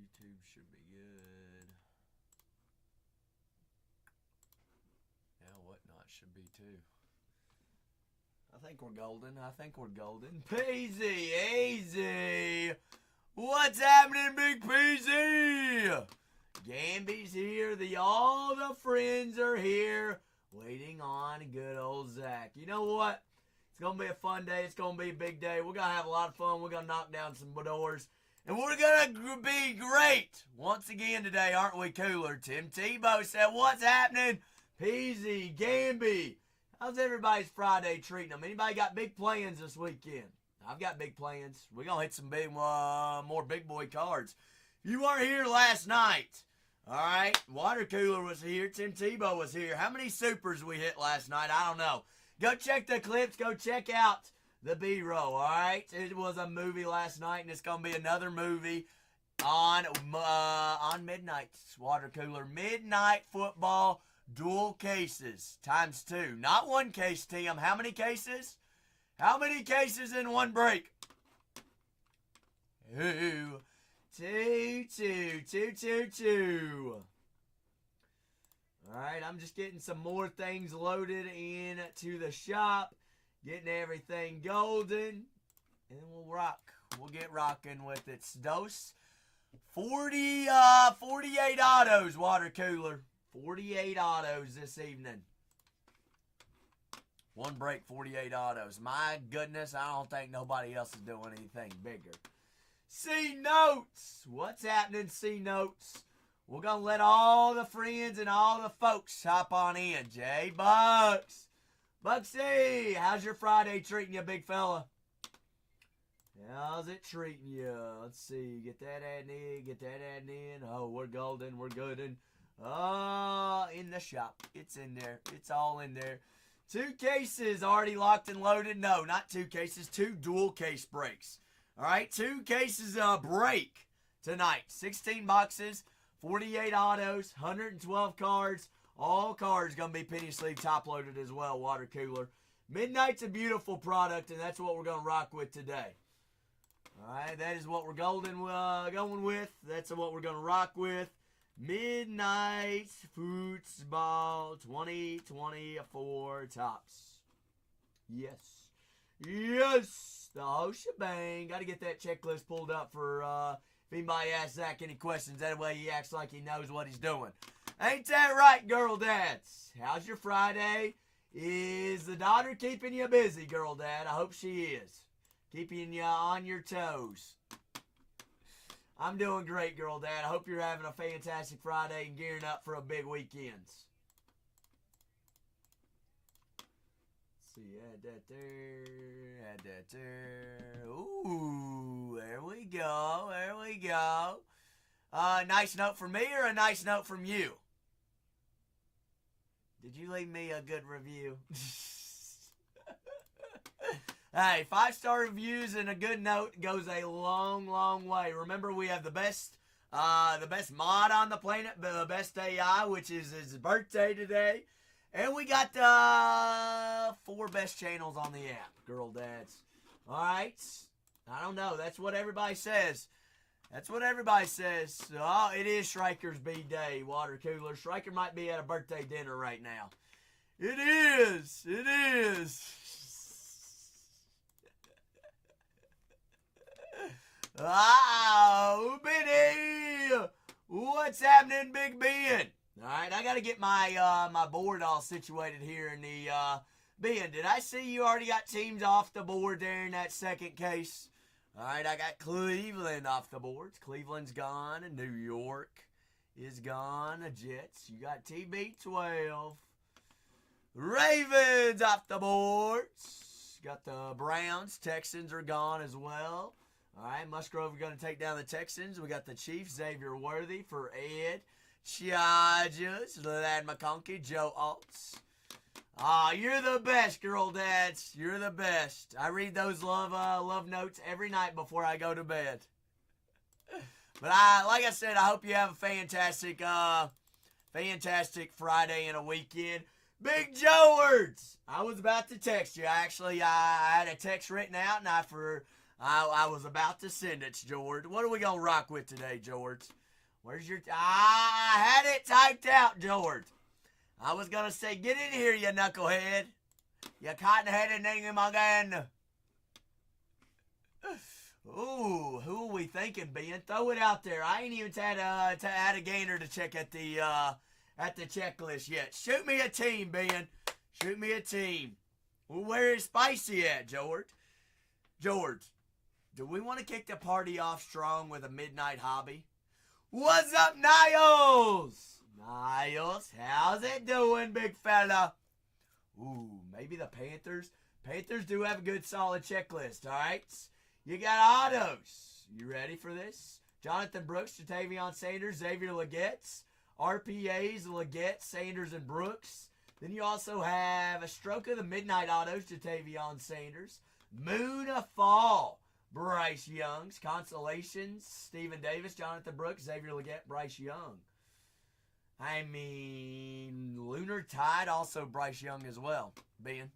YouTube should be good. Yeah, whatnot should be too. I think we're golden. Peasy, easy. What's happening, Big Peasy? Gamby's here. All the friends are here. Waiting on good old Zach. You know what? It's going to be a fun day. It's going to be a big day. We're going to have a lot of fun. We're going to knock down some doors. And we're going to be great once again today, aren't we, Cooler? Tim Tebow said, what's happening? Peasy, Gamby. How's everybody's Friday treating them? Anybody got big plans this weekend? I've got big plans. We're going to hit some big, more big boy cards. You weren't here last night. All right. Water Cooler was here. Tim Tebow was here. How many supers we hit last night? I don't know. Go check the clips. Go check out the B-roll. All right. It was a movie last night, and it's going to be another movie on midnight. Water Cooler. Midnight football. Dual cases times 2. Not one case, Tim. How many cases? How many cases in one break? Two. All right, I'm just getting some more things loaded into the shop. Getting everything golden. And then we'll rock. We'll get rocking with it. Dose. 48 autos, Water Cooler. 48 autos this evening. One break, 48 autos. My goodness, I don't think nobody else is doing anything bigger. C-Notes. What's happening, C-Notes? We're going to let all the friends and all the folks hop on in. J-Bucks. Bucksy, how's your Friday treating you, big fella? How's it treating you? Let's see. Get that adding in. Oh, we're golden. We're good. In the shop. It's in there. It's all in there. 2 cases already locked and loaded. No, not 2 cases. 2 dual case breaks. All right, 2 cases break tonight. 16 boxes, 48 autos, 112 cards. All cards going to be penny sleeve top loaded as well, Water Cooler. Midnight's a beautiful product, and that's what we're going to rock with today. All right, that is what we're going with. That's what we're going to rock with. Midnight Football 2024 tops. Yes. Yes. The whole shebang. Got to get that checklist pulled up for if anybody asks Zach any questions. That way he acts like he knows what he's doing. Ain't that right, girl dads? How's your Friday? Is the daughter keeping you busy, girl dad? I hope she is. Keeping you on your toes. I'm doing great, girl dad. I hope you're having a fantastic Friday and gearing up for a big weekend. Let's see, add that there. Add that there. Ooh, there we go. There we go. Nice note from me or a nice note from you? Did you leave me a good review? Hey, 5-star reviews and a good note goes a long, long way. Remember, we have the best mod on the planet, the best AI, which is his birthday today. And we got the 4 best channels on the app, girl dads. All right? I don't know. That's what everybody says. That's what everybody says. Oh, it is Striker's B-Day, Water Cooler. Striker might be at a birthday dinner right now. It is. It is. Oh, Benny! What's happening, Big Ben? All right, I got to get my my board all situated here in the Ben. Did I see you already got teams off the board there in that second case? All right, I got Cleveland off the boards. Cleveland's gone, and New York is gone. The Jets. You got TB12. Ravens off the boards. Got the Browns. Texans are gone as well. All right, Musgrove are going to take down the Texans. We got the Chiefs, Xavier Worthy for Ed. Chargers, Lad McConkey, Joe Altz. You're the best, girl dads. You're the best. I read those love notes every night before I go to bed. But like I said, I hope you have a fantastic Friday and a weekend. Big Joe words. I was about to text you. Actually, I had a text written out, and I was about to send it, George. What are we going to rock with today, George? Where's your... I had it typed out, George. I was going to say, get in here, you knucklehead. You cotton-headed ningamongan. Ooh, who are we thinking, Ben? Throw it out there. I ain't even had a gainer to check at the checklist yet. Shoot me a team, Ben. Shoot me a team. Well, where is Spicy at, George? George, do we want to kick the party off strong with a midnight hobby? What's up, Niles? Niles, how's it doing, big fella? Ooh, maybe the Panthers. Panthers do have a good, solid checklist, all right? You got autos. You ready for this? Jonathan Brooks, Jatavion Sanders, Xavier Legette, RPAs, Legette, Sanders, and Brooks. Then you also have a stroke of the midnight autos, Jatavion Sanders. Moon of Fall, Bryce Young's. Consolations, Stephen Davis, Jonathan Brooks, Xavier Legette, Bryce Young. I mean, Lunar Tide, also Bryce Young as well, Ben.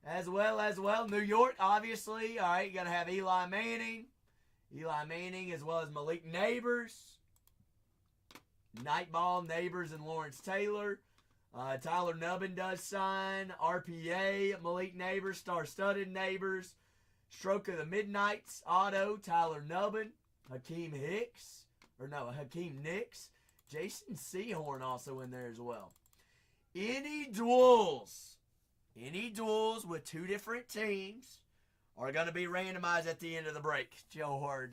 As well, New York, obviously. All right, you got to have Eli Manning. Eli Manning as well as Malik Neighbors. Nightball, Neighbors, and Lawrence Taylor. Tyler Nubbin does sign. RPA, Malik Neighbors, star-studded Neighbors. Stroke of the Midnights, Auto, Tyler Nubbin. Hakeem Nicks. Jason Sehorn also in there as well. Any duels with two different teams are going to be randomized at the end of the break. George.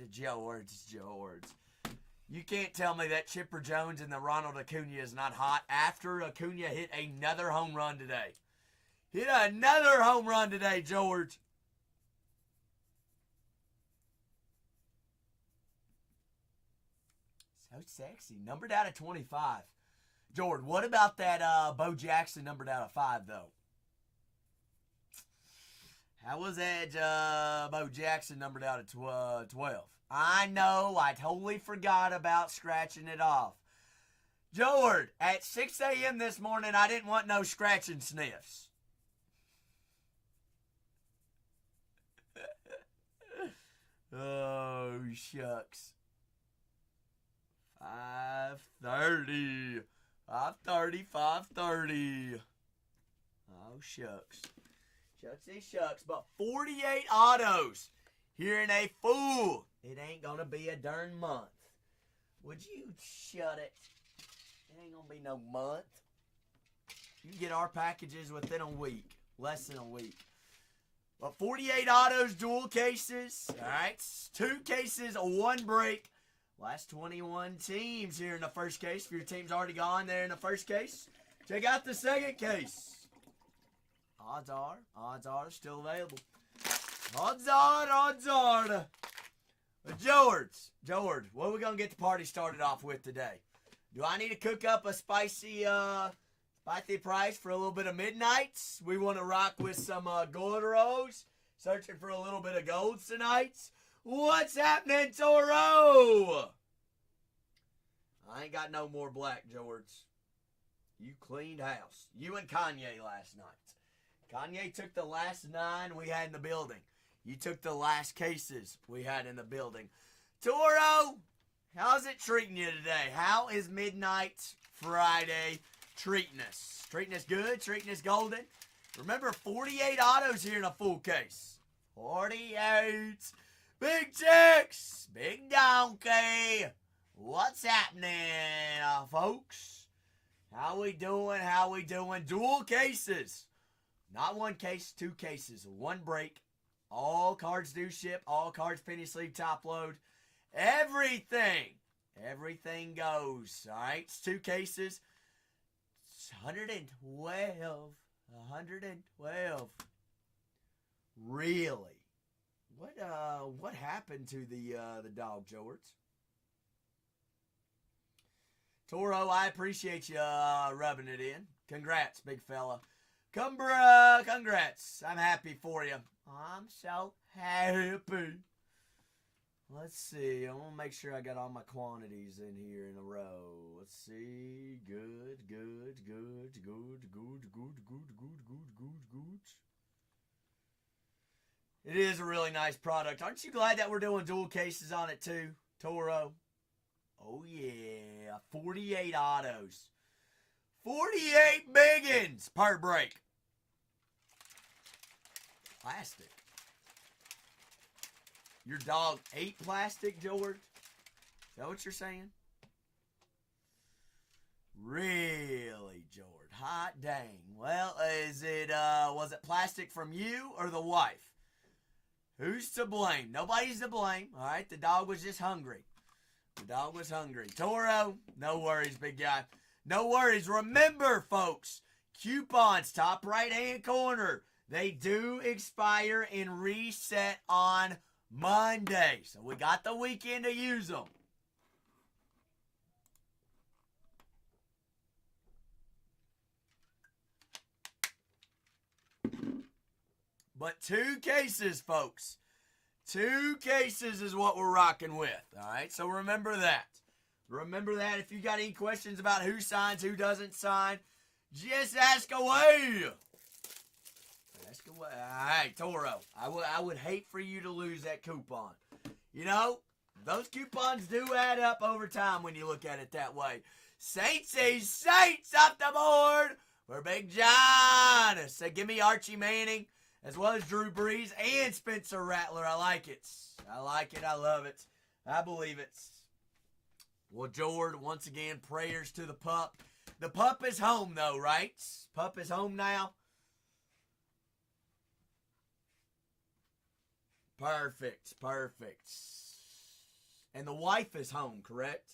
You can't tell me that Chipper Jones and the Ronald Acuna is not hot after Acuna hit another home run today. George. So sexy. Numbered out of 25. George, what about that Bo Jackson numbered out of 5, though? How was that Bo Jackson numbered out of 12? I know, I totally forgot about scratching it off. George, at 6 a.m. this morning, I didn't want no scratching sniffs. Oh, shucks. 5:30. 5:30. Oh, shucks. Shucks. But 48 autos here in a fool. It ain't going to be a darn month. Would you shut it? It ain't going to be no month. You can get our packages within a week. Less than a week. But 48 autos, dual cases. All right. 2 cases, 1 break. Last 21 teams here in the first case. If your team's already gone there in the first case, check out the second case. Odds are still available. Odds are. George, what are we going to get the party started off with today? Do I need to cook up a spicy price for a little bit of midnights? We want to rock with some gold rolls. Searching for a little bit of golds tonight. What's happening, Toro? I ain't got no more black, George. You cleaned house. You and Kanye last night. Kanye took the last 9 we had in the building. You took the last cases we had in the building. Toro, how's it treating you today? How is Midnight Friday treating us? Treating us good? Treating us golden? Remember, 48 autos here in a full case. 48. Big chicks. Big donkey. What's happening, folks? How we doing? Dual cases. Not 1 case, 2 cases. 1 break. All cards do ship. All cards penny sleeve top load. Everything goes. All right, it's 2 cases. It's 112. 112. Really? What happened to the dog, George? Toro, I appreciate you rubbing it in. Congrats, big fella. Congrats. I'm happy for you. I'm so happy. Let's see. I want to make sure I got all my quantities in here in a row. Let's see. Good. It is a really nice product. Aren't you glad that we're doing dual cases on it too, Toro? Oh yeah, 48 autos. 48 biggins per break. Plastic. Your dog ate plastic, George? Is that what you're saying? Really, George? Hot dang. Well, was it plastic from you or the wife? Who's to blame? Nobody's to blame. All right, the dog was just hungry. The dog was hungry. Toro, no worries, big guy. No worries. Remember, folks, coupons, top right-hand corner. They do expire and reset on Monday. So we got the weekend to use them. But 2 cases, folks. 2 cases is what we're rocking with. All right, so remember that. Remember that. If you got any questions about who signs, who doesn't sign, just ask away. Ask away. Hey, Toro, I would hate for you to lose that coupon. You know, those coupons do add up over time when you look at it that way. Saints off the board for Big John. So give me Archie Manning, as well as Drew Brees and Spencer Rattler. I like it. I like it. I love it. I believe it. Well, George, once again, prayers to the pup. The pup is home, though, right? Pup is home now. Perfect. And the wife is home, correct?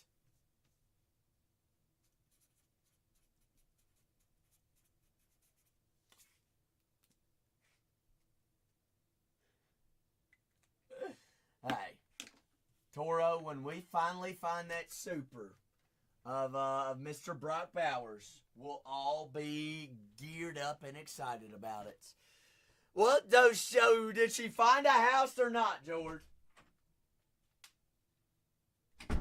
Hey, Toro, when we finally find that super of Mr. Brock Bowers, we'll all be geared up and excited about it. What does show? Did she find a house or not, George? I'm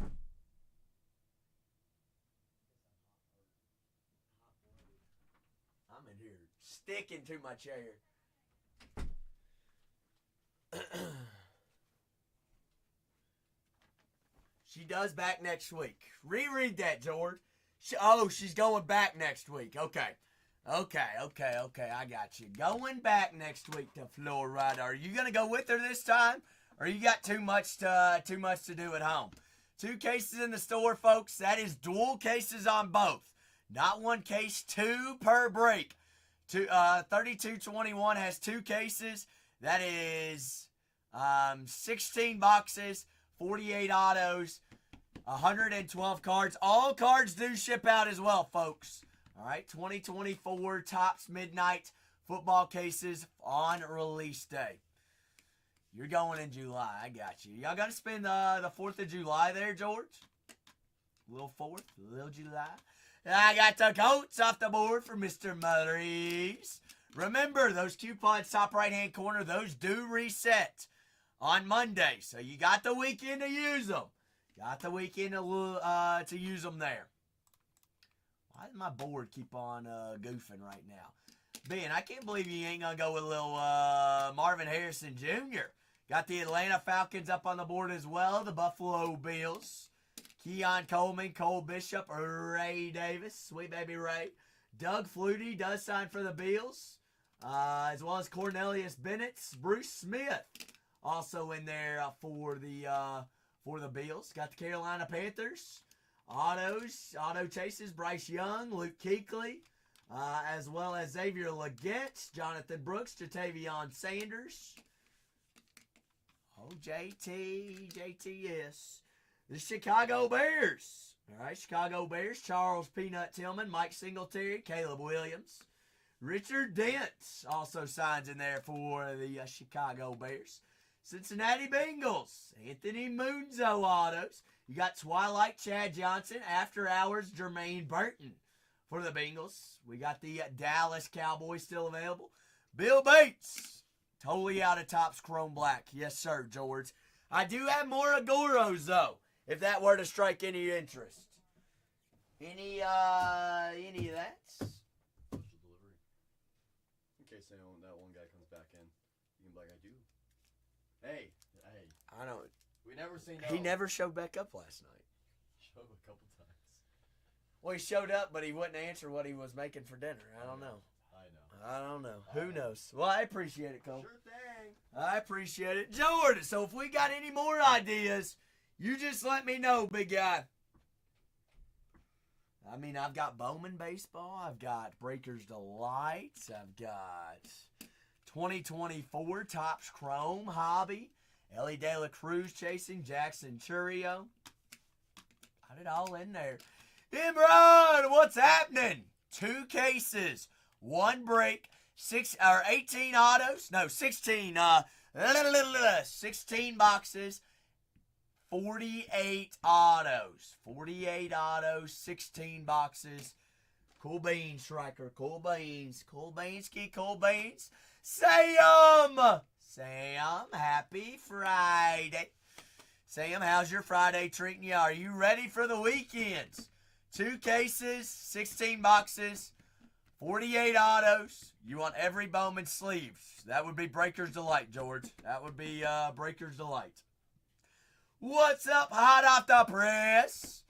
in here sticking to my chair. She does back next week. Reread that, George. She's going back next week. Okay. I got you. Going back next week to Florida. Are you gonna go with her this time, or you got too much to do at home? 2 cases in the store, folks. That is dual cases on both. Not 1 case, 2 per break. 3221 has 2 cases. That is 16 boxes, 48 autos, 112 cards. All cards do ship out as well, folks. All right, 2024 Topps Midnight football cases on release day. You're going in July. I got you. Y'all got to spend the 4th of July there, George? Little 4th, little July. I got the Colts off the board for Mr. Maurice. Remember, those coupons, top right-hand corner, those do reset on Monday. So you got the weekend to use them. Got the weekend to use them there. Why does my board keep on goofing right now? Ben, I can't believe you ain't going to go with a little Marvin Harrison Jr. Got the Atlanta Falcons up on the board as well. The Buffalo Bills. Keon Coleman, Cole Bishop, Ray Davis. Sweet baby Ray. Doug Flutie does sign for the Bills. As well as Cornelius Bennett. Bruce Smith also in there for the Bills. Got the Carolina Panthers. Auto chases, Bryce Young, Luke Kuechly, as well as Xavier Legette, Jonathan Brooks, Jatavion Sanders. Oh, JTS. The Chicago Bears. All right, Chicago Bears, Charles Peanut Tillman, Mike Singletary, Caleb Williams. Richard Dent also signs in there for the Chicago Bears. Cincinnati Bengals, Anthony Munzo autos. You got Twilight Chad Johnson, After Hours Jermaine Burton for the Bengals. We got the Dallas Cowboys still available. Bill Bates, totally out of Topps Chrome Black. Yes, sir, George. I do have more Agoros, though, if that were to strike any interest. Any of that? Special delivery. In case that one guy comes back in, you can be like, I do. Hey. I don't. We never seen. He never showed back up last night. Showed a couple times. Well, he showed up, but he wouldn't answer what he was making for dinner. I don't know. I don't know. Who knows? Well, I appreciate it, Cole. Sure thing. I appreciate it. Jordan, so if we got any more ideas, you just let me know, big guy. I mean, I've got Bowman Baseball. I've got Breakers Delight. I've got 2024 Topps Chrome Hobby. Ellie De La Cruz chasing Jackson Churio. Got it all in there. Imran, what's happening? 2 cases, 1 break, 18 autos. No, 16. 16 boxes, 48 autos. 48 autos, 16 boxes. Cool beans, Striker. Cool beans. Cool beans, cool beans. Sam, happy Friday. Sam, how's your Friday treating you? Are you ready for the weekends? 2 cases, 16 boxes, 48 autos. You want every Bowman sleeves. That would be Breaker's Delight, George. That would be Breaker's Delight. What's up, hot off the press?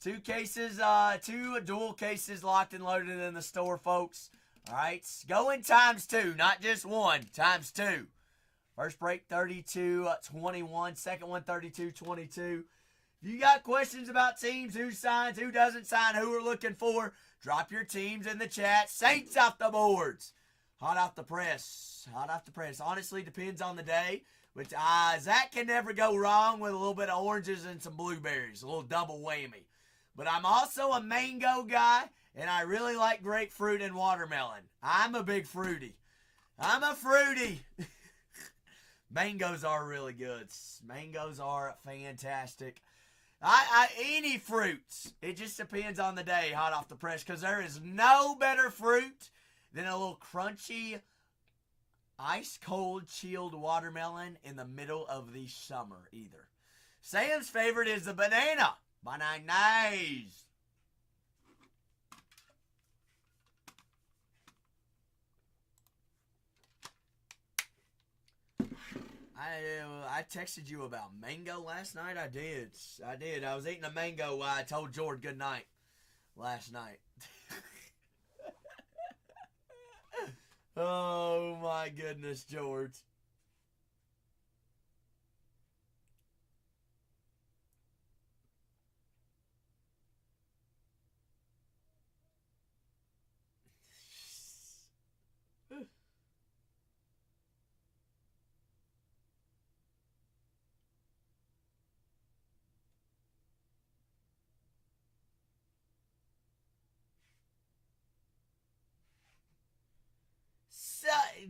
2 cases, 2 dual cases locked and loaded in the store, folks. All right, going times 2, not just 1, times 2. First break, 32-21. Second one, 32-22. If you got questions about teams, who signs, who doesn't sign, who we're looking for, drop your teams in the chat. Saints off the boards. Hot off the press. Hot off the press. Honestly, depends on the day. But Zach can never go wrong with a little bit of oranges and some blueberries. A little double whammy. But I'm also a mango guy, and I really like grapefruit and watermelon. I'm a big fruity. I'm a fruity. Mangoes are really good. Mangoes are fantastic. Any fruits. It just depends on the day, hot off the press, because there is no better fruit than a little crunchy, ice-cold, chilled watermelon in the middle of the summer either. Sam's favorite is the banana. Bananas. I texted you about mango last night. I did. I was eating a mango while I told George good night last night. Oh my goodness, George.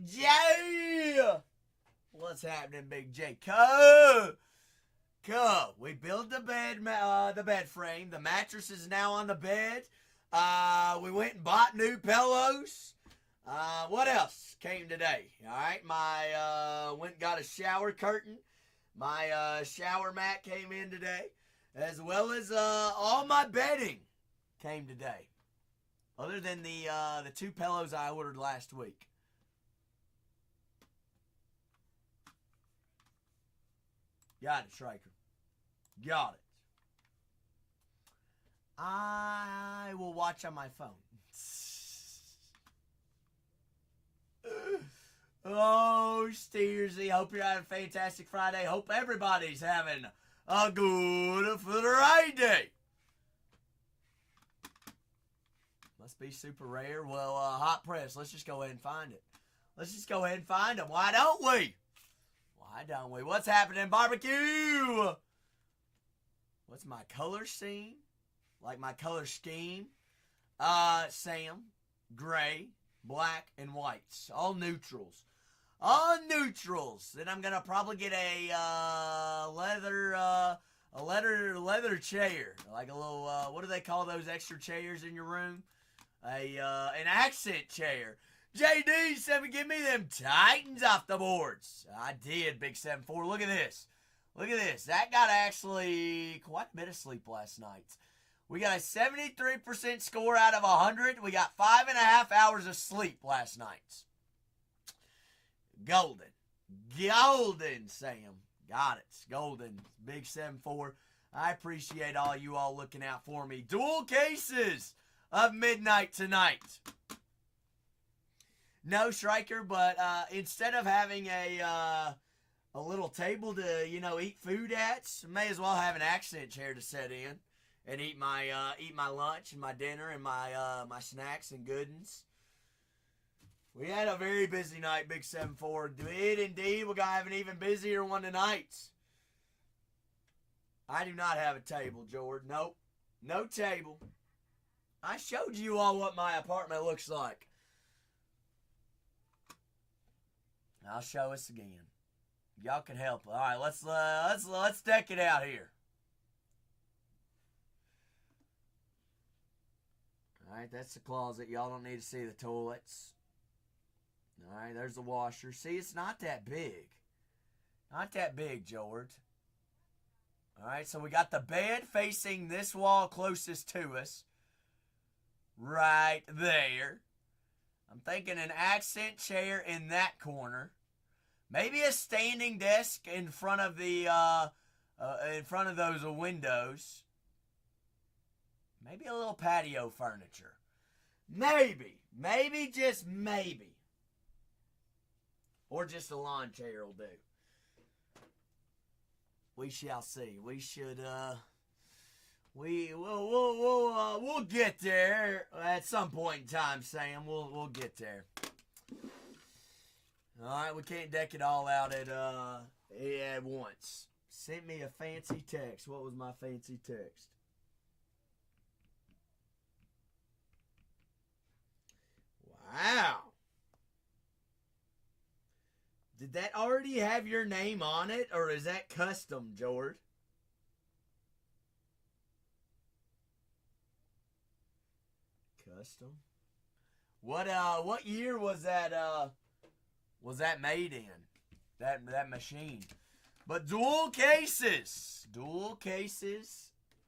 Jay! What's happening, Big J? Go! We built the bed frame. The mattress is now on the bed. We went and bought new pillows. What else came today? All right, my went and got a shower curtain. My shower mat came in today, as well as all my bedding came today. Other than the 2 pillows I ordered last week. Got it, Striker. Got it. I will watch on my phone. Oh, Steersy. Hope you're having a fantastic Friday. Hope everybody's having a good Friday. Must be super rare. Well, hot press. Let's just go ahead and find it. Let's just go ahead and find them. Why don't we? Why don't we? What's happening, barbecue? What's my color scheme? Like my color scheme? Sam, gray, black, and whites. All neutrals. All neutrals. Then I'm gonna probably get a leather chair, like a little what do they call those extra chairs in your room? An accent chair. JD said, give me them Titans off the boards. I did, Big 7-4. Look at this. Look at this. That got actually quite a bit of sleep last night. We got a 73% score out of 100. We got 5.5 hours of sleep last night. Golden. Golden, Sam. Got it. It's golden. Big 7-4. I appreciate all you all looking out for me. Dual cases of midnight tonight. No striker, but instead of having a little table to, eat food at, may as well have an accent chair to sit in and eat my lunch and my dinner and my snacks and goodens. We had a very busy night, Big 7-4. Did indeed. We're going to have an even busier one tonight. I do not have a table, Jordan. Nope. No table. I showed you all what my apartment looks like. I'll show us again. Y'all can help. All right, let's deck it out here. All right, that's the closet. Y'all don't need to see the toilets. All right, there's the washer. See, it's not that big. Not that big, George. All right, so we got the bed facing this wall closest to us. Right there. I'm thinking an accent chair in that corner. Maybe a standing desk in front of the those windows. Maybe a little patio furniture. Maybe just maybe. Or just a lawn chair will do. We shall see. We should we'll get there at some point in time, Sam. We'll get there. All right, we can't deck it all out at once. Sent me a fancy text. What was my fancy text? Wow. Did that already have your name on it, or is that custom, George? Custom. What year was that made in? That machine. But dual cases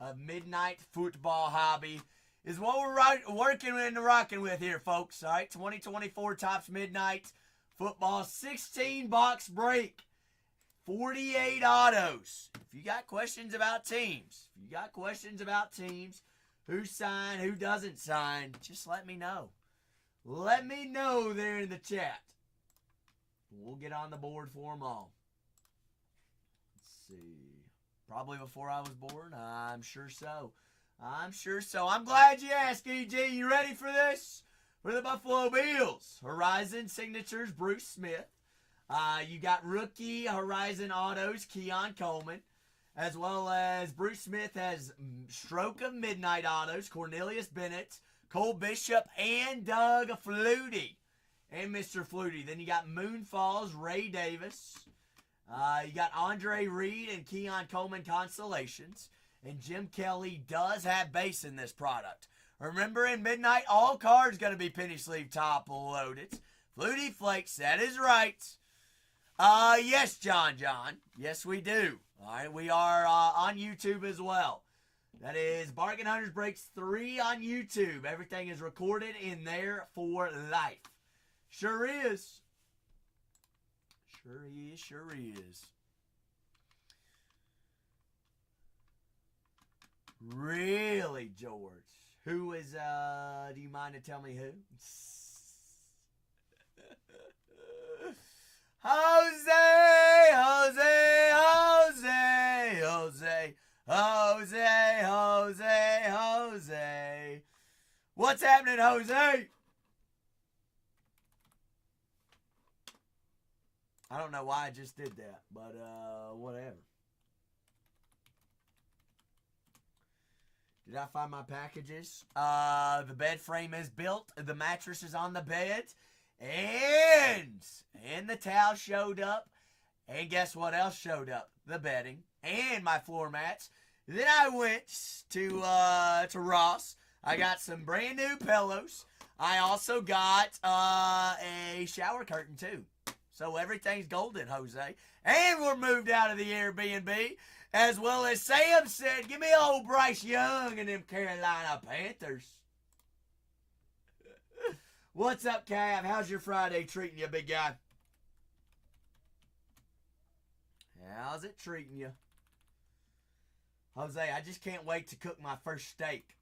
of Midnight Football Hobby is what we're working and rocking with here, folks. All right, 2024 Topps Midnight Football 16-box break. 48 autos. If you got questions about teams, who signed, who doesn't sign, just let me know. Let me know there in the chat. We'll get on the board for them all. Let's see. Probably before I was born? I'm sure so. I'm glad you asked, EG. You ready for this? For the Buffalo Bills. Horizon Signatures, Bruce Smith. You got rookie Horizon Autos, Keon Coleman. As well as Bruce Smith has Stroke of Midnight Autos, Cornelius Bennett, Cole Bishop, and Doug Flutie. And Mr. Flutie. Then you got Moonfalls, Ray Davis. You got Andre Reed and Keon Coleman Constellations. And Jim Kelly does have base in this product. Remember, in Midnight, all cards going to be penny sleeve top loaded. Flutie Flakes, that is right. Yes, John. Yes, we do. All right, we are on YouTube as well. That is Bargain Hunters Breaks 3 on YouTube. Everything is recorded in there for life. Sure is. Sure is. Really, George? Who is, do you mind to tell me who? Jose. What's happening, Jose? I don't know why I just did that, but whatever. Did I find my packages? The bed frame is built. The mattress is on the bed. And the towel showed up. And guess what else showed up? The bedding and my floor mats. Then I went to Ross. I got some brand new pillows. I also got a shower curtain too. So everything's golden, Jose. And we're moved out of the Airbnb. As well as Sam said, give me old Bryce Young and them Carolina Panthers. What's up, Cav? How's your Friday treating you, big guy? How's it treating you? Jose, I just can't wait to cook my first steak.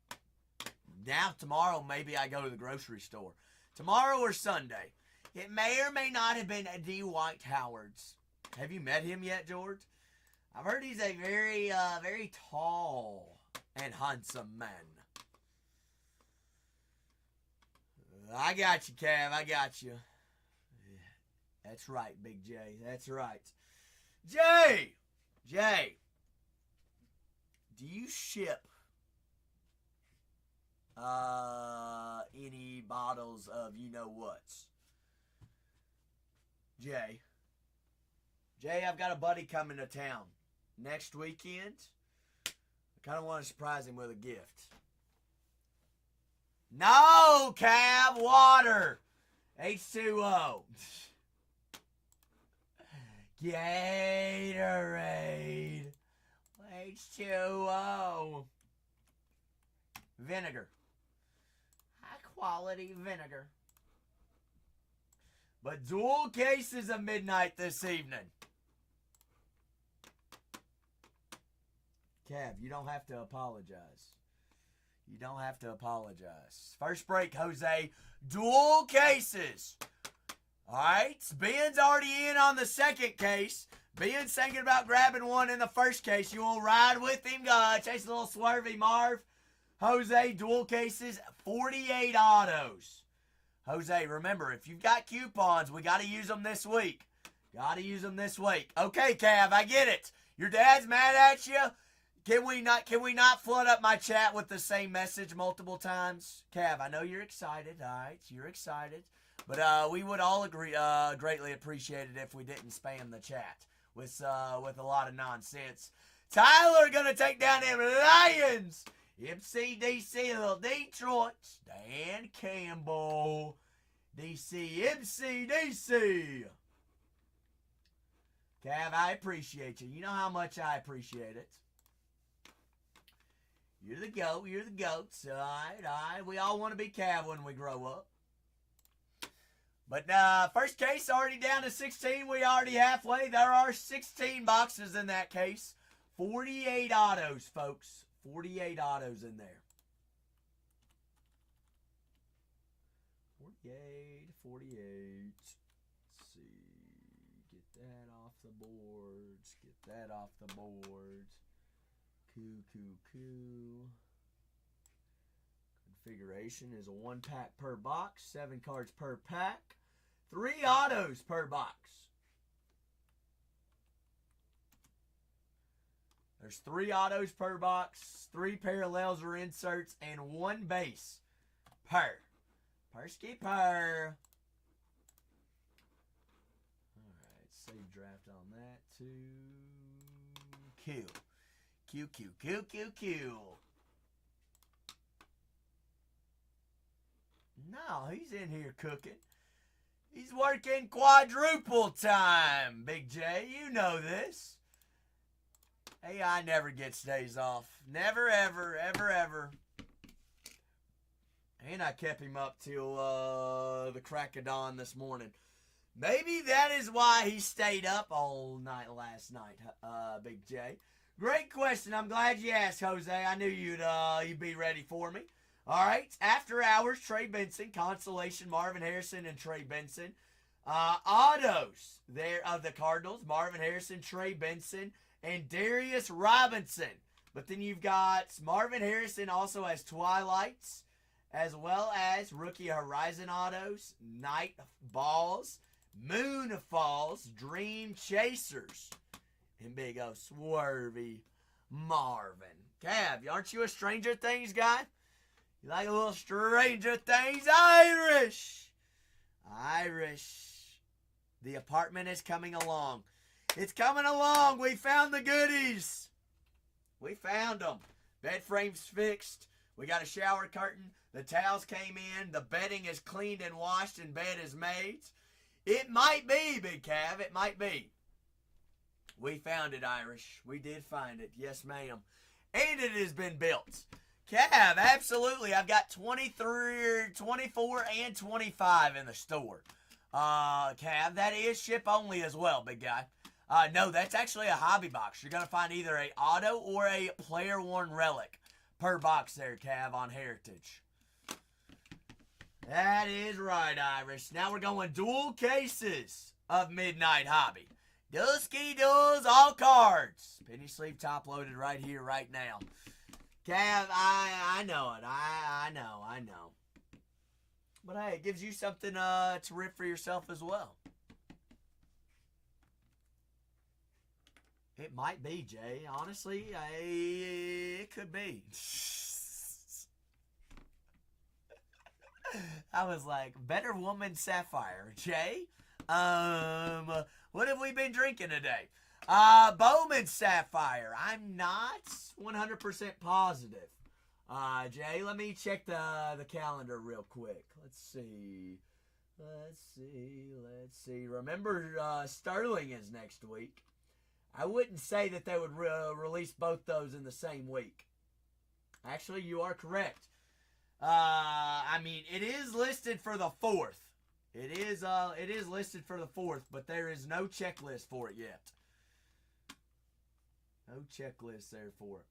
Now, tomorrow, maybe I go to the grocery store. Tomorrow or Sunday. It may or may not have been D. White Howard's. Have you met him yet, George? I've heard he's a very, very tall and handsome man. I got you, Cav. I got you. That's right, Big J. That's right. Jay! Jay! Do you ship any bottles of you-know-whats? Jay, I've got a buddy coming to town next weekend. I kind of want to surprise him with a gift. No, Cav, water. H2O. Gatorade. H2O. Vinegar. High quality vinegar. But dual cases of midnight this evening. Cav, you don't have to apologize. You don't have to apologize. First break, Jose. Dual cases. All right. Ben's already in on the second case. Ben's thinking about grabbing one in the first case. You want to ride with him? Chase a little swervy Marv. Jose, dual cases, 48 autos. Jose, remember, if you've got coupons, we got to use them this week. Got to use them this week. Okay, Cav, I get it. Your dad's mad at you. Can we not flood up my chat with the same message multiple times? Cav, I know you're excited. All right, you're excited. But we would all agree, greatly appreciate it if we didn't spam the chat with a lot of nonsense. Tyler gonna take down them Lions. MCDC, little Detroit. Dan Campbell. DC, MCDC. Cav, I appreciate you. You know how much I appreciate it. You're the GOAT. You're the GOATs. All right. We all want to be Cav when we grow up. But first case already down to 16. We already halfway. There are 16 boxes in that case. 48 autos, folks. 48 autos in there. 48. Let's see. Get that off the boards. Configuration is a 1-pack per box. 7 cards per pack. 3 autos per box. There's 3 autos per box, 3 parallels or inserts, and 1 base per. Per. Alright, save draft on that too. Q. No, he's in here cooking. He's working quadruple time, Big J. You know this. AI never gets days off. Never, ever. And I kept him up till the crack of dawn this morning. Maybe that is why he stayed up all night last night, Big J. Great question. I'm glad you asked, Jose. I knew you'd be ready for me. All right. After hours, Trey Benson, Constellation, Marvin Harrison, and Trey Benson. Autos there of the Cardinals, Marvin Harrison, Trey Benson, and Darius Robinson. But then you've got Marvin Harrison also has Twilights, as well as Rookie Horizon Autos, Night Balls, Moon Falls, Dream Chasers, and big old swervy Marvin. Cav, aren't you a Stranger Things guy? You like a little Stranger Things? Irish. The apartment is coming along. It's coming along. We found the goodies. We found them. Bed frame's fixed. We got a shower curtain. The towels came in. The bedding is cleaned and washed and bed is made. It might be, Big Cav. It might be. We found it, Irish. We did find it. Yes, ma'am. And it has been built. Cav, absolutely. I've got 23, 24, and 25 in the store. Cav, that is ship only as well, big guy. No, that's actually a hobby box. You're going to find either a auto or a player-worn relic per box there, Cav, on Heritage. That is right, Irish. Now we're going dual cases of Midnight Hobby. Dusky Duels, all cards. Penny sleeve top loaded right here, right now. Cav, I know it. I know. But hey, it gives you something to rip for yourself as well. It might be, Jay. Honestly, it could be. I was like, Better Woman Sapphire. Jay, what have we been drinking today? Bowman Sapphire. I'm not 100% positive. Jay, let me check the calendar real quick. Let's see. Remember, Sterling is next week. I wouldn't say that they would release both those in the same week. Actually, you are correct. It is listed for the 4th. It is listed for the 4th, but there is no checklist for it yet. No checklist there for it.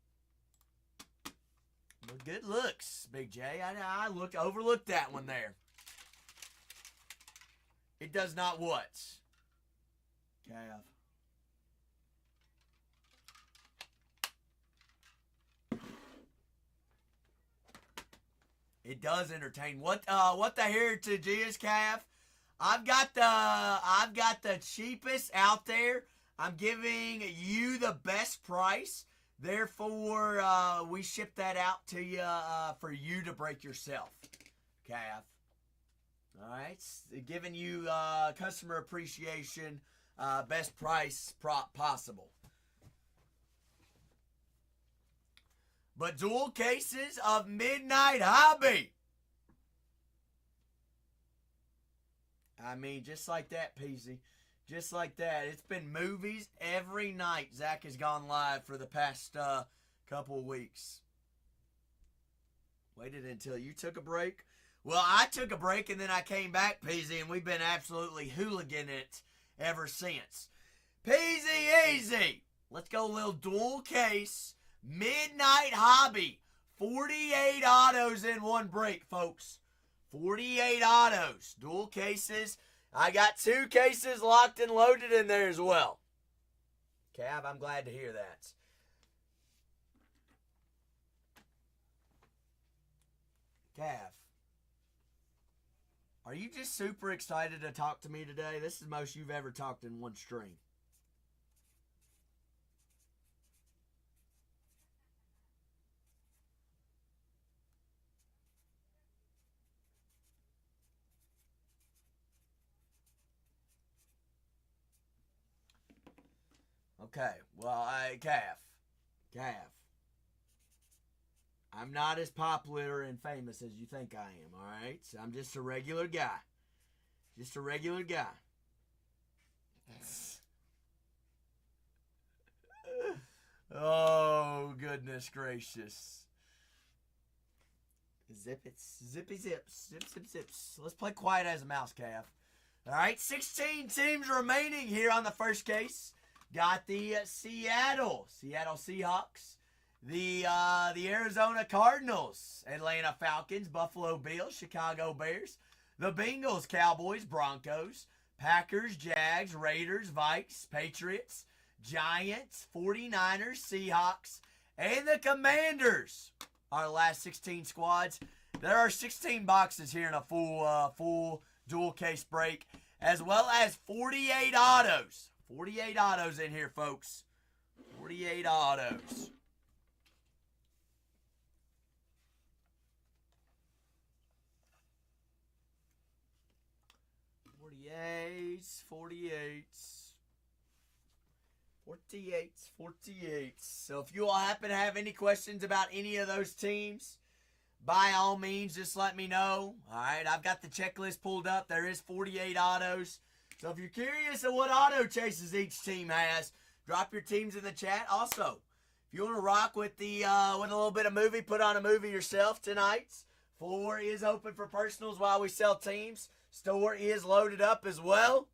But good looks, Big J. I overlooked that one there. It does not what? Cav. It does entertain. What the Heritage is, Cav? I've got the cheapest out there. I'm giving you the best price. Therefore, we ship that out to you for you to break yourself, Cav. All right, giving you customer appreciation, best price possible. But dual cases of Midnight Hobby. Just like that, Peasy. Just like that. It's been movies every night. Zach has gone live for the past couple of weeks. Waited until you took a break. Well, I took a break and then I came back, Peasy, and we've been absolutely hooligan it ever since. Peasy easy. Let's go a little dual case. Midnight Hobby. 48 autos in one break, folks. 48 autos. Dual cases. I got 2 cases locked and loaded in there as well. Cav, I'm glad to hear that. Cav, are you just super excited to talk to me today? This is the most you've ever talked in one stream. Okay, well, Cav. I'm not as popular and famous as you think I am, alright? So I'm just a regular guy. Just a regular guy. Oh, goodness gracious. Zippy zips. Zip zips. Let's play quiet as a mouse, Cav. Alright, 16 teams remaining here on the first case. Got the Seattle Seahawks, the Arizona Cardinals, Atlanta Falcons, Buffalo Bills, Chicago Bears, the Bengals, Cowboys, Broncos, Packers, Jags, Raiders, Vikes, Patriots, Giants, 49ers, Seahawks, and the Commanders. Our last 16 squads. There are 16 boxes here in a full dual case break, as well as 48 autos. 48 autos in here, folks. 48 autos. Forty-eights. So if you all happen to have any questions about any of those teams, by all means, just let me know. All right, I've got the checklist pulled up. There is 48 autos. So if you're curious of what auto chases each team has, drop your teams in the chat. Also, if you want to rock with with a little bit of movie, put on a movie yourself tonight. Floor is open for personals while we sell teams. Store is loaded up as well.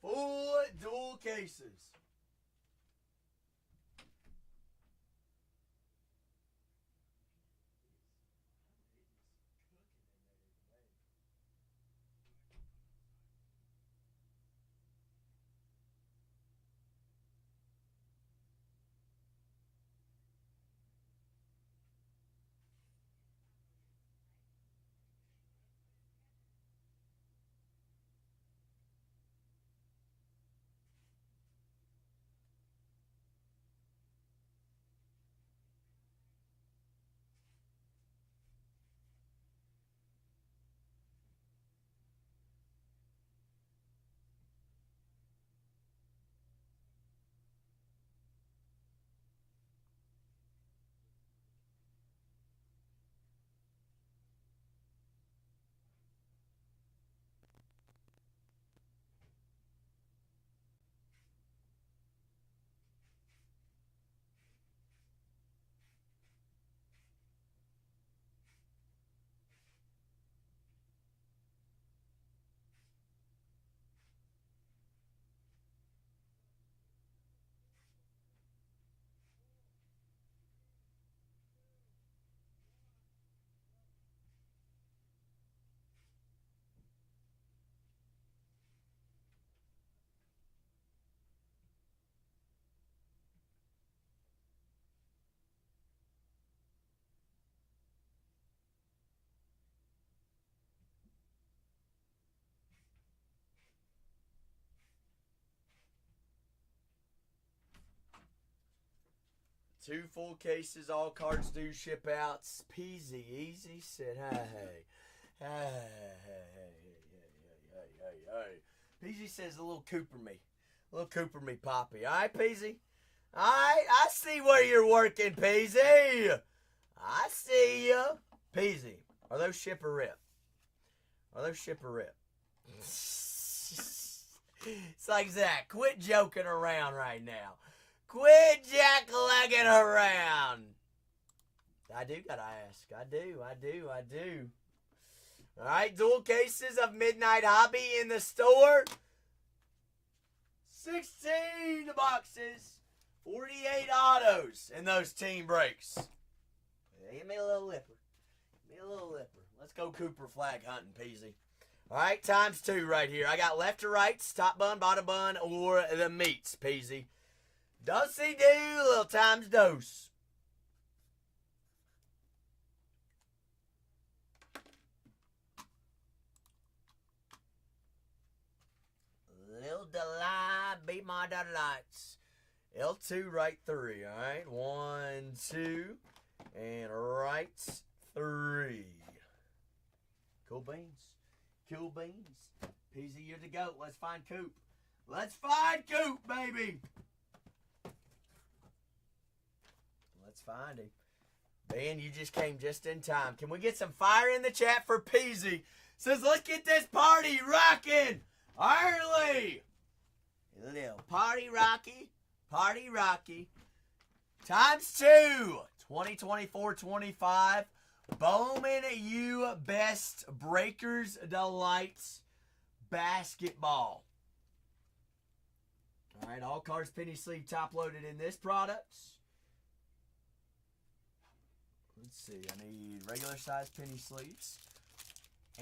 Full dual cases. Two full cases, all cards do ship out. Peasy easy said, hey. Peasy says a little Cooper me, Poppy. All right, Peasy? All right, I see where you're working, Peasy. I see ya. Peasy, are those ship or rip? It's like Zach, quit joking around right now. Quit jack-legging around. I do gotta ask. I do. All right, dual cases of Midnight Hobby in the store. 16 boxes. 48 autos in those team breaks. Give me a little lipper. Let's go Cooper flag hunting, Peasy. All right, times two right here. I got left to rights, top bun, bottom bun, or the meats, Peasy. Do, little times dose. Little delight, be my delights. L2, right 3, all right? 1, 2, and right 3. Cool beans. Peasy, you're the goat. Let's find Coop. Baby. Let's find him. Ben, you just came just in time. Can we get some fire in the chat for Peasy? Says, let's get this party rocking early. A little party rocky. Times two. 2024-25. Bowman U Best Breakers Delights Basketball. All right, all cards penny sleeve top loaded in this product. Let's see, I need regular size penny sleeves.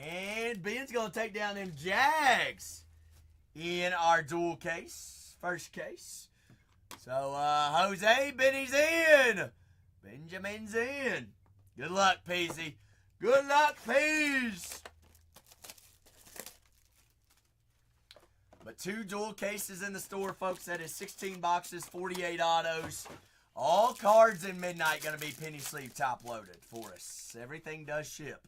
And Ben's going to take down them Jags in our dual case. First case. So, Jose, Benny's in. Benjamin's in. Good luck, Peasy. Good luck, Peas. But two dual cases in the store, folks. That is 16 boxes, 48 autos. All cards in Midnight going to be penny sleeve top loaded for us. Everything does ship.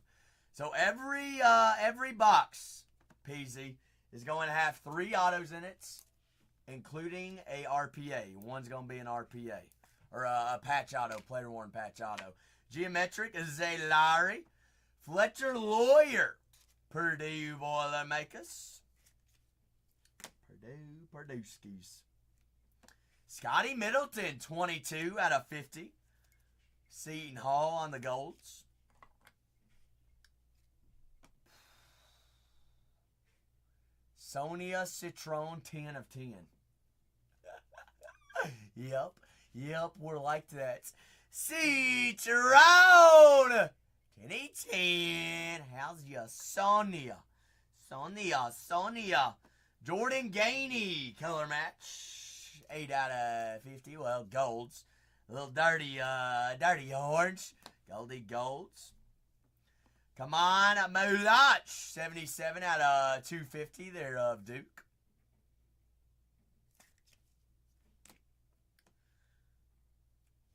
So every box, Peasy, is going to have 3 autos in it, including a RPA. One's going to be an RPA. Or a patch auto, player worn patch auto. Geometric is Zay Lowry. Fletcher Lawyer. Purdue Boilermakers. Purdue skis. Scotty Middleton, 22 out of 50. Seton Hall on the golds. Sonia Citron 10 of 10. Yep, we're like that. Citron 10. How's ya, Sonia? Sonia. Jordan Gainey, color match. 8 out of 50. Well, golds. A little dirty orange. Goldie golds. Come on, Mulach. 77 out of 250 there of Duke.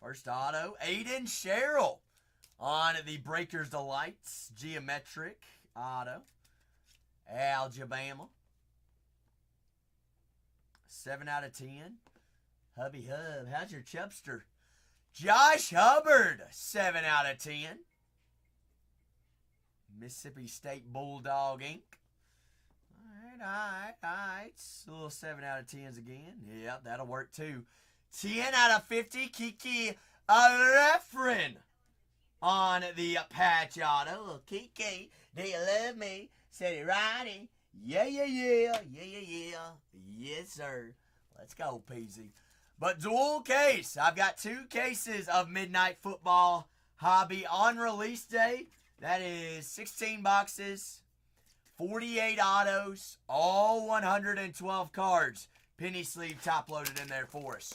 First auto, Aiden Sherrill on the Breakers Delights geometric auto. Alabama. 7 out of 10. Hubby Hub, how's your chubster? Josh Hubbard, 7 out of 10. Mississippi State Bulldog Inc. All right. It's a little 7 out of 10s again. Yep, that'll work too. 10 out of 50, Kiki Refren on the patch auto. Little Kiki, do you love me? Said it righty. Yeah. Yes, sir. Let's go, Peasy. But dual case. I've got 2 cases of Midnight Football Hobby on release day. That is 16 boxes, 48 autos, all 112 cards. Penny sleeve top loaded in there for us.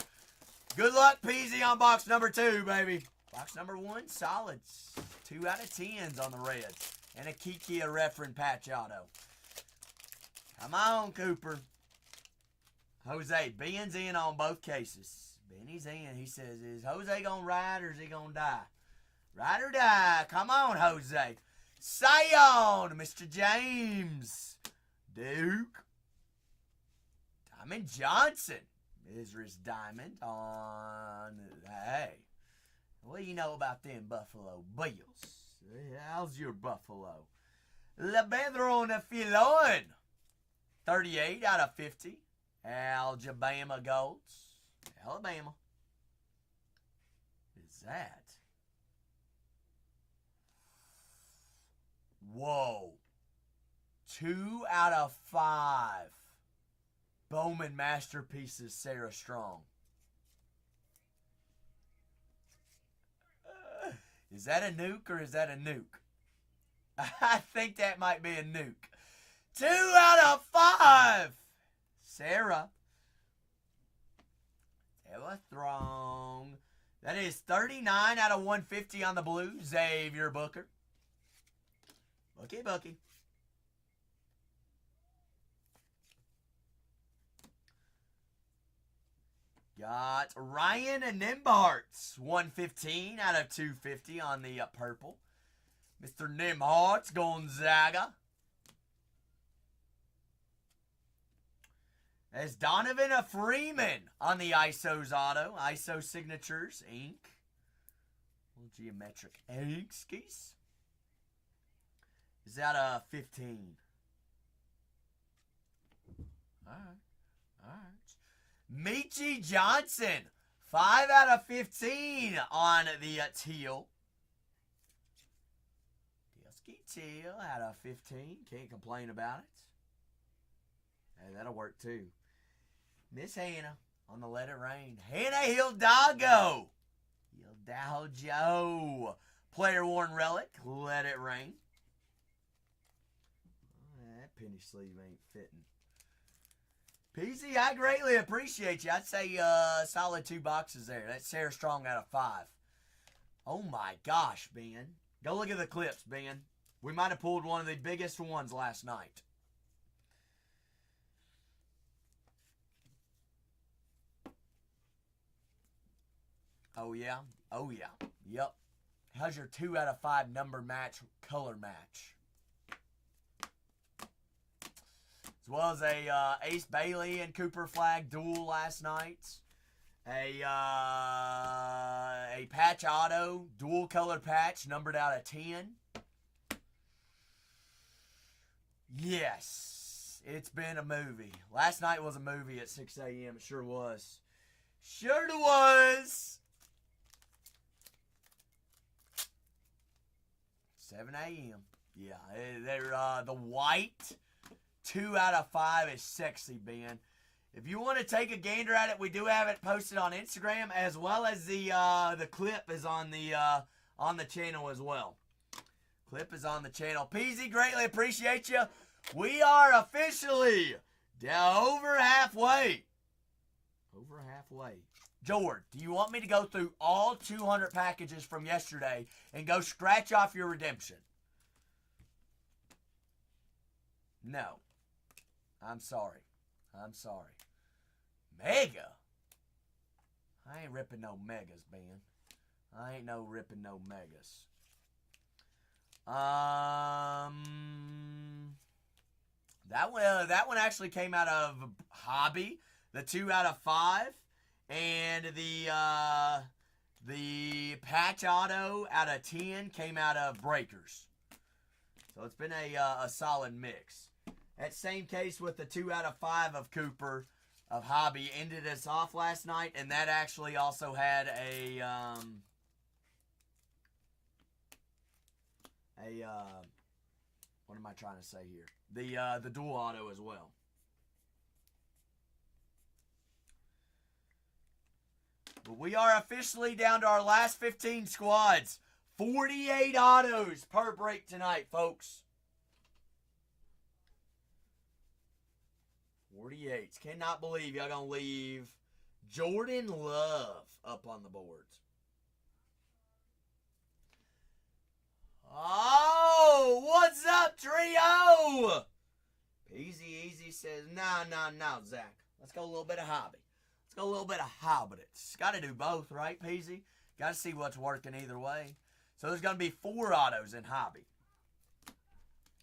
Good luck, Peasy, on box number 2, baby. Box number 1, solids. 2 out of 10s on the Reds. And a Kiki Refren patch auto. Come on, Cooper. Jose, Ben's in on both cases. Benny's in. He says, is Jose going to ride or is he going to die? Ride or die. Come on, Jose. Sion, Mr. James. Duke. Diamond Johnson. Israel's Diamond on... Hey. What do you know about them Buffalo Bills? How's your Buffalo? LeBedron Filon. 38 out of 50. Alabama Golds. Alabama. What is that? Whoa. 2 out of 5. Bowman Masterpieces, Sarah Strong. Is that a nuke or is that a nuke? I think that might be a nuke. 2 out of 5. Sarah Throng. That is 39 out of 150 on the blue. Xavier Booker. Bucky. Got Ryan Nimhartz, 115 out of 250 on the purple. Mr. Nimhartz, Gonzaga. As Donovan Freeman on the ISO's auto. ISO Signatures, Inc. Little geometric ink skis. Is that a 15? All right. Michi Johnson, 5 out of 15 on the teal. Teal out of 15. Can't complain about it. Hey, that'll work too. Miss Hannah on the Let It Rain. Hannah Hidalgo. Player worn relic. Let It Rain. Oh, that penny sleeve ain't fitting. PC, I greatly appreciate you. I'd say solid 2 boxes there. That's Sarah Strong out of 5. Oh my gosh, Ben. Go look at the clips, Ben. We might have pulled one of the biggest ones last night. Oh yeah. Yep. How's your 2 out of 5 number match, color match? As well as a Ace Bailey and Cooper Flag duel last night. A patch auto, dual color patch, numbered out of 10. Yes, it's been a movie. Last night was a movie at 6 a.m. It sure was. Sure was. 7 a.m. Yeah, they're the white 2 out of 5 is sexy, Ben. If you want to take a gander at it, we do have it posted on Instagram, as well as the clip is on the channel as well. Clip is on the channel. Peasy, greatly appreciate you. We are officially over halfway. Over halfway. George, do you want me to go through all 200 packages from yesterday and go scratch off your redemption? No. I'm sorry. I'm sorry. Mega? I ain't ripping no megas, Ben. I ain't no ripping no megas. That one actually came out of Hobby, the 2 out of 5, and the patch auto out of 10 came out of Breakers. So it's been a solid mix. That same case with the 2 out of 5 of Cooper of Hobby ended us off last night, and that actually also had a what am I trying to say here? The dual auto as well. But we are officially down to our last 15 squads. 48 autos per break tonight, folks. 48. Cannot believe y'all gonna leave Jordan Love up on the boards. Oh, what's up, trio? Easy says, no, Zach. Let's go a little bit of hobby. Let's go a little bit of hobbit. Got to do both, right, Peasy? Got to see what's working either way. So there's going to be 4 autos in hobby.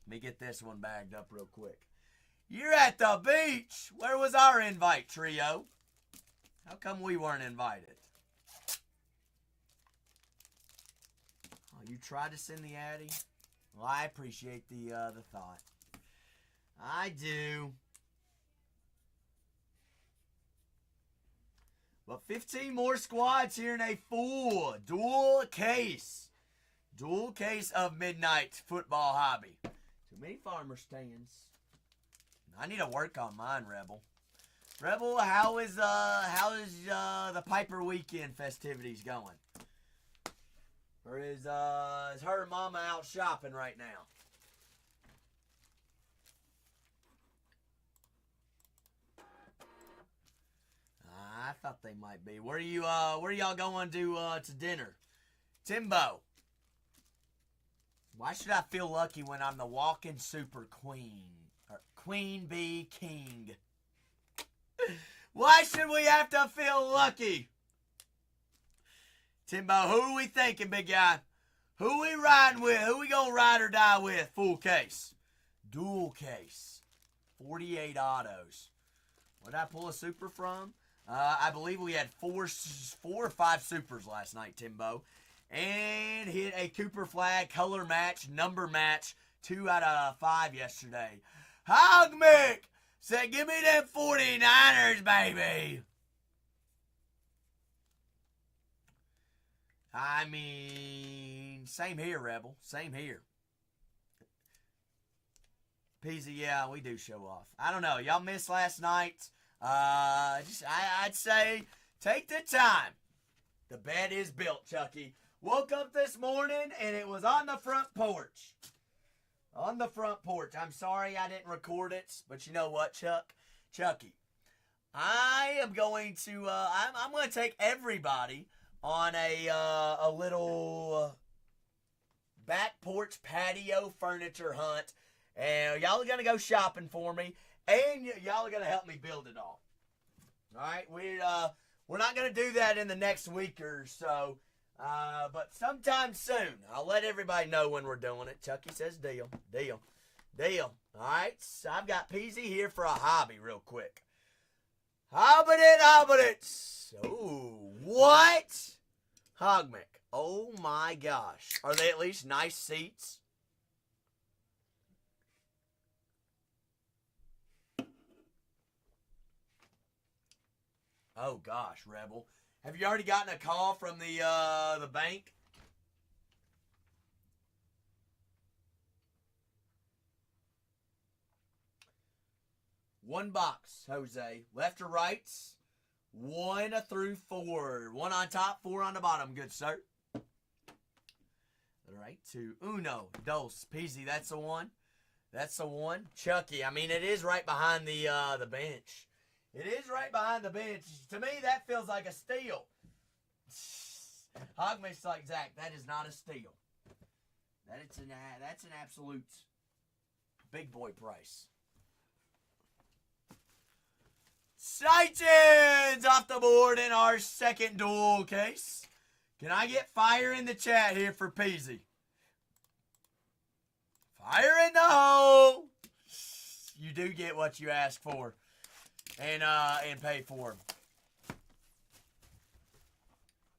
Let me get this one bagged up real quick. You're at the beach. Where was our invite, trio? How come we weren't invited? Oh, you tried to send the Addy? Well, I appreciate the thought. I do. But 15 more squads here in a full dual case of Midnight Football Hobby. Too many farmer stands. I need to work on mine, Rebel. Rebel, how is the Piper weekend festivities going? Or is her mama out shopping right now? I thought they might be. Where y'all going to dinner? Timbo. Why should I feel lucky when I'm the walking super queen? Or queen bee king? Why should we have to feel lucky? Timbo, who are we thinking, big guy? Who we riding with? Who we gonna ride or die with? Full case. Dual case. 48 autos. Where did I pull a super from? I believe we had four or five supers last night, Timbo. And hit a Cooper flag color match, number match, 2 out of 5 yesterday. Hogmick said, give me them 49ers, baby. I mean, same here, Rebel. Same here. Peasy, yeah, we do show off. I don't know. Y'all missed last night. I'd say take the time. The bed is built, Chucky. Woke up this morning and it was on the front porch. On the front porch. I'm sorry I didn't record it, but you know what, Chucky? I am going to I'm going to take everybody on a little back porch patio furniture hunt, and y'all are going to go shopping for me, and y'all are going to help me build it all. All right, we're not going to do that in the next week or so, but sometime soon. I'll let everybody know when we're doing it. Chucky says deal. All right, so I've got Peasy here for a hobby real quick. Hobbit it. Oh, what? Hogmick. Oh my gosh. Are they at least nice seats? Oh gosh, Rebel. Have you already gotten a call from the bank? One box, Jose. Left or right? 1 through 4. 1 on top, 4 on the bottom. Good, sir. All right, to uno, dos, peasy. That's the one. That's the one. Chucky. I mean, it is right behind the bench. It is right behind the bench. To me, that feels like a steal. Hogmix like Zach. That is not a steal. That's an absolute big boy price. Titans off the board in our second dual case. Can I get fire in the chat here for Peasy? Fire in the hole. You do get what you ask for and pay for.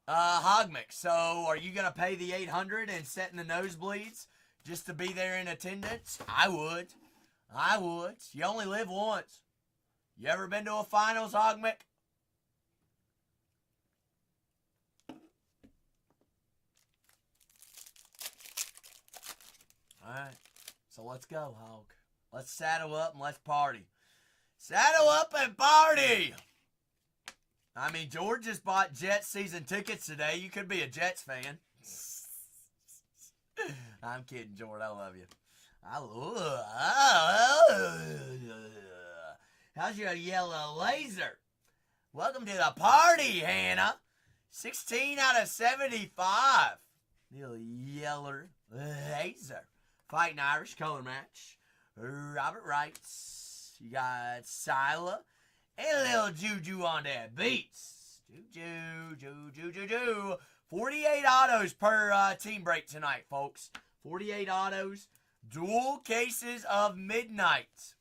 Hogmix, so are you going to pay the $800 and set in the nosebleeds just to be there in attendance? I would. You only live once. You ever been to a finals, Hogmix? Alright, so let's go, Hog. Let's saddle up and let's party. Saddle up and party! I mean, George just bought Jets season tickets today. You could be a Jets fan. I'm kidding, George. I love you. How's your yellow laser? Welcome to the party, Hannah. 16 out of 75. Little yellow laser. Fighting Irish color match. Robert Wrights. You got Sila. And a little Juju on that beats. Juju. 48 autos per team break tonight, folks. 48 autos. Dual cases of midnight.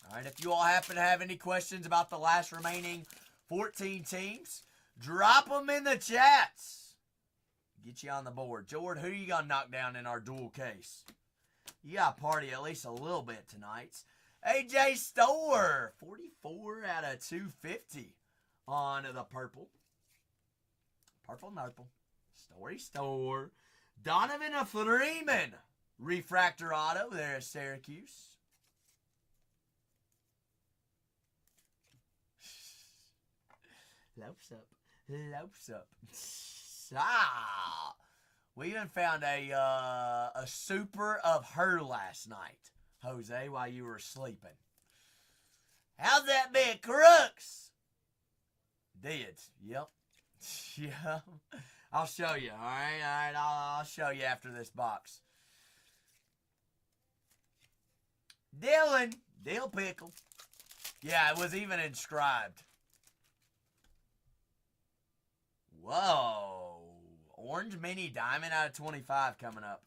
All right, if you all happen to have any questions about the last remaining 14 teams, drop them in the chats. Get you on the board. Jordan, who you going to knock down in our dual case? You got to party at least a little bit tonight. AJ Store, 44 out of 250 on the purple. Purple Nurple. Store. Donovan Freeman. Refractor auto there at Syracuse. Lopes up. We even found a super of her last night, Jose, while you were sleeping. How's that big Crooks? Did. Yep. Yeah. I'll show you, all right? I'll show you after this box. Dylan. Dill Pickle. Yeah, it was even inscribed. Whoa. Orange Mini Diamond out of 25 coming up.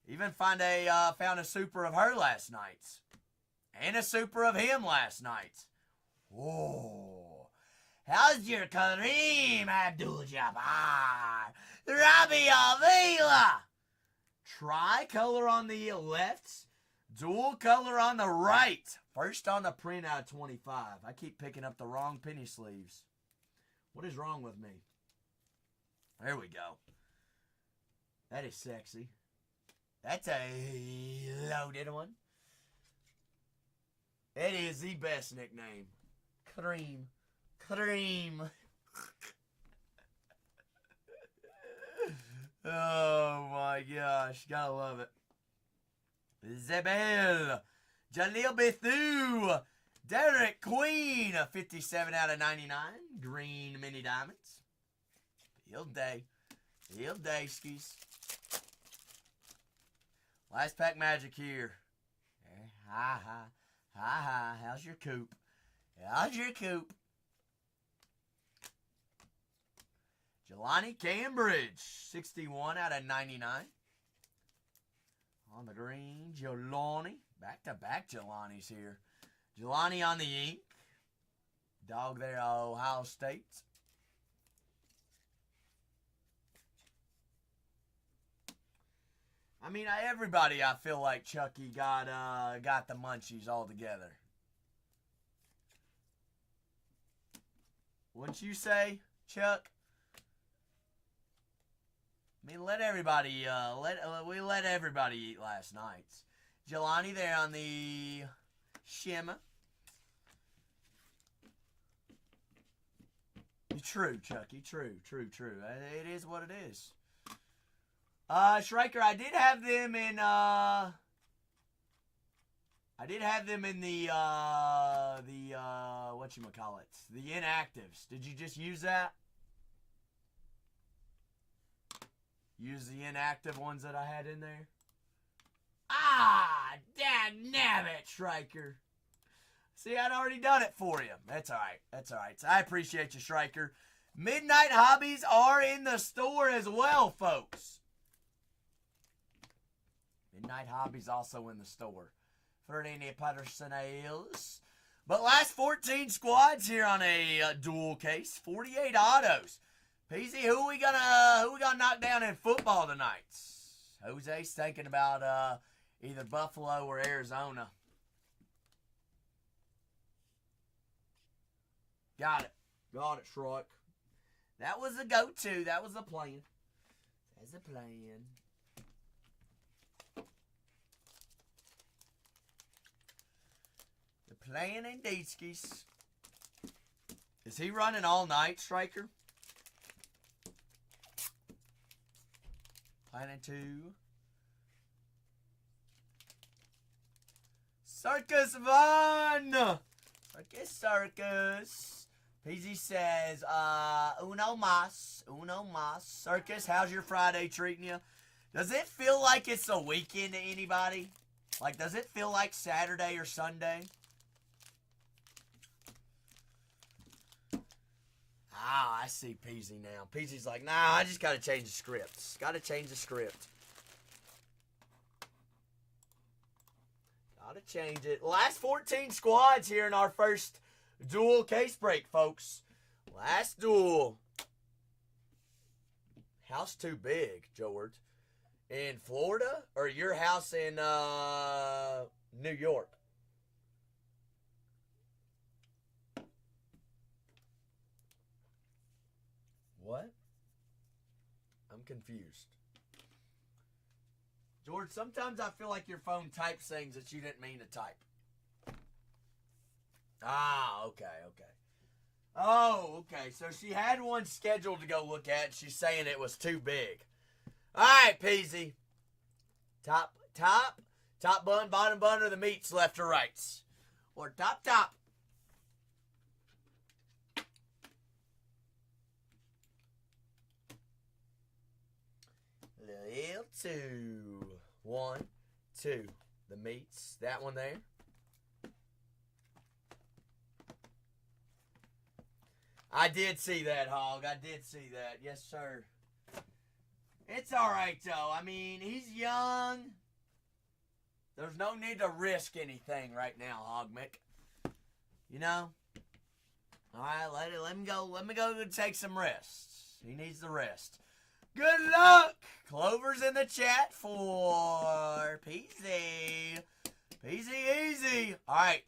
Even found a super of her last night. And a super of him last night. Whoa. How's your Kareem Abdul-Jabbar? Robbie Avila. Tricolor on the left. Dual color on the right. First on the print out of 25. I keep picking up the wrong penny sleeves. What is wrong with me? There we go. That is sexy. That's a loaded one. It is the best nickname. Kareem. Oh my gosh. Gotta love it. Zebel. Jaleel Bethune. Derek Queen. 57 out of 99. Green mini diamonds. Field day. Skis. Last pack magic here. Hi. How's your coop? Jelani Cambridge. 61 out of 99. On the green, Jelani. Back-to-back Jelani's here. Jelani on the ink. Dog there, Ohio State. I mean, everybody, I feel like Chucky got the munchies all together. Wouldn't you say, Chuck? I mean, let everybody eat last night. Jelani there on the Shimmer. True, Chucky. True. It is what it is. Schraker, I did have them in, the whatchamacallit, the inactives. Did you just use that? Use the inactive ones that I had in there? Ah, dagnabbit, Schraker. See, I'd already done it for you. That's all right. So I appreciate you, Schraker. Midnight Hobbies are in the store as well, folks. Midnight Hobbies also in the store for any personals. But last 14 squads here on a dual case. 48 autos. Peasy, who we gonna knock down in football tonight? Jose's thinking about either Buffalo or Arizona. Got it, Shrike. That was a go-to. That was the plan. That's the plan. The plan indeed, skis. Is he running all night, Striker? Planning to. Circus Von! Circus. PZ says, uno mas. Circus, how's your Friday treating you? Does it feel like it's a weekend to anybody? Like, does it feel like Saturday or Sunday? Ah, I see PZ now. PZ's like, nah, I just got to change the scripts. Got to change the script. Got to change it. Last 14 squads here in our first dual case break, folks. Last duel. House too big, George. In Florida? Or your house in New York? What? I'm confused. George, sometimes I feel like your phone types things that you didn't mean to type. Ah, okay. Oh, okay. So she had one scheduled to go look at. She's saying it was too big. All right, Peasy. Top bun, bottom bun, or the meats left or rights? Or top. Little 2. 1, 2. The meats. That one there. I did see that, Hog. I did see that. Yes, sir. It's all right, though. I mean, he's young. There's no need to risk anything right now, Hog Mick. You know? All right, let him go. Let me go take some rest. He needs the rest. Good luck. Clover's in the chat for Peasy. Peasy easy. All right,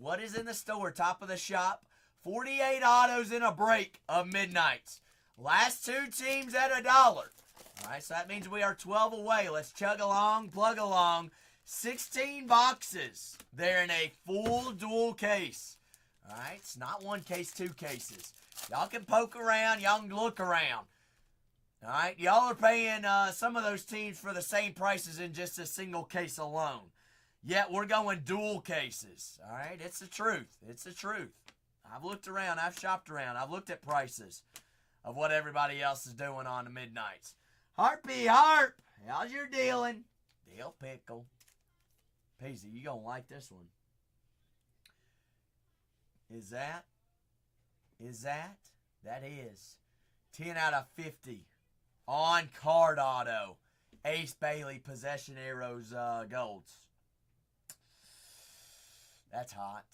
what is in the store? Top of the shop. 48 autos in a break of midnights. Last two teams at $1. All right, so that means we are 12 away. Let's chug along, plug along. 16 boxes. They're in a full dual case. All right, it's not one case, two cases. Y'all can poke around. Y'all can look around. All right, y'all are paying some of those teams for the same prices in just a single case alone. Yet we're going dual cases. All right, it's the truth. It's the truth. I've looked around. I've shopped around. I've looked at prices of what everybody else is doing on the midnights. Harpy Harp, how's your dealing? Dill pickle. Peasy, you gonna like this one. Is that? That is 10 out of 50 on card auto. Ace Bailey possession arrows golds. That's hot.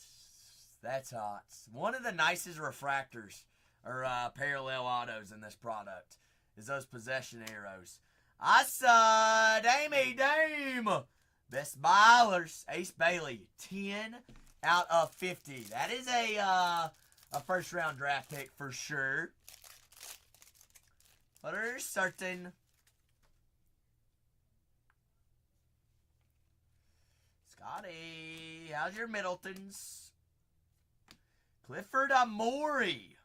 That's hot. One of the nicest refractors or parallel autos in this product is those possession arrows. Asa Dame. Best ballers. Ace Bailey. 10 out of 50. That is a first round draft pick for sure. For certain. Scotty, how's your Middletons? Clifford Amori,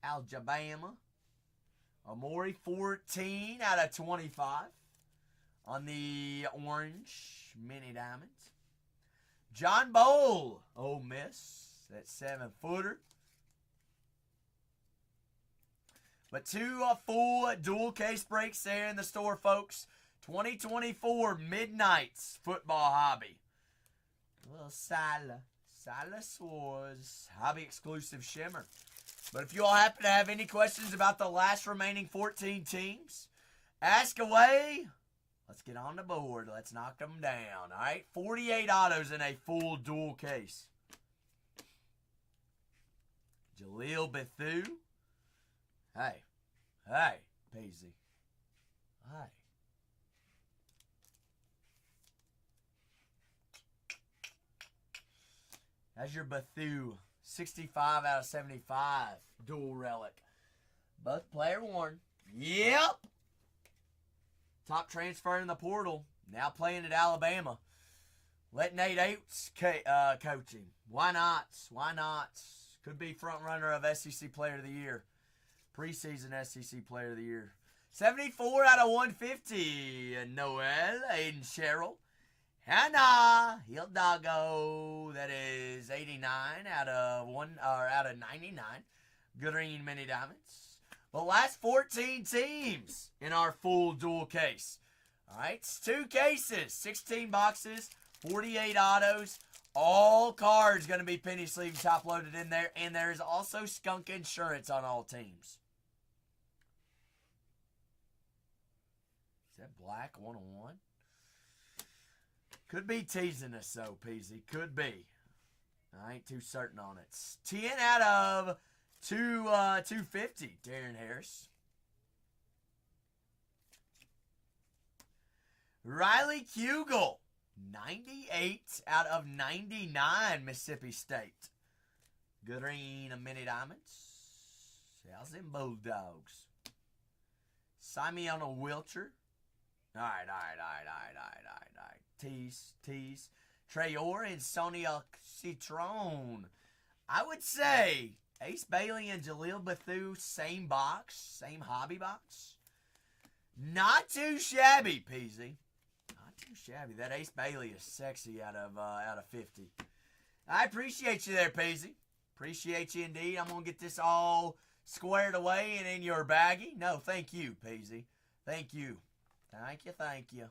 Alabama. Amori 14 out of 25 on the orange mini diamonds. John Bowl, Ole Miss, that 7-footer. But two full dual case breaks there in the store, folks. 2024 Midnight's Football Hobby. A little Silas Wars Hobby exclusive shimmer. But if you all happen to have any questions about the last remaining 14 teams, ask away. Let's get on the board. Let's knock them down. All right, 48 autos in a full dual case. Jaleel Bethune. Hey, Peasy. Hey. That's your Bethune. 65 out of 75. Dual relic. Both player worn. Yep. Top transfer in the portal. Now playing at Alabama. Let Nate Oates coach him. Why not? Why not? Could be front runner of SEC Player of the Year. Preseason SEC Player of the Year. 74 out of 150. Noel Aiden Sherrill. Hannah Hildago, that is 89 out of 99. Green mini diamonds. The last 14 teams in our full dual case. All right, it's 2 cases, 16 boxes, 48 autos. All cards going to be penny sleeve top loaded in there, and there is also skunk insurance on all teams. Is that black 101? Could be teasing us, though, Peasy. Could be. I ain't too certain on it. 10 out of 250, Darren Harris. Riley Kugel, 98 out of 99, Mississippi State. Green mini diamonds. How's them Bulldogs? Simeon Wilcher. All right. Tease. Traore and Sonia Citron. I would say Ace Bailey and Jaleel Bethune, same box, same hobby box. Not too shabby, Peasy. Not too shabby. That Ace Bailey is sexy out of 50. I appreciate you there, Peasy. Appreciate you indeed. I'm gonna get this all squared away and in your baggie. No, thank you, Peasy. Thank you. Thank you.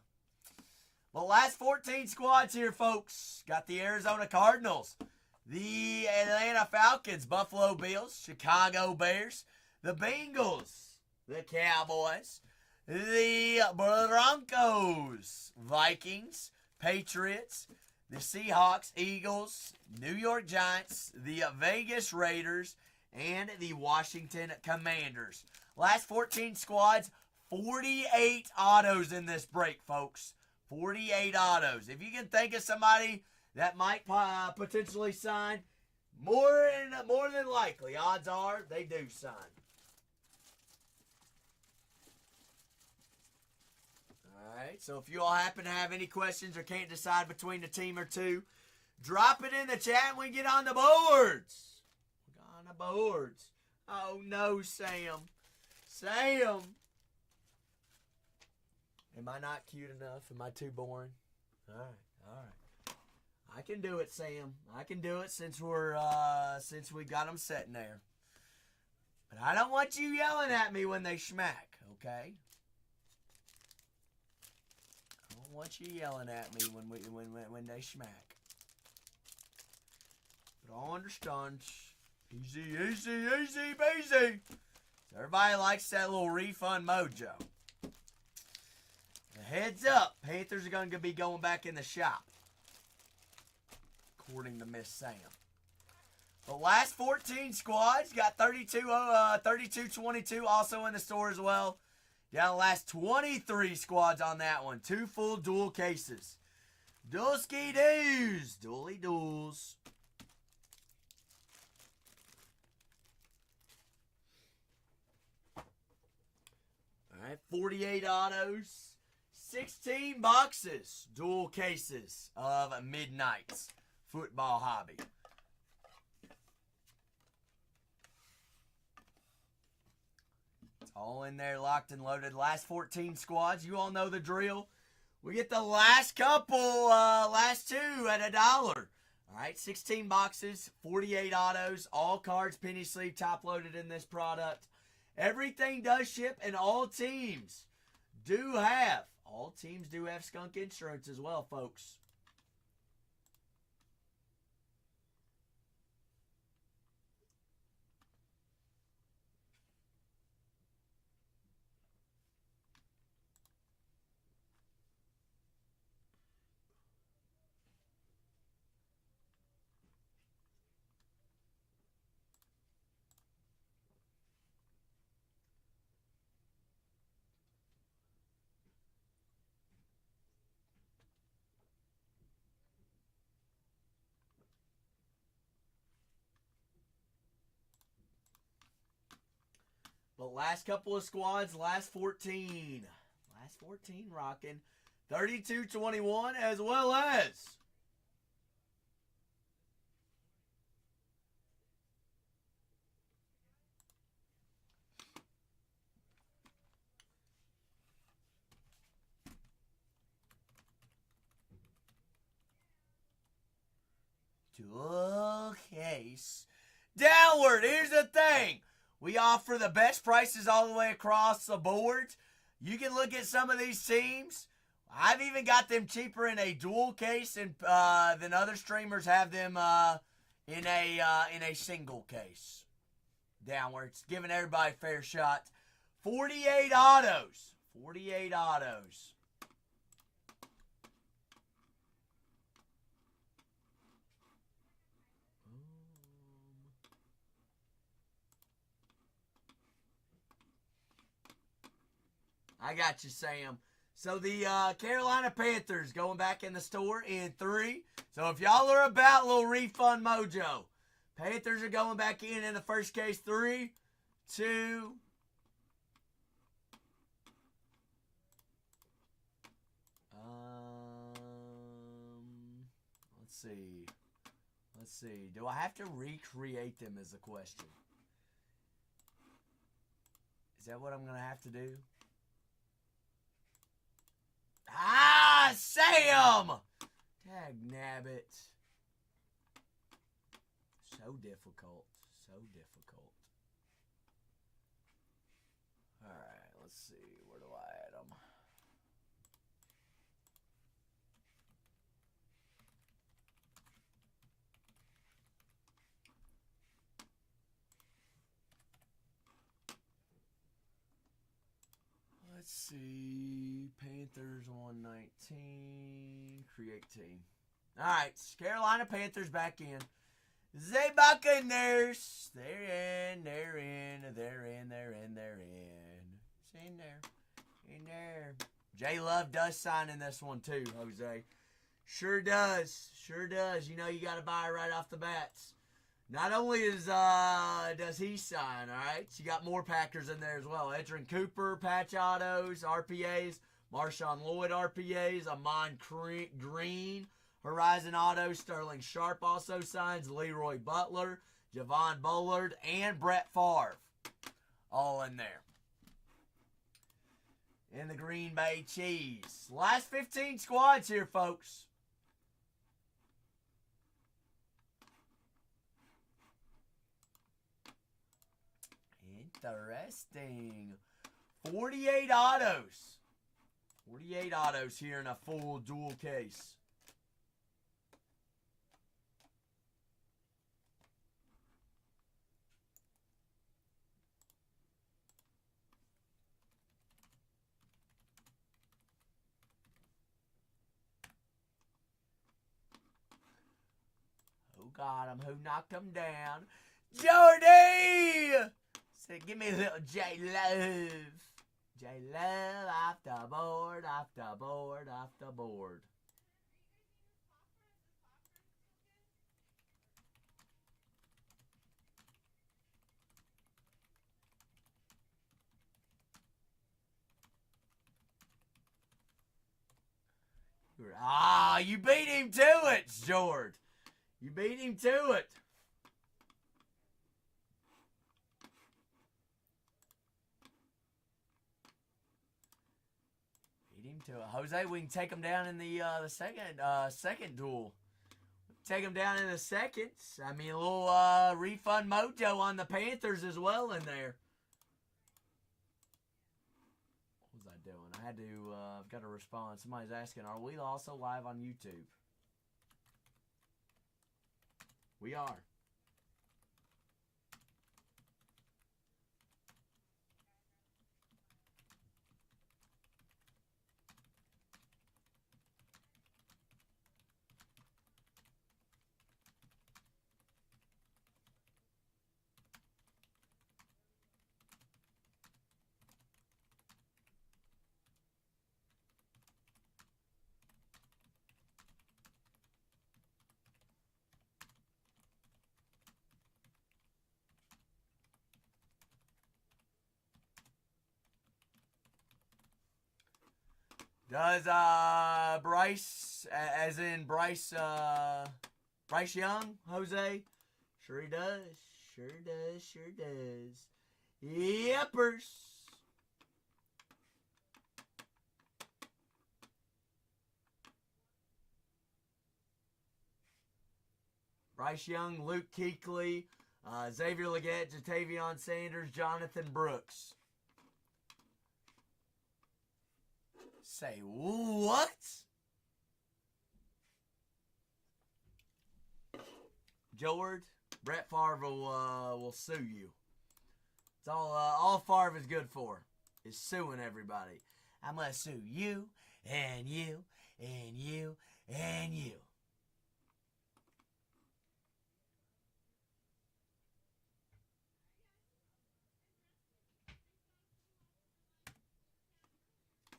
Well, last 14 squads here, folks. Got the Arizona Cardinals, the Atlanta Falcons, Buffalo Bills, Chicago Bears, the Bengals, the Cowboys, the Broncos, Vikings, Patriots, the Seahawks, Eagles, New York Giants, the Vegas Raiders, and the Washington Commanders. Last 14 squads, 48 autos in this break, folks. 48 autos. If you can think of somebody that might potentially sign, more than likely, odds are they do sign. All right, so if you all happen to have any questions or can't decide between a team or two, drop it in the chat and we get on the boards. On the boards. Oh no, Sam. Am I not cute enough? Am I too boring? All right. I can do it, Sam. I can do it since we got them sitting there. But I don't want you yelling at me when they smack, okay? I don't want you yelling at me when they smack. But I understand. Easy, peasy. Everybody likes that little refund mojo. Heads up, Panthers are going to be going back in the shop, according to Miss Sam. The last 14 squads got 32-22 also in the store as well. Got the last 23 squads on that one. 2 full dual cases. Dulski doos. Dually duels. All right, 48 autos. 16 boxes, dual cases of Midnight's Football Hobby. It's all in there, locked and loaded. Last 14 squads, you all know the drill. We get the last couple, last two at $1. All right, 16 boxes, 48 autos, all cards, penny sleeve, top loaded in this product. Everything does ship, and all teams do have skunk insurance as well, folks. But last couple of squads, last 14. Last 14 rocking 32-21 as well as dual case. Downward, here's the thing. We offer the best prices all the way across the board. You can look at some of these teams. I've even got them cheaper in a dual case than other streamers have them in a single case. Downwards, giving everybody a fair shot. 48 autos. 48 autos. I got you, Sam. So the Carolina Panthers going back in the store in 3. So if y'all are about a little refund mojo, Panthers are going back in the first case. 3, 2. Let's see. Do I have to recreate them is the question. Is that what I'm going to have to do? Ah, Sam! Tag nabbit. So difficult. So difficult. Alright, let's see. Where do I add them? Let's see. Panthers 119. Create team. Alright, Carolina Panthers back in. The Buccaneers. They're in. It's in there. J Love does sign in this one too, Jose. Sure does. You know you got to buy right off the bats. Not only does he sign, all right, you got more Packers in there as well. Edgerrin Cooper, patch autos, RPAs. Marshawn Lloyd, RPAs. Amon Green, Horizon autos. Sterling Sharp also signs. Leroy Butler, Javon Bullard, and Brett Favre. All in there. In the Green Bay Cheese. Last 15 squads here, folks. Interesting. 48 autos. 48 autos here in a full dual case. Who got him? Who knocked him down? Jordy! So give me a little J-Love. J-Love off the board. Ah, you beat him to it, George. You beat him to it. Beat him to it. Jose, we can take him down in the second duel. Take him down in the seconds. I mean, a little refund mojo on the Panthers as well in there. What was I doing? I had to, I've got to respond. Somebody's asking, are we also live on YouTube? We are. Does Bryce, as in Bryce Young, Jose? Sure he does. Sure does. Sure does. Yepers. Bryce Young, Luke Kuechly, Xavier Legette, Jatavion Sanders, Jonathan Brooks. Say what? George, Brett Favre will sue you. It's all Favre is good for is suing everybody. I'm gonna sue you and you and you and you.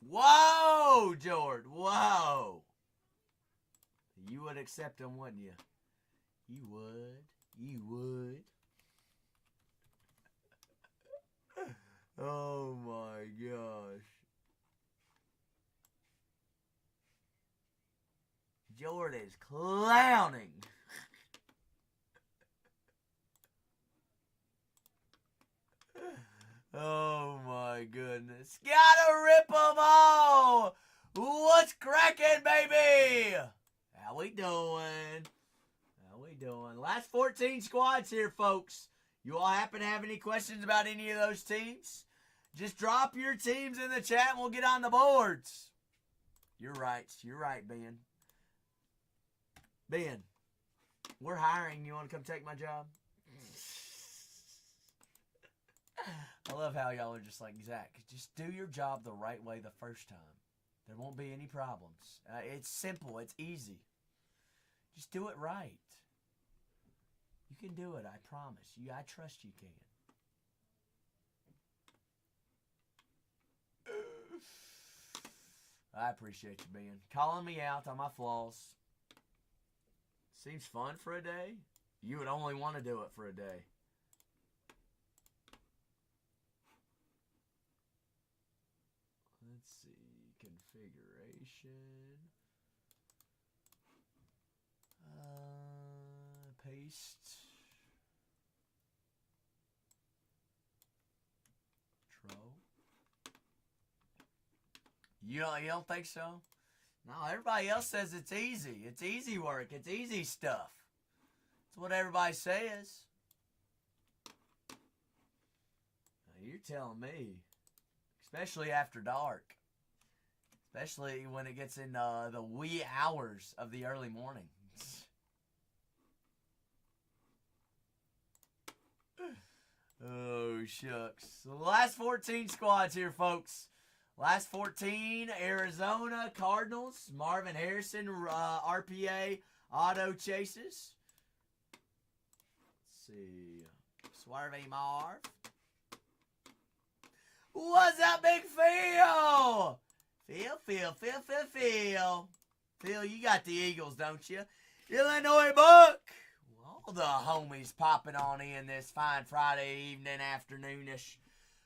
Whoa, George, whoa. You would accept him, wouldn't you? You would. You would. Oh my gosh. George is clowning. Oh my goodness. Gotta rip them all. What's cracking, baby? How we doing? How we doing? Last 14 squads here, folks. You all happen to have any questions about any of those teams? Just drop your teams in the chat and we'll get on the boards. You're right. You're right, Ben. Ben, we're hiring. You want to come take my job? I love how y'all are just like, Zach, just do your job the right way the first time. There won't be any problems. It's simple. It's easy. Just do it right. You can do it. I promise. I trust you can. I appreciate you, Ben. Calling me out on my flaws. Seems fun for a day. You would only want to do it for a day. Let's see, configuration, paste, Tro. You don't think so? No, everybody else says it's easy. It's easy work. It's easy stuff. That's what everybody says. Now, you're telling me. Especially after dark. Especially when it gets in the wee hours of the early morning. Oh, shucks. So the last 14 squads here, folks. Last 14, Arizona Cardinals. Marvin Harrison, RPA, auto chases. Let's see. Swerve Marv. What's up, Big Phil? Phil. Phil, you got the Eagles, don't you? Illinois Buck. All the homies popping on in this fine Friday evening, afternoonish.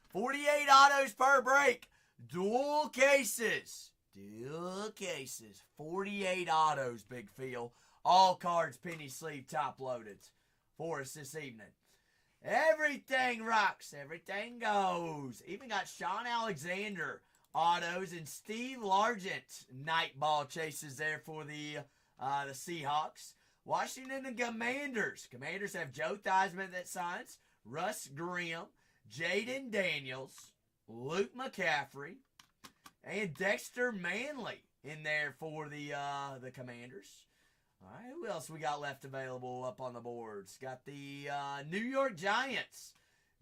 48 autos per break. Dual cases. Steel cases. 48 autos, Big Phil. All cards penny sleeve top loaded for us this evening. Everything rocks. Everything goes. Even got Sean Alexander autos and Steve Largent night ball chases there for the Seahawks. Washington and Commanders. Commanders have Joe Theismann that signs, Russ Grimm, Jaden Daniels, Luke McCaffrey, and Dexter Manley in there for the Commanders. All right, who else we got left available up on the boards? Got the New York Giants.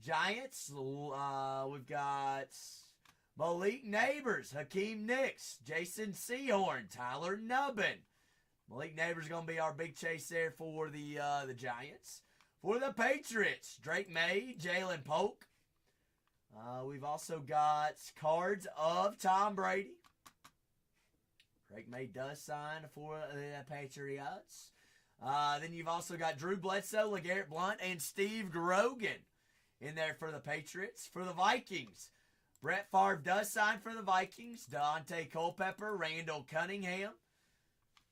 We've got Malik Neighbors, Hakeem Nicks, Jason Sehorn, Tyler Nubbin. Malik Neighbors going to be our big chase there for the Giants. For the Patriots, Drake May, Jalen Polk. We've also got cards of Tom Brady. Drake May does sign for the Patriots. Then you've also got Drew Bledsoe, LeGarrette Blount, and Steve Grogan in there for the Patriots. For the Vikings, Brett Favre does sign for the Vikings. Dante Culpepper, Randall Cunningham,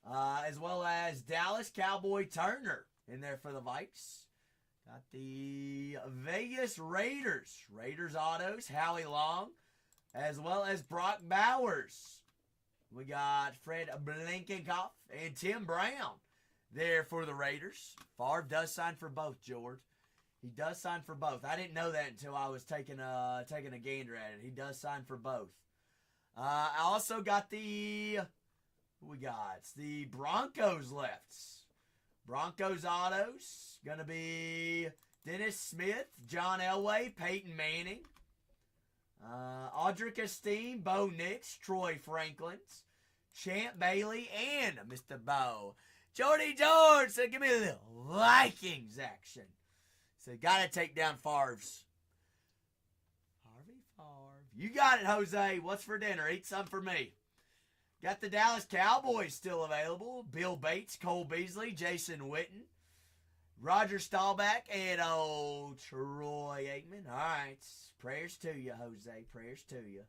as well as Dallas Cowboy Turner in there for the Vikes. Got the Vegas Raiders. Raiders autos, Howie Long, as well as Brock Bowers. We got Fred Blinkenkoff and Tim Brown there for the Raiders. Favre does sign for both, George. He does sign for both. I didn't know that until I was taking a gander at it. He does sign for both. I also got the Broncos left. Broncos autos, going to be Dennis Smith, John Elway, Peyton Manning, Audric Esteen, Bo Nix, Troy Franklins, Champ Bailey, and Mr. Bo. Jordy George said, give me a little Vikings action. So got to take down Favre's. Harvey Favre. You got it, Jose. What's for dinner? Eat some for me. Got the Dallas Cowboys still available. Bill Bates, Cole Beasley, Jason Witten, Roger Staubach, and Troy Aikman. All right. Prayers to you, Jose. Prayers to you.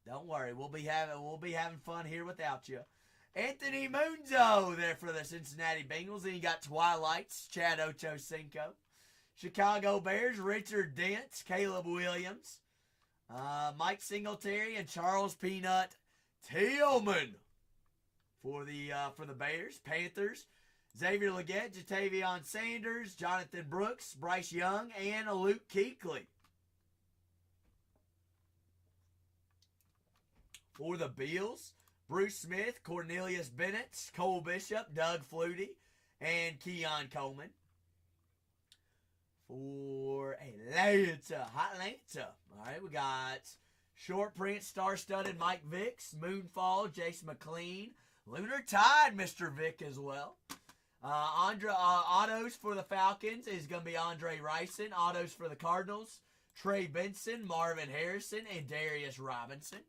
Don't worry. We'll be having fun here without you. Anthony Munzo there for the Cincinnati Bengals. Then you got Twilights, Chad Ochocinco. Chicago Bears, Richard Dent, Caleb Williams, Mike Singletary, and Charles Peanut Tillman for the Bears. Panthers, Xavier Legette, Jatavion Sanders, Jonathan Brooks, Bryce Young, and Luke Kuechly. For the Bills, Bruce Smith, Cornelius Bennett, Cole Bishop, Doug Flutie, and Keon Coleman. For Atlanta, all right, we got Short Print, Star-Studded Mike Vicks, Moonfall, Jace McLean, Lunar Tide, Mr. Vick as well. Autos for the Falcons is going to be Andre Rison. Autos for the Cardinals, Trey Benson, Marvin Harrison, and Darius Robinson.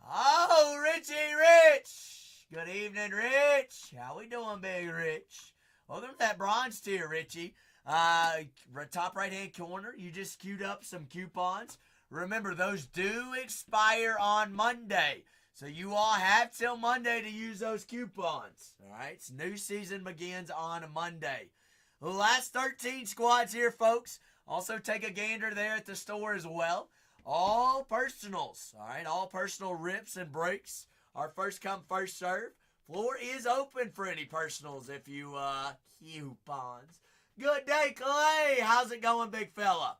Oh, Richie Rich. Good evening, Rich. How we doing, Big Rich? Welcome to that bronze tier, Richie. Top right-hand corner, you just queued up some coupons. Remember, those do expire on Monday. So you all have till Monday to use those coupons. All right? New season begins on Monday. The last 13 squads here, folks. Also take a gander there at the store as well. All personals. All right? All personal rips and breaks are first come, first serve. Floor is open for any personals if you coupons. Good day, Clay. How's it going, big fella?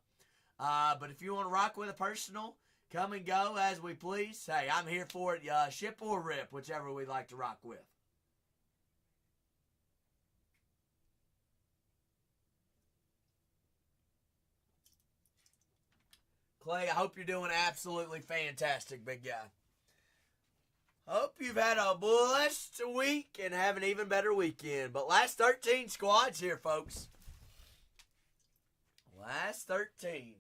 But if you want to rock with a personal, come and go as we please. Hey, I'm here for it. Ship or rip, whichever we like to rock with. Clay, I hope you're doing absolutely fantastic, big guy. Hope you've had a blessed week and have an even better weekend. But last 13 squads here, folks. Last 13.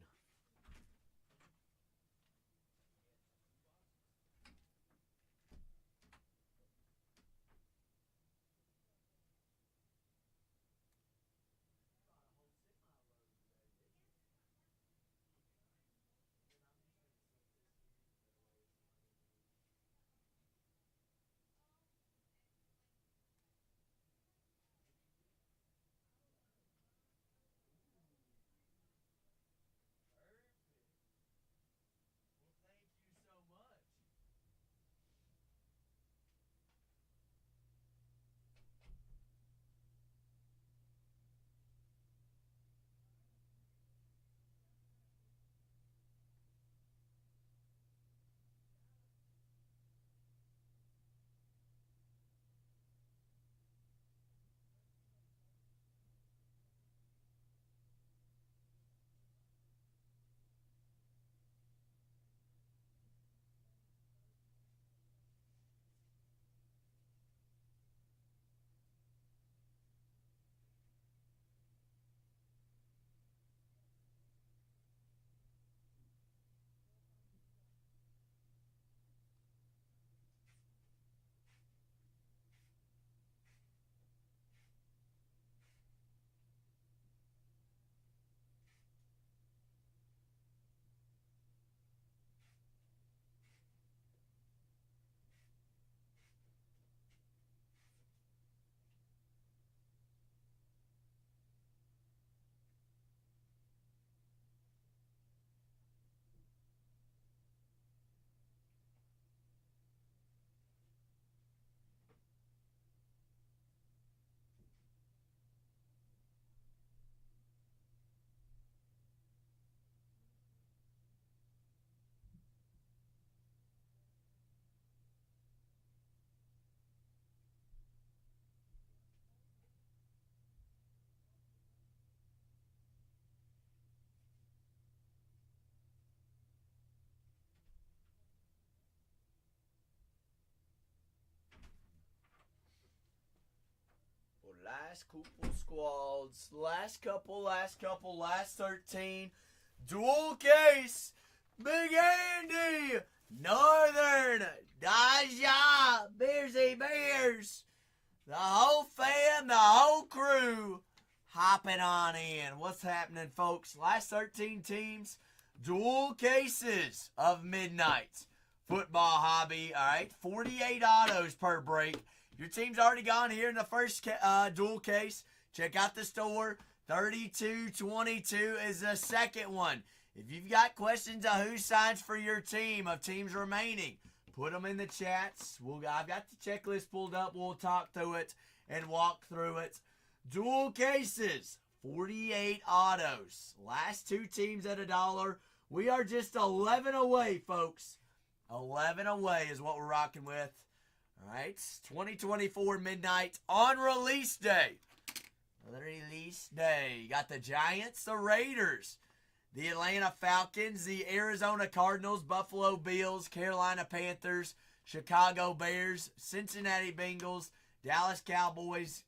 last couple squads. Last couple, last 13. Dual case. Big Andy. Northern. Daja. Bearsy Bears. The whole fam, the whole crew hopping on in. What's happening, folks? Last 13 teams. Dual cases of midnight. Football hobby. All right. 48 autos per break. Your team's already gone here in the first dual case. Check out the store. 3222 is the second one. If you've got questions on who signs for your team of teams remaining, put them in the chats. I've got the checklist pulled up. We'll talk through it and walk through it. Dual cases. 48 autos. Last two teams at $1. We are just 11 away, folks. 11 away is what we're rocking with. All right, 2024 midnight on release day. Release day. You got the Giants, the Raiders, the Atlanta Falcons, the Arizona Cardinals, Buffalo Bills, Carolina Panthers, Chicago Bears, Cincinnati Bengals, Dallas Cowboys,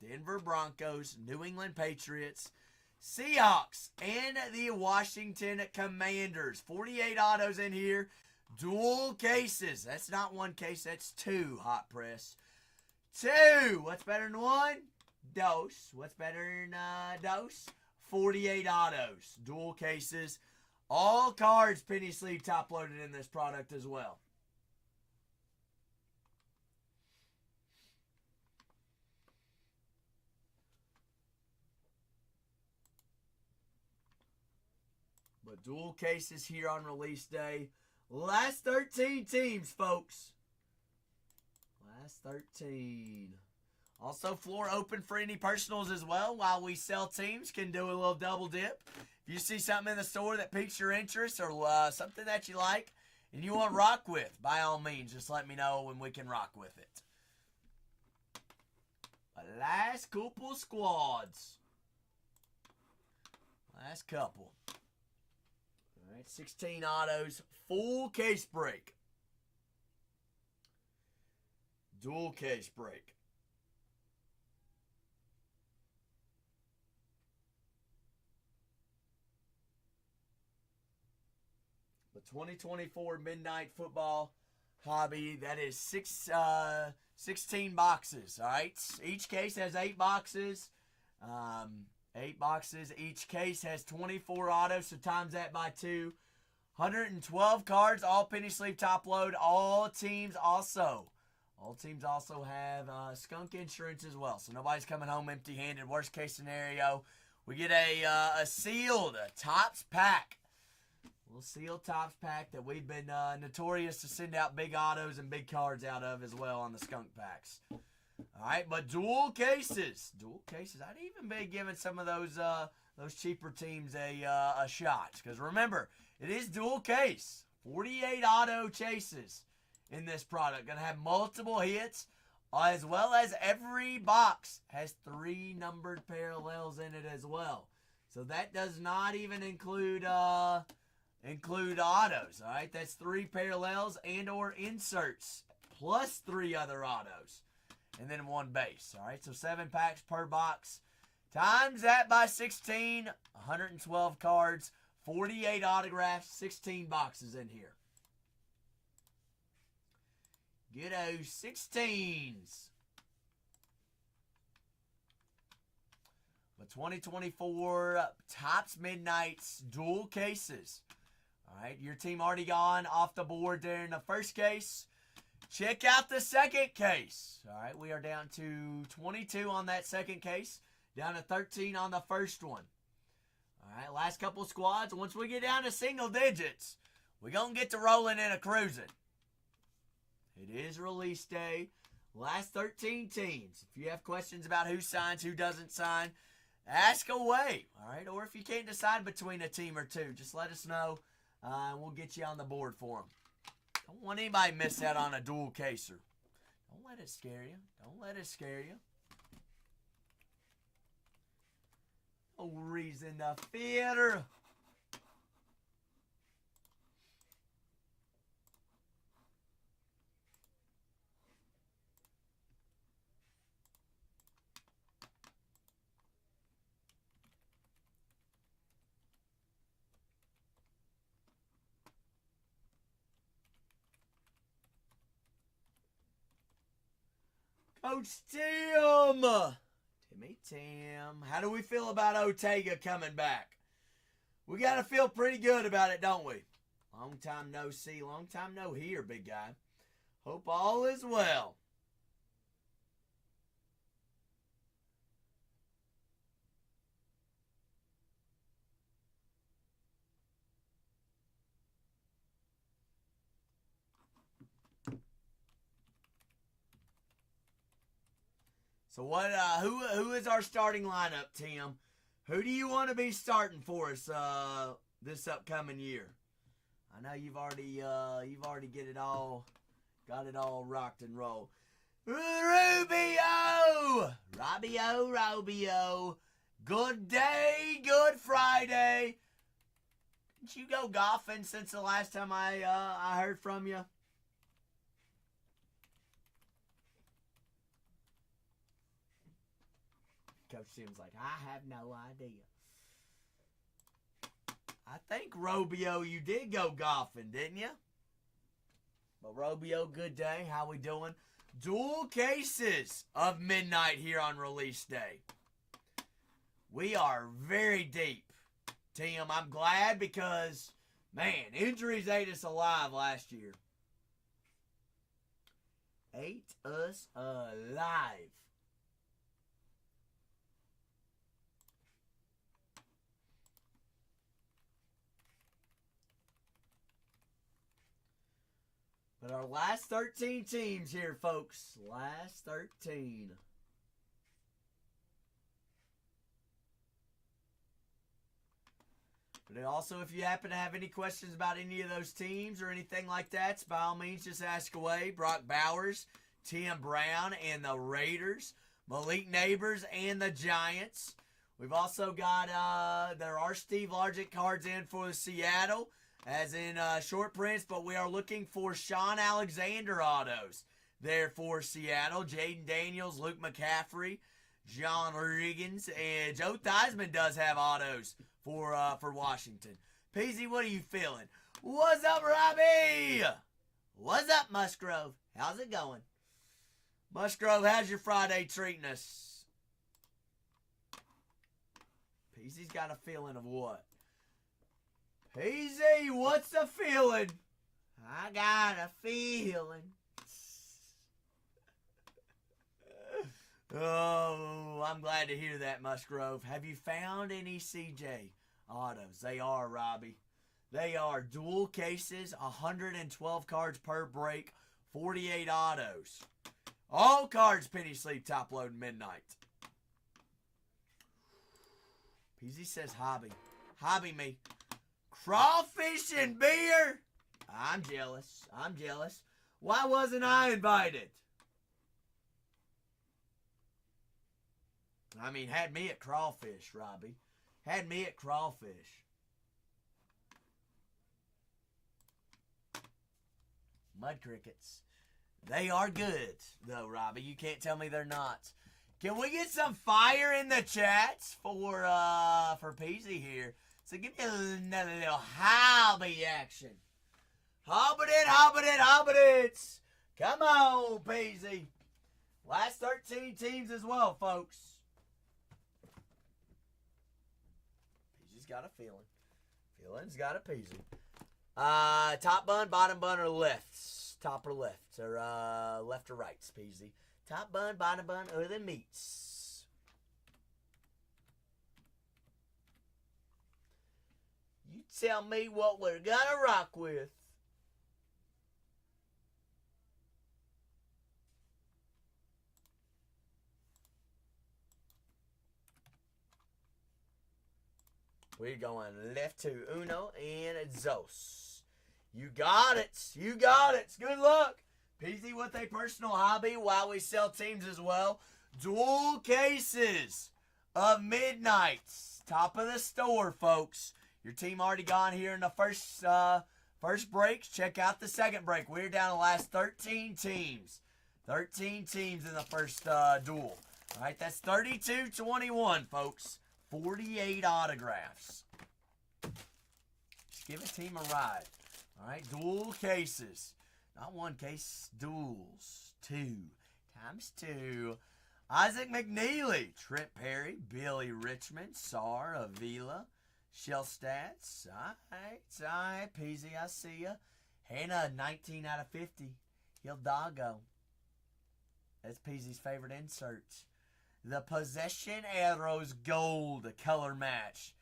Denver Broncos, New England Patriots, Seahawks, and the Washington Commanders. 48 autos in here. Dual cases. That's not one case, that's two, Hot Press. Two. What's better than one? Dose. What's better than dose? 48 autos. Dual cases. All cards penny sleeve top loaded in this product as well. But dual cases here on release day. Last 13 teams, folks. Last 13. Also, floor open for any personals as well. While we sell teams, can do a little double dip. If you see something in the store that piques your interest or something that you like and you want to rock with, by all means, just let me know when we can rock with it. Last couple squads. Last couple. All right, 16 autos, full case break. Dual case break. The 2024 Midnight Football Hobby, that is 16 boxes, all right? Each case has 8 boxes. 8 boxes. Each case has 24 autos, so times that by 2. 112 cards, all penny sleeve top load. All teams also have skunk insurance as well, so nobody's coming home empty-handed. Worst case scenario, we get a sealed Topps pack. A little sealed Topps pack that we've been notorious to send out big autos and big cards out of as well on the skunk packs. All right, but dual cases. I'd even be giving some of those cheaper teams a shot, because remember, it is dual case. 48 auto chases in this product. Gonna have multiple hits, as well as every box has 3 numbered parallels in it as well. So that does not even include autos. All right, that's 3 parallels and or inserts plus 3 other autos. And then 1 base. All right, so 7 packs per box. Times that by 16, 112 cards, 48 autographs, 16 boxes in here. Get those 16s. The 2024 Topps Midnights dual cases. All right, your team already gone off the board there in the first case. Check out the second case. All right, we are down to 22 on that second case. Down to 13 on the first one. All right, last couple squads. Once we get down to single digits, we're going to get to rolling and a cruising. It is release day. Last 13 teams. If you have questions about who signs, who doesn't sign, ask away. All right, or if you can't decide between a team or two, just let us know, and we'll get you on the board for them. Don't want anybody to miss out on a dual caser. Don't let it scare you. Don't let it scare you. No reason to fear. Coach Tim. Timmy Tim. How do we feel about Otega coming back? We got to feel pretty good about it, don't we? Long time no see, long time no hear, big guy. Hope all is well. So what? Who is our starting lineup, Tim? Who do you want to be starting for us this upcoming year? I know you've already got it all rocked and rolled. Rubio, Robio. Good day, good Friday. Didn't you go golfing since the last time I heard from you? Coach Tim's like, I have no idea. I think, Robio, you did go golfing, didn't you? But Robio, good day. How we doing? Dual cases of midnight here on release day. We are very deep, Tim. I'm glad because, man, injuries ate us alive last year. Ate us alive. But our last 13 teams here, folks. Last 13. But also, if you happen to have any questions about any of those teams or anything like that, by all means, just ask away. Brock Bowers, Tim Brown, and the Raiders. Malik Neighbors and the Giants. We've also got, there are Steve Largent cards in for Seattle, as in short prints, but we are looking for Sean Alexander autos there for Seattle. Jaden Daniels, Luke McCaffrey, John Riggins, and Joe Theismann does have autos for Washington. Peasy, what are you feeling? What's up, Robbie? What's up, Musgrove? How's it going? Musgrove, how's your Friday treating us? Peasy's got a feeling of what? Peasy, what's the feeling? I got a feeling. Oh, I'm glad to hear that, Musgrove. Have you found any CJ autos? They are, Robbie. They are dual cases, 112 cards per break, 48 autos. All cards, penny sleep, top load, midnight. Peasy says hobby. Hobby me. Crawfish and beer? I'm jealous. I'm jealous. Why wasn't I invited? I mean, had me at crawfish, Robbie. Had me at crawfish. Mud crickets. They are good, though, Robbie. You can't tell me they're not. Can we get some fire in the chats for Peasy here? So give me another little hobby action. Hobbit it, hobbit it, hobbit it. Come on, Peasy. Last 13 teams as well, folks. Peasy's got a feeling. Feeling's got a Peasy. Top bun, bottom bun, or lefts? Top or left? Or left or right, Peasy? Top bun, bottom bun, or the meats? You tell me what we're gonna rock with. We're going left to Uno and Zos. You got it. You got it. Good luck. Peasy with a personal hobby while we sell teams as well. Dual cases of Midnights. Top of the store, folks. Your team already gone here in the first break. Check out the second break. We're down to the last 13 teams. 13 teams in the first duel. All right, that's 32-21, folks. 48 autographs. Just give a team a ride. All right, dual cases. Not one case, duels. Two. times 2. Isaac McNeely, Trent Perry, Billy Richmond, Sar Avila, Shellstats. Alright, Peasy, I see ya. Hannah, 19 out of 50. Hildago. That's Peasy's favorite inserts. The Possession Arrows Gold color match.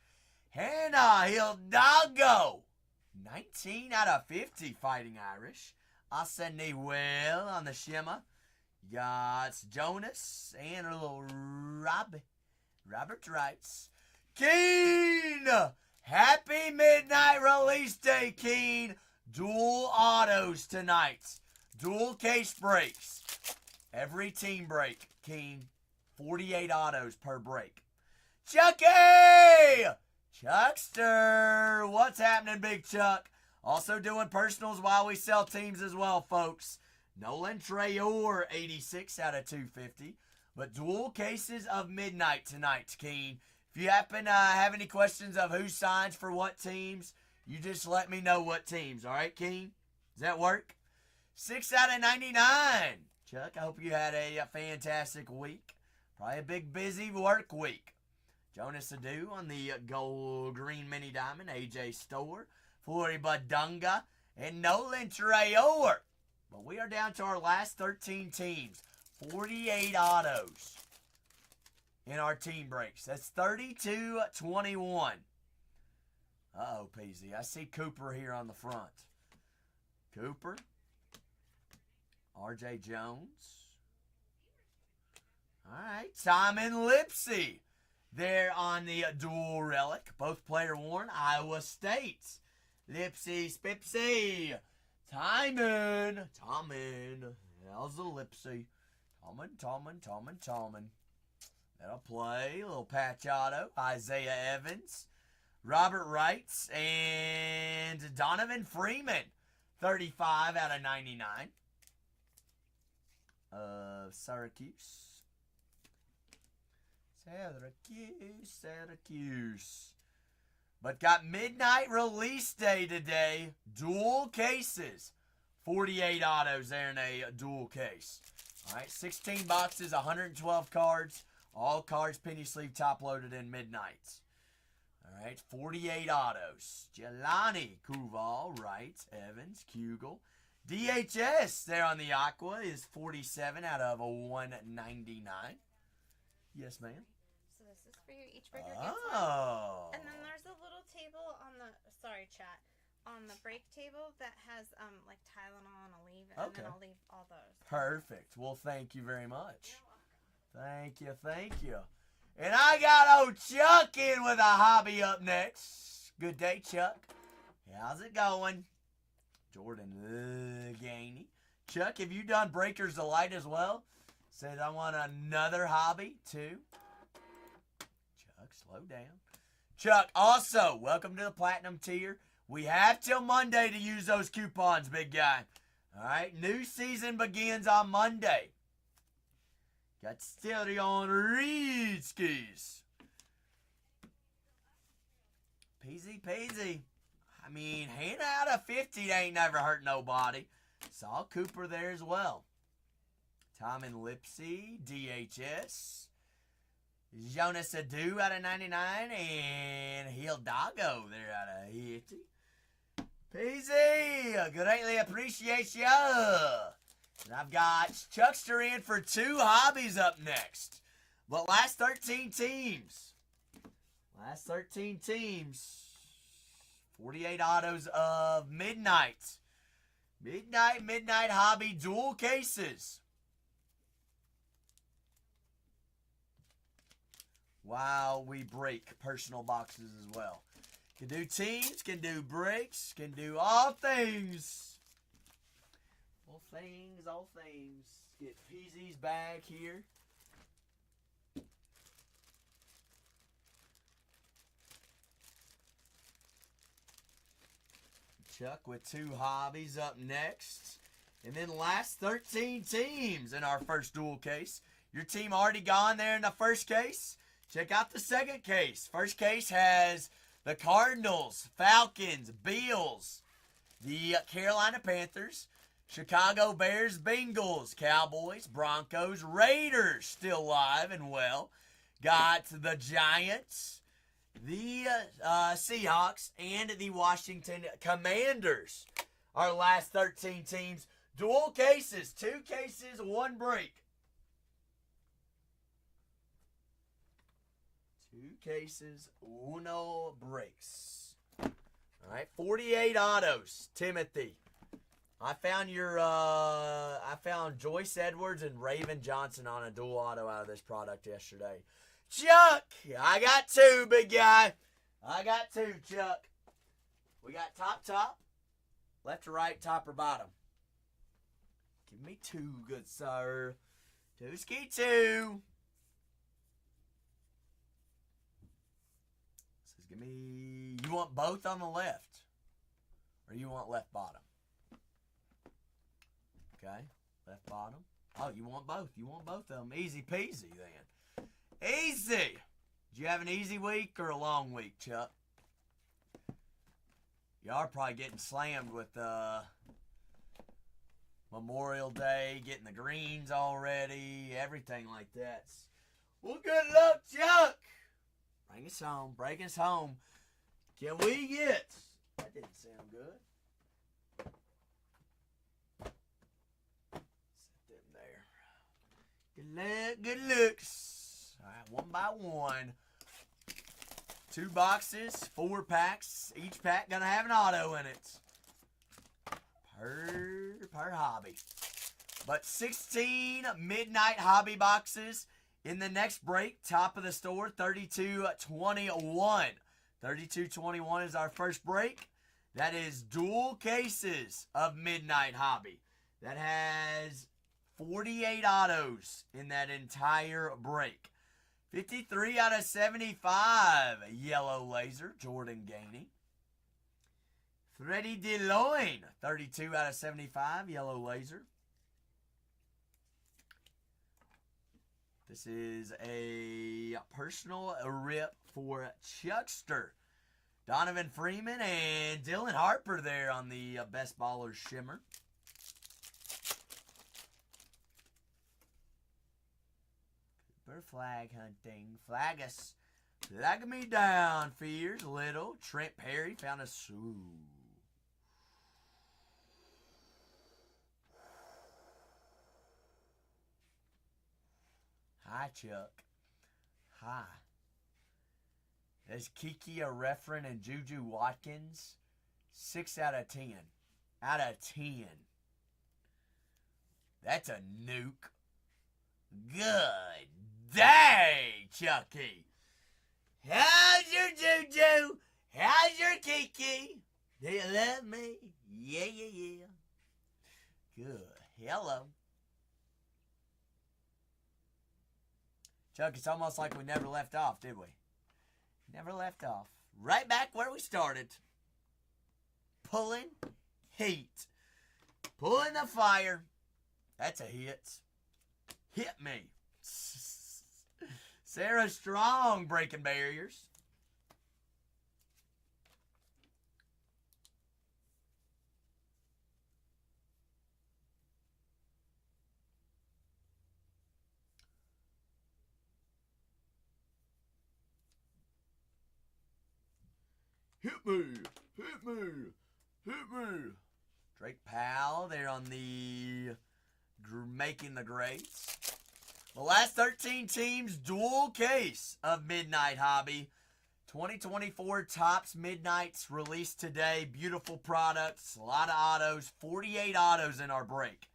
Hannah Hildago. 19 out of 50 Fighting Irish. Asani Will on the shimmer. Got Jonas and a little Robbie. Robert writes, Keen! Happy midnight release day, Keen. Dual autos tonight. Dual case breaks. Every team break, Keen. 48 autos per break. Chucky! Chuckster! What's happening, Big Chuck? Also doing personals while we sell teams as well, folks. Nolan Trayor, 86 out of 250. But dual cases of midnight tonight, Keen. If you happen to have any questions of who signs for what teams, you just let me know what teams. All right, Keen? Does that work? 6 out of 99. Chuck, I hope you had a fantastic week. Probably a big, busy work week. Jonas Adu on the gold green mini diamond. AJ Store, Flori Badunga, and Nolan Trayor. But we are down to our last 13 teams. 48 autos in our team breaks. That's 32-21. Uh-oh, Peasy. I see Cooper here on the front. Cooper. R.J. Jones. All right. Simon Lipsy there on the dual relic. Both player worn. Iowa State. Lipsy, Spipsy. Timon. How's the Lipsy? Tommen. That'll play. A little patch auto. Isaiah Evans. Robert Wrights. And Donovan Freeman. 35 out of 99. Syracuse. But got midnight release day today. Dual cases. 48 autos there in a dual case. All right, 16 boxes, 112 cards. All cards penny sleeve top loaded in midnights. All right, 48 autos. Jelani Kuval, Wright, Evans, Kugel. DHS there on the Aqua is 47 out of a 199. Yes, ma'am. So this is for you. Each breaker gets one. Oh. And then there's a little table on the, sorry chat, on the break table that has like Tylenol and Aleve, and Okay. then I'll leave all those. Perfect. Well, thank you very much. You're welcome. Thank you. And I got old Chuck in with a hobby up next. Good day, Chuck. How's it going? Jordan Gainey. Chuck, have you done Breakers Delight as well? Said I want another hobby too. Chuck, slow down. Chuck, also, welcome to the Platinum tier. We have till Monday to use those coupons, big guy. All right, new season begins on Monday. Got Stylion Reedskis. Peasy. I mean, Hannah out of 50 ain't never hurt nobody. Saw Cooper there as well. Tom and Lipsy, DHS. Jonas Adu out of 99. And Hildago there out of 80. Peasy, greatly appreciate ya. And I've got Chuckster in for 2 hobbies up next. But last 13 teams. 48 autos of Midnight. Midnight hobby dual cases. While we break personal boxes as well. Can do teams, can do breaks, can do all things. All things. Get Peasy's bag here. Chuck with 2 hobbies up next. And then last 13 teams in our first dual case. Your team already gone there in the first case. Check out the second case. First case has the Cardinals, Falcons, Bills, the Carolina Panthers, Chicago Bears, Bengals, Cowboys, Broncos, Raiders still live and well. Got the Giants, the Seahawks, and the Washington Commanders. Our last 13 teams. Dual cases. 2 cases, 1 break. 2 cases, 1 breaks. All right, 48 autos. Timothy. I found Joyce Edwards and Raven Johnson on a dual auto out of this product yesterday. Chuck, I got 2, big guy. I got 2, Chuck. We got top, left or right, top or bottom. Give me 2, good sir. 2 ski 2. Says give me. You want both on the left, or you want left bottom? Okay, left bottom. Oh, you want both. You want both of them. Easy peasy then. Easy. Did you have an easy week or a long week, Chuck? Y'all are probably getting slammed with Memorial Day, getting the greens already, everything like that. Well, good luck, Chuck. Bring us home. Bring us home. Can we get... That didn't sound good. Sit them there. Good luck. Good looks. All right, 1 by 1. 2 boxes, 4 packs. Each pack gonna have an auto in it. Per hobby. But 16 midnight hobby boxes in the next break. Top of the store, 3221. 3221 is our first break. That is dual cases of midnight hobby. That has 48 autos in that entire break. 53 out of 75, yellow laser, Jordan Gainey. Freddie DeLoyne, 32 out of 75, yellow laser. This is a personal rip for Chuckster. Donovan Freeman and Dylan Harper there on the Best Ballers Shimmer. Cooper flag hunting. Flag us. Flag me down, Fears. Little. Trent Perry found a Sioux. Hi, Chuck. Hi. There's Kiki Arefren and Juju Watkins. 6 out of 10. Out of 10. That's a nuke. Good day, Chucky. How's your Juju? How's your Kiki? Do you love me? Yeah, yeah, yeah. Good. Hello. Chuck, it's almost like we never left off, did we? Never left off. Right back where we started. Pulling heat. Pulling the fire. That's a hit. Hit me. Sarah Strong breaking barriers. Hit me, hit me, hit me. Drake Powell there on the making the grades. The last 13 teams, dual case of Midnight Hobby. 2024 Topps Midnights released today. Beautiful products, a lot of autos, 48 autos in our break.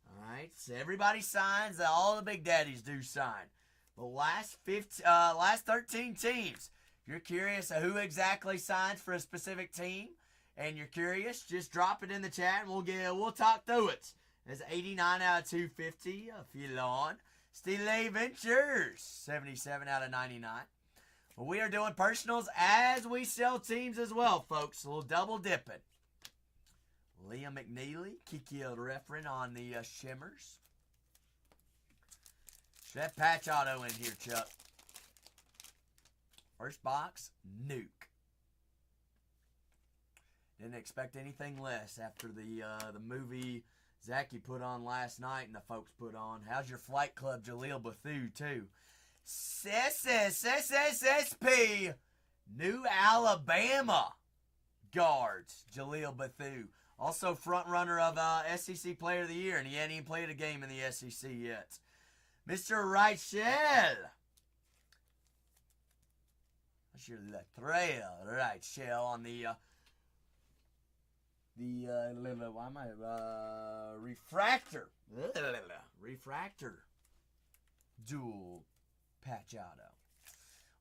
All right, so everybody signs. All the big daddies do sign. The last 13 teams. If you're curious of who exactly signs for a specific team, and you're curious, just drop it in the chat, and we'll talk through it. There's 89 out of 250, Filon. Stile Ventures, 77 out of 99. Well, we are doing personals as we sell teams as well, folks. A little double dipping. Liam McNeely, Kiki Referen on the Shimmers. That patch auto in here, Chuck. First box, nuke. Didn't expect anything less after the movie Zach, you put on last night and the folks put on. How's your flight club, Jaleel Bethune, too? SSSSSP, New Alabama guards, Jaleel Bethune. Also front runner of SEC Player of the Year, and he hadn't even played a game in the SEC yet. Mr. Rachel. What's your Latrell? Rachel on the why am I refractor. Refractor. Dual patch auto.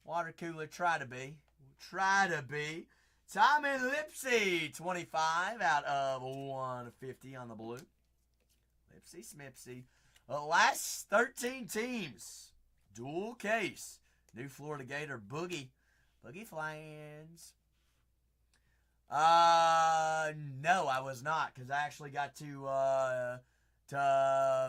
Water cooler, try to be. Tommy Lipsy, 25 out of 150 on the blue. Lipsy Smipsy. The last 13 teams. Dual case. New Florida Gator Boogie. Boogie Flans. No, I was not, because I actually got to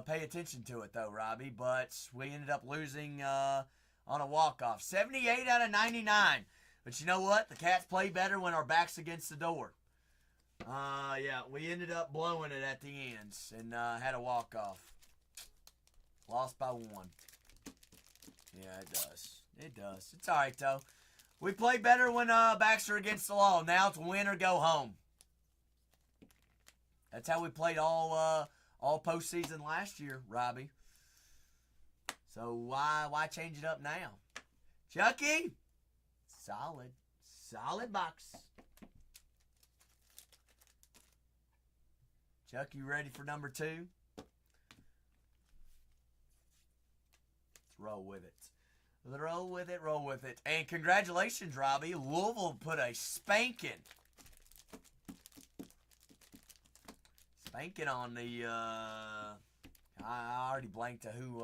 pay attention to it, though, Robbie. But we ended up losing on a walk-off. 78 out of 99. But you know what? The Cats play better when our back's against the door. Yeah, we ended up blowing it at the ends and had a walk-off. Lost by 1. Yeah, it does. It does. It's all right, though. We play better when backs are against the wall. Now it's win or go home. That's how we played all postseason last year, Robbie. So why change it up now? Chucky, solid box. Chuck, you ready for number 2? Let's roll with it. Roll with it. And congratulations, Robbie. Louisville put a spanking on the, I already blanked to who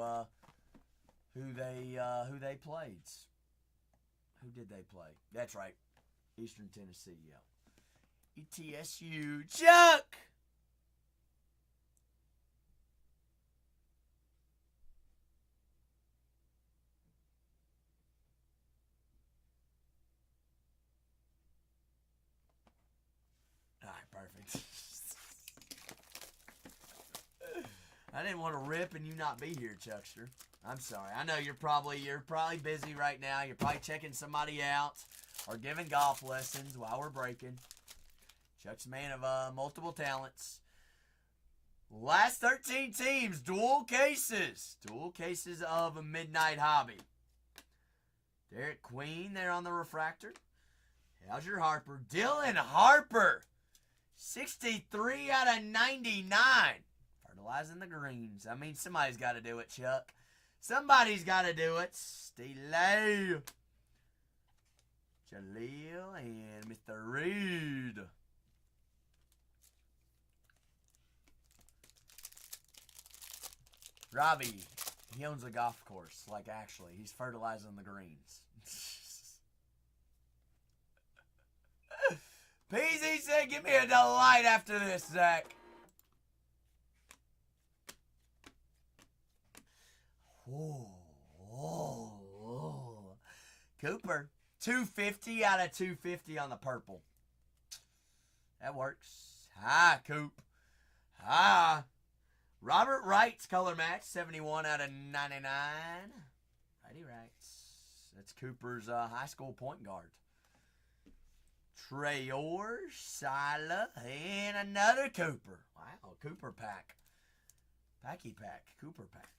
they played. Who did they play? That's right. Eastern Tennessee, yeah. ETSU. Chuck! Perfect. I didn't want to rip and you not be here, Chuckster. I'm sorry. I know you're probably busy right now. You're probably checking somebody out or giving golf lessons while we're breaking. Chuck's a man of multiple talents. Last 13 teams, dual cases of a Midnight Hobby. Derek Queen there on the refractor. How's your Harper? Dylan Harper. 63 out of 99. Fertilizing the greens. I mean, somebody's got to do it, Chuck. Somebody's got to do it. Steele. Jaleel and Mr. Reed. Robbie, he owns a golf course. Like, actually, he's fertilizing the greens. PZ said, give me a delight after this, Zach. Cooper, 250 out of 250 on the purple. That works. Hi, Coop. Hi. Robert Wright's color match, 71 out of 99. Righty Wrights. That's Cooper's high school point guard. Trayor, Sila, and another Cooper. Wow, Cooper pack. Packy pack, Cooper pack.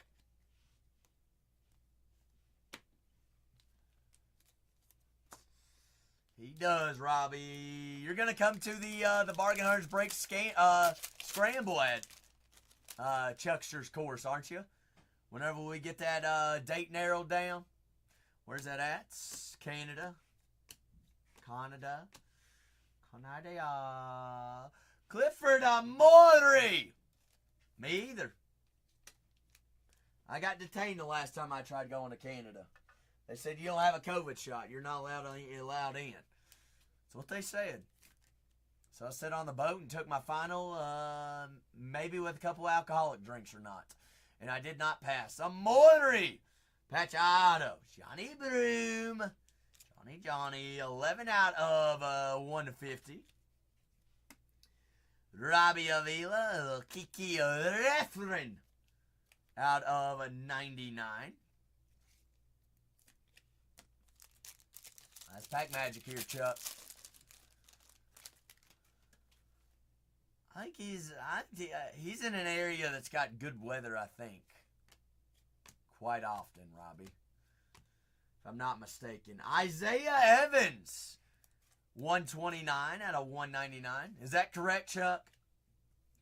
He does, Robbie. You're gonna come to the Bargain Hunters Break Scramble at Chuckster's course, aren't you? Whenever we get that date narrowed down. Where's that at? Canada. Clifford Amore. Me either. I got detained the last time I tried going to Canada. They said you don't have a COVID shot. You're not allowed in. That's what they said. So I sat on the boat and took my final, maybe with a couple alcoholic drinks or not. And I did not pass. Amore. Patch auto. Johnny Broom. Johnny, 11 out of 150. Robbie Avila, a little Kiki Referen out of a 99. Nice pack magic here, Chuck. I think he's in an area that's got good weather, I think. Quite often, Robbie. If I'm not mistaken. Isaiah Evans. 129 out of 199. Is that correct, Chuck?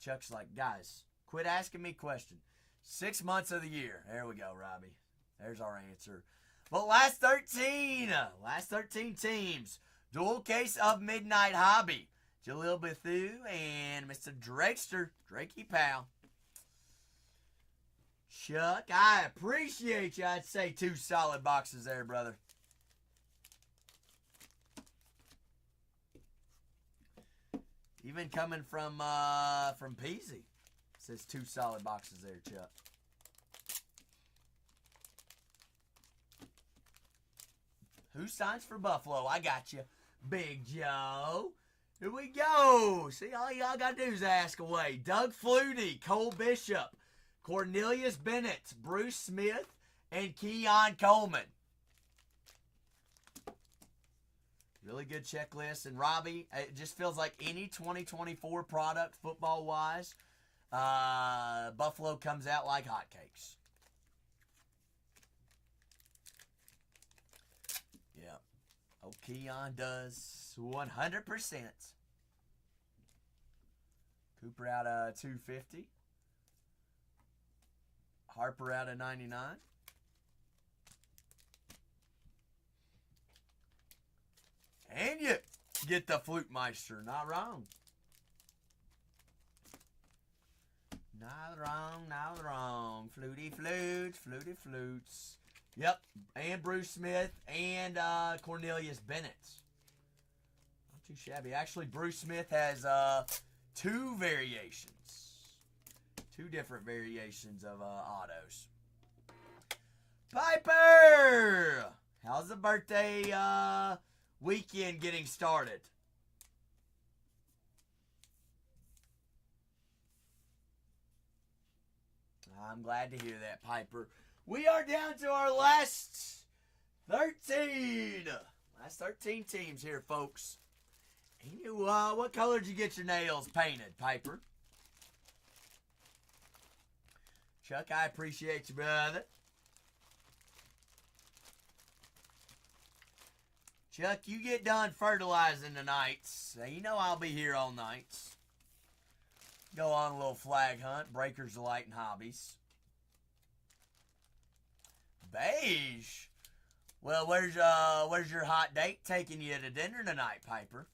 Chuck's like, guys, quit asking me questions. 6 months of the year. There we go, Robbie. There's our answer. But last 13 teams. Dual case of Midnight Hobby. Jalil Bethune and Mr. Drakester, Drakey Powell. Chuck, I appreciate you. I'd say 2 solid boxes there, brother. Even coming from Peasy. Says 2 solid boxes there, Chuck. Who signs for Buffalo? I got you. Big Joe. Here we go. See, all y'all got to do is ask away. Doug Flutie, Cole Bishop, Cornelius Bennett, Bruce Smith, and Keon Coleman. Really good checklist. And Robbie, it just feels like any 2024 product, football-wise, Buffalo comes out like hotcakes. Yeah. Oh, Keon does 100%. Cooper out of 250. Harper out of 99. And you get the Flute Meister. Not wrong. Not wrong, not wrong. Flutie flutes, flutie flutes. Yep, and Bruce Smith and Cornelius Bennett. Not too shabby. Actually, Bruce Smith has 2 variations. 2 different variations of autos. Piper! How's the birthday weekend getting started? I'm glad to hear that, Piper. We are down to our last 13. Last 13 teams here, folks. And you, what color did you get your nails painted, Piper? Chuck, I appreciate you, brother. Chuck, you get done fertilizing tonight. So you know I'll be here all night. Go on a little flag hunt. Breakers, Delight, and Hobbies. Beige. Well, where's your hot date taking you to dinner tonight, Piper?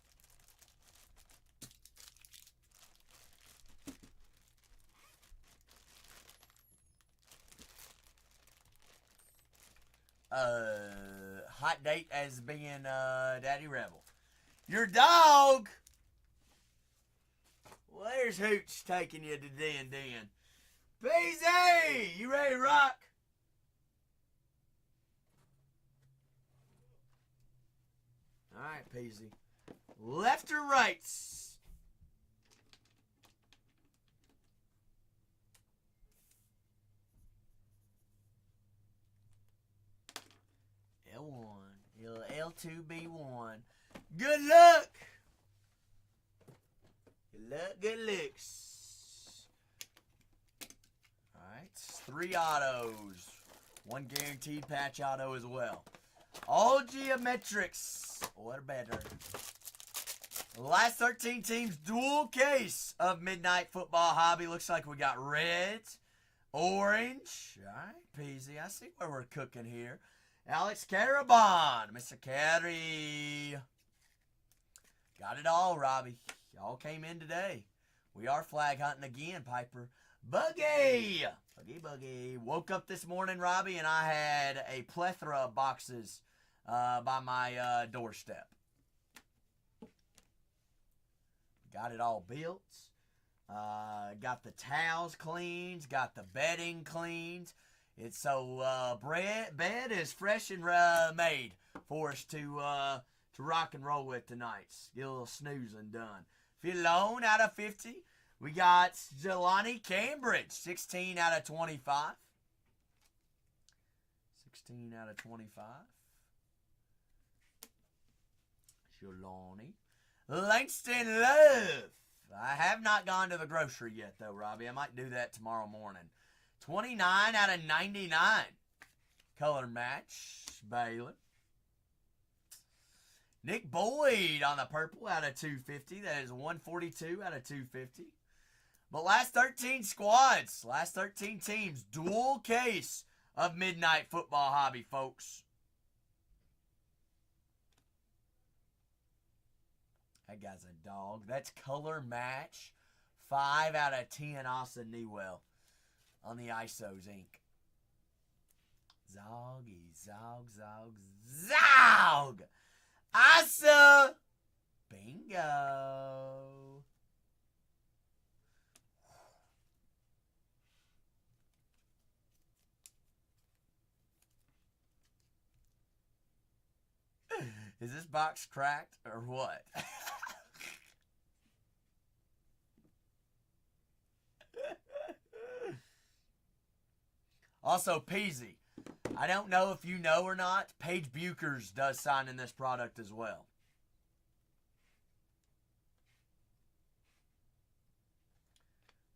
Hot date as being Daddy Rebel. Your dog. Where's Hooch taking you to Den? BZ, you ready to rock? All right, Peasy. Left or right? L1. L2B1. Good luck. Good looks. All right, 3 autos. 1 guaranteed patch auto as well. All geometrics. What better? Last 13 teams, dual case of Midnight Football Hobby. Looks like we got red, orange. All right, Peasy. I see where we're cooking here. Alex Carabon. Mr. Carey. Got it all, Robbie. Y'all came in today. We are flag hunting again, Piper. Buggy! Buggy. Woke up this morning, Robbie, and I had a plethora of boxes by my doorstep. Got it all built. Got the towels cleaned. Got the bedding cleaned. It's so bed is fresh and made for us to rock and roll with tonight. Get a little snoozing done. Filone out of 50. We got Jelani Cambridge, 16 out of 25. 16 out of 25. Jelani. Langston Love. I have not gone to the grocery yet, though, Robbie. I might do that tomorrow morning. 29 out of 99. Color match, Baylor. Nick Boyd on the purple out of 250. That is 142 out of 250. But last 13 squads, last 13 teams, dual case of Midnight Football Hobby, folks. That guy's a dog. That's color match. 5 out of 10, Austin Newell on the ISOs Inc. Zoggy, zog, zog, zog! Asa! Bingo! Is this box cracked or what? Also, Peasy. I don't know if you know or not, Paige Buchers does sign in this product as well.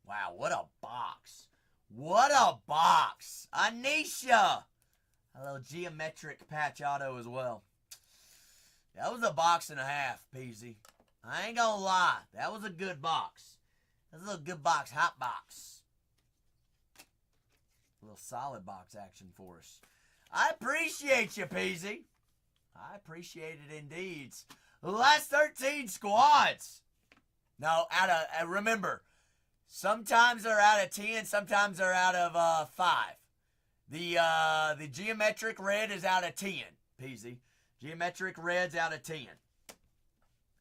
Wow, what a box. What a box. Anisha. A little geometric patch auto as well. That was a box and a half, Peasy. I ain't gonna lie. That was a good box. That was a good box, hot box. A little solid box action for us. I appreciate you, Peasy. I appreciate it indeed. The last 13 squads. No, remember, sometimes they're out of 10, sometimes they're out of 5. The geometric red is out of 10, Peasy. Geometric red's out of 10.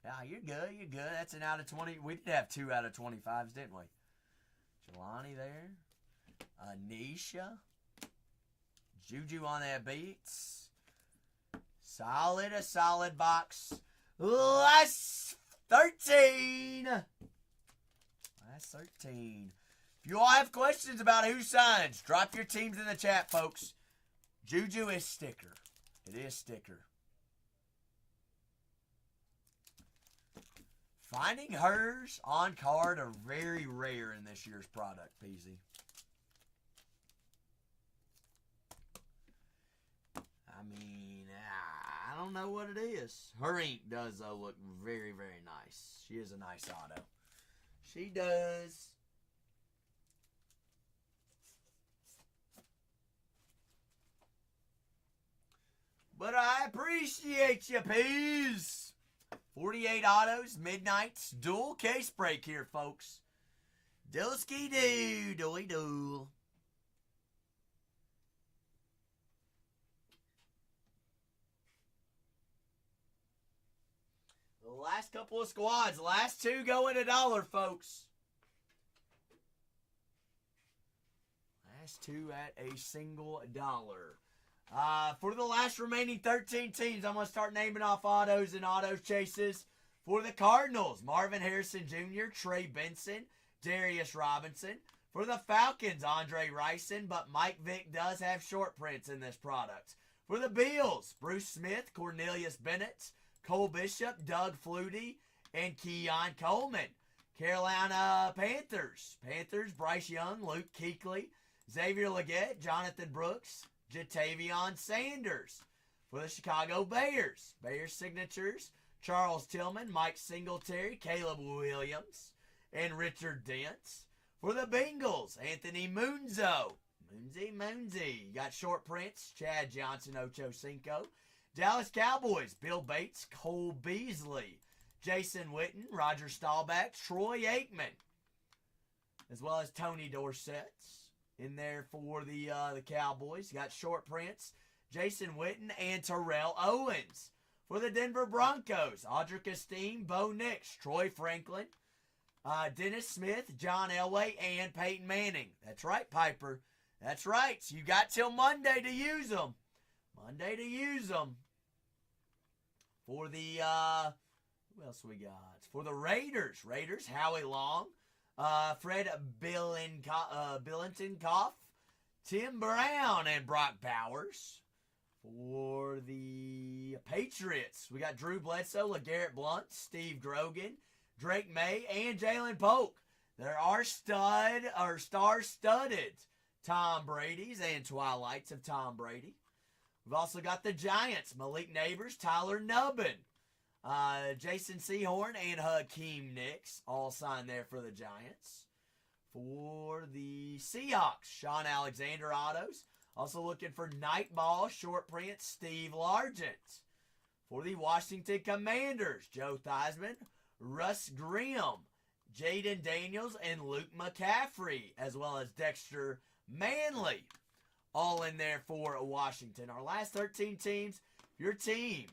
Yeah, you're good, you're good. That's an out of 20. We did have 2 out of 25s, didn't we? Jelani there. Anisha. Juju on that beats. A solid box. Last 13. Last 13. If you all have questions about who signs, drop your teams in the chat, folks. Juju is sticker. It is sticker. Finding hers on card are very rare in this year's product, PZ. I mean, I don't know what it is. Her ink does, though, look very, very nice. She is a nice auto. She does. But I appreciate you, peas. 48 autos, Midnight's dual case break here, folks. Doolski doo, dooley doo. The last couple of squads, last 2 going $1, folks. Last 2 at a single dollar. For the last remaining 13 teams, I'm going to start naming off autos and auto chases. For the Cardinals, Marvin Harrison Jr., Trey Benson, Darius Robinson. For the Falcons, Andre Rison, but Mike Vick does have short prints in this product. For the Bills, Bruce Smith, Cornelius Bennett, Cole Bishop, Doug Flutie, and Keon Coleman. Carolina Panthers, Bryce Young, Luke Kuechly, Xavier Legette, Jonathan Brooks, Jatavion Sanders. For the Chicago Bears, Bears signatures, Charles Tillman, Mike Singletary, Caleb Williams, and Richard Dents. For the Bengals, Anthony Munzo. Moonsy. You got short prints, Chad Johnson, Ocho Cinco. Dallas Cowboys, Bill Bates, Cole Beasley, Jason Witten, Roger Staubach, Troy Aikman, as well as Tony Dorsett in there for the Cowboys. You got short prints, Jason Witten and Terrell Owens. For the Denver Broncos, Audric Esteen, Bo Nix, Troy Franklin, Dennis Smith, John Elway, and Peyton Manning. That's right, Piper. That's right. So you got till Monday to use them. For the Who else we got? For the Raiders, Howie Long, Fred Billington-Koff, Tim Brown, and Brock Bowers. For the Patriots, we got Drew Bledsoe, LeGarrette Blount, Steve Grogan, Drake May, and Jalen Polk. There are star-studded Tom Brady's and Twilights of Tom Brady. We've also got the Giants, Malik Neighbors, Tyler Nubbin, Jason Sehorn, and Hakeem Nicks, all signed there for the Giants. For the Seahawks, Sean Alexander autos. Also looking for Nightball, short print, Steve Largent. For the Washington Commanders, Joe Theismann, Russ Grimm, Jaden Daniels, and Luke McCaffrey, as well as Dexter Manley. All in there for Washington. Our last 13 teams, your team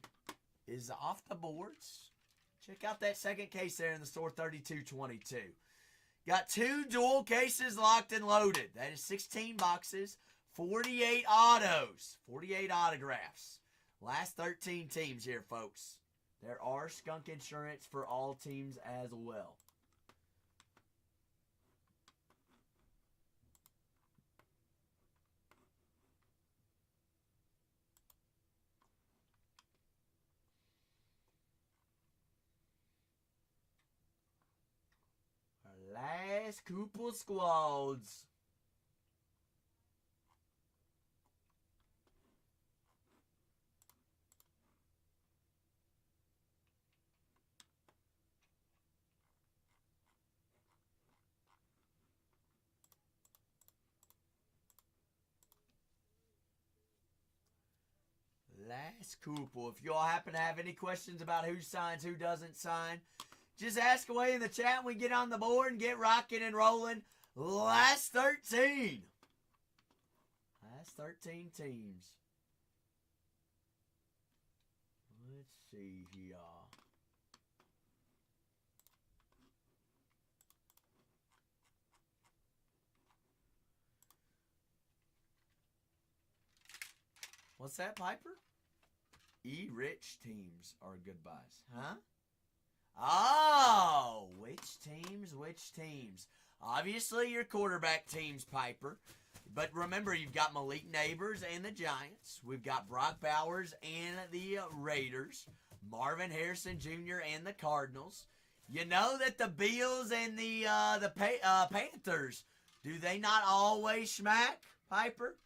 is off the boards. Check out that second case there in the store, 3222. Got 2 dual cases locked and loaded. That is 16 boxes, 48 autos, 48 autographs. Last 13 teams here, folks. There are skunk insurance for all teams as well. Last couple squads. Last couple. If y'all happen to have any questions about who signs, who doesn't sign, just ask away in the chat and we get on the board and get rocking and rolling. Last 13. Last 13 teams. Let's see here. What's that, Piper? E-rich teams are good buys. Huh? Oh, which teams? Which teams? Obviously, your quarterback teams, Piper. But remember, you've got Malik Neighbors and the Giants. We've got Brock Bowers and the Raiders. Marvin Harrison Jr. and the Cardinals. You know that the Bills and the Panthers, do they not always smack, Piper?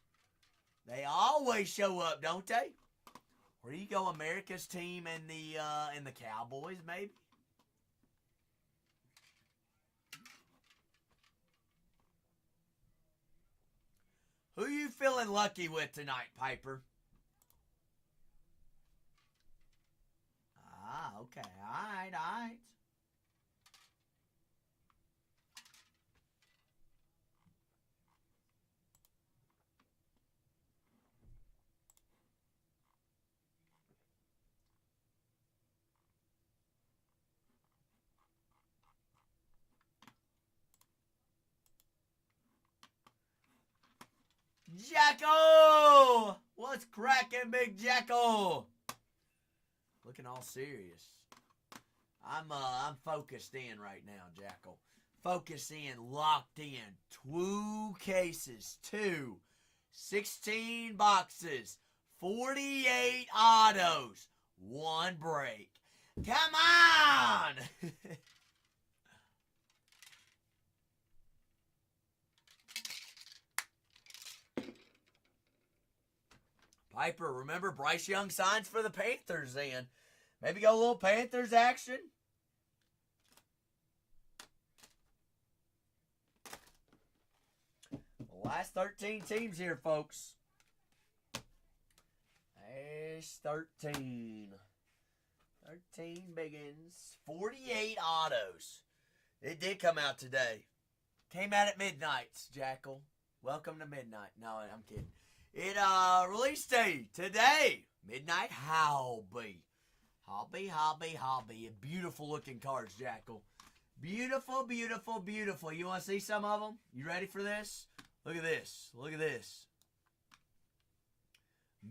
They always show up, don't they? Where do you go, America's team and the Cowboys, maybe? Who you feeling lucky with tonight, Piper? Ah, okay. All right. Jacko! What's cracking, Big Jacko? Looking all serious. I'm focused in right now, Jacko. Focused in, locked in. 2 cases, 16 boxes, 48 autos, 1 break. Come on! Piper, remember Bryce Young signs for the Panthers then. Maybe go a little Panthers action. Last 13 teams here, folks. Last 13. 13 biggins. 48 autos. It did come out today. Came out at midnight, Jackal. Welcome to midnight. No, I'm kidding. It release day today. Midnight Hobby. Hobby. Beautiful looking cards, Jackal. Beautiful. You want to see some of them? You ready for this? Look at this.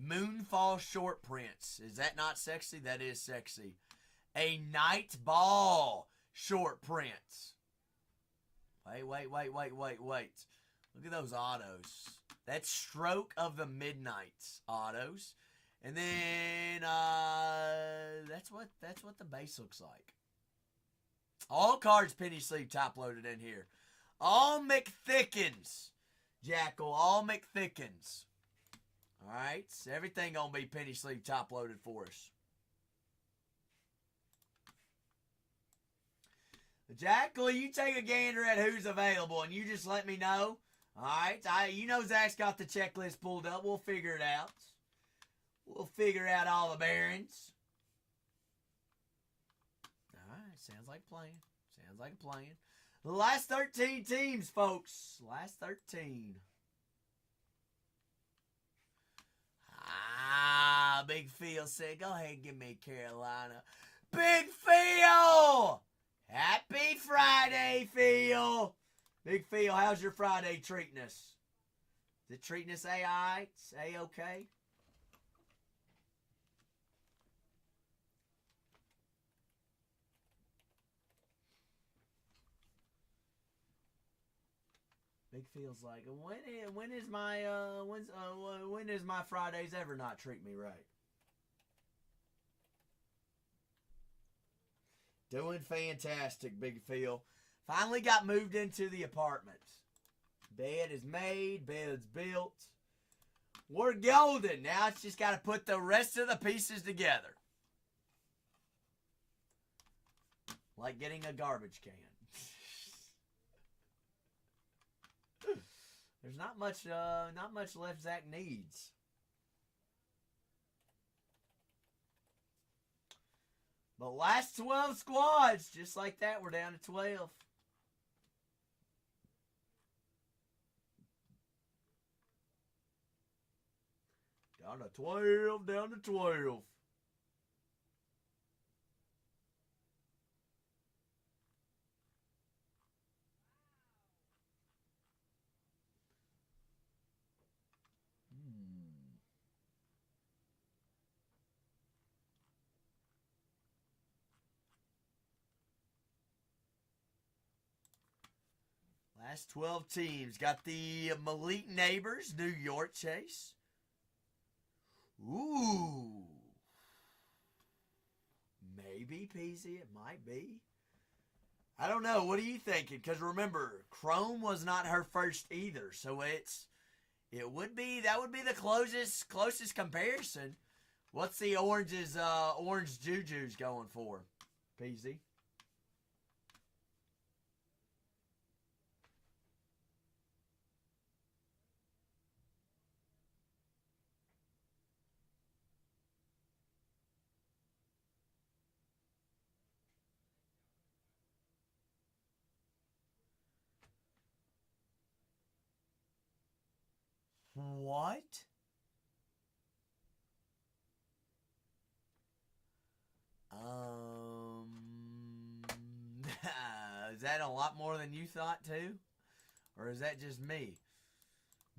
Moonfall short prints. Is that not sexy? That is sexy. a night ball short print. Wait. Look at those autos. That's Stroke of the Midnight autos. And then that's what the base looks like. All cards penny sleeve top loaded in here. All McThickens. Jackal, all McThickens. Alright, so everything gonna be penny sleeve top loaded for us. Jackal, you take a gander at who's available and you just let me know. Alright, you know Zach's got the checklist pulled up. We'll figure it out. We'll figure out all the bearings. Alright, sounds like playing. Sounds like playing. The last 13 teams, folks. Last 13. Big Phil said, go ahead and give me Carolina. Big Phil! Happy Friday, Phil. Big Phil, how's your Friday treating us? Is it treating us A-I? A-okay? Big Phil's like, when is my Fridays ever not treat me right? Doing fantastic, Big Phil. Finally got moved into the apartment. Bed is made, bed's built. We're golden. Now it's just got to put the rest of the pieces together. Like getting a garbage can. There's not much left Zach needs. But last 12 squads, just like that, we're down to 12. Down to 12, down to 12. Last 12 teams. Got the Malik Neighbors, New York Chase. Ooh. Maybe, Peasy. It might be. I don't know. What are you thinking? Because remember, Chrome was not her first either. So that would be the closest comparison. What's the orange Juju's going for, Peasy? What? Is that a lot more than you thought too? Or is that just me?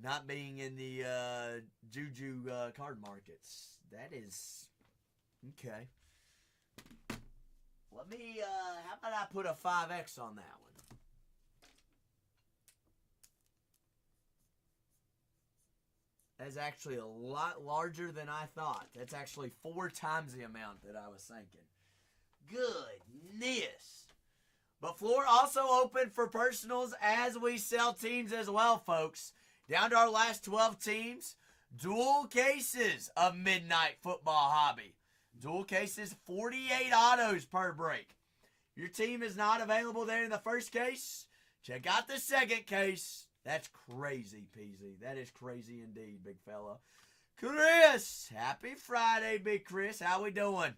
Not being in the Juju card markets. That is okay. Let me how about I put a 5X on that one? That's actually a lot larger than I thought. That's actually 4 times the amount that I was thinking. Goodness. But floor also open for personals as we sell teams as well, folks. Down to our last 12 teams. Dual cases of Midnight Football Hobby. Dual cases, 48 autos per break. Your team is not available there in the first case. Check out the second case. That's crazy, Peasy. That is crazy indeed, big fella. Chris, happy Friday, big Chris. How we doing?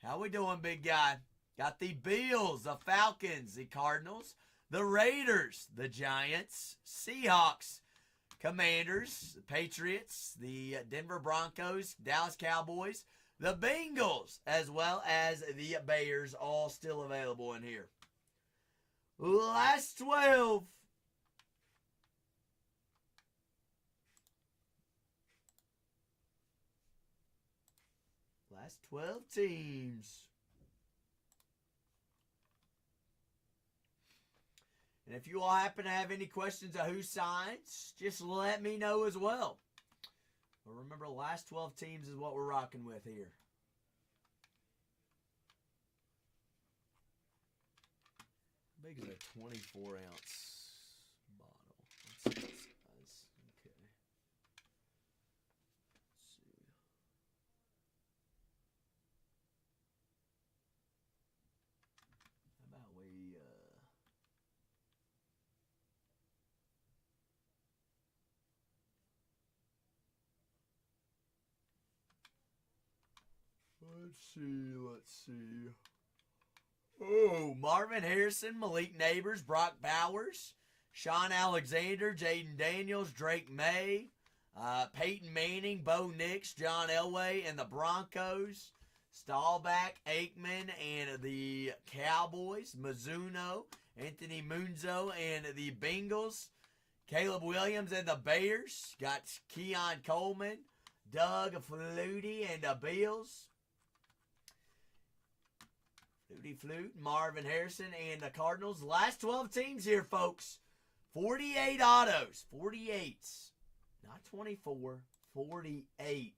How we doing, big guy? Got the Bills, the Falcons, the Cardinals, the Raiders, the Giants, Seahawks, Commanders, the Patriots, the Denver Broncos, Dallas Cowboys, the Bengals, as well as the Bears, all still available in here. Last 12. Last 12 teams. And if you all happen to have any questions of who signs, just let me know as well. But remember, the last 12 teams is what we're rocking with here. How big is a 24-ounce bottle? Let's see the size. Okay. Let's see. How about we let's see. Oh, Marvin Harrison, Malik Neighbors, Brock Bowers, Sean Alexander, Jaden Daniels, Drake May, Peyton Manning, Bo Nix, John Elway, and the Broncos, Staubach, Aikman, and the Cowboys, Mizuno, Anthony Munzo, and the Bengals, Caleb Williams, and the Bears, got Keon Coleman, Doug Flutie, and the Bills, Flute, Marvin Harrison, and the Cardinals. Last 12 teams here, folks. 48 autos. 48. Not 24. 48.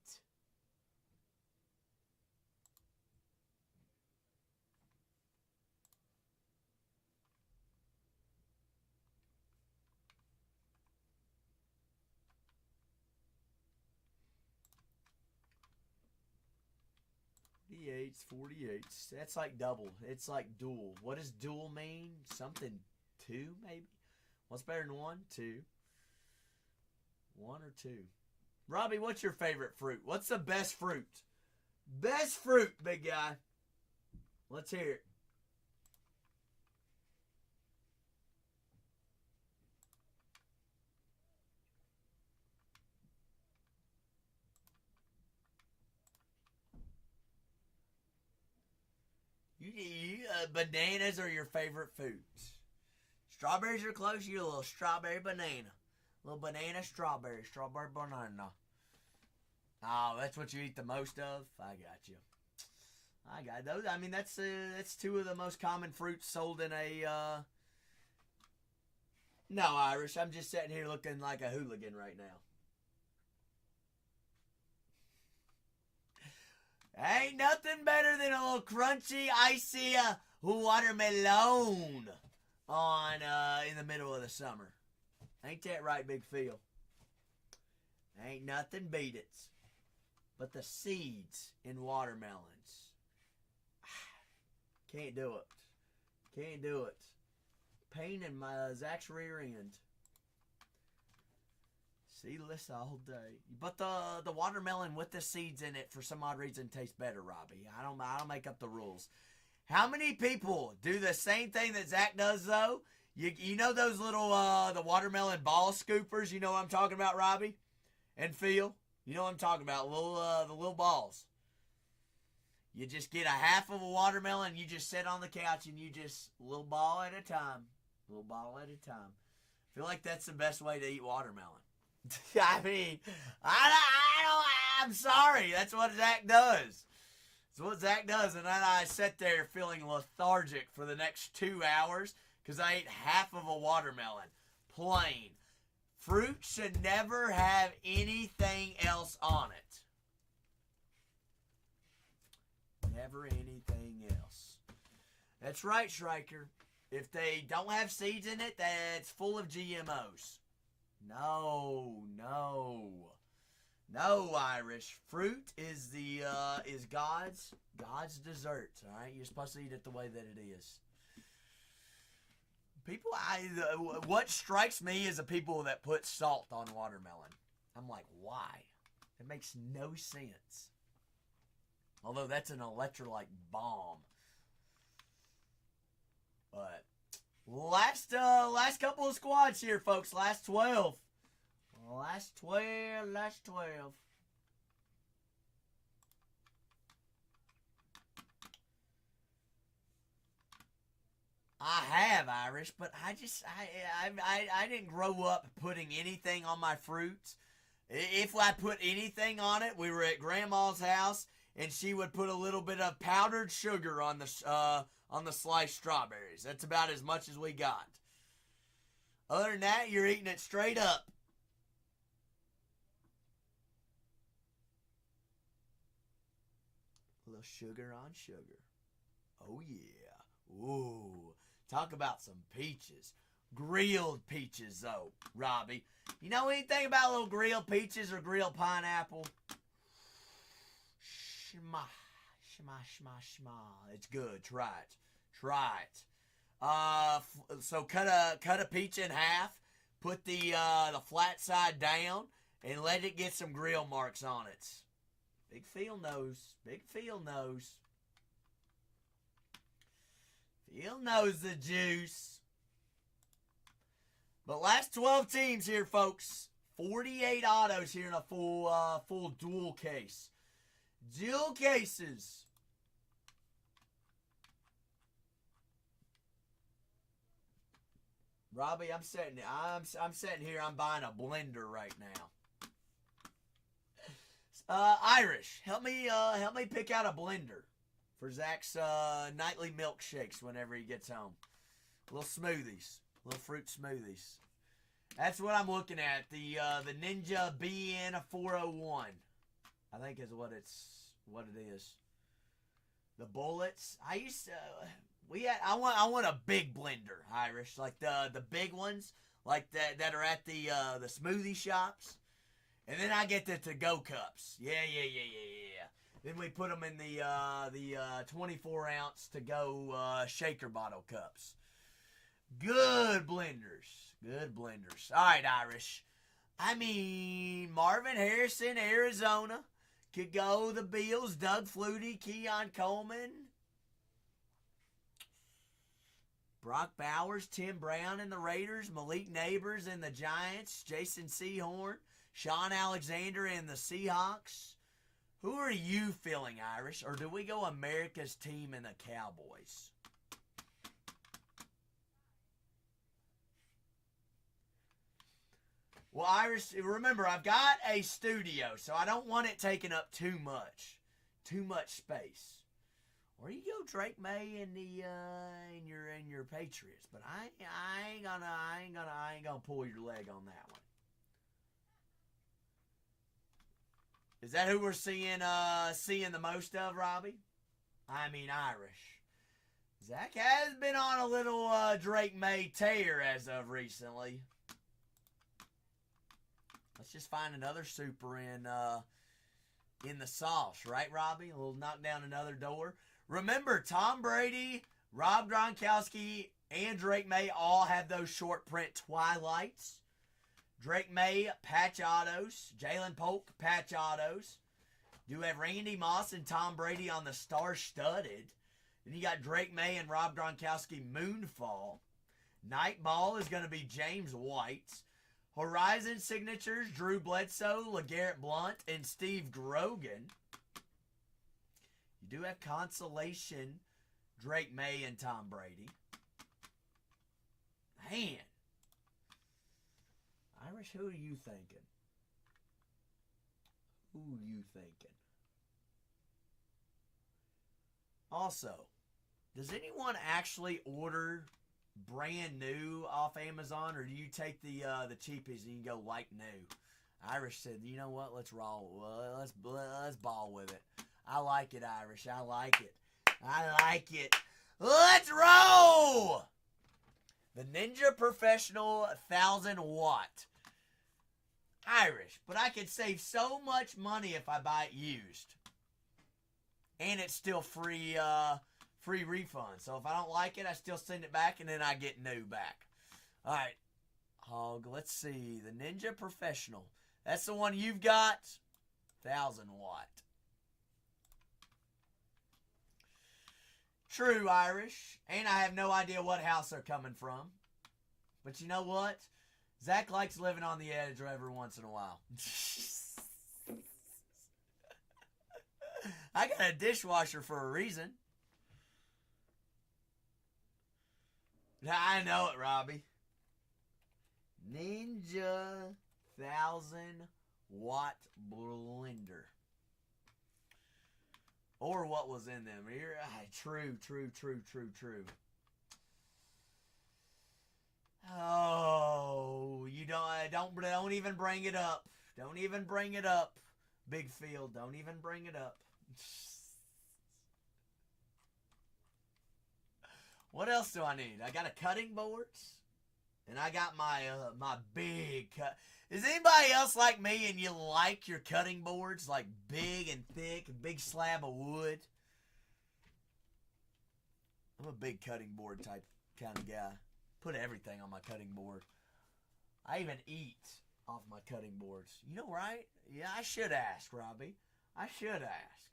Eights, 48s. That's like double. It's like dual. What does dual mean? Something two, maybe? What's better than one? Two. One or two. Robbie, what's your favorite fruit? What's the best fruit? Best fruit, big guy. Let's hear it. Bananas are your favorite foods. Strawberries are close. You're a little strawberry banana. Little banana strawberry. Strawberry banana. Oh, that's what you eat the most of? I got you. I got those. I mean, that's two of the most common fruits sold in a... No, Irish. I'm just sitting here looking like a hooligan right now. Ain't nothing better than a little crunchy, icy watermelon on in the middle of the summer. Ain't that right, Big Phil? Ain't nothing beat it. But the seeds in watermelons. Can't do it. Can't do it. Pain in my Zach's rear end. Seedless all day. But the watermelon with the seeds in it for some odd reason tastes better, Robbie. I don't make up the rules. How many people do the same thing that Zach does though? You know those little the watermelon ball scoopers? You know what I'm talking about, Robbie? And Phil? You know what I'm talking about? The little balls. You just get a half of a watermelon, you just sit on the couch and you just a little ball at a time. A little ball at a time. I feel like that's the best way to eat watermelon. I mean, I'm sorry. That's what Zach does. That's what Zach does. And then I sit there feeling lethargic for the next 2 hours because I ate half of a watermelon. Plain. Fruit should never have anything else on it. Never anything else. That's right, Striker. If they don't have seeds in it, that's full of GMOs. No, Irish. Fruit is the is God's dessert. All right, you're supposed to eat it the way that it is. People, what strikes me is the people that put salt on watermelon. I'm like, why? It makes no sense. Although that's an electrolyte bomb. But last couple of squads here, folks. Last 12. Last 12. I have Irish, but I didn't grow up putting anything on my fruits. If I put anything on it, we were at Grandma's house, and she would put a little bit of powdered sugar on the sliced strawberries. That's about as much as we got. Other than that, you're eating it straight up. A little sugar on sugar. Oh, yeah. Ooh. Talk about some peaches. Grilled peaches, though, Robbie. You know anything about little grilled peaches or grilled pineapple? Shma, shma, shma, shma. It's good. Try it. Try it. So cut a peach in half. Put the flat side down and let it get some grill marks on it. Big Phil knows. Big Phil knows. Phil knows the juice. But last 12 teams here, folks. 48 autos here in a full dual case. Dual cases. Robbie, I'm sitting here. I'm buying a blender right now. Irish, help me pick out a blender for Zach's nightly milkshakes whenever he gets home. Little smoothies, little fruit smoothies. That's what I'm looking at. The Ninja BN401, I think is what it is. The bullets. I want a big blender, Irish, like the big ones, like that are at the smoothie shops. And then I get the to-go cups. Yeah. Then we put them in the 24-ounce to-go shaker bottle cups. Good blenders. Good blenders. All right, Irish. I mean, Marvin Harrison, Arizona. Could go the Bills. Doug Flutie, Keon Coleman. Brock Bowers, Tim Brown and the Raiders. Malik Neighbors and the Giants. Jason Sehorn. Sean Alexander and the Seahawks. Who are you feeling, Irish? Or do we go America's team and the Cowboys? Well, Irish, remember, I've got a studio, so I don't want it taking up too much space. Or you go Drake May and the in your Patriots, but I ain't gonna pull your leg on that one. Is that who we're seeing the most of, Robbie? I mean, Irish. Zach has been on a little Drake May tear as of recently. Let's just find another super in the sauce, right, Robbie? A little knock down another door. Remember, Tom Brady, Rob Gronkowski, and Drake May all have those short print Twilights. Drake May, patch autos. Jalen Polk, patch autos. You have Randy Moss and Tom Brady on the star-studded. Then you got Drake May and Rob Gronkowski, Moonfall. Night Ball is going to be James White. Horizon signatures, Drew Bledsoe, LeGarrette Blount, and Steve Grogan. You do have consolation, Drake May and Tom Brady. Man. Irish, who are you thinking? Also, does anyone actually order brand new off Amazon, or do you take the cheapies and you go like new? Irish said, you know what? Let's roll. Let's ball with it. I like it, Irish. I like it. Let's roll. The Ninja Professional 1000 watt. Irish, but I could save so much money if I buy it used. And it's still free refund. So if I don't like it, I still send it back and then I get new back. All right, Hog, let's see. The Ninja Professional. That's the one you've got. 1000 watt. True, Irish. And I have no idea what house they're coming from. But you know what? Zach likes living on the edge every once in a while. I got a dishwasher for a reason. I know it, Robbie. Ninja 1000 watt blender. Or what was in them. True. Oh. don't even bring it up. Don't even bring it up. Big Field, don't even bring it up. What else do I need? I got a cutting boards, and I got my my big cut. Is anybody else like me and you like your cutting boards like big and thick, a big slab of wood? I'm a big cutting board type kind of guy. Put everything on my cutting board. I even eat off my cutting boards. You know, right? Yeah, I should ask, Robbie. I should ask.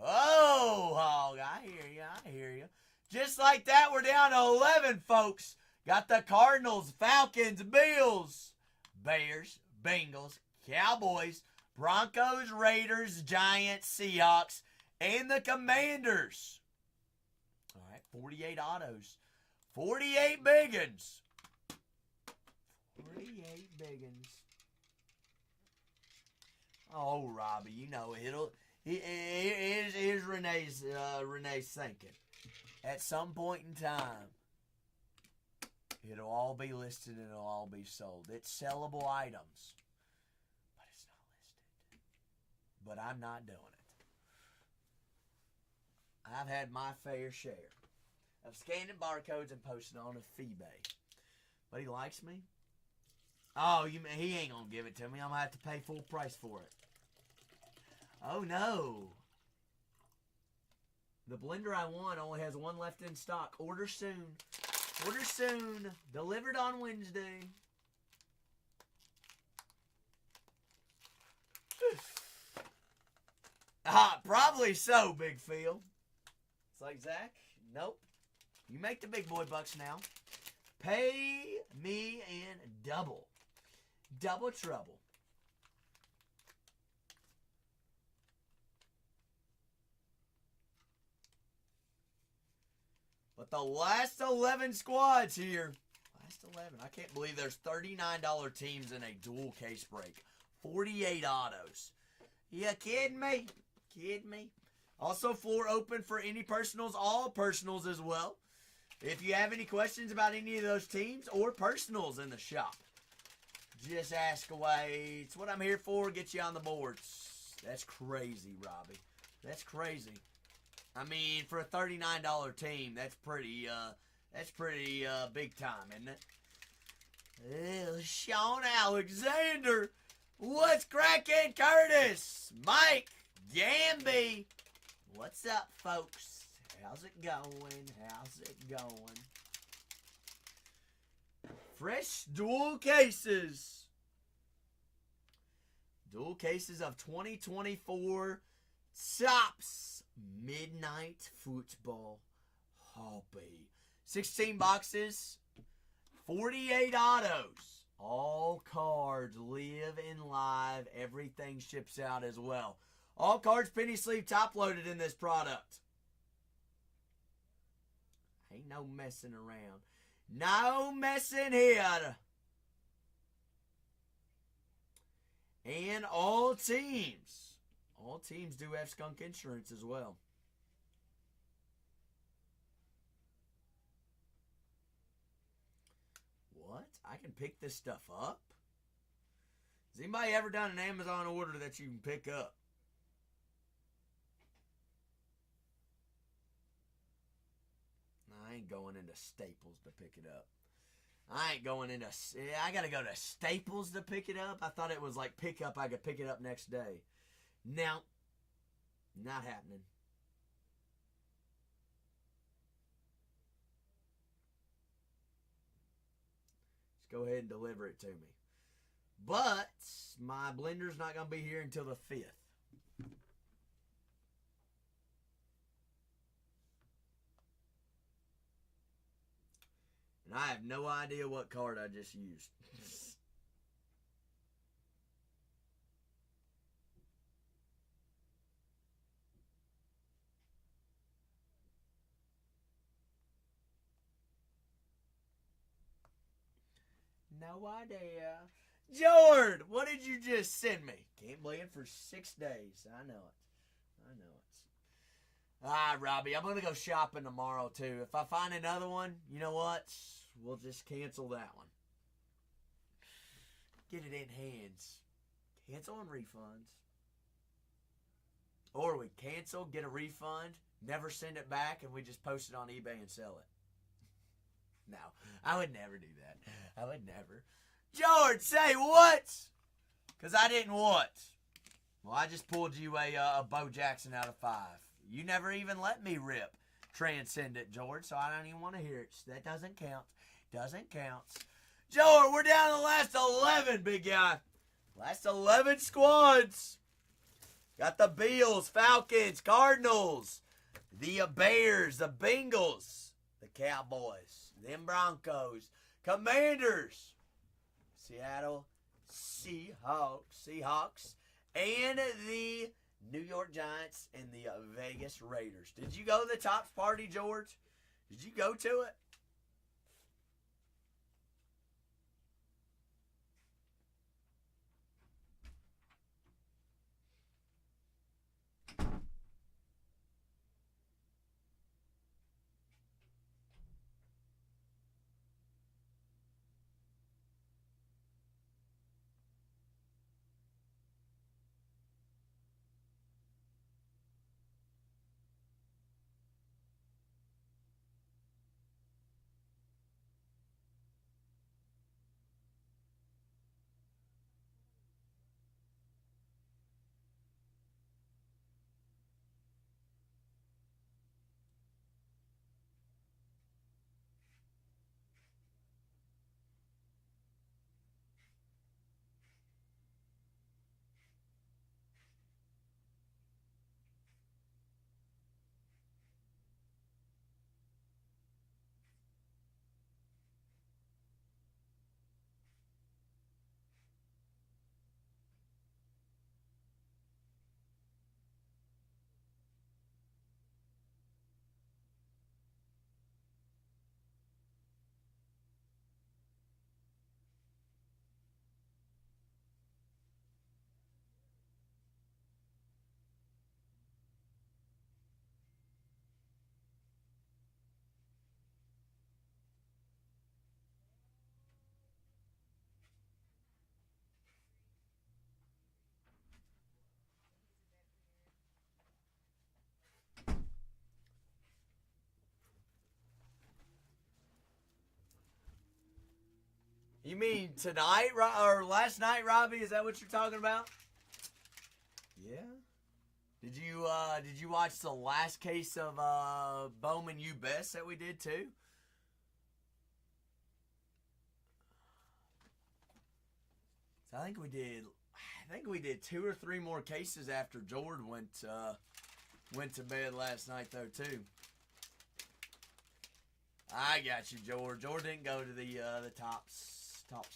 Oh, Hog, I hear you. I hear you. Just like that, we're down to 11, folks. Got the Cardinals, Falcons, Bills, Bears, Bengals, Cowboys, Broncos, Raiders, Giants, Seahawks, and the Commanders. All right, 48 autos. 48 biggins. 48 biggins. Oh, Robbie, you know here's Renee's thinking. At some point in time, it'll all be listed and it'll all be sold. It's sellable items, but it's not listed. But I'm not doing it. I've had my fair share of scanning barcodes and posting on a eBay. But he likes me. Oh, he ain't gonna give it to me. I'm gonna have to pay full price for it. Oh no. The blender I want only has one left in stock. Order soon. Order soon. Delivered on Wednesday. Probably so, Big Phil. It's like, Zach, nope. You make the big boy bucks now. Pay me in double. Double trouble. But the last 11 squads here. Last 11. I can't believe there's $39 teams in a dual case break. 48 autos. You kidding me? Kidding me? Also, floor open for any personals, all personals as well. If you have any questions about any of those teams or personals in the shop, just ask away. It's what I'm here for. Get you on the boards. That's crazy, Robbie. That's crazy. I mean, for a $39 team, that's pretty big time, isn't it? Sean Alexander. What's cracking, Curtis? Mike Gamby. What's up, folks? How's it going? How's it going? Fresh dual cases. Dual cases of 2024 Sops Midnight Football Hobby. 16 boxes, 48 autos. All cards live in live. Everything ships out as well. All cards penny sleeve top loaded in this product. Ain't no messing around. No messing here. And all teams do have skunk insurance as well. What? I can pick this stuff up? Has anybody ever done an Amazon order that you can pick up? I ain't going into Staples to pick it up. I gotta go to Staples to pick it up. I thought it was like pick up. I could pick it up next day. No, not happening. Just go ahead and deliver it to me. But my blender's not going to be here until the 5th. And I have no idea what card I just used. No idea. Jord, what did you just send me? Can't play it for 6 days. I know it. All right, Robbie, I'm going to go shopping tomorrow, too. If I find another one, you know what? We'll just cancel that one. get it in hands. Cancel and refunds. Or we cancel, get a refund, never send it back, and we just post it on eBay and sell it. No, I would never do that. I would never. George, say what? Because I didn't what? Well, I just pulled you a Bo Jackson out of 5. You never even let me rip Transcendent, George, so I don't even want to hear it. That doesn't count. Doesn't count. George, we're down to the last 11, big guy. Last 11 squads. Got the Bills, Falcons, Cardinals, the Bears, the Bengals, the Cowboys, them Broncos, Commanders, Seattle Seahawks, and the New York Giants and the Vegas Raiders. Did you go to the Tops party, George? Did you go to it? You mean tonight or last night, Robbie? Is that what you're talking about? Yeah. Did you watch the last case of Bowman U Best that we did too? So I think we did 2 or 3 more cases after Jordan went to bed last night though too. I got you, George. George didn't go to the tops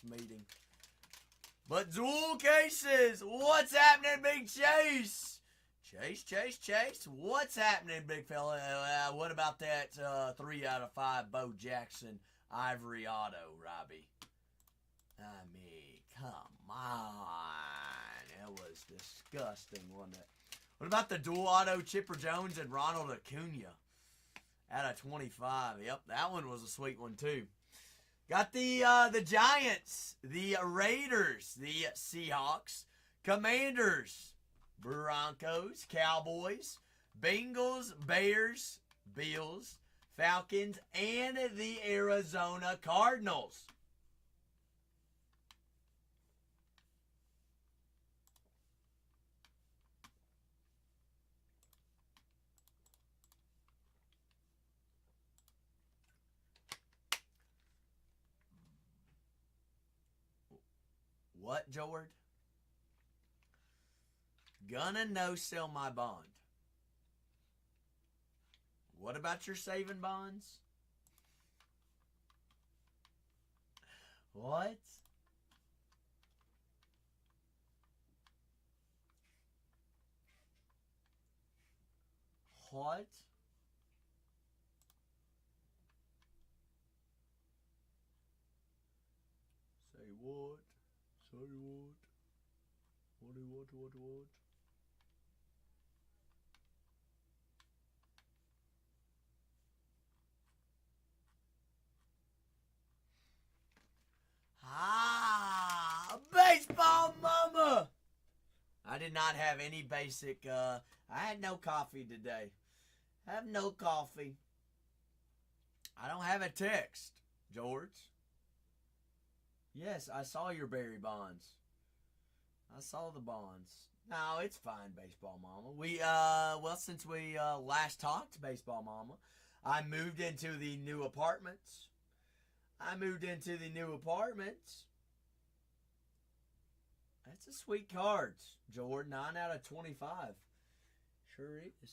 meeting. But dual cases, what's happening, Big Chase? Chase, what's happening, big fella? What about that 3 out of 5 Bo Jackson Ivory Auto, Robbie? I mean, come on. That was disgusting, wasn't it? What about the dual auto Chipper Jones and Ronald Acuna out of 25? Yep, that one was a sweet one too. Got the Giants, the Raiders, the Seahawks, Commanders, Broncos, Cowboys, Bengals, Bears, Bills, Falcons, and the Arizona Cardinals. What, George? Gonna no-sell my bond. What about your saving bonds? What? What? Say what? Say what? What? Ah, did not have any basic. I had no coffee today. Have no coffee. I don't have a text, George. Yes, I saw your Barry Bonds. I saw the bonds. No, it's fine, Baseball Mama. Since we last talked, Baseball Mama, I moved into the new apartments. That's a sweet cards, Jordan. 9 out of 25. Sure is.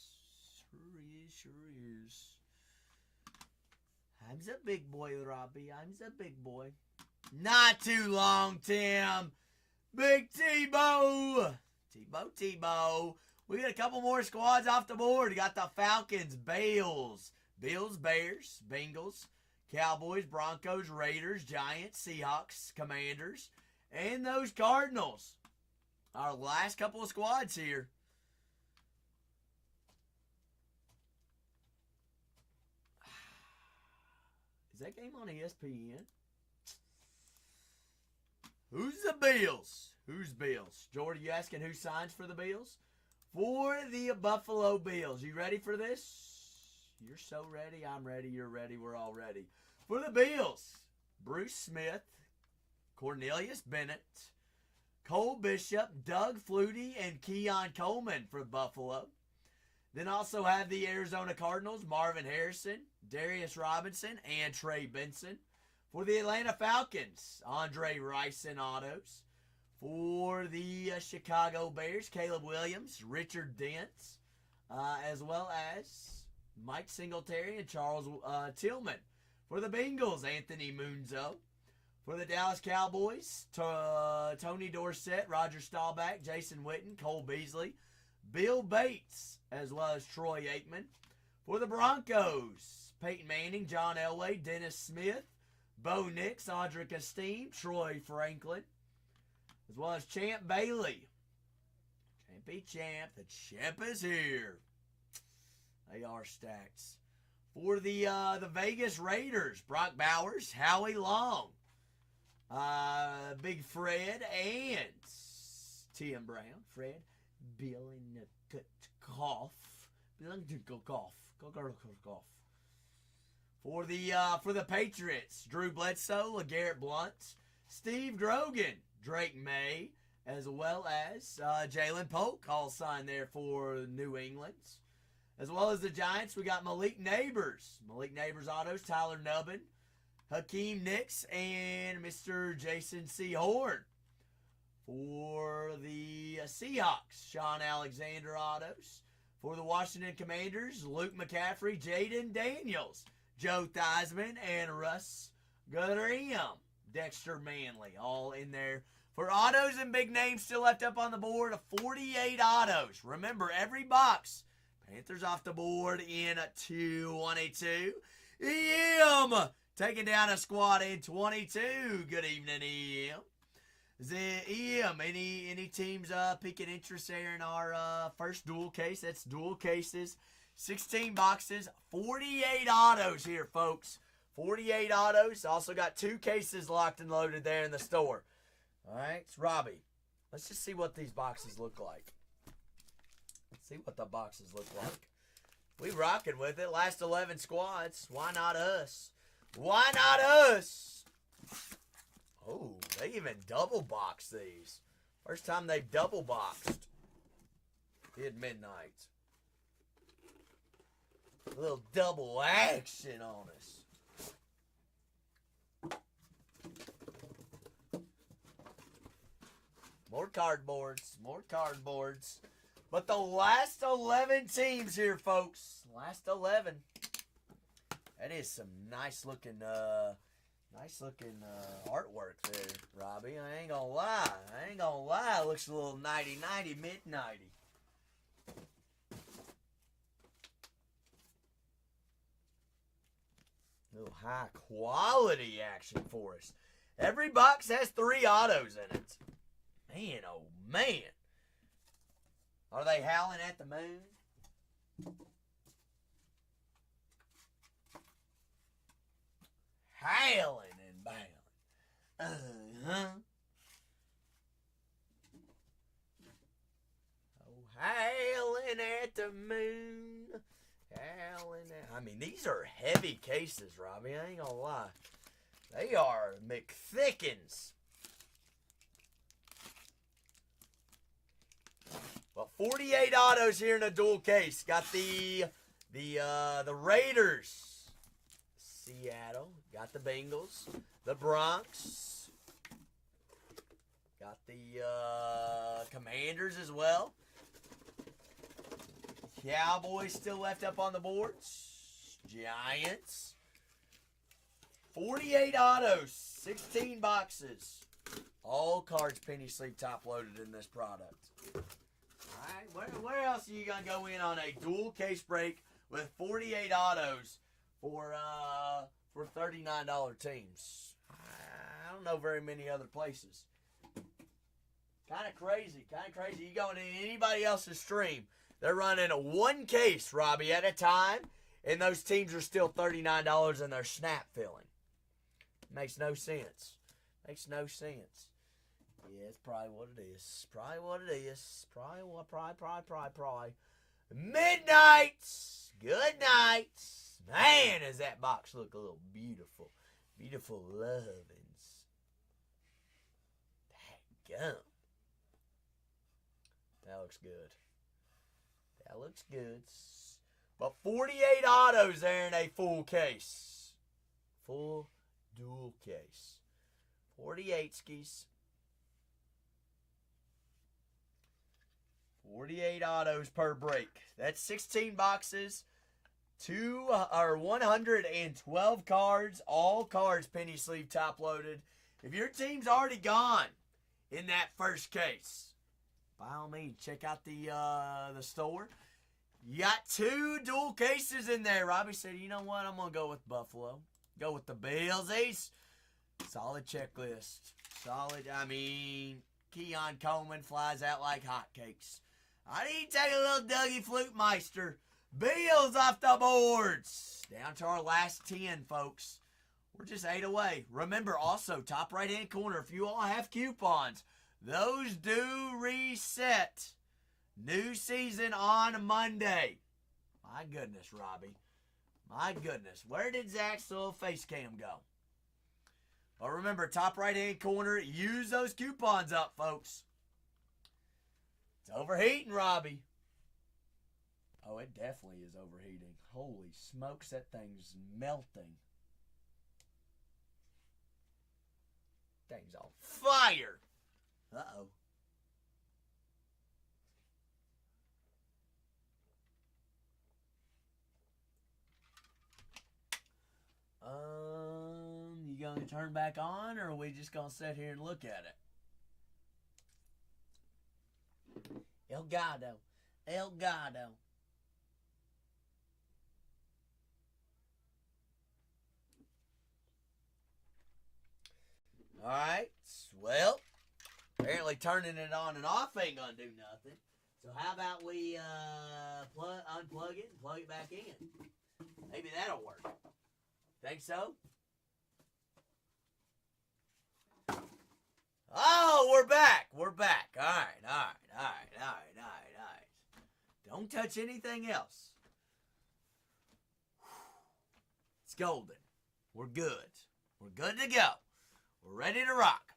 I'm the big boy, Robbie. I'm the big boy. Not too long, Tim. Big Tebow. Tebow. We got a couple more squads off the board. We got the Falcons, Bills, Bears, Bengals, Cowboys, Broncos, Raiders, Giants, Seahawks, Commanders, and those Cardinals. Our last couple of squads here. Is that game on ESPN? Who's the Bills? Who's Bills? Jordan, you asking who signs for the Bills? For the Buffalo Bills. You ready for this? You're so ready. I'm ready. You're ready. We're all ready. For the Bills, Bruce Smith, Cornelius Bennett, Cole Bishop, Doug Flutie, and Keon Coleman for Buffalo. Then also have the Arizona Cardinals, Marvin Harrison, Darius Robinson, and Trey Benson. For the Atlanta Falcons, Andre Rice and autos. For the Chicago Bears, Caleb Williams, Richard Dents, as well as Mike Singletary and Charles Tillman. For the Bengals, Anthony Munzo. For the Dallas Cowboys, Tony Dorsett, Roger Staubach, Jason Witten, Cole Beasley, Bill Bates, as well as Troy Aikman. For the Broncos, Peyton Manning, John Elway, Dennis Smith, Bo Nix, Audric Esteen, Troy Franklin, as well as Champ Bailey. Champ. The champ is here. They are stacked. For the Vegas Raiders, Brock Bowers, Howie Long, Big Fred, and Tim Brown. Fred, Bill and Goff. For the Patriots, Drew Bledsoe, LeGarrette Blount, Steve Grogan, Drake May, as well as Jalen Polk, all signed there for New England. As well as the Giants, we got Malik Neighbors autos, Tyler Nubbin, Hakeem Nicks, and Mr. Jason C. Horn. For the Seahawks, Sean Alexander autos. For the Washington Commanders, Luke McCaffrey, Jaden Daniels, Joe Theismann, and Russ Graham, Dexter Manley, all in there. For autos and big names still left up on the board, 48 autos. Remember, every box, Panthers off the board in 222. EM taking down a squad in 22. Good evening, EM. EM, any teams piquing interest there in our first dual case? That's dual cases. 16 boxes, 48 autos here, folks. 48 autos. Also got 2 cases locked and loaded there in the store. All right, it's Robbie. Let's just see what these boxes look like. Let's see what the boxes look like. We rocking with it. Last 11 squads. Why not us? Why not us? Oh, they even double boxed these. First time they've double boxed. At midnight. A little double action on us. More cardboards. But the last 11 teams here, folks. Last 11. That is some nice looking artwork there, Robbie. I ain't gonna lie. It looks a little 90-90, mid-90. Little high quality action for us. Every box has 3 autos in it. Man, oh man. Are they howling at the moon? Howling and bowing. These are heavy cases, Robbie. I ain't gonna lie. They are McThickens. Well, 48 autos here in a dual case. Got the Raiders, Seattle. Got the Bengals, the Bronx. Got the Commanders as well. Cowboys still left up on the boards. Giants. 48 autos, 16 boxes. All cards penny sleeve top loaded in this product. Alright, where else are you going to go in on a dual case break with 48 autos for $39 teams? I don't know very many other places. Kind of crazy. You go into anybody else's stream, they're running a one case, Robbie, at a time, and those teams are still $39 and they're snap filling. Makes no sense. Yeah, it's probably what it is. Probably. Midnights. Good nights. Man, does that box look a little beautiful. Beautiful lovins. Gum. That looks good. But 48 autos there in a full case. Full dual case. 48 skis. 48 autos per break. That's 16 boxes. 112 cards. All cards penny sleeve top loaded. If your team's already gone in that first case, by all means, check out the store. You got 2 dual cases in there. Robbie said, you know what? I'm going to go with Buffalo. Go with the Billsies. Solid checklist. Keon Coleman flies out like hotcakes. I need to take a little Dougie Flutmeister. Bills off the boards. Down to our last 10, folks. We're just 8 away. Remember, also, top right-hand corner, if you all have coupons, those do reset. New season on Monday. My goodness, Robbie. My goodness. Where did Zach's little face cam go? But remember, top right-hand corner, use those coupons up, folks. It's overheating, Robbie. Oh, it definitely is overheating. Holy smokes, that thing's melting. Thing's on fire. Uh-oh. You gonna turn back on, or are we just gonna sit here and look at it? El Gato. Alright, well, apparently turning it on and off ain't gonna do nothing. So how about we unplug it and plug it back in? Maybe that'll work. Think so? Oh, we're back. All right. Don't touch anything else. It's golden. We're good. We're good to go. We're ready to rock.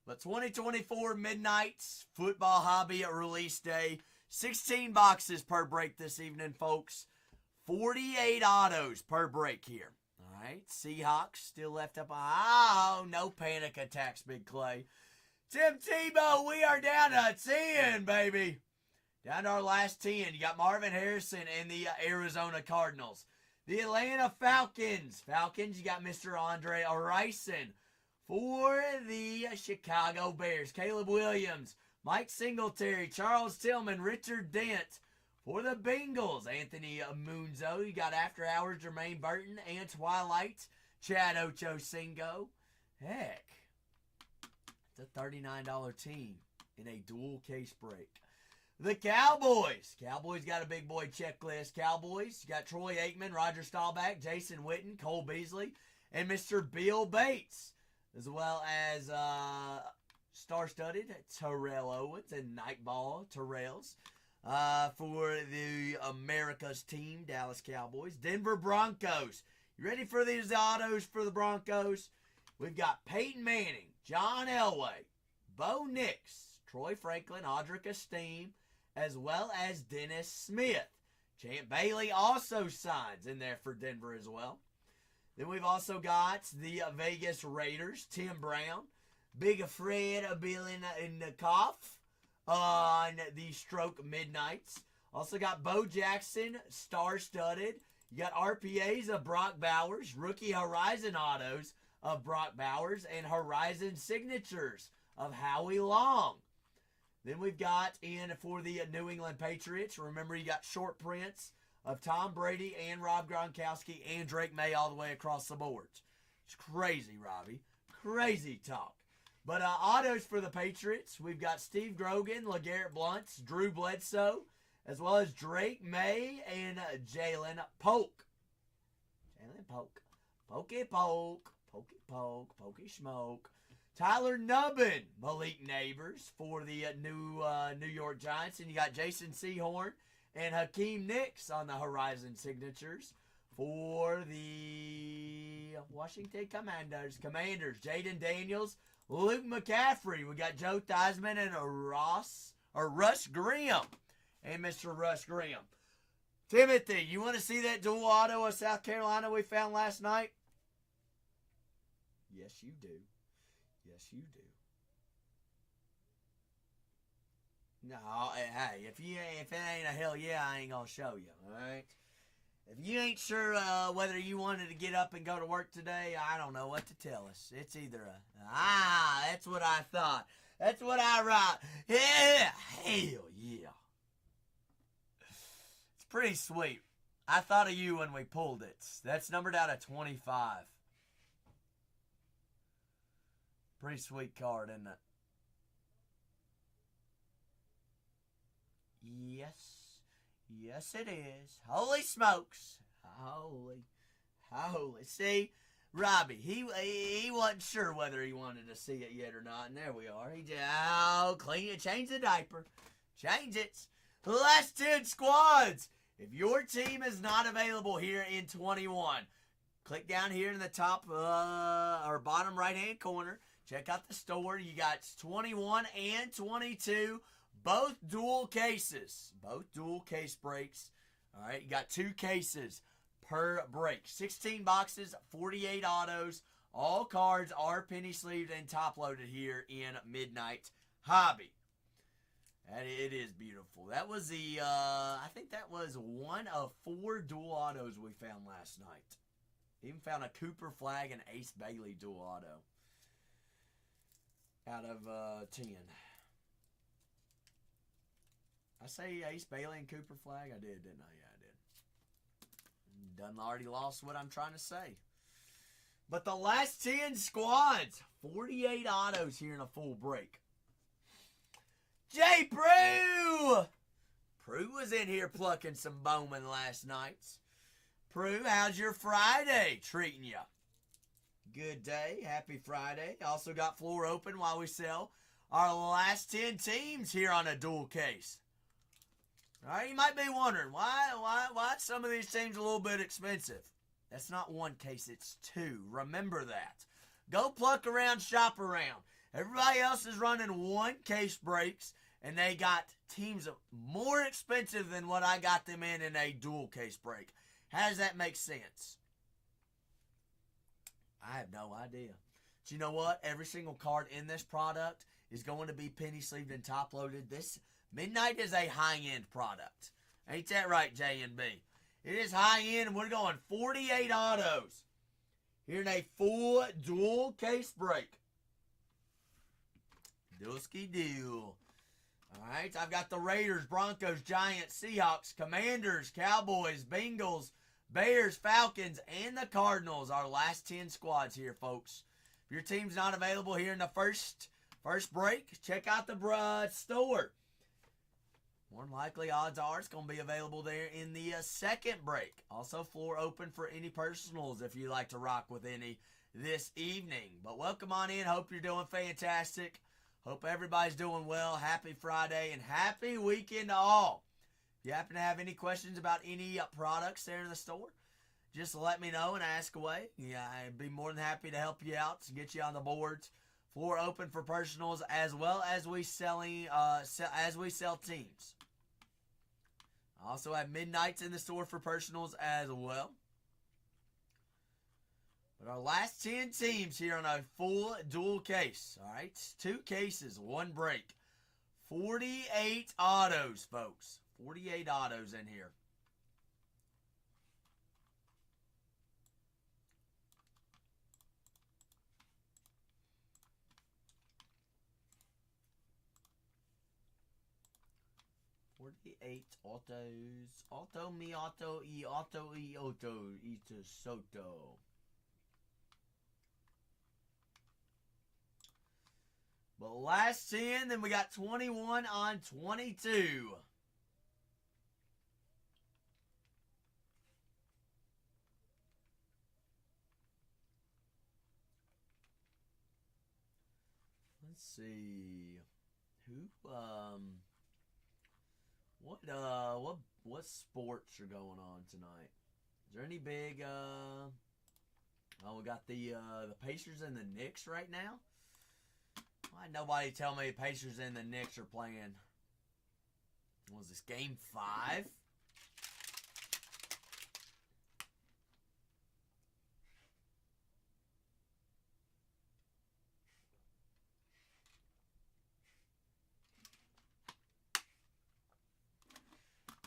The 2024 Midnights Football Hobby at release day. 16 boxes per break this evening, folks. 48 autos per break here. All right, Seahawks still left up. Oh, no panic attacks, Big Clay. Tim Tebow, we are down to 10, baby. Down to our last 10. You got Marvin Harrison and the Arizona Cardinals. The Atlanta Falcons. You got Mr. Andre Arison. For the Chicago Bears, Caleb Williams, Mike Singletary, Charles Tillman, Richard Dent. For the Bengals, Anthony Munzo. You got After Hours, Jermaine Burton, and Twilight, Chad Ochocinco. Heck, it's a $39 team in a dual case break. The Cowboys. Cowboys got a big boy checklist. Cowboys, you got Troy Aikman, Roger Staubach, Jason Witten, Cole Beasley, and Mr. Bill Bates. As well as star-studded Terrell Owens and Nightball Terrells. for the America's team, Dallas Cowboys. Denver Broncos. You ready for these autos for the Broncos? We've got Peyton Manning, John Elway, Bo Nix, Troy Franklin, Audric Esteen, as well as Dennis Smith. Champ Bailey also signs in there for Denver as well. Then we've also got the Vegas Raiders, Tim Brown, Big Fred Bielikoff on the Stroke Midnights. Also got Bo Jackson, star-studded. You got RPAs of Brock Bowers, rookie Horizon autos of Brock Bowers, and Horizon signatures of Howie Long. Then we've got in for the New England Patriots. Remember, you got short prints of Tom Brady and Rob Gronkowski and Drake May all the way across the boards. It's crazy, Robbie. Crazy talk. But autos for the Patriots, we've got Steve Grogan, LeGarrette Blount, Drew Bledsoe, as well as Drake May and Jalen Polk. Jalen Polk. Pokey Polk. Pokey Polk. Pokey Smoke. Tyler Nubbin, Malik Neighbors for the New York Giants. And you got Jason Sehorn and Hakeem Nicks on the Horizon signatures for the Washington Commanders. Jaden Daniels, Luke McCaffrey. We got Joe Theismann and Russ Graham. And Mr. Russ Graham. Timothy, you want to see that dual auto of South Carolina we found last night? Yes, you do. Yes, you do. No, hey, if it ain't a hell yeah, I ain't gonna show you, alright? If you ain't sure whether you wanted to get up and go to work today, I don't know what to tell us. It's either that's what I thought. That's what I write. Yeah, hell yeah. It's pretty sweet. I thought of you when we pulled it. That's numbered out of 25. Pretty sweet card, isn't it? Yes. Yes, it is. Holy smokes. Holy. See, Robbie, he wasn't sure whether he wanted to see it yet or not, and there we are. He just, clean it, change the diaper. Change it. The last 10 squads. If your team is not available here in 21, click down here in the top or bottom right-hand corner. Check out the store. You got 21 and 22, both dual cases. Both dual case breaks. All right, you got 2 cases per break. 16 boxes, 48 autos. All cards are penny sleeved and top loaded here in Midnight Hobby. And it is beautiful. That was the, I think that was one of 4 dual autos we found last night. Even found a Cooper Flag and Ace Bailey dual auto out of 10. I say Ace Bailey and Cooper Flag? I did, didn't I? Yeah, I did. Done already lost what I'm trying to say. But the last 10 squads, 48 autos here in a full break. Jay Prue! Prue was in here plucking some Bowman last night. Prue, how's your Friday treating you? Good day. Happy Friday. Also got floor open while we sell our last 10 teams here on a dual case. All right, you might be wondering, why some of these teams a little bit expensive? That's not 1 case, it's 2. Remember that. Go pluck around, shop around. Everybody else is running 1 case breaks, and they got teams more expensive than what I got them in a dual case break. How does that make sense? I have no idea. But you know what? Every single card in this product is going to be penny sleeved and top loaded. This Midnight is a high-end product. Ain't that right, J&B? It is high-end, and we're going 48 autos here in a full dual case break. Dusky deal. All right, I've got the Raiders, Broncos, Giants, Seahawks, Commanders, Cowboys, Bengals, Bears, Falcons, and the Cardinals. Our last 10 squads here, folks. If your team's not available here in the first break, check out the store. More than likely, odds are it's going to be available there in the second break. Also, floor open for any personals if you like to rock with any this evening. But welcome on in. Hope you're doing fantastic. Hope everybody's doing well. Happy Friday and happy weekend to all. you happen to have any questions about any products there in the store, just let me know and ask away. Yeah, I'd be more than happy to help you out to get you on the boards. Floor open for personals as well as we sell teams. I also have midnights in the store for personals as well. But our last 10 teams here on a full dual case. All right, 2 cases, 1 break. 48 autos, folks. 48 autos in here. Autos. Auto, mi auto, e auto, e auto, ita soto. But last 10, then we got 21 on 22. Let's see. What sports are going on tonight? Is there any big we got the Pacers and the Knicks right now. Why nobody tell me Pacers and the Knicks are playing? What was this, game 5?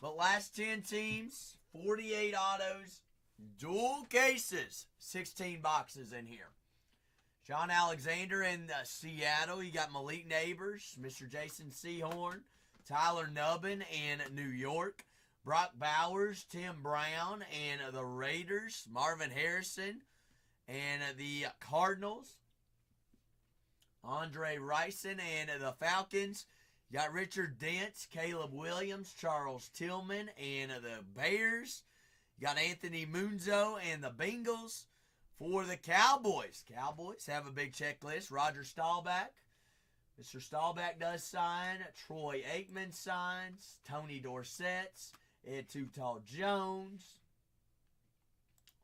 But last 10 teams, 48 autos, dual cases, 16 boxes in here. Sean Alexander in Seattle. You got Malik Neighbors, Mr. Jason Sehorn, Tyler Nubbin in New York, Brock Bowers, Tim Brown, and the Raiders, Marvin Harrison, and the Cardinals, Andre Rison and the Falcons. You got Richard Dent, Caleb Williams, Charles Tillman, and the Bears. You got Anthony Munzo and the Bengals. For the Cowboys, Cowboys have a big checklist. Roger Staubach. Mr. Staubach does sign. Troy Aikman signs. Tony Dorsett's. Ed Too-Tall Jones.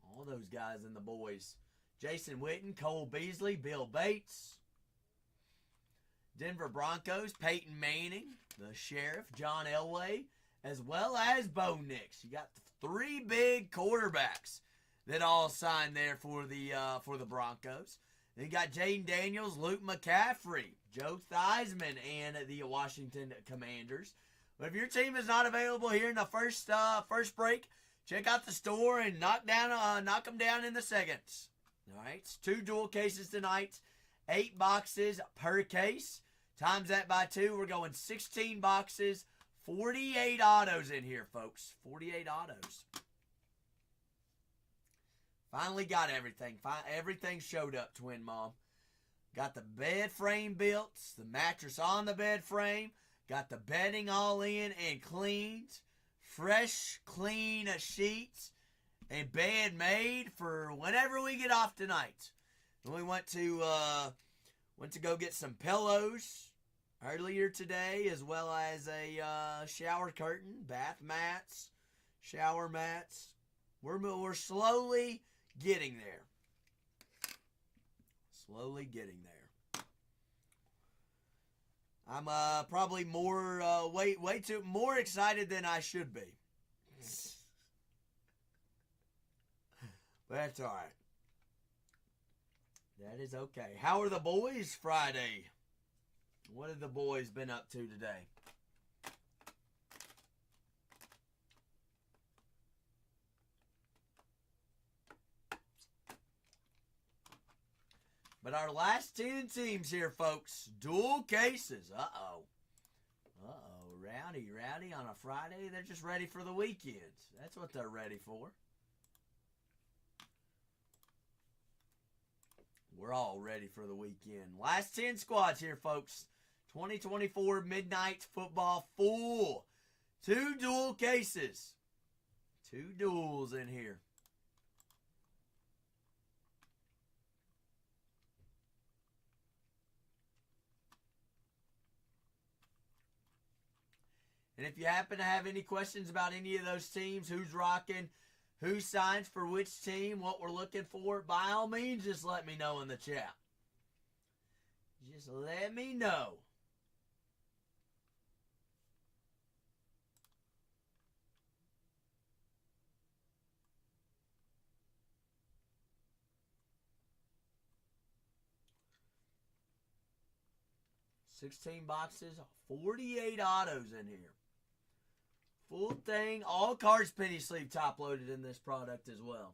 All those guys and the boys. Jason Witten, Cole Beasley, Bill Bates. Denver Broncos, Peyton Manning, the Sheriff, John Elway, as well as Bo Nix. You got 3 big quarterbacks that all signed there for the Broncos. Then you got Jaden Daniels, Luke McCaffrey, Joe Theismann, and the Washington Commanders. But if your team is not available here in the first break, check out the store and knock them down in the seconds. All right, it's 2 dual cases tonight, 8 boxes per case. Times that by 2, we're going 16 boxes, 48 autos in here, folks. 48 autos. Finally got everything. Everything showed up, Twin Mom. Got the bed frame built, the mattress on the bed frame, got the bedding all in and cleaned, fresh, clean sheets, and bed made for whenever we get off tonight. And we went to go get some pillows earlier today, as well as a shower curtain, bath mats, shower mats. We're slowly getting there. Slowly getting there. I'm probably more excited than I should be. But that's all right. That is okay. How are the boys Friday? What have the boys been up to today? But our last 10 teams here, folks, dual cases. Uh-oh. Rowdy on a Friday. They're just ready for the weekend. That's what they're ready for. We're all ready for the weekend. Last 10 squads here, folks. 2024 Midnight Football full. 2 dual cases. 2 duels in here. And if you happen to have any questions about any of those teams, who's rocking, who signs for which team, what we're looking for, by all means, just let me know in the chat. Just let me know. $16 boxes, 48 autos in here. Full thing, all cards penny sleeve top loaded in this product as well.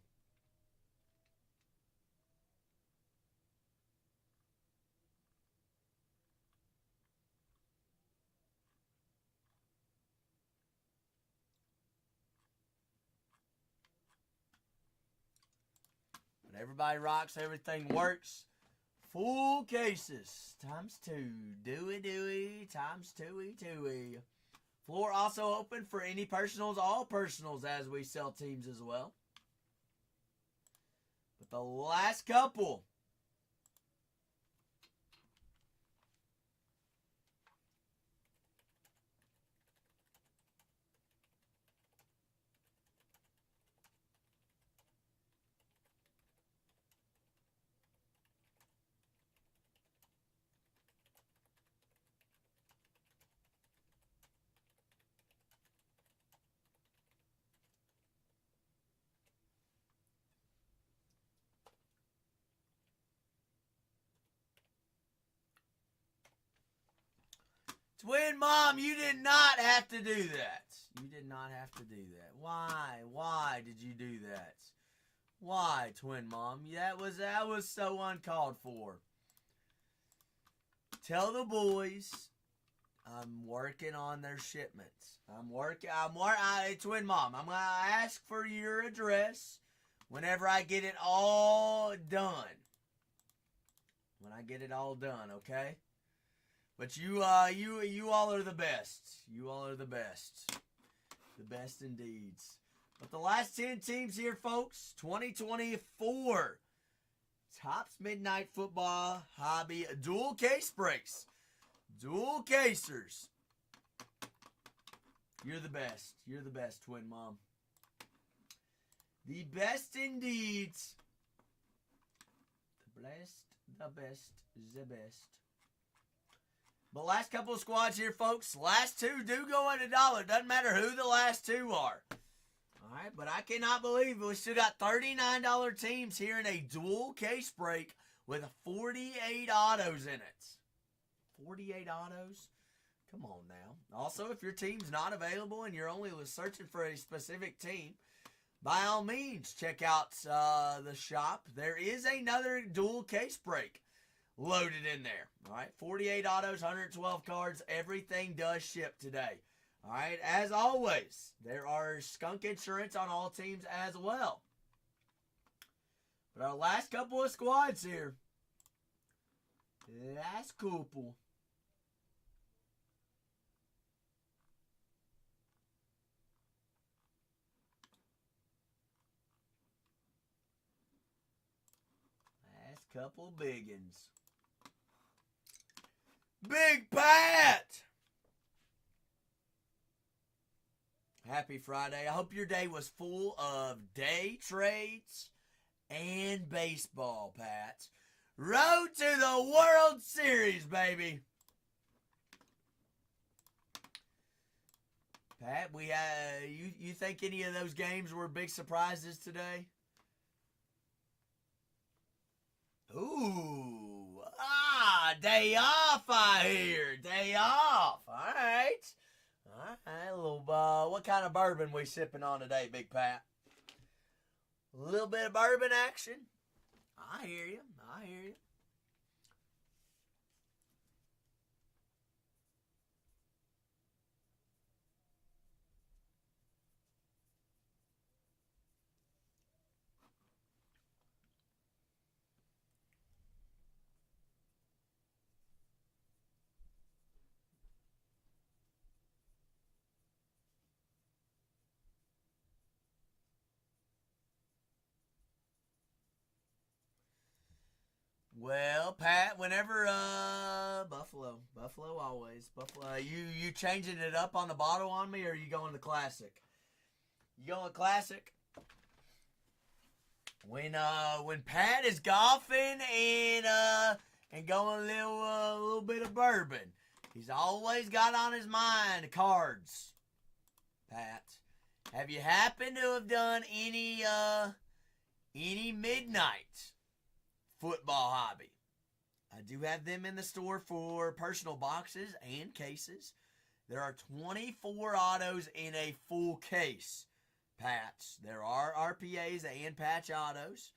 But everybody rocks, everything works. Full cases times 2. Dewey times 2. Floor also open for any personals, all personals as we sell teams as well. But the last couple. Twin Mom, you did not have to do that. You did not have to do that. Why? Why did you do that? Why, Twin Mom? That was so uncalled for. Tell the boys I'm working on their shipments. Twin Mom, I'm going to ask for your address whenever I get it all done. When I get it all done, okay? But you all are the best. You all are the best. The best indeed. But the last 10 teams here, folks. 2024. Topps Midnight Football Hobby dual case breaks. Dual casers. You're the best. You're the best, Twin Mom. The best indeed. The best. But last couple of squads here, folks. Last two do go at $1. Doesn't matter who the last two are. All right, but I cannot believe we still got $39 teams here in a dual case break with 48 autos in it. 48 autos? Come on now. Also, if your team's not available and you're only searching for a specific team, by all means, check out the shop. There is another dual case break loaded in there. All right, 48 autos, 112 cards. Everything does ship today. All right, as always, there are skunk insurance on all teams as well. But our last couple of squads here. Last couple. Last couple biggins. Big Pat! Happy Friday. I hope your day was full of day trades and baseball, Pat. Road to the World Series, baby. Pat, you think any of those games were big surprises today? Ooh. Day off, I hear. Day off. All right. All right, a little, what kind of bourbon we sipping on today, Big Pat? A little bit of bourbon action. I hear you. I hear you. Well, Pat, whenever Buffalo. Buffalo always. Buffalo. You changing it up on the bottle on me, or are you going the classic? You going classic? When Pat is golfing and going a little bit of bourbon, he's always got on his mind cards. Pat, have you happened to have done any midnight football hobby? I do have them in the store for personal boxes and cases. There are 24 autos in a full case. Patch. There are RPAs and patch autos.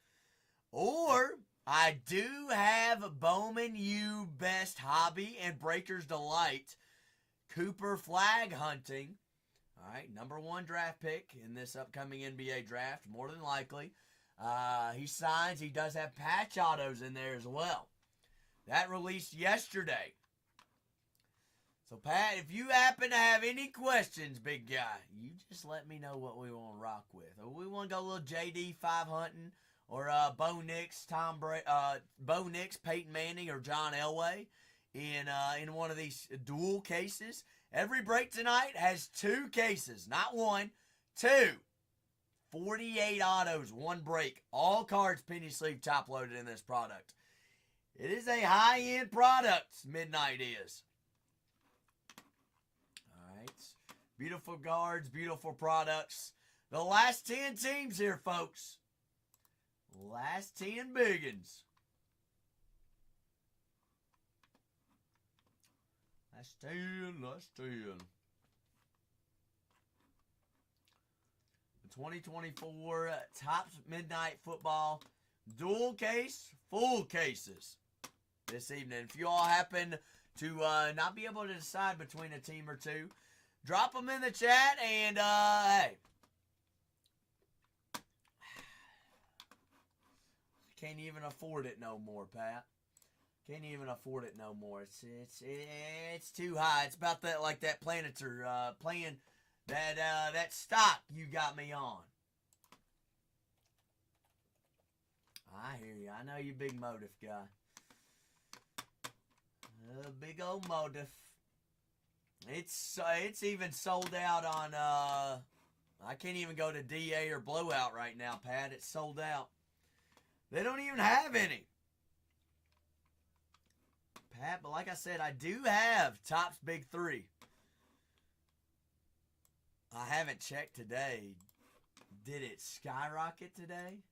Or I do have Bowman U Best Hobby and Breaker's Delight Cooper flag hunting. All right, number 1 draft pick in this upcoming NBA draft, more than likely. He signs. He does have patch autos in there as well. That released yesterday. So, Pat, if you happen to have any questions, big guy, you just let me know what we want to rock with. Or we want to go a little JD 5 hunting, or Bo Nix, Bo Nix, Peyton Manning, or John Elway in one of these dual cases. Every break tonight has 2 cases, not 1, 2. 48 autos, 1 break. All cards penny sleeve top loaded in this product. It is a high-end product, Midnight is. All right. Beautiful guards, beautiful products. The last 10 teams here, folks. Last 10 biggins. Last 10. The 2024 Topps Midnight Football dual case, full cases this evening. If you all happen to not be able to decide between a team or two, drop them in the chat and, hey. Can't even afford it no more, Pat. Can't even afford it no more. It's too high. It's about that, like that Planeter playing that stock you got me on. I hear you. I know you big motive guy. Big old motive. It's even sold out on I can't even go to DA or Blowout right now, Pat. It's sold out. They don't even have any. Pat, but like I said, I do have Topps Big 3. I haven't checked today. Did it skyrocket today?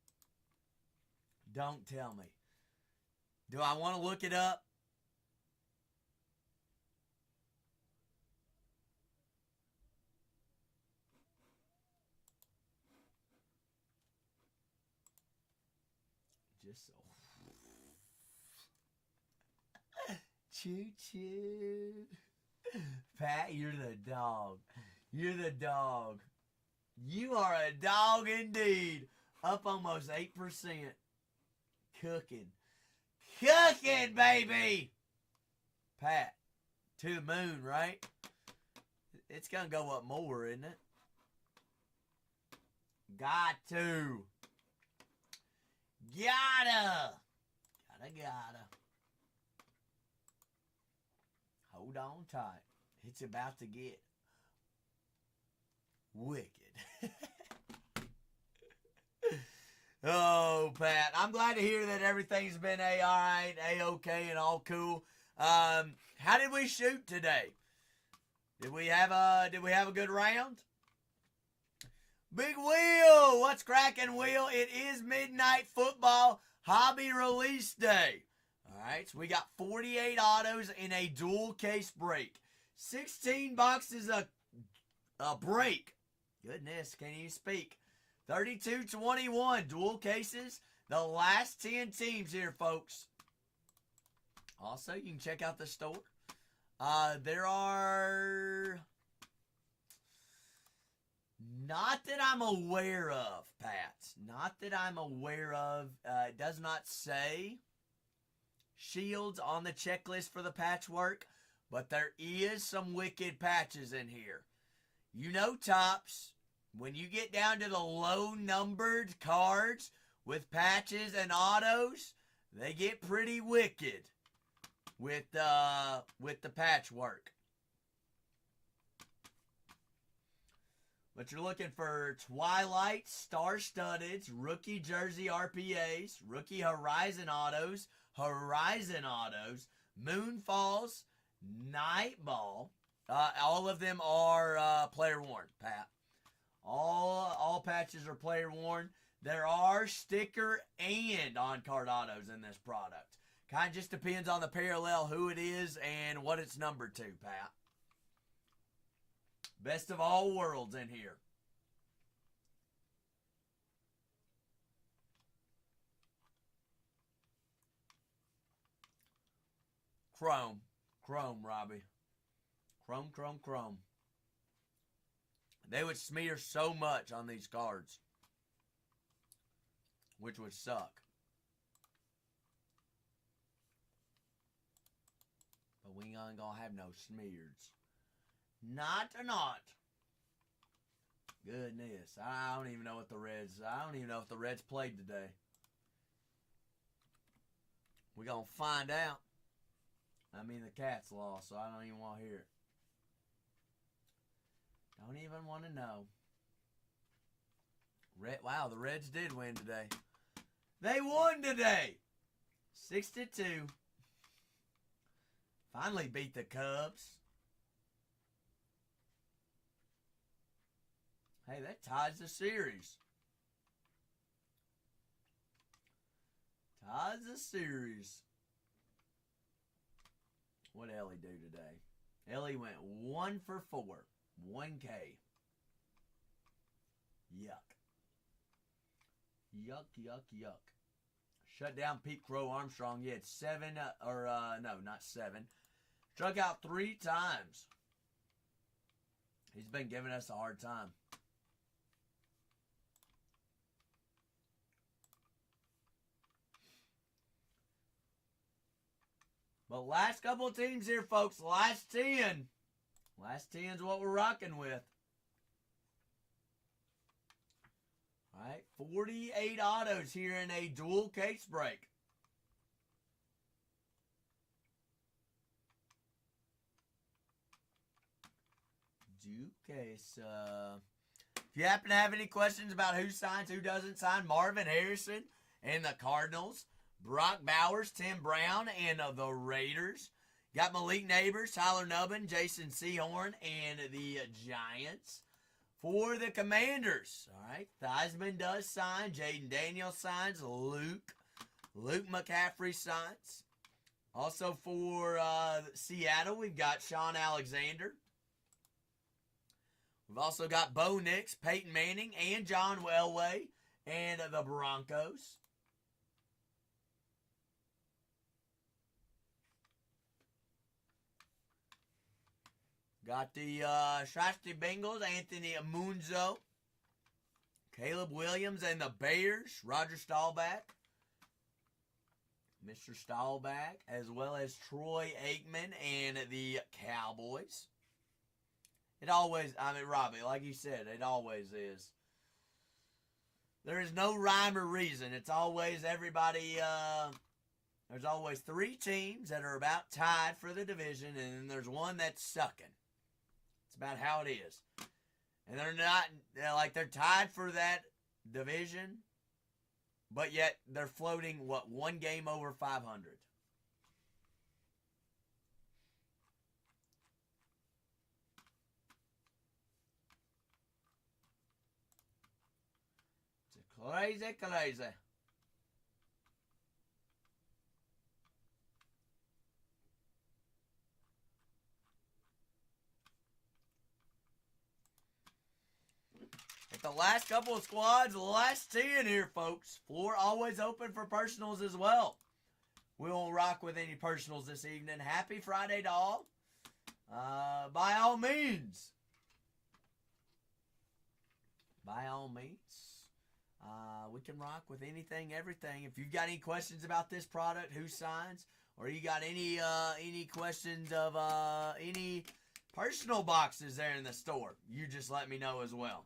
Don't tell me. Do I want to look it up? Just so. Choo choo. Pat, you're the dog. You're the dog. You are a dog indeed. Up almost 8%. Cooking. Cooking, baby! Pat, to the moon, right? It's going to go up more, isn't it? Got to. Gotta. Hold on tight. It's about to get wicked. Oh, Pat, I'm glad to hear that everything's been alright, A-okay, and all cool. How did we shoot today? Did we have a good round? Big Wheel, what's cracking, Wheel? It is Midnight Football Hobby Release Day. All right, so we got 48 autos in a dual case break. 16 boxes a break. Goodness, can't even speak. 32-21 dual cases. The last 10 teams here, folks. Also, you can check out the store. There are... Not that I'm aware of, Pat. Not that I'm aware of. It does not say shields on the checklist for the patchwork, but there is some wicked patches in here. You know, Topps, when you get down to the low-numbered cards with patches and autos, they get pretty wicked. with the patchwork. But you're looking for Twilight Star-Studdeds, Rookie Jersey RPAs, Rookie Horizon Autos, Moonfalls, Nightball. All of them are player worn, Pat. All patches are player worn. There are sticker and on-card autos in this product. Kind of just depends on the parallel, who it is, and what it's numbered to, Pat. Best of all worlds in here. Chrome, Robbie. Chrome. They would smear so much on these cards, which would suck. But we ain't gonna have no smears. Not. Goodness, I don't even know what the Reds. I don't even know if the Reds played today. We're gonna find out. I mean, the Cats lost, so I don't even want to hear it. Don't even want to know. Wow, the Reds did win today. They won today. 6-2. Finally beat the Cubs. Hey, that ties the series. What did Ellie do today? Ellie went 1 for 4. 1K. Yuck. Shut down Pete Crow Armstrong. He had 7, no, not 7. Struck out 3 times. He's been giving us a hard time. But last couple of teams here, folks. Last 10. Last 10 is what we're rocking with. All right, 48 autos here in a dual case break. Case. If you happen to have any questions about who signs, who doesn't sign, Marvin Harrison and the Cardinals, Brock Bowers, Tim Brown, and the Raiders. Got Malik Neighbors, Tyler Nubbin, Jason Sehorn, and the Giants. For the Commanders, all right, Theismann does sign, Jaden Daniels signs, Luke McCaffrey signs. Also for Seattle, we've got Sean Alexander. We've also got Bo Nix, Peyton Manning, and John Elway, and the Broncos. Got the Shasta Bengals, Anthony Amunzo, Caleb Williams, and the Bears, Roger Staubach, Mr. Staubach, as well as Troy Aikman and the Cowboys. It always, Robbie, like you said, it always is. There is no rhyme or reason. It's always everybody, there's always 3 teams that are about tied for the division, and then there's one that's sucking. It's about how it is. And they're tied for that division, but yet they're floating, 1 game over 500. It's crazy. But the last couple of squads, the last 10 here, folks. Floor always open for personals as well. We won't rock with any personals this evening. Happy Friday to all. By all means. We can rock with anything, everything. If you've got any questions about this product, who signs, or you got any questions of any personal boxes there in the store, you just let me know as well.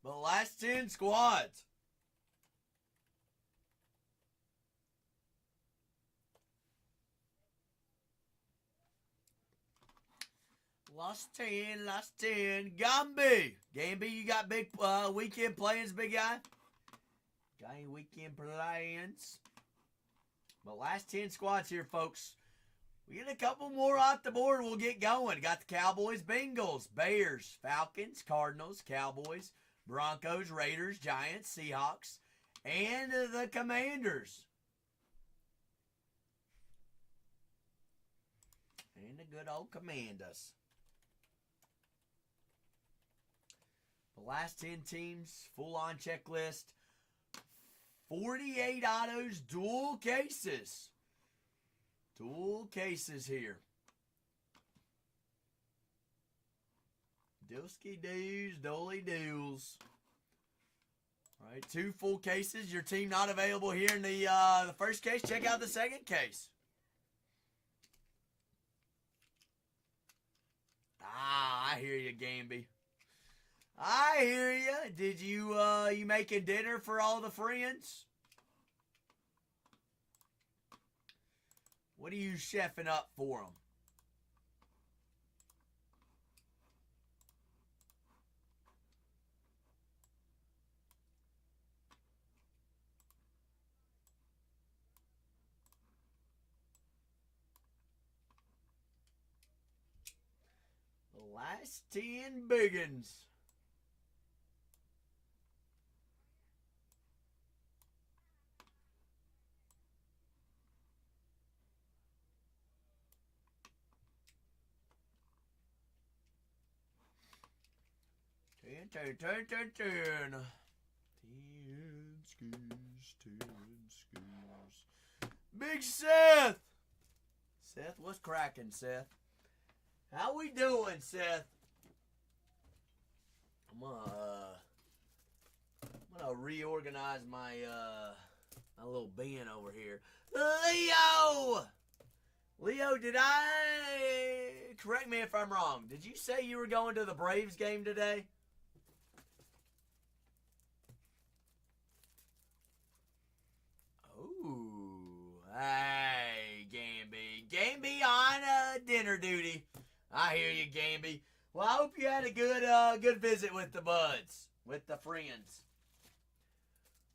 The last 10 squads. Last 10, last 10. Gamby, you got big weekend plans, big guy? Got any weekend plans? But last 10 squads here, folks. We get a couple more off the board, we'll get going. Got the Cowboys, Bengals, Bears, Falcons, Cardinals, Cowboys, Broncos, Raiders, Giants, Seahawks, and the Commanders. And the good old Commanders. The last 10 teams, full-on checklist. 48 autos, dual cases. Dual cases here. Dilsky doos, dolly doos. All right, 2 full cases. Your team not available here in the first case. Check out the second case. Ah, I hear you, Gamby. I hear you. Did you you making dinner for all the friends? What are you chefing up for them? The last 10 biggins. Ten. 10 screws. Big Seth! Seth, what's cracking, Seth? How we doing, Seth? I'm gonna reorganize my my little bin over here. Leo, did I correct me if I'm wrong? Did you say you were going to the Braves game today? Ooh, hey, Gamby on dinner duty. I hear you, Gamby. Well, I hope you had a good visit with the buds, with the friends.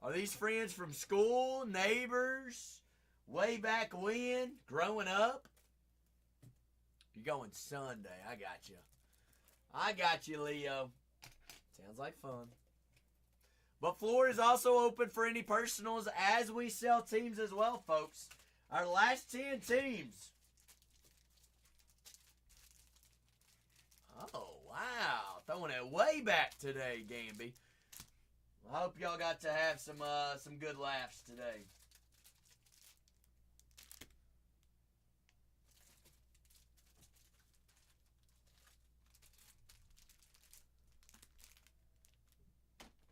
Are these friends from school, neighbors, way back when, growing up? You're going Sunday. I got you, Leo. Sounds like fun. But floor is also open for any personals as we sell teams as well, folks. Our last 10 teams. Oh, wow. Throwing it way back today, Gamby. I hope y'all got to have some good laughs today.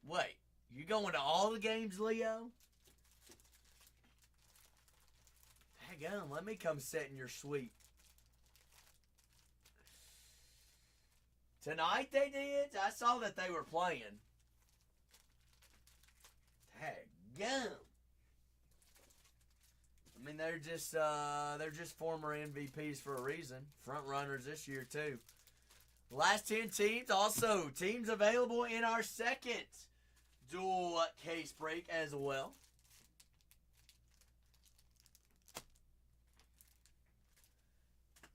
Wait, you going to all the games, Leo? Daggone, let me come sit in your suite. Tonight they did? I saw that they were playing. Daggone. I mean, they're just former MVPs for a reason. Front runners this year too. Last 10 teams, also teams available in our second dual case break as well.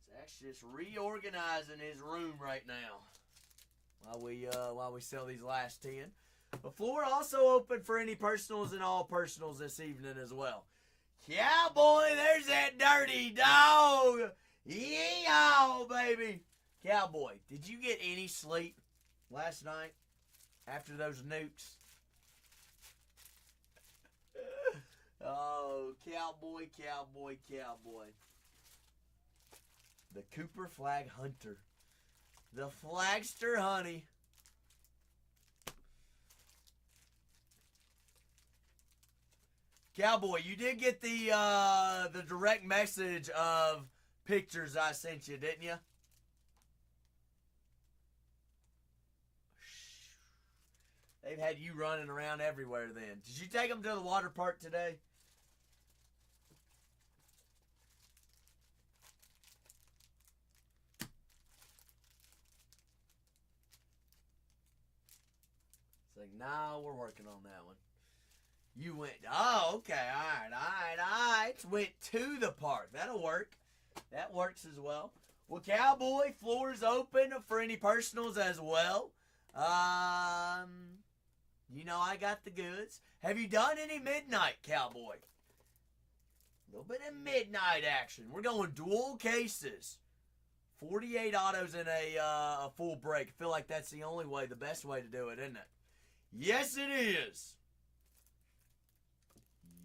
Zach's just reorganizing his room right now while we sell these last 10. The floor also open for any personals and all personals this evening as well. Cowboy, there's that dirty dog. Yeehaw, baby. Cowboy, did you get any sleep last night after those nukes? Oh, cowboy. The Cooper Flag Hunter. The Flagster Honey. Cowboy, you did get the direct message of pictures I sent you, didn't you? They've had you running around everywhere then. Did you take them to the water park today? It's like, nah, we're working on that one. You went, oh, okay, all right. Went to the park. That'll work. That works as well. Well, Cowboy, floor is open for any personals as well. You know I got the goods. Have you done any midnight, Cowboy? A little bit of midnight action. We're going dual cases. 48 autos in a full break. I feel like that's the only way, the best way to do it, isn't it? Yes, it is.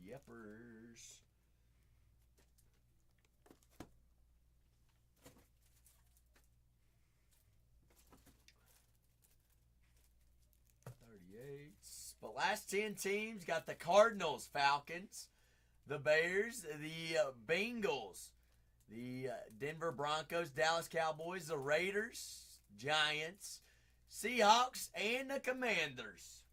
Yepers. But last 10 teams got the Cardinals, Falcons, the Bears, the Bengals, the Denver Broncos, Dallas Cowboys, the Raiders, Giants, Seahawks, and the Commanders.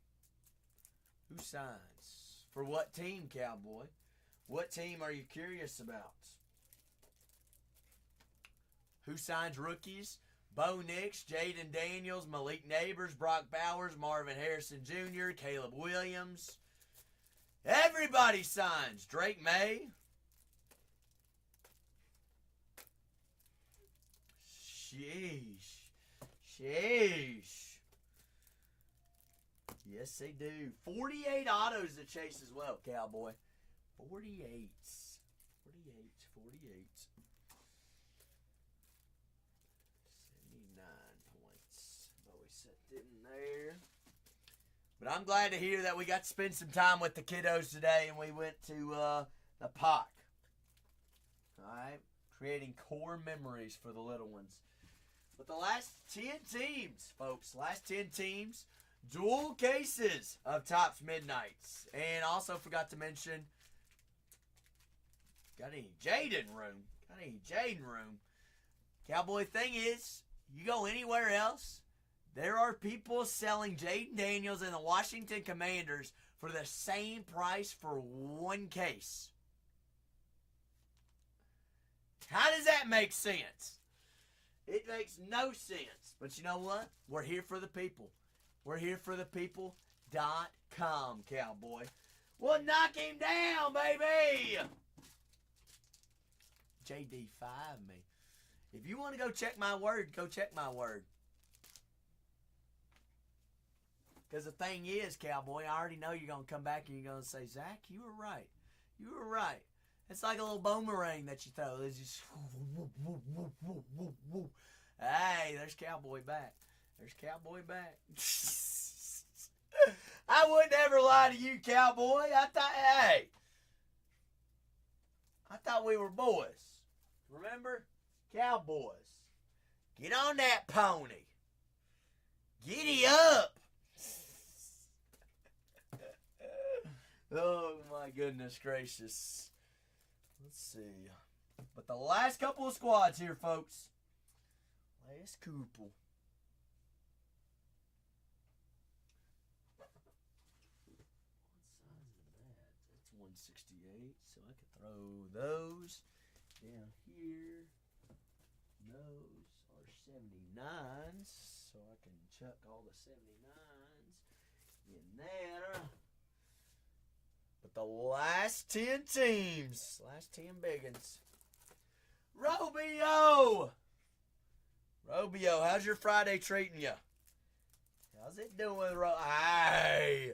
Who signs? For what team, Cowboy? What team are you curious about? Who signs rookies? Bo Nix, Jaden Daniels, Malik Neighbors, Brock Bowers, Marvin Harrison Jr., Caleb Williams. Everybody signs. Drake May. Sheesh. Yes, they do. 48 autos to chase as well, Cowboy. 48. 48. 79 points. Always set it in there. But I'm glad to hear that we got to spend some time with the kiddos today, and we went to the park. All right, creating core memories for the little ones. But the last 10 teams, folks, last 10 teams, dual cases of Topps Midnights. And also forgot to mention, got any Jaden room? Cowboy, thing is, you go anywhere else, there are people selling Jaden Daniels and the Washington Commanders for the same price for one case. How does that make sense? It makes no sense. But you know what? We're here for the people. We're here for the people.com, Cowboy. Well, knock him down, baby! JD5 me. If you want to go check my word, go check my word. Because the thing is, Cowboy, I already know you're going to come back and you're going to say, Zach, you were right. You were right. It's like a little boomerang that you throw. It's just, whoop, whoop, whoop, whoop, whoop, whoop. Hey, there's Cowboy back. There's Cowboy back. I would never lie to you, Cowboy. I thought we were boys. Remember? Cowboys. Get on that pony. Giddy up. Oh, my goodness gracious. Let's see. But the last couple of squads here, folks. Last couple. What size is that? That's 168. So I could throw those down here. Those are 79s. So I can chuck all the 79s in there. But the last 10 teams, last 10 biggins. Robio, how's your Friday treating you? How's it doing, Hey,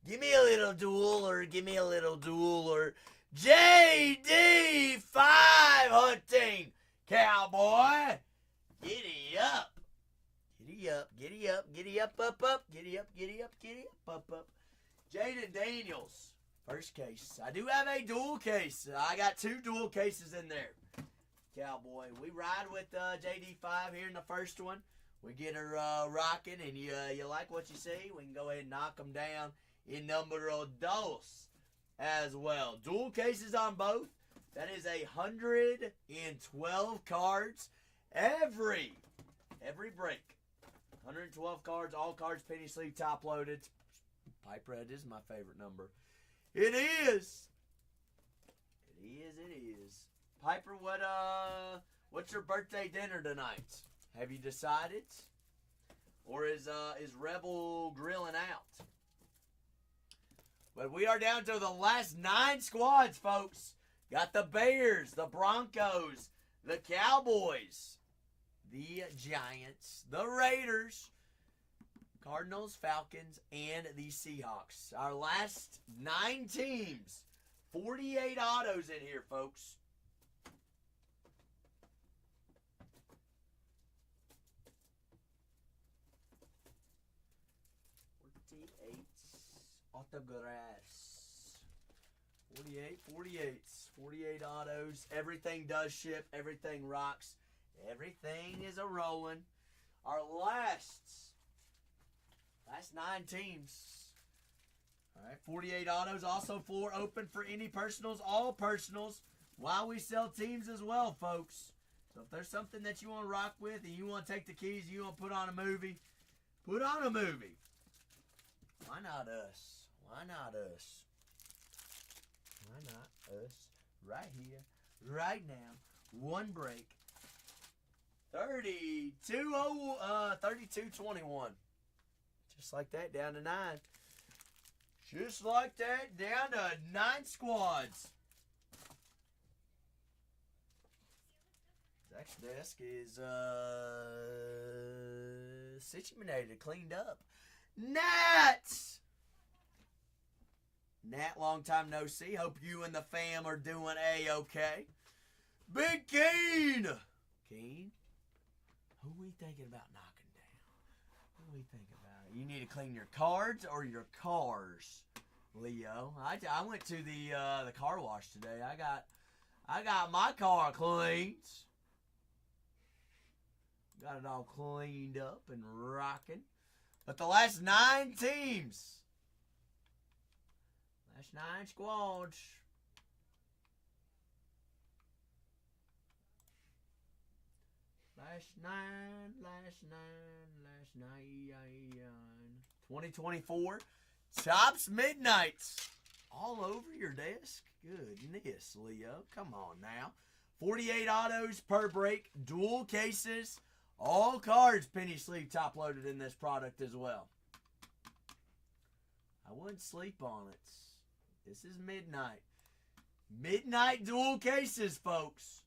give me a little dueler. JD5 hunting, Cowboy. Giddy up. Up. Jaden Daniels. First case. I do have a dual case. I got 2 dual cases in there. Cowboy. We ride with JD5 here in the first one. We get her rocking, and you like what you see, we can go ahead and knock them down in numero dos as well. Dual cases on both. That is 112 cards every break. 112 cards, all cards penny sleeve top loaded. Pipe red is my favorite number. It is. It is. Piper, what's your birthday dinner tonight? Have you decided? Or is Rebel grilling out? But we are down to the last 9 squads, folks. Got the Bears, the Broncos, the Cowboys, the Giants, the Raiders, Cardinals, Falcons, and the Seahawks. Our last 9 teams. 48 autos in here, folks. Autographs. 48 autos. Everything does ship. Everything rocks. Everything is a-rolling. Our last 9 teams. All right, 48 autos. Also floor open for any personals. All personals. While we sell teams as well, folks. So if there's something that you want to rock with and you want to take the keys, you want to put on a movie, put on a movie. Why not us? Why not us? Why not us? Right here, right now. One break. 32-21. Just like that, down to 9. Just like that, down to 9 squads. Zach's desk is situated, cleaned up. Nat, long time no see. Hope you and the fam are doing A-okay. Big Keen. Keen? Who we thinking about knocking down? Who we thinking about? You need to clean your cards or your cars, Leo. I went to the car wash today. I got my car cleaned. Got it all cleaned up and rocking. But the last 9 teams. Last 9 squads. Last nine. 2024. Tops Midnights. All over your desk. Goodness, Leo. Come on now. 48 autos per break. Dual cases. All cards penny sleeve top loaded in this product as well. I wouldn't sleep on it. This is Midnight. Midnight dual cases, folks.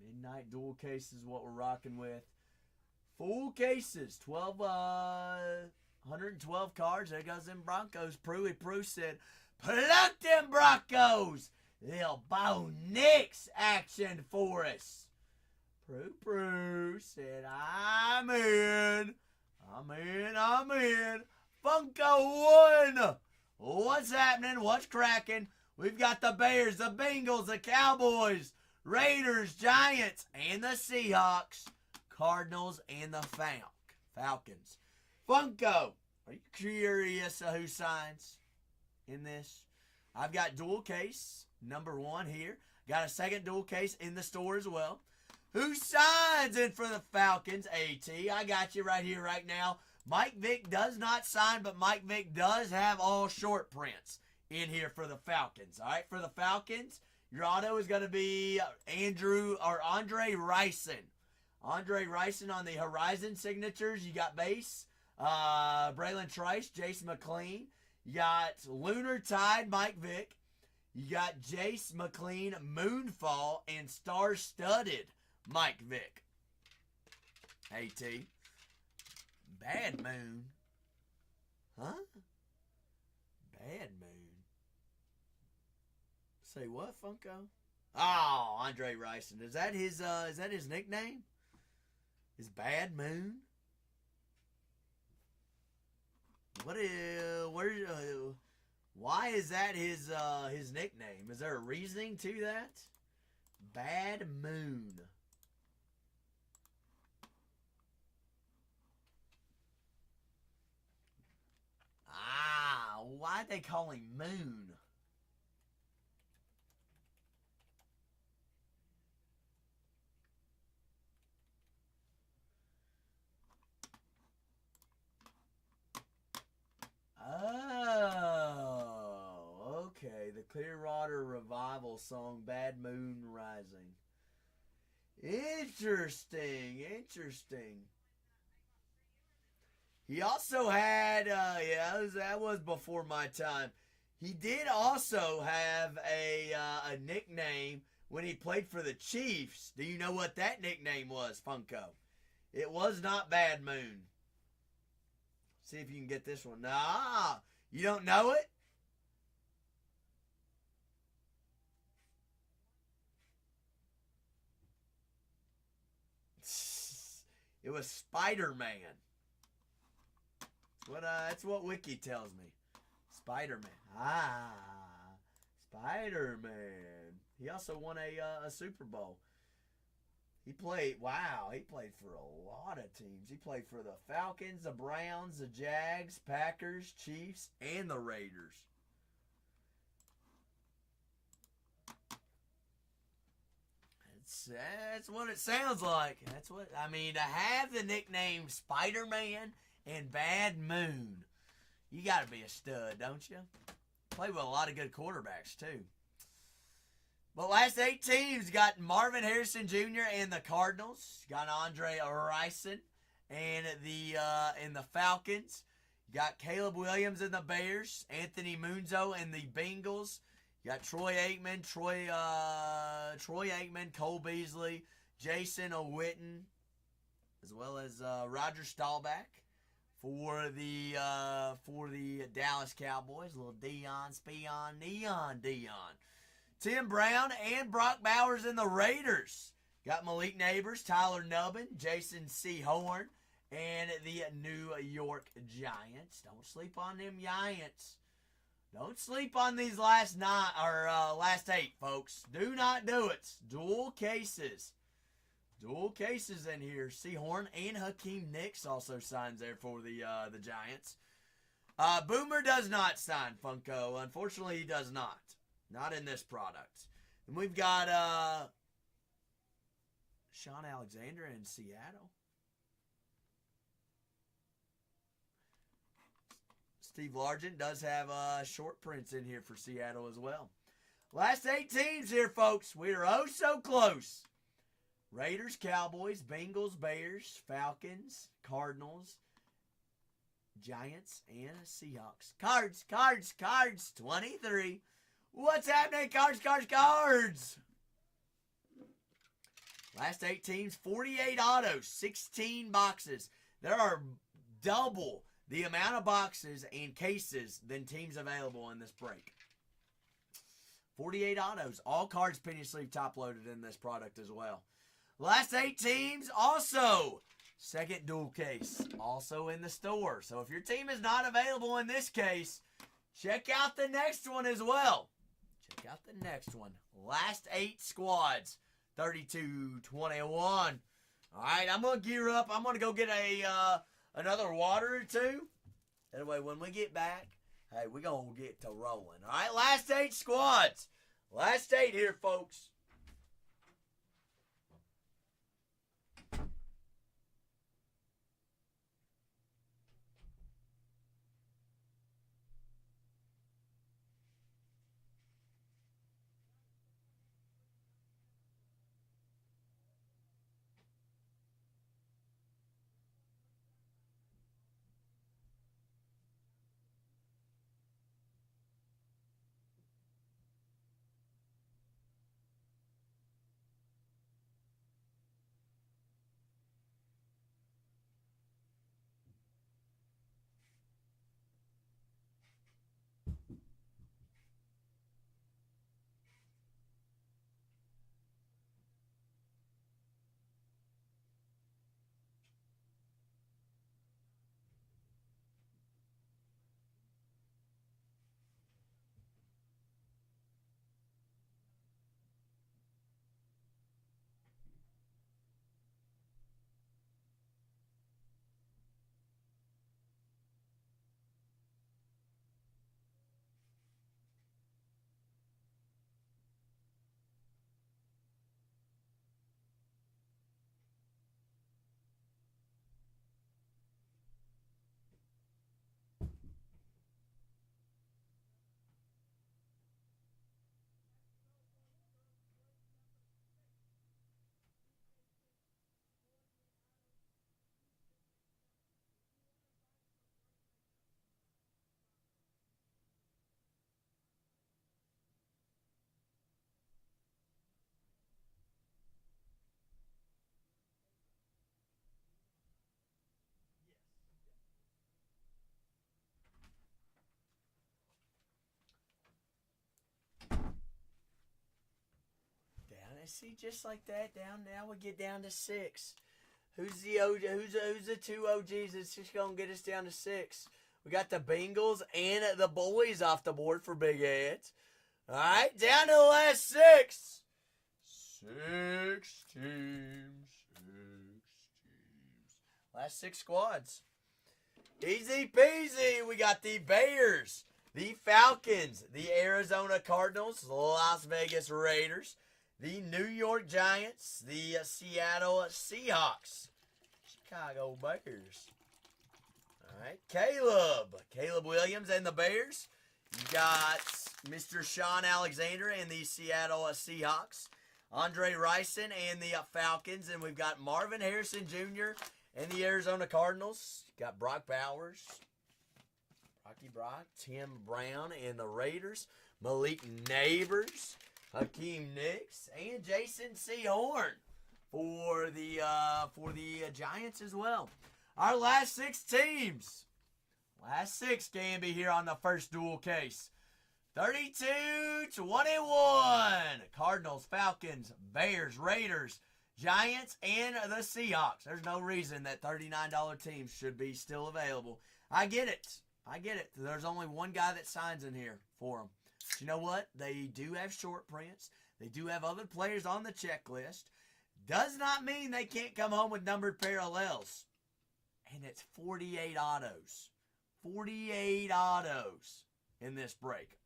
Midnight dual cases is what we're rocking with. Full cases, 112 cards. There goes them Broncos. Prue said, pluck them Broncos. They'll Bo Nix action for us. Prue said, I'm in. Funko 1. What's happening? What's cracking? We've got the Bears, the Bengals, the Cowboys, Raiders, Giants, and the Seahawks, Cardinals, and the Falcons. Funko, are you curious who signs in this? I've got dual case, number 1 here. Got a second dual case in the store as well. Who signs in for the Falcons? AT, I got you right here, right now. Mike Vick does not sign, but Mike Vick does have all short prints in here for the Falcons. All right, for the Falcons, your auto is going to be Andre Rison. Andre Rison on the Horizon signatures. You got base, Braylon Trice, Jace McLean. You got Lunar Tide, Mike Vick. You got Jace McLean, Moonfall, and Star Studded, Mike Vick. AT. Bad Moon. Huh? Bad Moon. Say what, Funko? Oh, Andre Rison. Is that his nickname? Is Bad Moon? Why is that his nickname? Is there a reasoning to that? Bad Moon. Why'd they call him Moon? Oh, okay. The Clearwater Revival song "Bad Moon Rising." Interesting. He also had, that was before my time. He did also have a nickname when he played for the Chiefs. Do you know what that nickname was, Funko? It was not Bad Moon. See if you can get this one. Nah, you don't know it? It was Spider-Man. That's what Wiki tells me. Spider-Man. Spider-Man. He also won a Super Bowl. He played for a lot of teams. He played for the Falcons, the Browns, the Jags, Packers, Chiefs, and the Raiders. That's what it sounds like. To have the nickname Spider-Man and Bad Moon, you got to be a stud, don't you? Play with a lot of good quarterbacks, too. But last 8 teams got Marvin Harrison Jr. and the Cardinals. Got Andre Rison and the Falcons. Got Caleb Williams and the Bears. Anthony Munzo and the Bengals. You got Troy Aikman, Cole Beasley, Jason Witten, as well as Roger Staubach for the Dallas Cowboys. Little Dion, Neon. Tim Brown and Brock Bowers in the Raiders. Got Malik Neighbors, Tyler Nubbin, Jason C. Horn, and the New York Giants. Don't sleep on them Giants. Don't sleep on these last 8, folks. Do not do it. Dual cases in here. Sehorn and Hakeem Nicks also signs there for the Giants. Boomer does not sign, Funko. Unfortunately, he does not. Not in this product. And we've got Sean Alexander in Seattle. Steve Largent does have short prints in here for Seattle as well. Last 8 teams here, folks. We are oh so close. Raiders, Cowboys, Bengals, Bears, Falcons, Cardinals, Giants, and Seahawks. Cards. 23. What's happening? Cards. Last 8 teams, 48 autos, 16 boxes. There are double the amount of boxes and cases than teams available in this break. 48 autos. All cards penny sleeve top loaded in this product as well. Last 8 teams also. Second dual case. Also in the store. So if your team is not available in this case, check out the next one as well. Last 8 squads. 32-21. All right, I'm going to gear up. I'm going to go get another water or two. That way, when we get back, hey, we're going to get to rolling. All right, last 8 squads. Last 8 here, folks. see, just like that, down now we get down to 6. Who's the 2 OGs that's just going to get us down to 6? We got the Bengals and the boys off the board for Big Heads. All right, down to the last 6. 6 teams. Last 6 squads. Easy peasy. We got the Bears, the Falcons, the Arizona Cardinals, the Las Vegas Raiders, the New York Giants, the Seattle Seahawks, Chicago Bears. All right, Caleb Williams and the Bears. You got Mr. Sean Alexander and the Seattle Seahawks, Andre Rison and the Falcons, and we've got Marvin Harrison Jr. and the Arizona Cardinals. Got Brock Bowers, Rocky Brock, Tim Brown and the Raiders, Malik Neighbors, Hakeem Nicks, and Jason C. Horn for the Giants as well. Our last 6 teams. Last 6 can be here on the first dual case. 32-21. Cardinals, Falcons, Bears, Raiders, Giants, and the Seahawks. There's no reason that $39 teams should be still available. I get it. There's only one guy that signs in here for them. But you know what? They do have short prints. They do have other players on the checklist. Does not mean they can't come home with numbered parallels. And it's 48 autos. 48 autos in this break.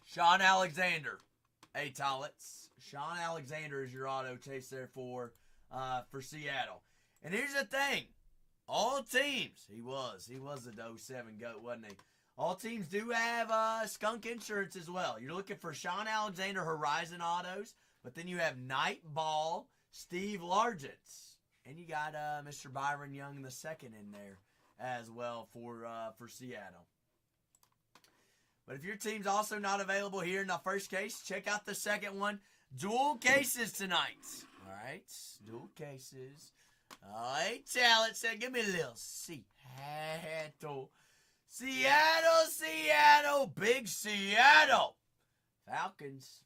Sean Alexander, Tolitz. Sean Alexander is your auto chase there for Seattle. And here's the thing. All teams, he was the 07 GOAT, wasn't he? All teams do have skunk insurance as well. You're looking for Sean Alexander Horizon autos, but then you have Night Ball, Steve Largent, and you got Mr. Byron Young II in there as well for Seattle. But if your team's also not available here in the first case, check out the second one. Dual cases tonight. All right, dual cases. All right, talent said, give me a little Seattle. Seattle, big Seattle. Falcons.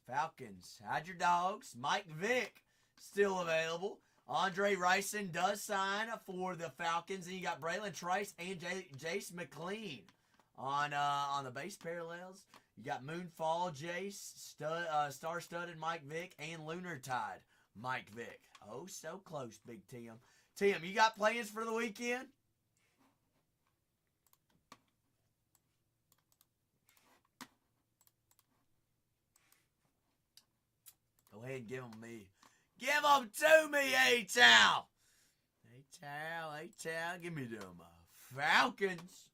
Hide your dogs. Mike Vick still available. Andre Rison does sign for the Falcons, and you got Braylon Trice and Jace McLean on the base parallels. You got Moonfall Jace, star-studded Mike Vick, and Lunar Tide Mike Vick. Oh, so close, Big Tim. Tim, you got plans for the weekend? Go ahead and give them me. Give them to me, A-Tal. A-Tal, give me them Falcons.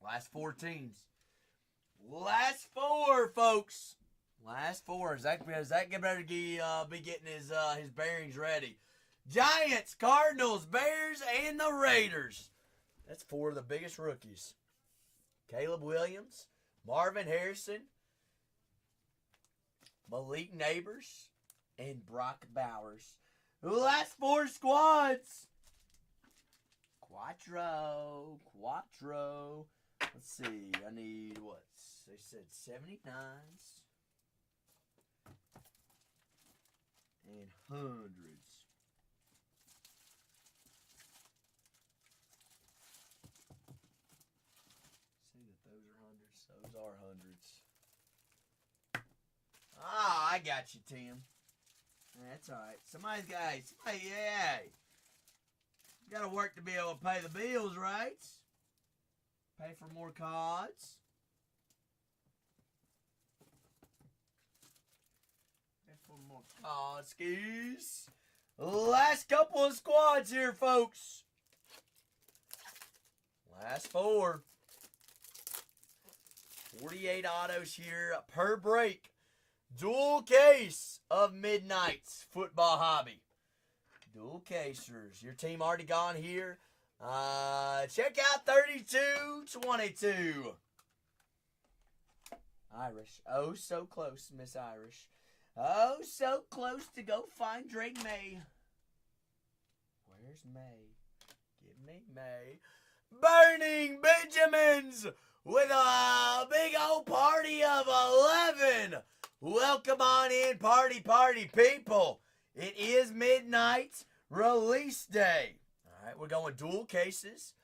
Last 4 teams. Last 4, folks. Last 4. Zach better be getting his bearings ready. Giants, Cardinals, Bears, and the Raiders. That's 4 of the biggest rookies. Caleb Williams, Marvin Harrison, Malik Neighbors, and Brock Bowers. The last 4 squads. Quattro. Let's see. I need what? They said 79s and hundreds. See that those are hundreds? Those are hundreds. Ah, I got you, Tim. That's all right. Somebody, yeah. You got to work to be able to pay the bills, right? Pay for more cards. Pay for more card skis. Last couple of squads here, folks. Last 4. 48 autos here per break. Dual case of Midnight's Football Hobby. Dual casers. Your team already gone here. Check out 32-22. Irish. Oh, so close, Miss Irish. Oh, so close to go find Drake May. Where's May? Give me May. Burning Benjamins with a big old party of 11. Welcome on in, party people. It is midnight release day. All right, we're going dual cases.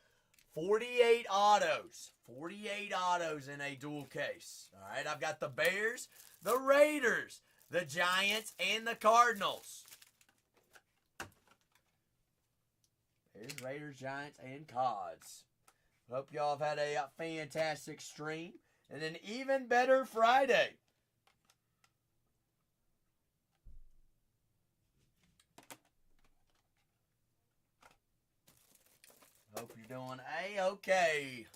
48 autos. 48 autos in a dual case. All right, I've got the Bears, the Raiders, the Giants, and the Cardinals. Bears, Raiders, Giants, and Cods. Hope y'all have had a fantastic stream and an even better Friday. Hope you're doing A-okay.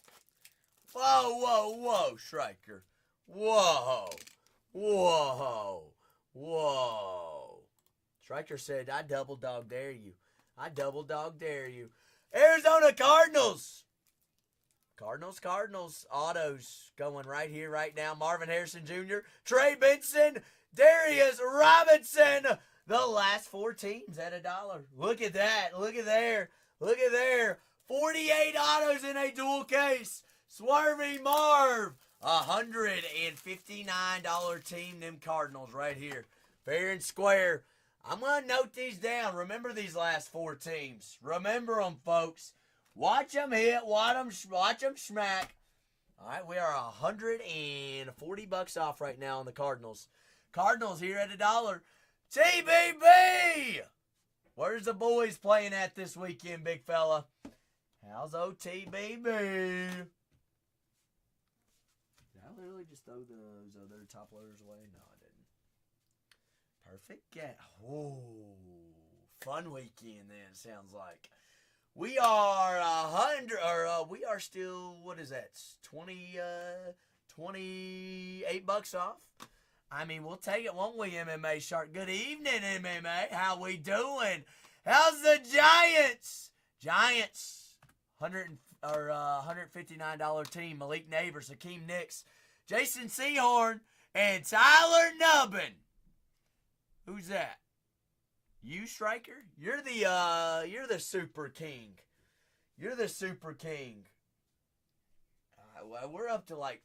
Whoa, Striker. Whoa. Striker said, I double dog dare you. Arizona Cardinals. Cardinals. Autos going right here, right now. Marvin Harrison Jr., Trey Benson, Darius Robinson. The last 4 teams at $1. Look at that. Look at there. 48 autos in a dual case. Swervy Marv. $159 team, them Cardinals right here. Fair and square. I'm going to note these down. Remember these last 4 teams. Remember them, folks. Watch them hit. Watch them smack. All right, we are $140 off right now on the Cardinals. Cardinals here at $1. TBB! Where's the boys playing at this weekend, big fella? How's OTBB? Did I literally just throw those other top loaders away? No, I didn't. Perfect game. Oh, fun weekend then, sounds like. We are we are still, what is that, 28 bucks off? I mean, we'll take it, won't we, MMA Shark? Good evening, MMA. How we doing? How's the Giants? $159 team. Malik Neighbors, Hakeem Nicks, Jason Sehorn, and Tyler Nubbin. Who's that? You, Striker? You're the Super King. You're the Super King. Well, we're up to like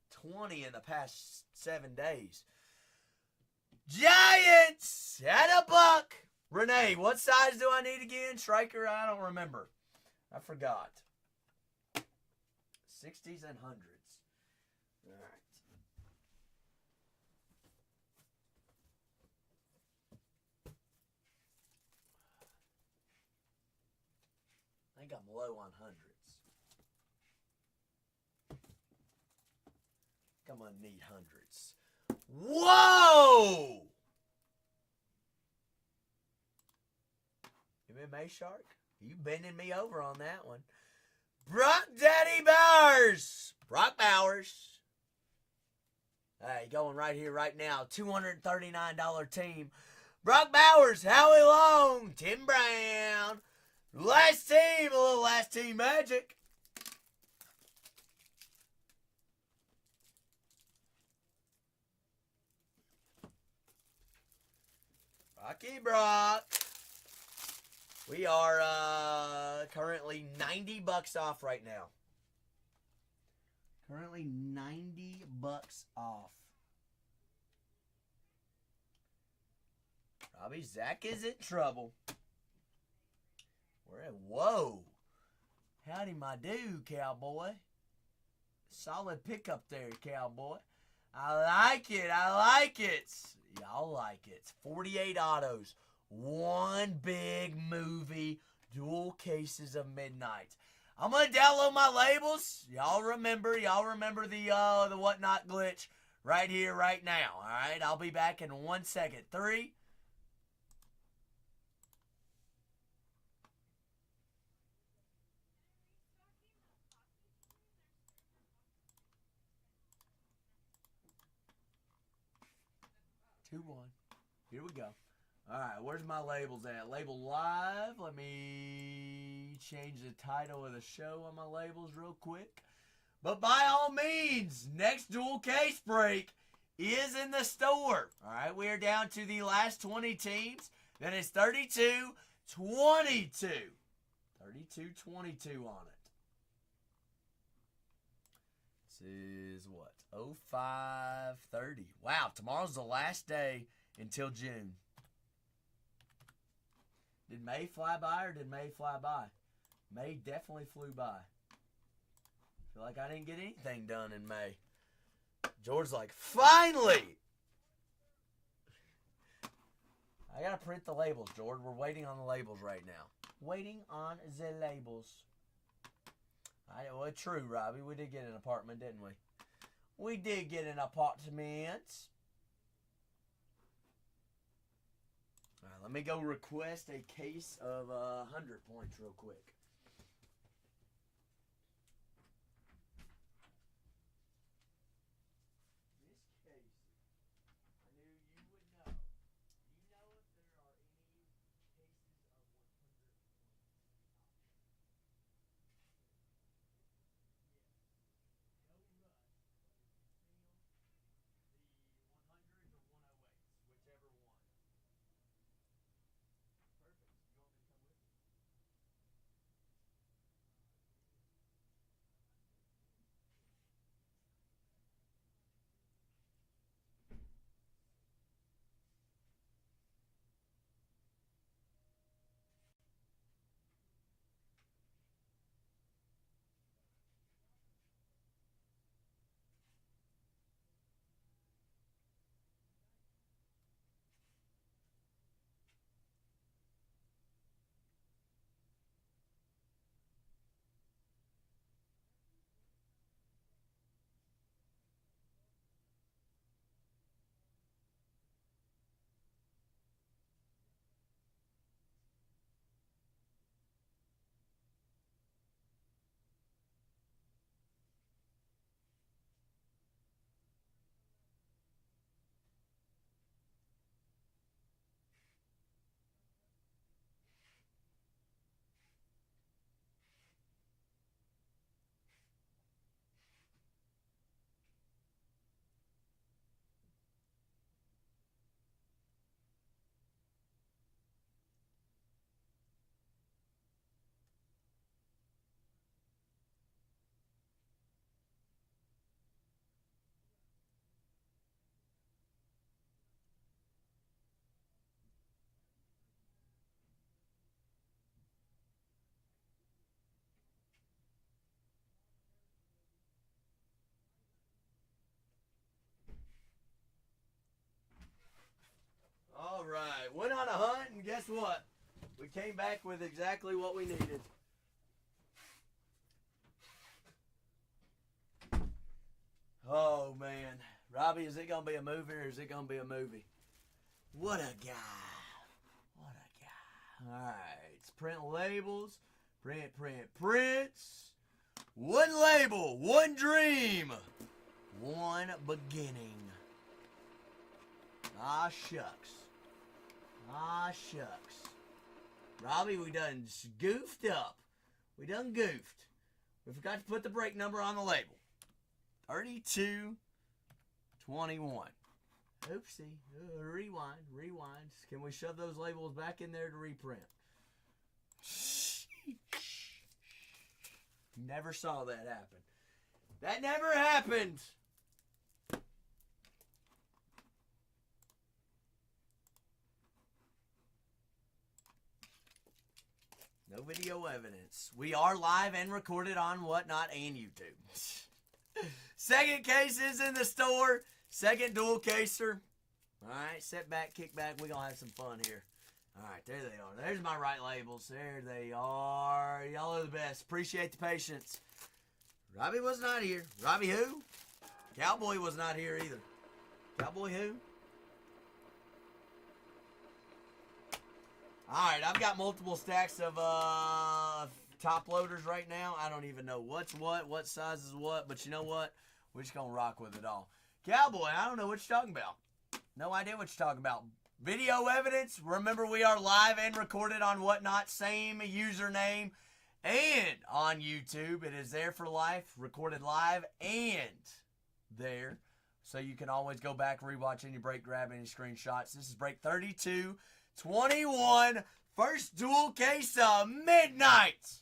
20 in the past 7 days. Giants at $1. Renee, what size do I need again? Striker, I don't remember. I forgot. 60s and 100s. All right. I think I'm low on 100s. I'm gonna need 100s. Whoa! MMA Shark? You bending me over on that one. Brock Daddy Bowers. Brock Bowers. Hey, going right here, right now. $239 team. Brock Bowers, Howie Long, Tim Brown. Last team, a little last team magic. Rocky Brock. We are currently $90 off right now. Currently $90 off. Robbie Zach is in trouble. We're at, whoa. Howdy, my dude, cowboy. Solid pickup there, cowboy. I like it. Y'all like it. 48 autos. One big movie. Dual cases of midnight. I'm going to download my labels. Y'all remember the whatnot glitch right here, right now. All right, I'll be back in 1 second. 3, 2, 1. Here we go. All right, where's my labels at? Label live. Let me change the title of the show on my labels real quick. But by all means, next dual case break is in the store. All right, we are down to the last 20 teams. Then it's 32-22. 32-22 on it. This is what? 05:30. Wow, tomorrow's the last day until June. Did May fly by or did May fly by? May definitely flew by. Feel like I didn't get anything done in May. George's like, finally! I gotta print the labels, George. We're waiting on the labels right now. Waiting on the labels. Well, true, Robbie. We did get an apartment, didn't we? We did get an apartment. All right, let me go request a case of 100 points real quick. All right, went on a hunt, and guess what? We came back with exactly what we needed. Oh, man. Robbie, is it going to be a movie or is it going to be a movie? What a guy. What a guy. All right, let's print labels. Prints. One label, one dream, one beginning. Ah, shucks. Ah, shucks. Robbie, we done goofed up. We done goofed. We forgot to put the break number on the label. 32-21. Oopsie. Rewind. Can we shove those labels back in there to reprint? Never saw that happen. That never happened. No video evidence. We are live and recorded on Whatnot and YouTube. Second case is in the store. Second dual caser. All right, sit back, kick back. We're going to have some fun here. All right, there they are. There's my right labels. There they are. Y'all are the best. Appreciate the patience. Robbie was not here. Robbie who? Cowboy was not here either. Cowboy who? Alright, I've got multiple stacks of top loaders right now. I don't even know what's what size is what, but you know what? We're just going to rock with it all. Cowboy, I don't know what you're talking about. No idea what you're talking about. Video evidence. Remember, we are live and recorded on Whatnot. Same username. And on YouTube. It is there for life. Recorded live and there. so you can always go back, rewatch any break, grab any screenshots. This is break 32-21. First dual case of midnight.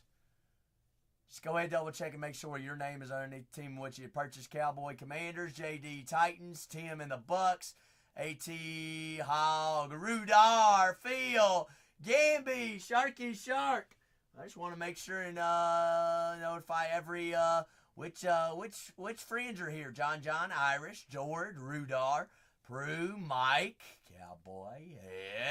Just go ahead, double check, and make sure your name is underneath the team in which you purchased. Cowboy Commanders, JD Titans, Tim and the Bucks, AT Hog, Rudar, Phil, Gamby, Sharky Shark. I just want to make sure and notify every which friends are here. John, Irish, George, Rudar, Prue, Mike, Cowboy,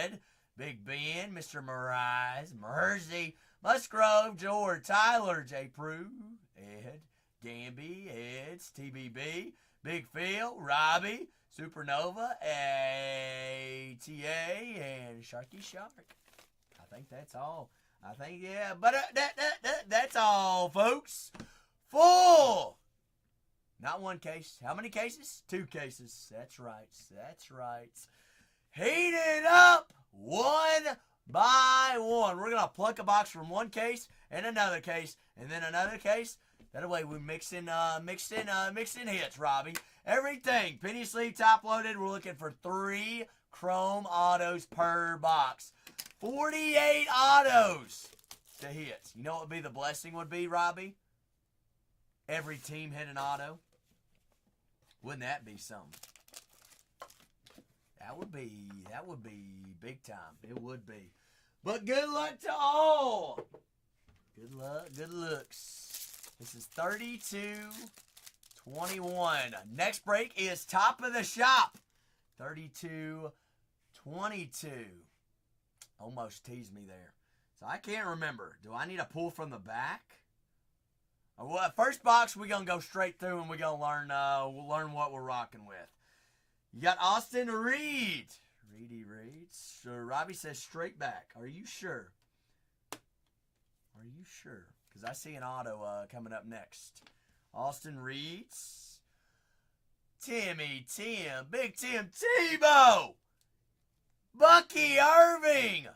Ed, Big Ben, Mr. Miraz, Mersey, Musgrove, George, Tyler, J. Prue, Ed, Gamby, Ed's, TBB, Big Phil, Robbie, Supernova, ATA, and Sharky Shark. I think that's all. But that's all, folks. Full. Not one case. How many cases? 2 cases. That's right. Heating up one by one. We're going to pluck a box from one case and another case and then another case. That way we mix in hits, Robbie. Everything. Penny sleeve, top loaded. We're looking for 3 chrome autos per box. 48 autos to hit. You know what would be the blessing would be, Robbie? Every team hit an auto. Wouldn't that be something? That would be big time. It would be. But good luck to all. Good luck, good looks. This is 32-21. Next break is top of the shop. 32-22. Almost teased me there. So I can't remember. Do I need a pull from the back? Well, first box, we're going to go straight through and we're going to learn what we're rocking with. You got Austin Reed. Reedy reads. So Robbie says straight back. Are you sure? Because I see an auto coming up next. Austin Reeds. Tim, Big Tim Tebow. Bucky Irving.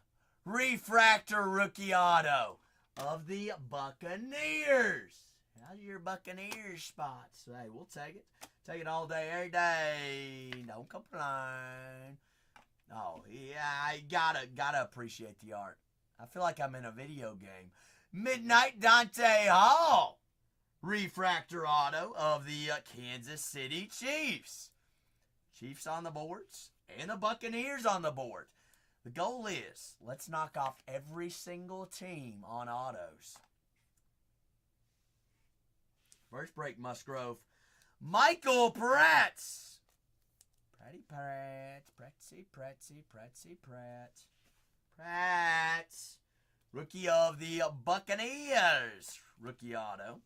Refractor rookie auto of the Buccaneers. How's your Buccaneers spots? Hey, we'll take it. Take it all day, every day. Don't complain. Oh, yeah, I gotta appreciate the art. I feel like I'm in a video game. Midnight Dante Hall. Refractor auto of the Kansas City Chiefs. Chiefs on the boards and the Buccaneers on the board. The goal is, let's knock off every single team on autos. First break, Musgrove. Michael Pratt. Pratt. Rookie of the Buccaneers. Rookie auto.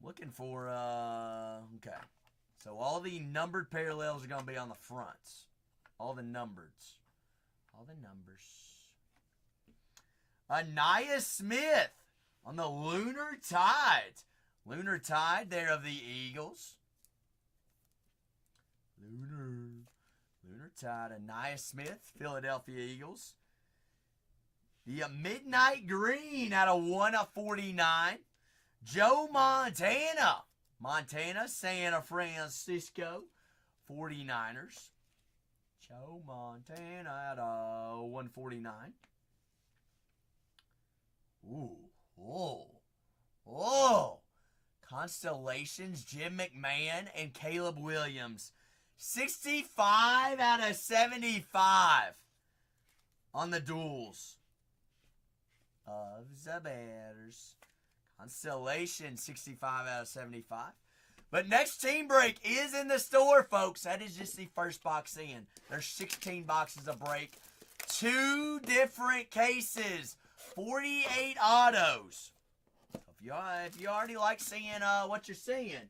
Looking for, okay. So all the numbered parallels are going to be on the front. All the numbers. Anaya Smith on the Lunar Tide. Lunar Tide there of the Eagles. Lunar Tide. Anaya Smith, Philadelphia Eagles. The Midnight Green out of 1/49. Joe Montana. San Francisco 49ers. Joe Montana at 149. Oh. Constellations, Jim McMahon and Caleb Williams. 65 out of 75 on the duels of the Bears. Constellation, 65 out of 75. But next team break is in the store, folks. That is just the first box in. There's 16 boxes of break. 2 different cases. 48 autos. If you already like seeing what you're seeing,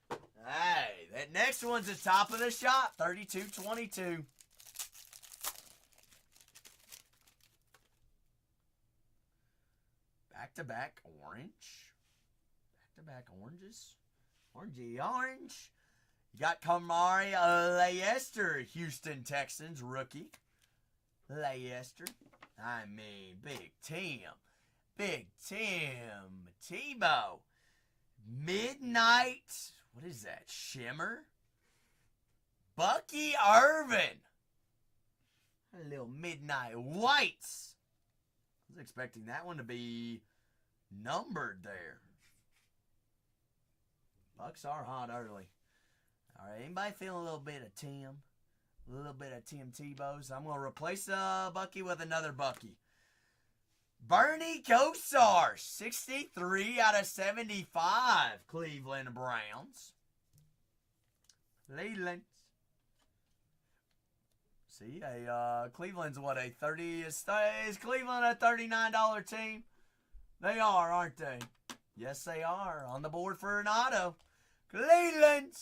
hey, that next one's the top of the shop. 32-22. Back-to-back orange. Back-to-back oranges. Orangey orange. You got Kamari Leicester, Houston Texans rookie. Leicester. I mean, Big Tim Tebow. Midnight. What is that? Shimmer? Bucky Irvin. A little midnight whites. I was expecting that one to be numbered there. Bucks are hot early. All right, anybody feeling a little bit of Tim? A little bit of Tim Tebow. So I'm going to replace Bucky with another Bucky. Bernie Kosar, 63 out of 75, Cleveland Browns. Cleveland. See, Cleveland's what, a 30, is Cleveland a $39 team? They are, aren't they? Yes, they are. On the board for an auto. Cleveland.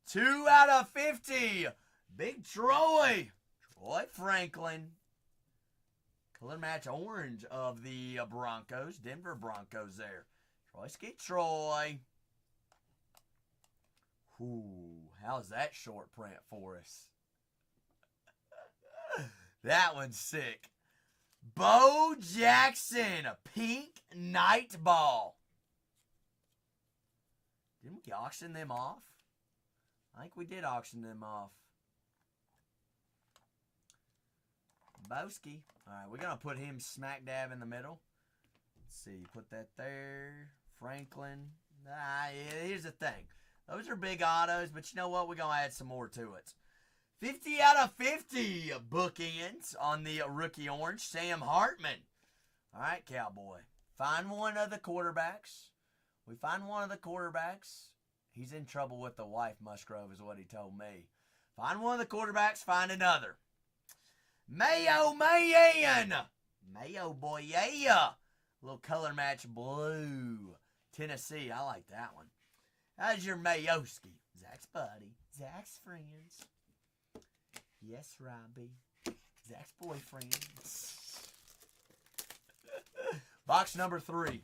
2 out of 50. Big Troy. Troy Franklin. Color match orange of the Broncos. Denver Broncos there. Troy Troy. Ooh, how's that short print for us? That one's sick. Bo Jackson, pink night ball. Didn't we auction them off? I think we did auction them off. Boski. All right, we're going to put him smack dab in the middle. Let's see, put that there. Franklin. Here's the thing. Those are big autos, but you know what? We're going to add some more to it. 50 out of 50 bookends on the rookie orange. Sam Hartman. All right, Cowboy. Find one of the quarterbacks. We find one of the quarterbacks. He's in trouble with the wife, Musgrove, is what he told me. Find one of the quarterbacks, find another. Mayo Mayan. Mayo boy, yeah. Little color match blue. Tennessee, I like that one. How's your Mayoski? Zach's buddy. Zach's friends. Yes, Robbie. Zach's boyfriend. Box number 3.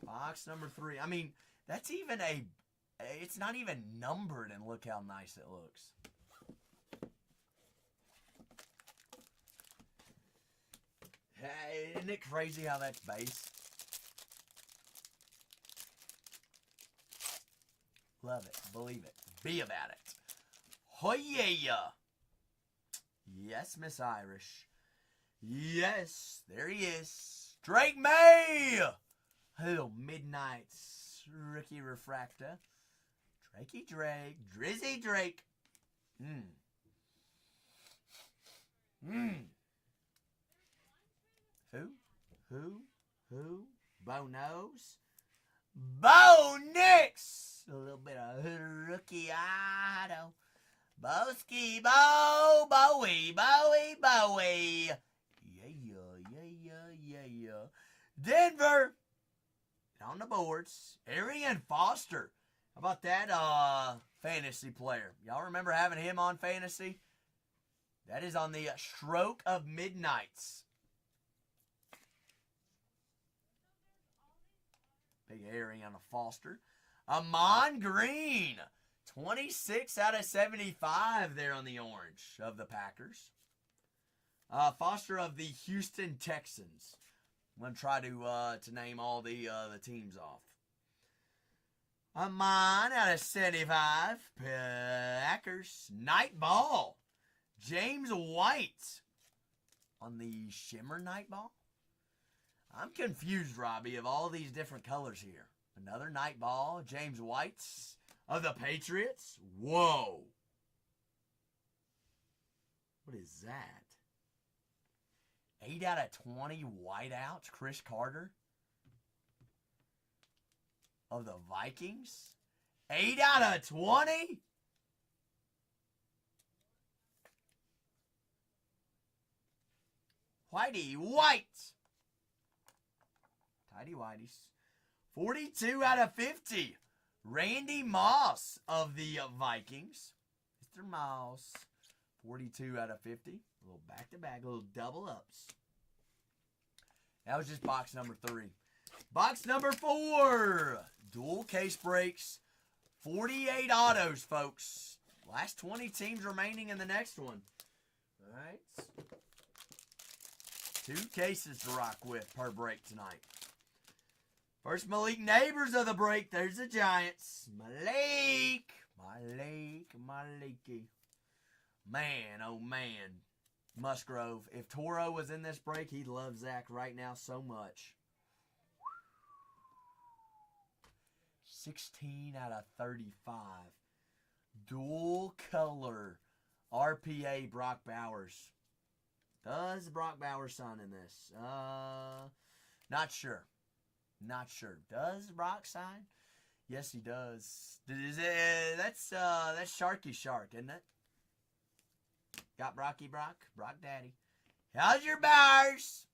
Box number 3. I mean, that's even it's not even numbered, and look how nice it looks. Hey, isn't it crazy how that's base? Love it. Believe it. Be about it. Hoya. Yes, Miss Irish. Yes, there he is. Drake May. Hello, Midnight's rookie refractor. Drakey Drake. Drizzy Drake. Who? Bo knows. Bo Nix. A little bit of rookie auto. Boski, Bowie. Yeah. Denver. On the boards. Arian Foster. How about that fantasy player? Y'all remember having him on fantasy? That is on the Stroke of Midnights. Big Arian Foster. Amon Green. 26 out of 75 there on the orange of the Packers. Foster of the Houston Texans. I'm going to try to name all the teams off. Amon out of 75. Packers. Night Ball. James White on the Shimmer Night Ball. I'm confused, Robbie, of all these different colors here. Another Night Ball. James White's of the Patriots. Whoa. What is that? 8 out of 20 whiteouts. Chris Carter of the Vikings. 8 out of 20? Whitey White. Tidy Whiteys. 42 out of 50. Randy Moss of the Vikings. Mr. Moss. 42 out of 50. A little back-to-back, a little double-ups. That was just box number 3. Box number 4. Dual case breaks. 48 autos, folks. Last 20 teams remaining in the next one. All right. 2 cases to rock with per break tonight. First, Malik Neighbors of the break. There's the Giants. Malik. My lake, my lakey. Man, oh man. Musgrove. If Toro was in this break, he'd love Zach right now so much. 16 out of 35. Dual color. RPA Brock Bowers. Does Brock Bowers sign in this? Not sure. Not sure. Does Brock sign? Yes, he does. That's Sharky Shark, isn't it? Got Brocky Brock? Brock Daddy. How's your Bears?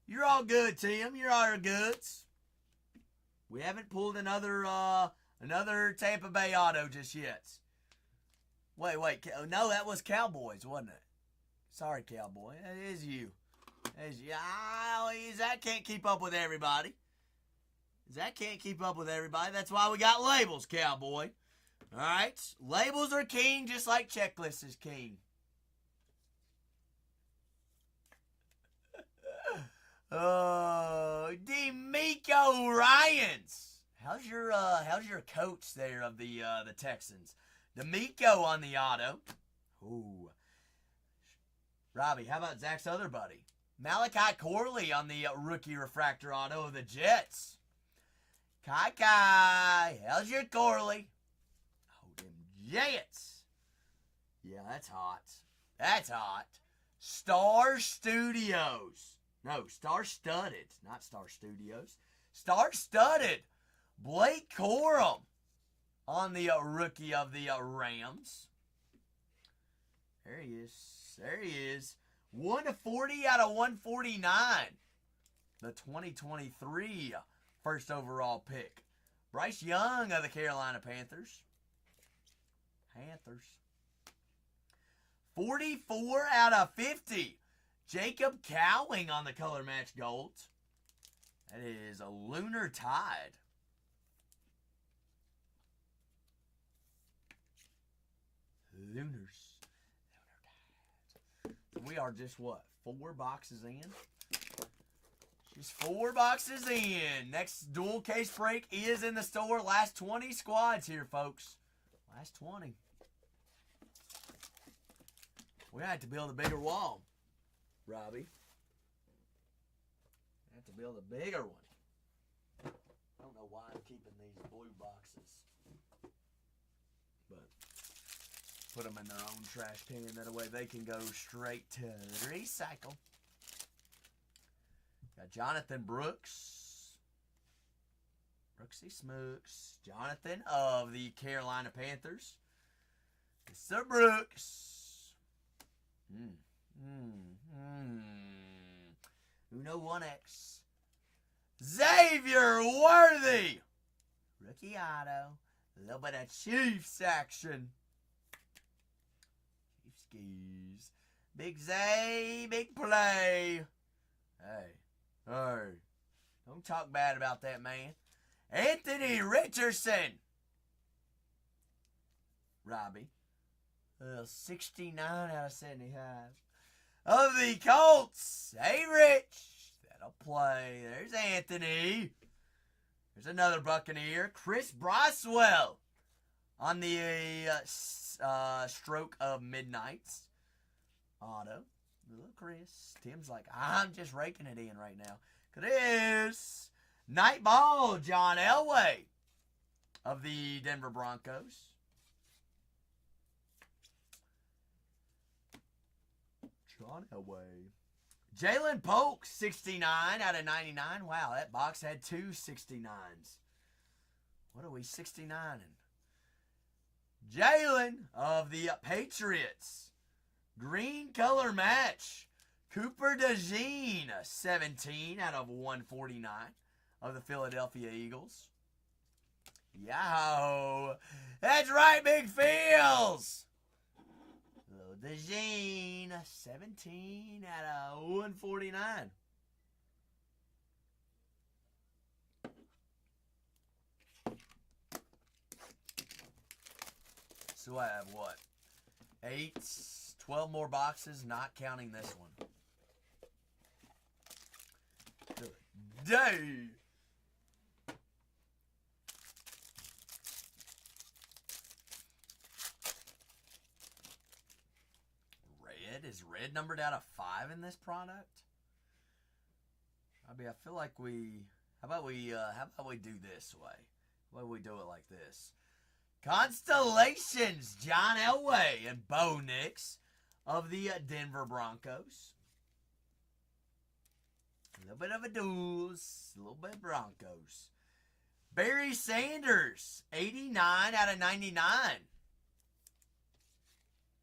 You're all good, Tim. You're all goods. We haven't pulled another Tampa Bay auto just yet. Wait. No, that was Cowboys, wasn't it? Sorry, Cowboy. That is you. Zach can't keep up with everybody. That's why we got labels, Cowboy. All right? Labels are king just like checklists is king. Oh, D'Amico Ryans. How's your coach there of the Texans? D'Amico on the auto. Ooh. Robbie, how about Zach's other buddy? Malachi Corley on the rookie refractor auto of the Jets. Kai, how's your Corley? Oh, them Jets. Yeah, that's hot. Star Studios. No, Star Studded, not Star Studios. Star Studded. Blake Corum on the rookie of the Rams. There he is. 140 out of 149. The 2023 first overall pick. Bryce Young of the Carolina Panthers. 44 out of 50. Jacob Cowing on the color match gold. That is a Lunar Tide. Lunars. We are just, 4 boxes in? Just 4 boxes in. Next dual case break is in the store. Last 20 squads here, folks. Last 20. We had to build a bigger wall, Robbie. We have to build a bigger one. I don't know why I'm keeping these blue boxes. But put them in their own trash can. That way they can go straight to the recycle. Got Jonathan Brooks. Brooksy Smooks. Jonathan of the Carolina Panthers. Mr. Brooks. Uno 1X. Xavier Worthy. Rookie auto. A little bit of Chiefs action. Chiefs skis. Big Zay, big play. Hey. Don't talk bad about that man. Anthony Richardson. Robbie. 69 out of 75. Of the Colts. Hey, Rich. That'll play. There's Anthony. There's another Buccaneer. Chris Broswell on the stroke of midnights. Auto. Little Chris. Tim's like, I'm just raking it in right now. Chris. Night Ball. John Elway of the Denver Broncos. John Elway. Jalen Polk, 69 out of 99. Wow, that box had 2 69s. What are we 69ing? Jalen of the Patriots. Green color match. Cooper DeJean, 17 out of 149 of the Philadelphia Eagles. Yo, that's right, Big Feels. DeJean, 17 out of 149. So I have what? 12 more boxes, not counting this one. Good day. red. Is red numbered out of 5 in this product? I mean, I feel like how about we do this way? Why don't we do it like this? Constellations, John Elway and Bo Nix of the Denver Broncos. A little bit of a duels, a little bit of Broncos. Barry Sanders, 89 out of 99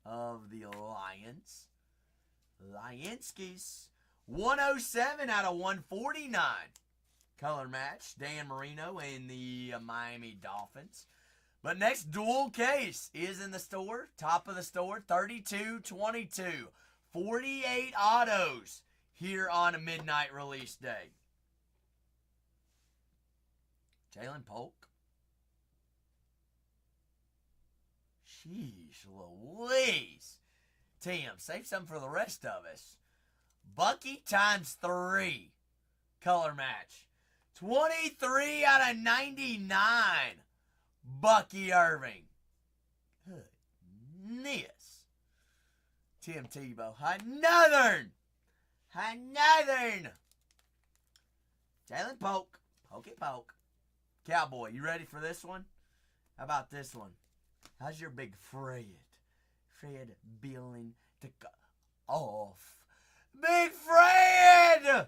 of the Lions. Lienskis, 107 out of 149. Color match, Dan Marino and the Miami Dolphins. But next dual case is in the store. Top of the store, 32-22. 48 autos here on a midnight release day. Jalen Polk. Sheesh Louise. Tim, save some for the rest of us. Bucky times 3. Color match. 23 out of 99. Bucky Irving. Goodness. Tim Tebow. Another. Jalen Polk. Pokey Poke. Cowboy, you ready for this one? How about this one? How's your big Fred? Fred Billing to go off. Big Fred!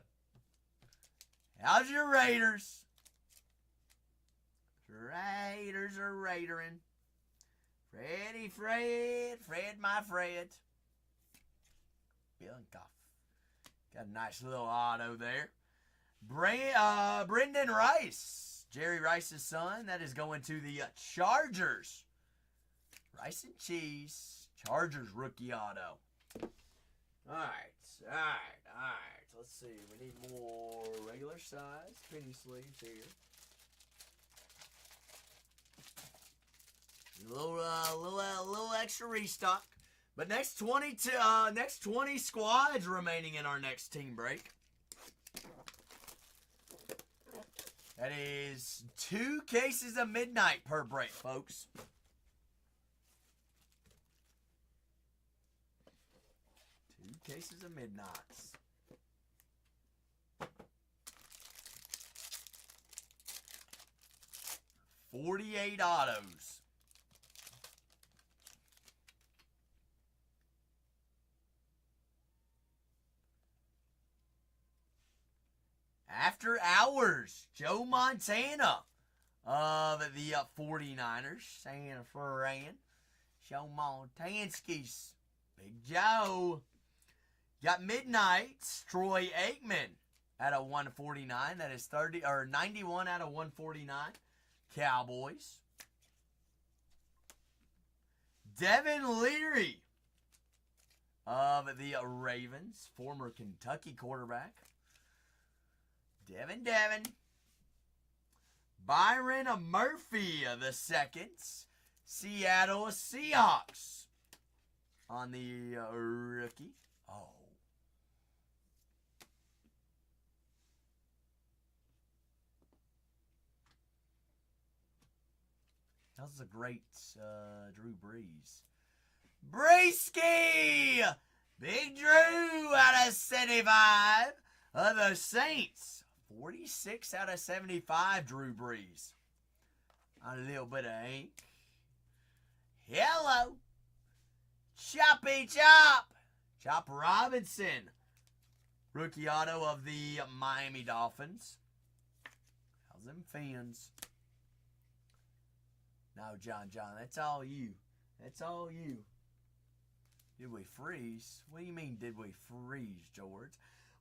How's your Raiders? Raiders are Raidering. Freddie Fred. Fred my Fred. Billinkoff. Got a nice little auto there. Brendan Rice. Jerry Rice's son. That is going to the Chargers. Rice and Cheese. Chargers rookie auto. Alright. Let's see. We need more regular size penny sleeves here. A little extra restock. But next 20 squads remaining in our next team break. That is 2 cases of midnight per break, folks. Two cases of midnights. $48 autos. After hours, Joe Montana of the 49ers. San Fran. Joe Montanskis. Big Joe. Got Midnight's Troy Aikman out of 149. That is 91 out of 149. Cowboys. Devin Leary of the Ravens. Former Kentucky quarterback. Devin. Byron Murphy the second. Seattle Seahawks on the rookie. Oh. That was a great Drew Brees. Breesky! Big Drew out of 75 of the Saints. 46 out of 75, Drew Brees. A little bit of ink. Hello. Choppy Chop. Chop Robinson. Rookie auto of the Miami Dolphins. How's them fans? No, John, that's all you. That's all you. Did we freeze? What do you mean, did we freeze, George?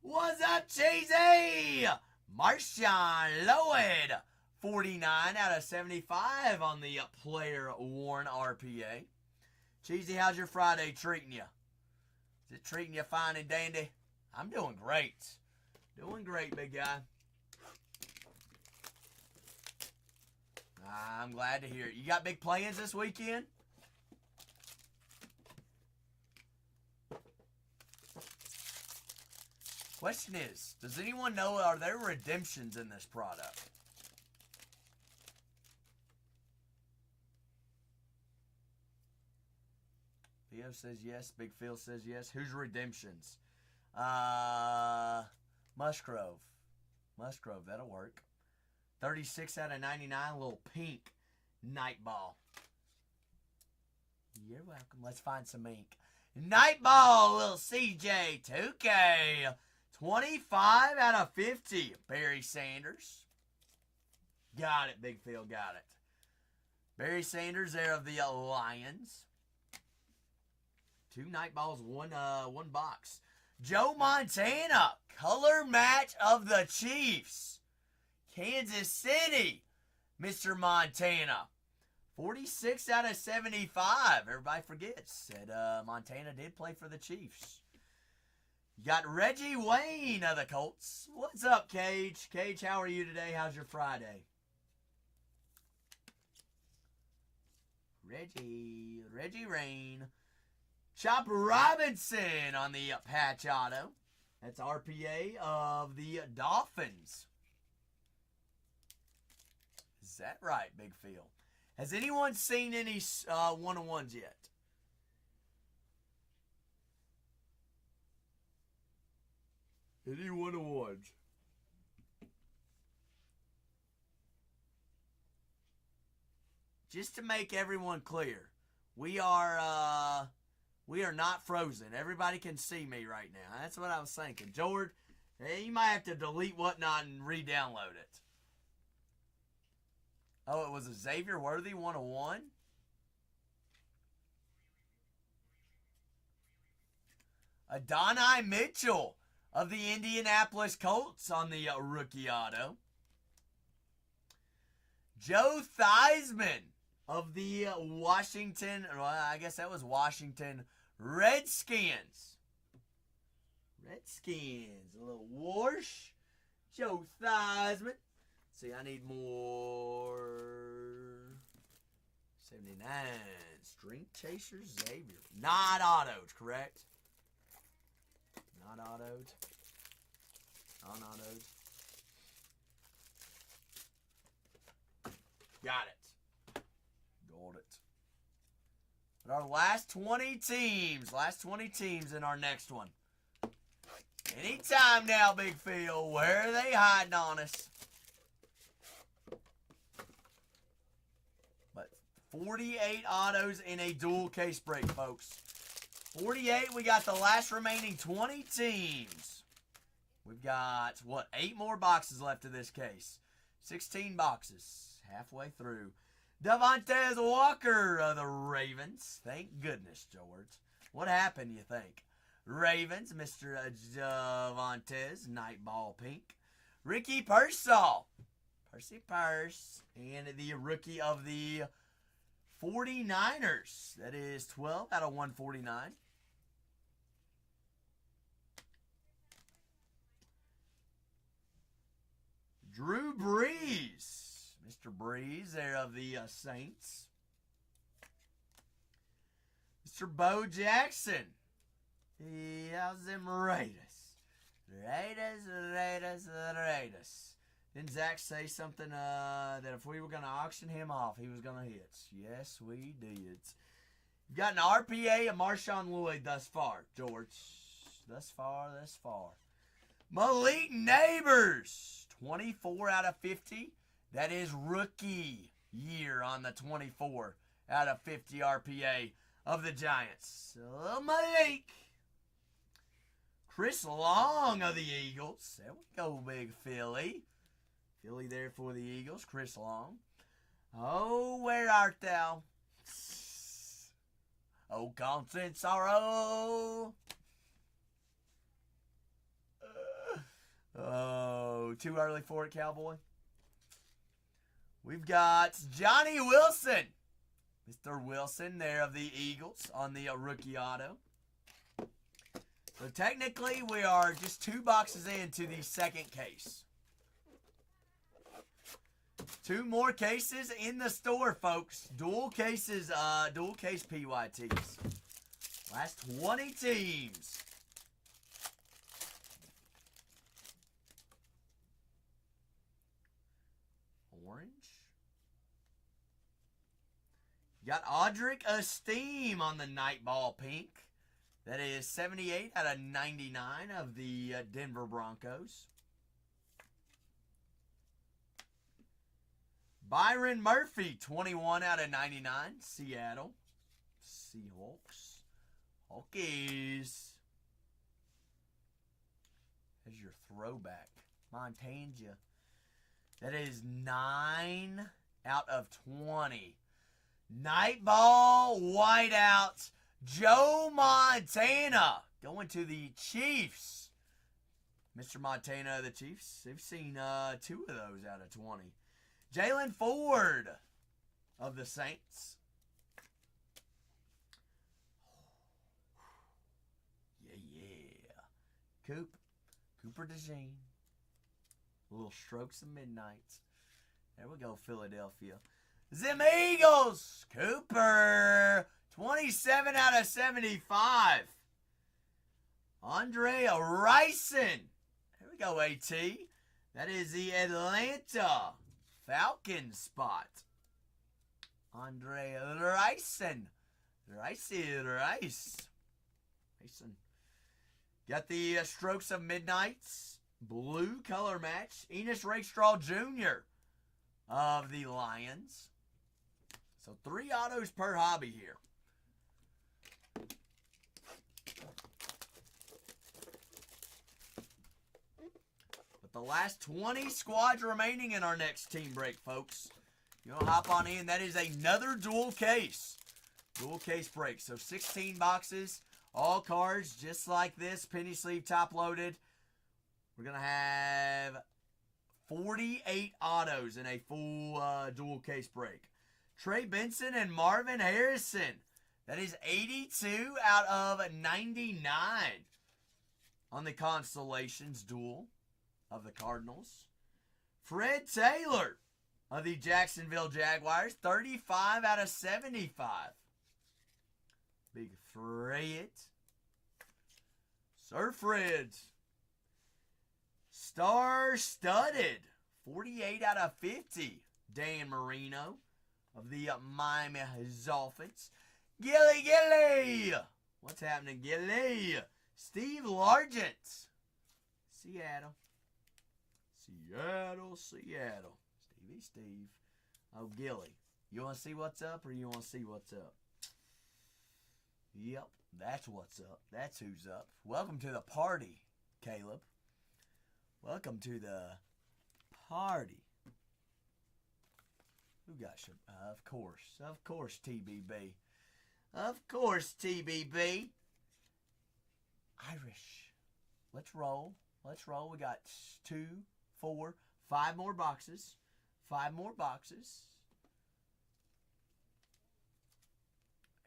What's up, Cheesy? Marshawn Lloyd, 49 out of 75 on the player-worn RPA. Cheesy, how's your Friday treating you? Is it treating you fine and dandy? I'm doing great. Doing great, big guy. I'm glad to hear it. You got big plans this weekend? Question is, does anyone know, are there redemptions in this product? Leo says yes. Big Phil says yes. Who's redemptions? Musgrove. Musgrove, that'll work. 36 out of 99, little pink Nightball. You're welcome. Let's find some ink. Nightball, little CJ 2K. 25 out of 50, Barry Sanders. Got it, Big Phil, got it. Barry Sanders there of the Lions. 2 Nightballs, one box. Joe Montana, color match of the Chiefs. Kansas City, Mr. Montana. 46 out of 75. Everybody forgets that Montana did play for the Chiefs. You got Reggie Wayne of the Colts. What's up, Cage? Cage, how are you today? How's your Friday? Reggie Rain. Chop Robinson on the patch auto. That's RPA of the Dolphins. Is that right, Big Phil? Has anyone seen any one-on-ones yet? Any one-on-ones? Just to make everyone clear, we are not frozen. Everybody can see me right now. That's what I was thinking. George, you might have to delete whatnot and re-download it. Oh, it was a Xavier Worthy 101? Adonai Mitchell of the Indianapolis Colts on the rookie auto. Joe Theismann of the Washington, well, I guess that was Washington Redskins. Redskins, a little whoosh. Joe Theismann. See, I need more. 79. String Chasers Xavier. Not autos, correct? Not autos. Non-autos. Got it. Got it. But our last 20 teams. Last 20 teams in our next one. Anytime now, Big Phil. Where are they hiding on us? But 48 autos in a dual case break, folks. 48. We got the last remaining 20 teams. We've got, what, 8 more boxes left of this case. 16 boxes. Halfway through. Devontae Walker of the Ravens. Thank goodness, George. What happened, you think? Ravens, Mr. Devontae, Nightball Pink. Ricky Pearsall. Percy Purse. And the rookie of the 49ers. That is 12 out of 149. Drew Brees. Mr. Brees there of the Saints. Mr. Bo Jackson. How's them Raiders? Raiders. Didn't Zach say something that if we were going to auction him off, he was going to hit? Yes, we did. You've got an RPA of Marshawn Lloyd thus far, George. Thus far. Malik Neighbors. 24 out of 50. That is rookie year on the 24 out of 50 RPA of the Giants. So Malik. Chris Long of the Eagles. There we go, Big Philly. Philly there for the Eagles. Chris Long. Oh, where art thou? Oh, constant sorrow. Oh, too early for it, Cowboy. We've got Johnny Wilson. Mr. Wilson there of the Eagles on the rookie auto. So technically we are just 2 boxes into the second case. 2 more cases in the store, folks. Dual cases, dual case PYTs. Last 20 teams. Orange. You Got Audric Esteem on the night ball pink. That is 78 out of 99 of the Denver Broncos. Byron Murphy, 21 out of 99, Seattle Seahawks. Hawkies. There's your throwback. Montana. That is 9 out of 20. Night ball whiteout. Joe Montana going to the Chiefs. Mr. Montana of the Chiefs. They've seen 2 of those out of 20. Jalen Ford of the Saints. Yeah. Cooper DeJean. Little strokes of midnight. There we go, Philadelphia. Zim Eagles. Cooper. 27 out of 75. Andrea Rison. There we go, AT. That is the Atlanta Falcons spot. Andrea Rison. Rison. Got the Strokes of Midnights. Blue color match. Enos Rakestraw Jr. of the Lions. So 3 autos per hobby here. But the last 20 squads remaining in our next team break, folks. You want to hop on in. That is another dual case. Dual case break. So 16 boxes. All cards just like this. Penny sleeve top loaded. We're going to have 48 autos in a full dual case break. Trey Benson and Marvin Harrison. That is 82 out of 99 on the Constellations duel of the Cardinals. Fred Taylor of the Jacksonville Jaguars. 35 out of 75. Big Fred. Sir Fred. Star-studded. 48 out of 50. Dan Marino of the Miami Dolphins. Gilly! What's happening, Gilly? Steve Largent. Seattle. Steve. Oh, Gilly. You want to see what's up or you want to see what's up? Yep, that's what's up. That's who's up. Welcome to the party, Caleb. Welcome to the party. Who got you? Of course, TBB. Of course, TBB. Irish. Let's roll. We got 2, 4, 5 more boxes. 5 more boxes.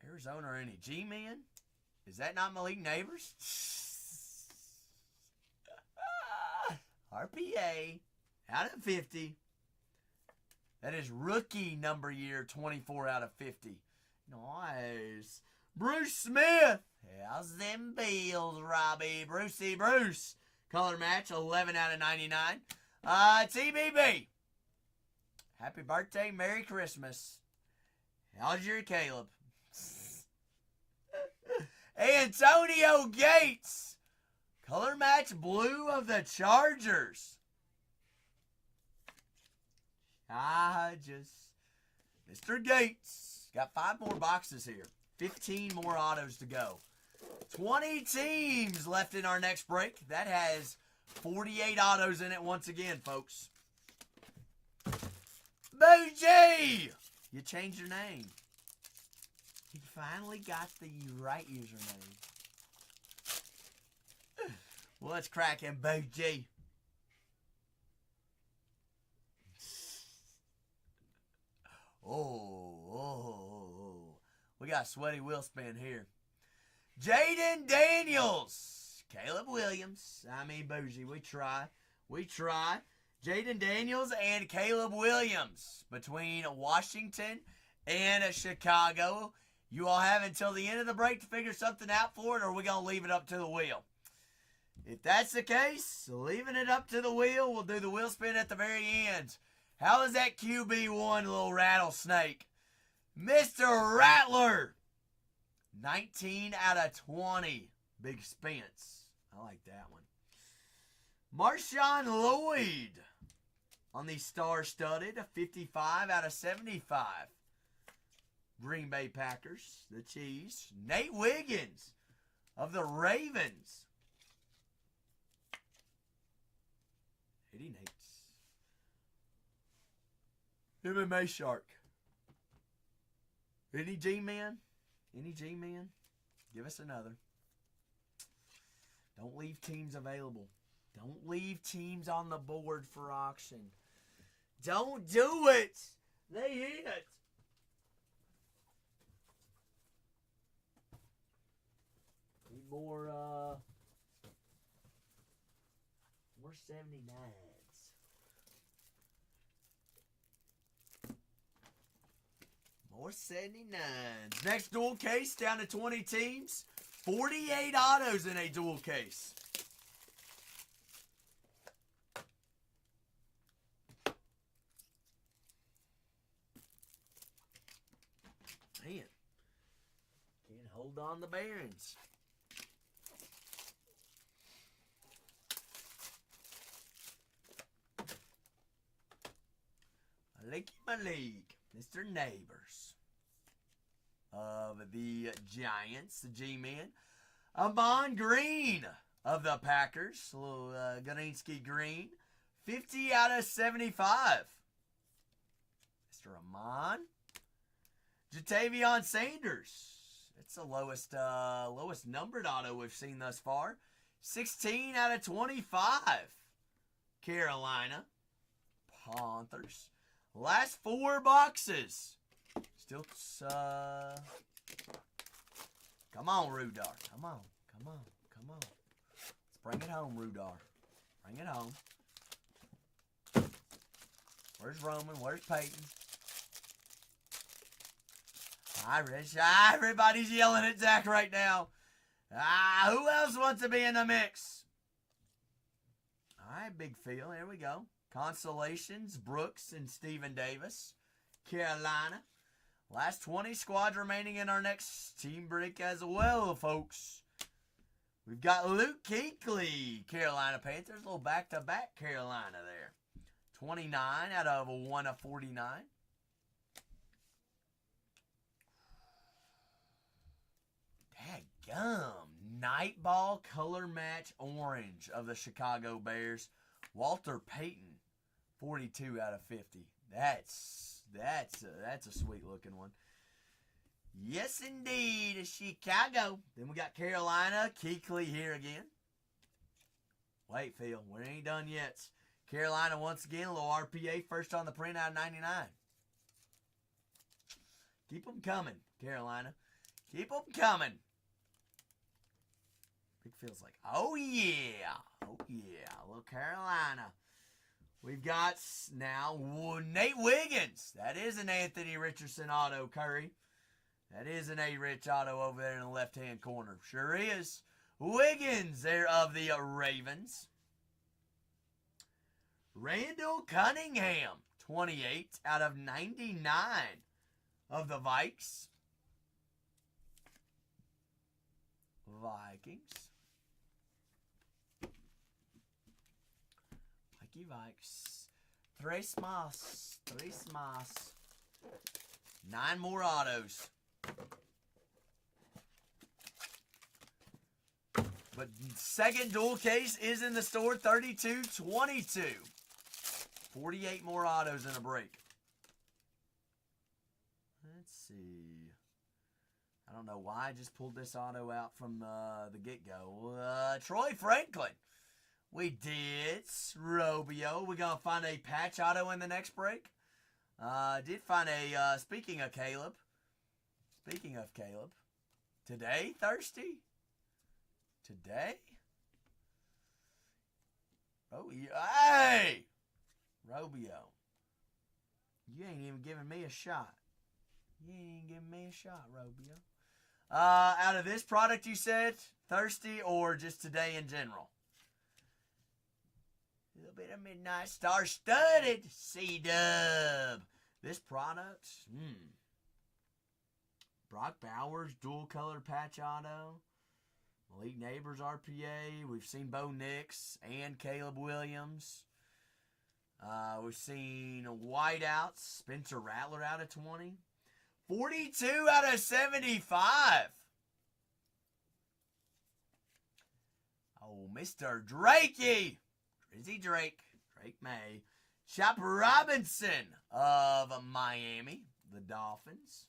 Arizona or any G-Man? Is that not Malik Neighbors? RPA out of 50. That is rookie number year 24 out of 50. Nice. Bruce Smith. How's them Bills, Robbie? Bruce. Color match 11 out of 99. TBB. Happy birthday. Merry Christmas. How's your Caleb? Antonio Gates. Color match blue of the Chargers. Mr. Gates. Got 5 more boxes here. 15 more autos to go. 20 teams left in our next break. That has 48 autos in it once again, folks. Bougie! You changed your name. You finally got the right username. What's cracking, Bougie? Oh. We got Sweaty Will Spin here. Jaden Daniels. Caleb Williams. Bougie. We try. Jaden Daniels and Caleb Williams between Washington and Chicago. You all have until the end of the break to figure something out for it, or we're going to leave it up to the wheel. If that's the case, leaving it up to the wheel, we'll do the wheel spin at the very end. How is that QB1 little rattlesnake? Mr. Rattler. 19 out of 20. Big Spence. I like that one. Marshawn Lloyd on the star-studded 55 out of 75. Green Bay Packers, the Cheese. Nate Wiggins of the Ravens. 80 Nates. MMA Shark. Any G-Man? Any G-Man? Give us another. Don't leave teams available. Don't leave teams on the board for auction. Don't do it. They hit. Need more 79s. More 79s. Next dual case down to 20 teams. 48 autos in a dual case. Man, can't hold on the bearings. Malik, Mr. Neighbors of the Giants, the G-Men. Amon Green of the Packers, a little Garinsky Green. 50 out of 75. Mr. Amon. Jatavion Sanders. It's the lowest numbered auto we've seen thus far. 16 out of 25. Carolina Panthers. Last 4 boxes. Still, come on, Rudar. Come on. Let's bring it home, Rudar. Bring it home. Where's Roman? Where's Peyton? Irish. Everybody's yelling at Zach right now. Who else wants to be in the mix? All right, Big Phil. Here we go. Consolations, Brooks and Stephen Davis. Carolina. Last 20 squads remaining in our next team break as well, folks. We've got Luke Kuechly, Carolina Panthers. A little back-to-back Carolina there. 29 out of 1 of 49. Dadgum. Nightball color match orange of the Chicago Bears. Walter Payton, 42 out of 50. That's a sweet looking one. Yes, indeed, Chicago. Then we got Carolina, Kuechly here again. Wait, Phil, we ain't done yet. Carolina once again, a little RPA, first on the print out of 99. Keep them coming, Carolina. Keep them coming. Big Phil's like, oh yeah, a little Carolina. We've got now Nate Wiggins. That is an Anthony Richardson auto, Curry. That is an A-Rich auto over there in the left-hand corner. Sure is. Wiggins there of the Ravens. Randall Cunningham, 28 out of 99 of the Vikes. Vikings. Vikes. Tres más. 9 more autos. But second dual case is in the store, 32-22. 48 more autos in a break. Let's see. I don't know why I just pulled this auto out from the get-go. Troy Franklin. We did. Robio. We're going to find a patch auto in the next break. Did find a, speaking of Caleb. Today, Thirsty? Today? Oh, hey! Robio. You ain't even giving me a shot. Robio. Out of this product you said, Thirsty or just today in general? A little bit of Midnight Star Studded. C-Dub. This product, Brock Bowers, dual color patch auto. Malik Neighbors RPA. We've seen Bo Nix and Caleb Williams. We've seen whiteouts. Spencer Rattler out of 20. 42 out of 75. Oh, Mr. Drakey. Drizzy Drake. Drake May. Chop Robinson of Miami. The Dolphins.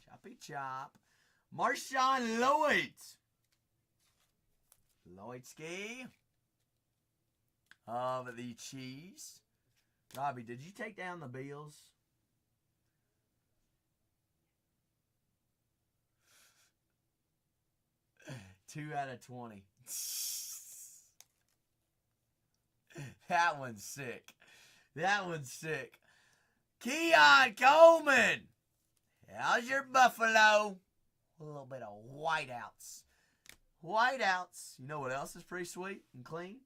Choppy Chop. Marshawn Lloyd. Lloydski of the Chiefs. Robbie, did you take down the Bills? Two out of 20. That one's sick. That one's sick. Keon Coleman. How's your Buffalo? A little bit of whiteouts. Whiteouts. You know what else is pretty sweet and clean?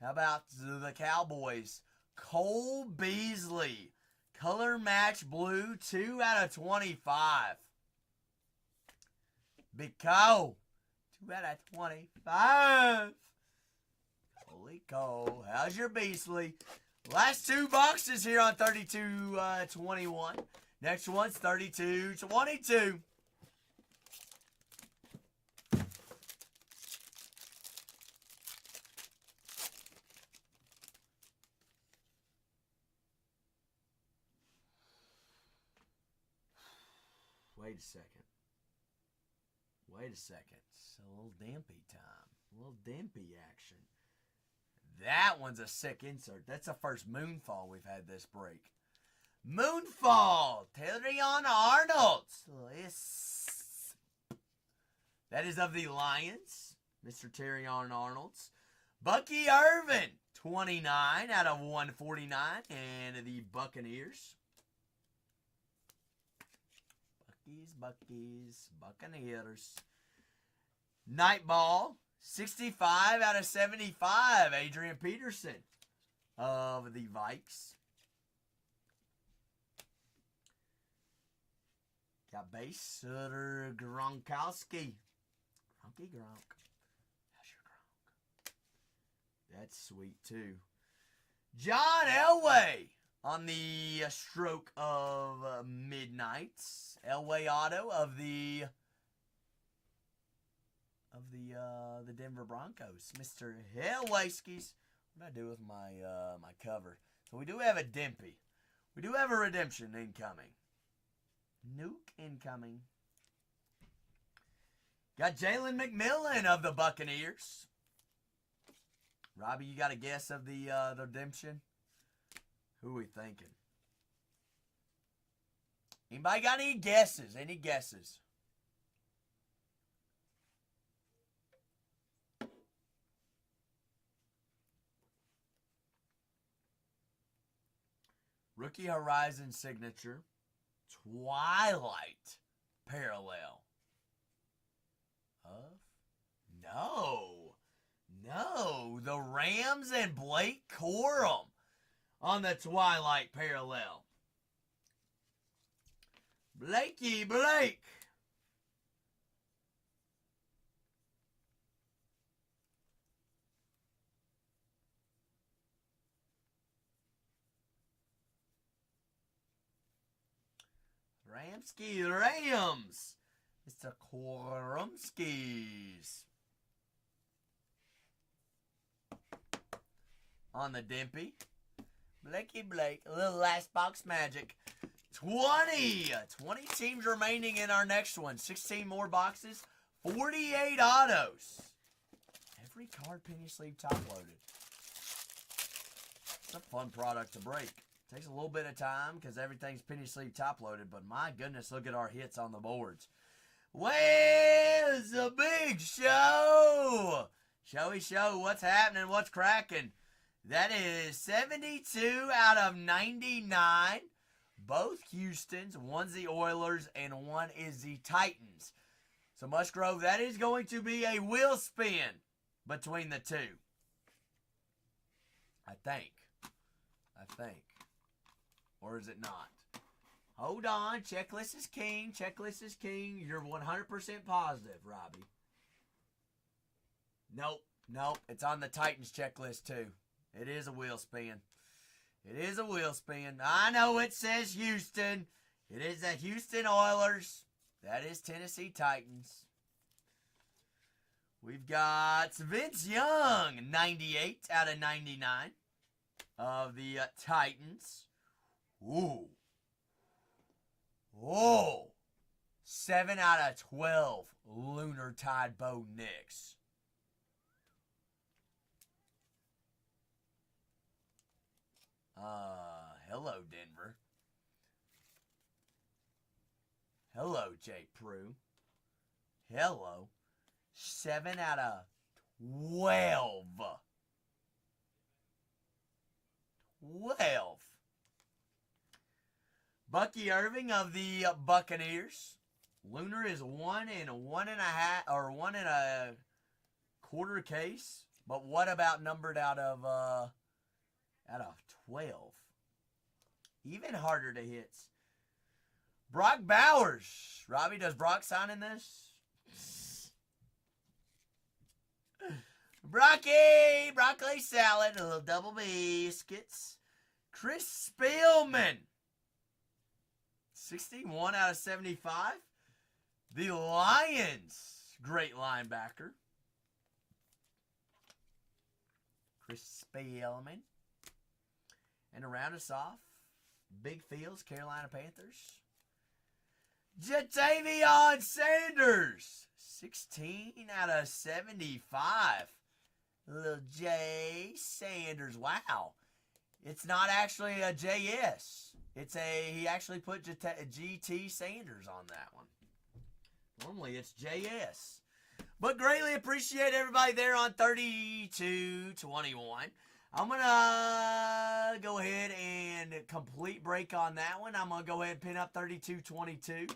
How about the Cowboys? Cole Beasley. Color match blue. 2 out of 25. Big Cole. 2 out of 25. Holy Cole. How's your Beasley? Last two boxes here on 32-21. Next one's 32-22. Wait a second. Wait a second. It's a little Dimpy time. A little Dimpy action. That one's a sick insert. That's the first Moonfall we've had this break. Moonfall! Terrion Arnold. That is of the Lions. Mr. Terrion Arnold's. Bucky Irvin. 29 out of 149. And the Buccaneers. Buckies, Buccaneers. Nightball, 65 out of 75. Adrian Peterson of the Vikes. Got base Sutter Gronkowski. Gronk. How's your Gronk? That's sweet too. John Elway. On the stroke of midnight, Elway auto of the Denver Broncos, Mr. Elwayskis. What did I do with my my cover? So we do have a Dimpy. We do have a redemption incoming. Nuke incoming. Got Jalen McMillan of the Buccaneers. Robbie, you got a guess of the redemption? Who are we thinking? Anybody got any guesses? Any guesses? Rookie Horizon signature. Twilight parallel. No. The Rams and Blake Corum. On the Twilight parallel. Blakey Blake. Ramsky Rams. Mr. Korumskis. On the Dimpy. Blakey Blake, a little last box magic. 20 teams remaining in our next one. 16 more boxes. 48 autos. Every card penny sleeve top loaded. It's a fun product to break. Takes a little bit of time because everything's penny sleeve top loaded. But my goodness, look at our hits on the boards. Where's the big show? Showy show. What's happening? What's cracking? That is 72 out of 99. Both Houstons. One's the Oilers and one is the Titans. So Musgrove, that is going to be a wheel spin between the two. I think. Or is it not? Hold on. Checklist is king. Checklist is king. You're 100% positive, Robbie. Nope. Nope. It's on the Titans checklist, too. It is a wheel spin. It is a wheel spin. I know it says Houston. It is the Houston Oilers. That is Tennessee Titans. We've got Vince Young, 98 out of 99 of the Titans. Ooh. Oh. 7 out of 12 Lunar Tide Bo Nix. Hello, Denver. Hello, Jay Prue. Hello. 7 out of 12. 12. Bucky Irving of the Buccaneers. Lunar is 1 and 1.5 or 1 and a quarter case. But what about numbered out of 12? Even harder to hit. Brock Bowers. Robbie, does Brock sign in this? Broccoli salad, a little double biscuits. Chris Spielman. 61 out of 75. The Lions. Great linebacker. Chris Spielman. And to round us off, Big Fields, Carolina Panthers. Jatavion Sanders. 16 out of 75. Little J. Sanders. Wow. It's not actually a JS. He actually put GT Sanders on that one. Normally it's JS. But greatly appreciate everybody there on 3221. I'm going to go ahead and complete break on that one. I'm going to go ahead and pin up 3222.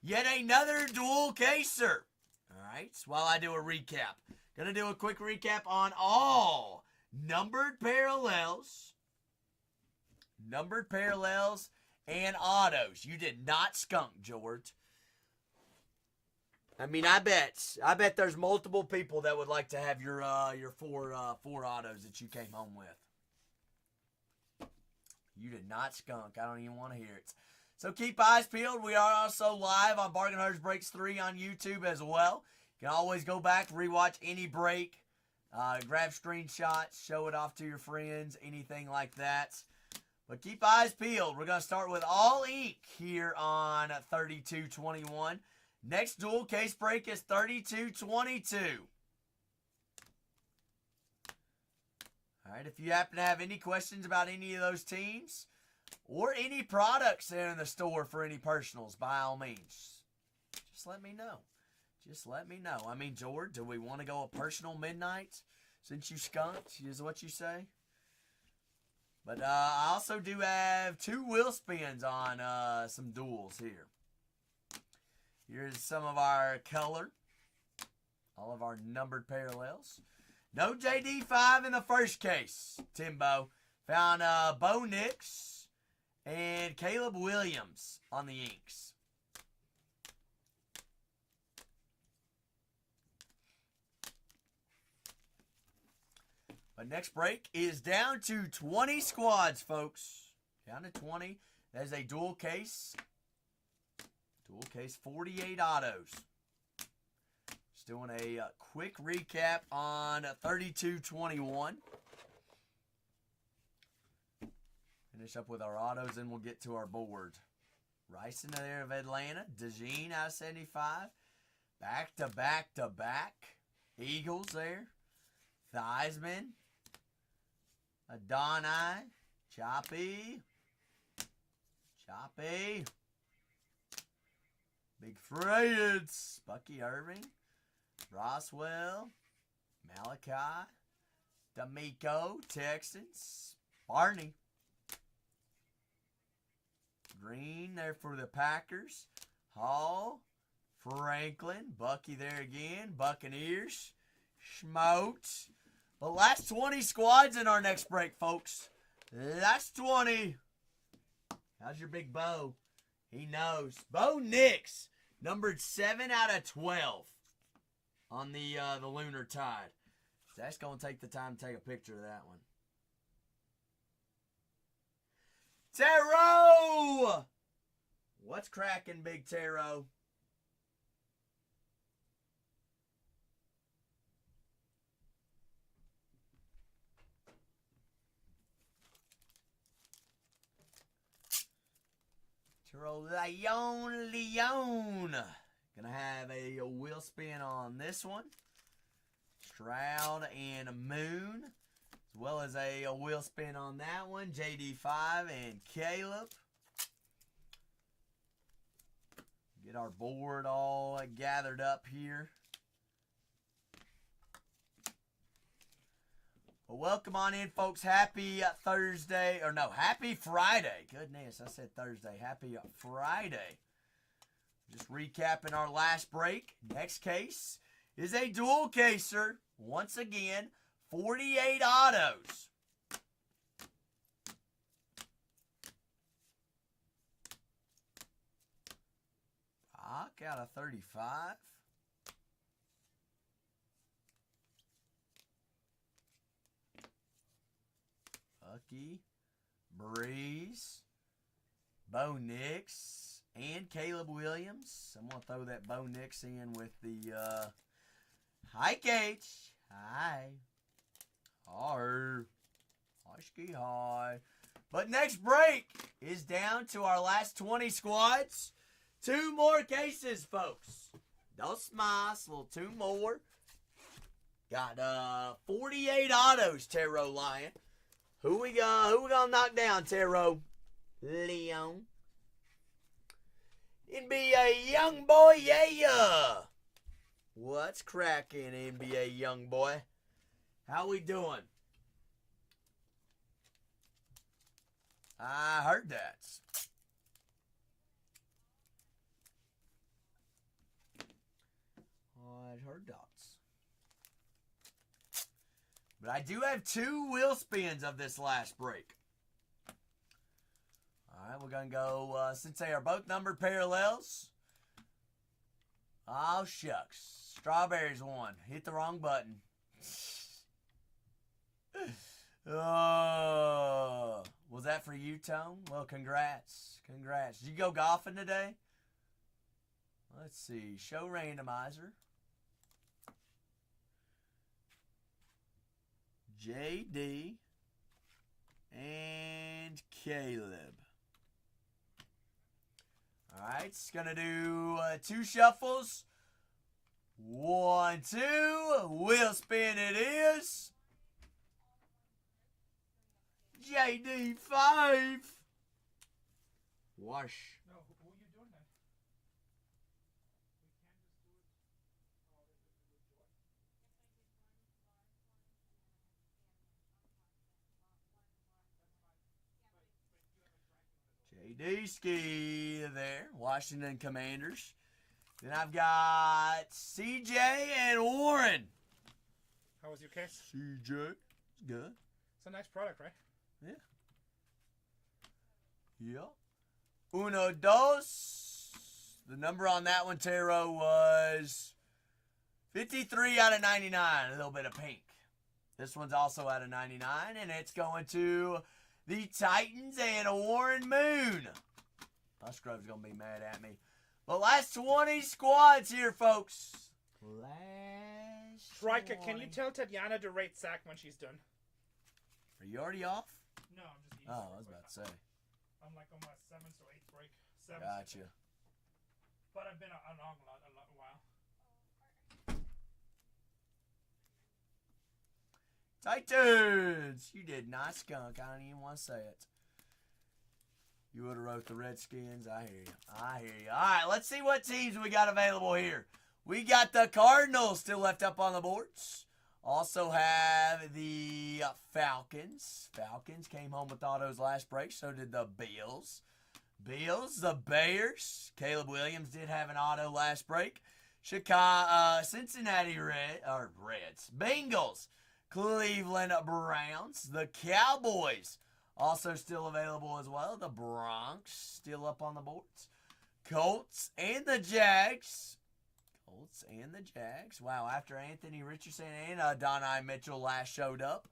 Yet another dual caser. All right, so while I do a recap. Going to do a quick recap on all numbered parallels, and autos. You did not skunk, George. I mean, I bet there's multiple people that would like to have your four autos that you came home with. You did not skunk. I don't even want to hear it. So keep eyes peeled. We are also live on Bargain Hunters Breaks 3 on YouTube as well. You can always go back, rewatch any break, grab screenshots, show it off to your friends, anything like that. But keep eyes peeled. We're going to start with all ink here on 3221. Next dual case break is 3222. All right, if you happen to have any questions about any of those teams or any products there in the store for any personals, by all means, just let me know. I mean, George, do we want to go a personal midnight since you skunked, is what you say? But I also do have 2 wheel spins on some duels here. Here's some of our color. All of our numbered parallels. No JD5 in the first case, Timbo. Found Bo Nix and Caleb Williams on the inks. But next break is down to 20 squads, folks. Down to 20. That is a dual case. Dual case 48 autos. Just doing a quick recap on 3221. Finish up with our autos, and we'll get to our board. Rice in there of Atlanta. DeJean out of 75. Back to back to back. Eagles there. Theismann. Adonai. Choppy. Big Freds. Bucky Irving. Roswell. Malachi. D'Amico. Texans. Barney. Green there for the Packers. Hall. Franklin. Bucky there again. Buccaneers. Schmote. The last 20 squads in our next break, folks. Last 20. How's your big Bo? He knows. Bo Nix, numbered 7 out of 12 on the Lunar Tide. Zach's going to take the time to take a picture of that one. Taro! What's cracking, Big Taro? Leon. Gonna have a wheel spin on this one. Shroud and Moon. As well as a wheel spin on that one. JD5 and Caleb. Get our board all gathered up here. Well, welcome on in, folks. Happy Thursday. Or no, happy Friday. Goodness, I said Thursday. Happy Friday. Just recapping our last break. Next case is a dual caser. Once again, 48 autos. Rock out of 35. Bucky, Breeze, Bo Nix, and Caleb Williams. I'm going to throw that Bo Nix in with the, hi, Kate. Hi. Hi. Hi, hi. But next break is down to our last 20 squads. 2 more cases, folks. Don't smile. A little 2 more. Got 48 autos, Taro Lion. Who we gonna knock down, Taro? Leon. NBA young boy, yeah. What's cracking, NBA young boy? How we doing? I heard that. I heard that. But I do have 2 wheel spins of this last break. All right, we're going to go, since they are both numbered parallels. Oh, shucks. Strawberries won. Hit the wrong button. Oh, was that for you, Tone? Well, congrats. Congrats. Did you go golfing today? Let's see. Show randomizer. JD and Caleb. All right, it's going to do 2 shuffles. 1, 2. Wheel spin it is. JD5. Wash. No, who are you doing that? JD Ski there, Washington Commanders. Then I've got CJ and Warren. How was your case? CJ, good. It's a nice product, right? Yeah. Yeah. Uno, dos. The number on that one, Taro, was 53 out of 99. A little bit of pink. This one's also out of 99, and it's going to the Titans and Warren Moon. Musgrove's going to be mad at me. But last 20 squads here, folks. Last Striker, 20. can you tell Tatiana to rate Zach when she's done? Are you already off? No, I'm just eating. Oh, I was about to say. I'm like on my 7th or 8th break. 7th. Gotcha. But I've been on a while. Titans! You did not skunk. I don't even want to say it. You would have wrote the Redskins. I hear you. I hear you. All right, let's see what teams we got available here. We got the Cardinals still left up on the boards. Also have the Falcons. Falcons came home with autos last break. So did the Bills. Bills, the Bears. Caleb Williams did have an auto last break. Cincinnati Reds. Bengals. Cleveland Browns. The Cowboys. Also still available as well, the Bronx, still up on the boards. Colts and the Jags. Colts and the Jags. Wow, after Anthony Richardson and Donai Mitchell last showed up.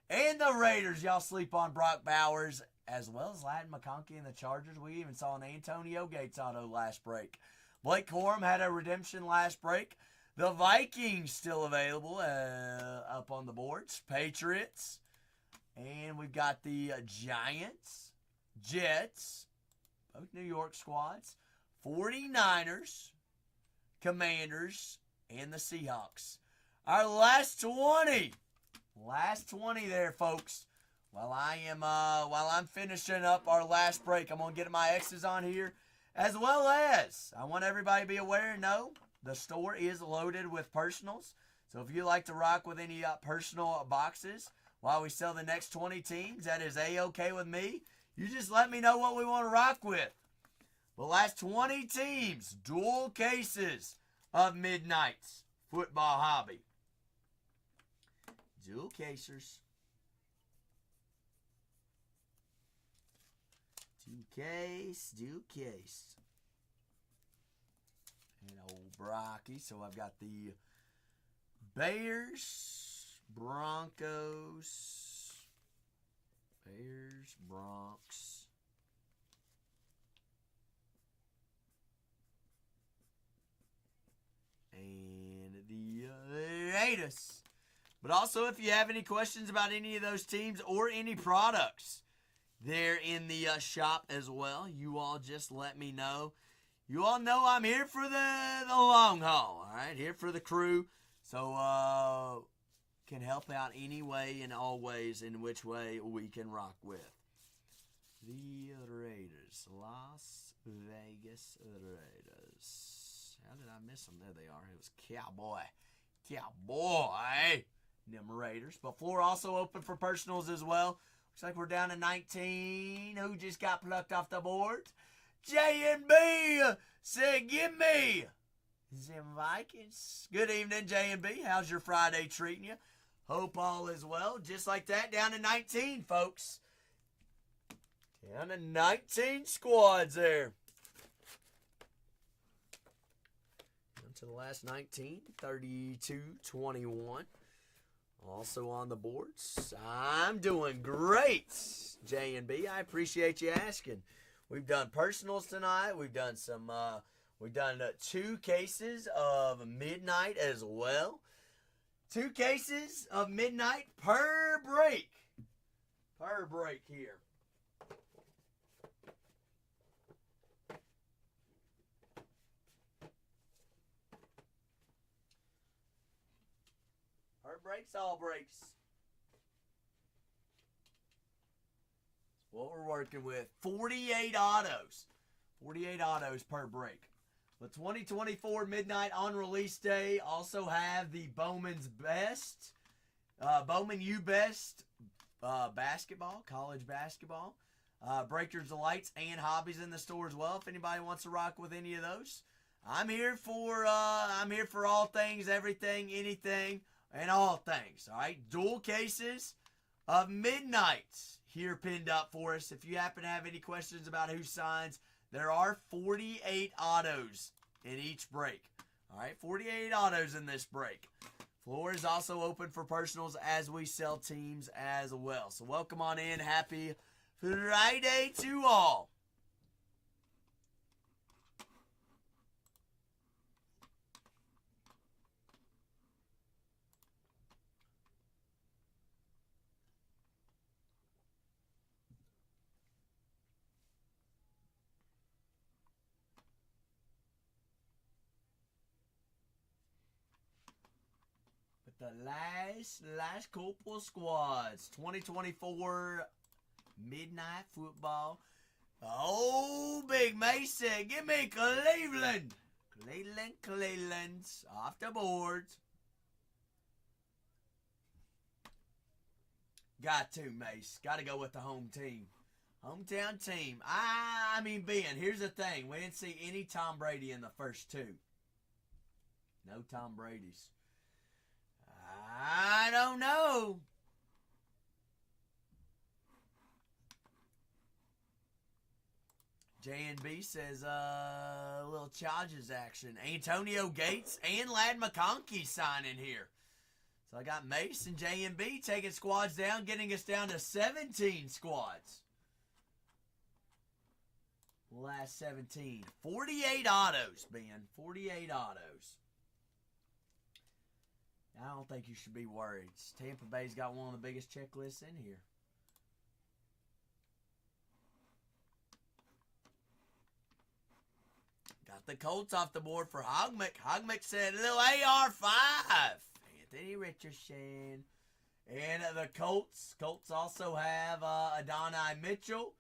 And the Raiders, y'all sleep on Brock Bowers, as well as Latin McConkey and the Chargers. We even saw an Antonio Gates auto last break. Blake Corum had a redemption last break. The Vikings still available up on the boards. Patriots. And we've got the Giants, Jets, both New York squads, 49ers, Commanders, and the Seahawks. Our last 20. Last 20 there, folks. While I'm finishing up our last break, I'm going to get my X's on here. As well as, I want everybody to be aware and know, the store is loaded with personals. So if you like to rock with any personal boxes while we sell the next 20 teams, that is A-okay with me. You just let me know what we want to rock with. The last 20 teams, dual cases of Midnight's Football Hobby. Dual casers. Dual case. And old Brocky. So I've got the Bears, Broncos, Bronx, and the Raiders. But also, if you have any questions about any of those teams or any products, they're in the shop as well. You all just let me know. You all know I'm here for the long haul, all right? Here for the crew. So, can help out any way and all ways in which way we can rock with. The Raiders. Las Vegas Raiders. How did I miss them? There they are. It was Cowboy. Them Raiders. But floor also open for personals as well. Looks like we're down to 19. Who just got plucked off the board? J&B said, give me them Vikings. Good evening, J&B. How's your Friday treating you? Hope all is well. Just like that, down to 19, folks. Down to 19 squads there. Down to the last 19, 32-21. Also on the boards. I'm doing great, J&B. I appreciate you asking. We've done personals tonight. We've done some. We've done 2 cases of Midnight as well. 2 cases of Midnight per break. Per break here. Per breaks, all breaks. What we're working with. 48 autos. 48 autos per break. The 2024 Midnight on release day also have the Bowman's Best. Bowman U Best basketball, college basketball. Breakers Delights and Hobbies in the store as well. If anybody wants to rock with any of those. I'm here for all things, everything, anything, and all things. All right. Dual cases of Midnight here pinned up for us. If you happen to have any questions about who signs, there are 48 autos in each break. All right, 48 autos in this break. Floor is also open for personals as we sell teams as well. So welcome on in. Happy Friday to all. The last couple squads. 2024 Midnight Football. Oh, Big Mason, give me Cleveland. Cleveland's off the boards. Got to, Mace. Got to go with the home team. Hometown team. I mean, Ben, here's the thing. We didn't see any Tom Brady in the first 2. No Tom Brady's. I don't know. JNB says, little Chargers action. Antonio Gates and Lad McConkey signing here. So I got Mace and JNB taking squads down, getting us down to 17 squads. Last 17. 48 autos, Ben. 48 autos. I don't think you should be worried. Tampa Bay's got one of the biggest checklists in here. Got the Colts off the board for Hogmick. Hogmick said a little AR-5. Anthony Richardson. And the Colts. Colts also have Adonai Mitchell.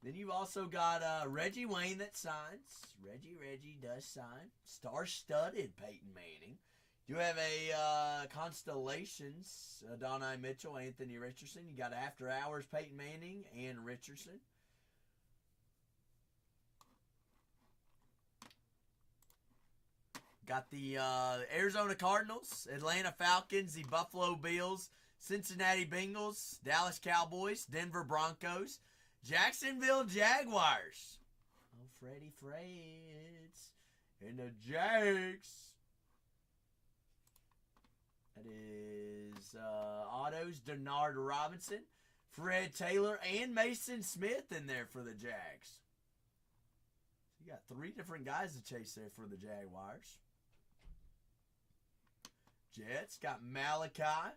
Then you've also got Reggie Wayne that signs. Reggie does sign. Star-studded Peyton Manning. You have a Constellations, Adonai Mitchell, Anthony Richardson. You got After Hours, Peyton Manning, and Richardson. Got the Arizona Cardinals, Atlanta Falcons, the Buffalo Bills, Cincinnati Bengals, Dallas Cowboys, Denver Broncos, Jacksonville Jaguars. Oh, Freddie Freds. And the Jags. That is autos, Denard Robinson, Fred Taylor, and Mason Smith in there for the Jags. You got 3 different guys to chase there for the Jaguars. Jets got Malachi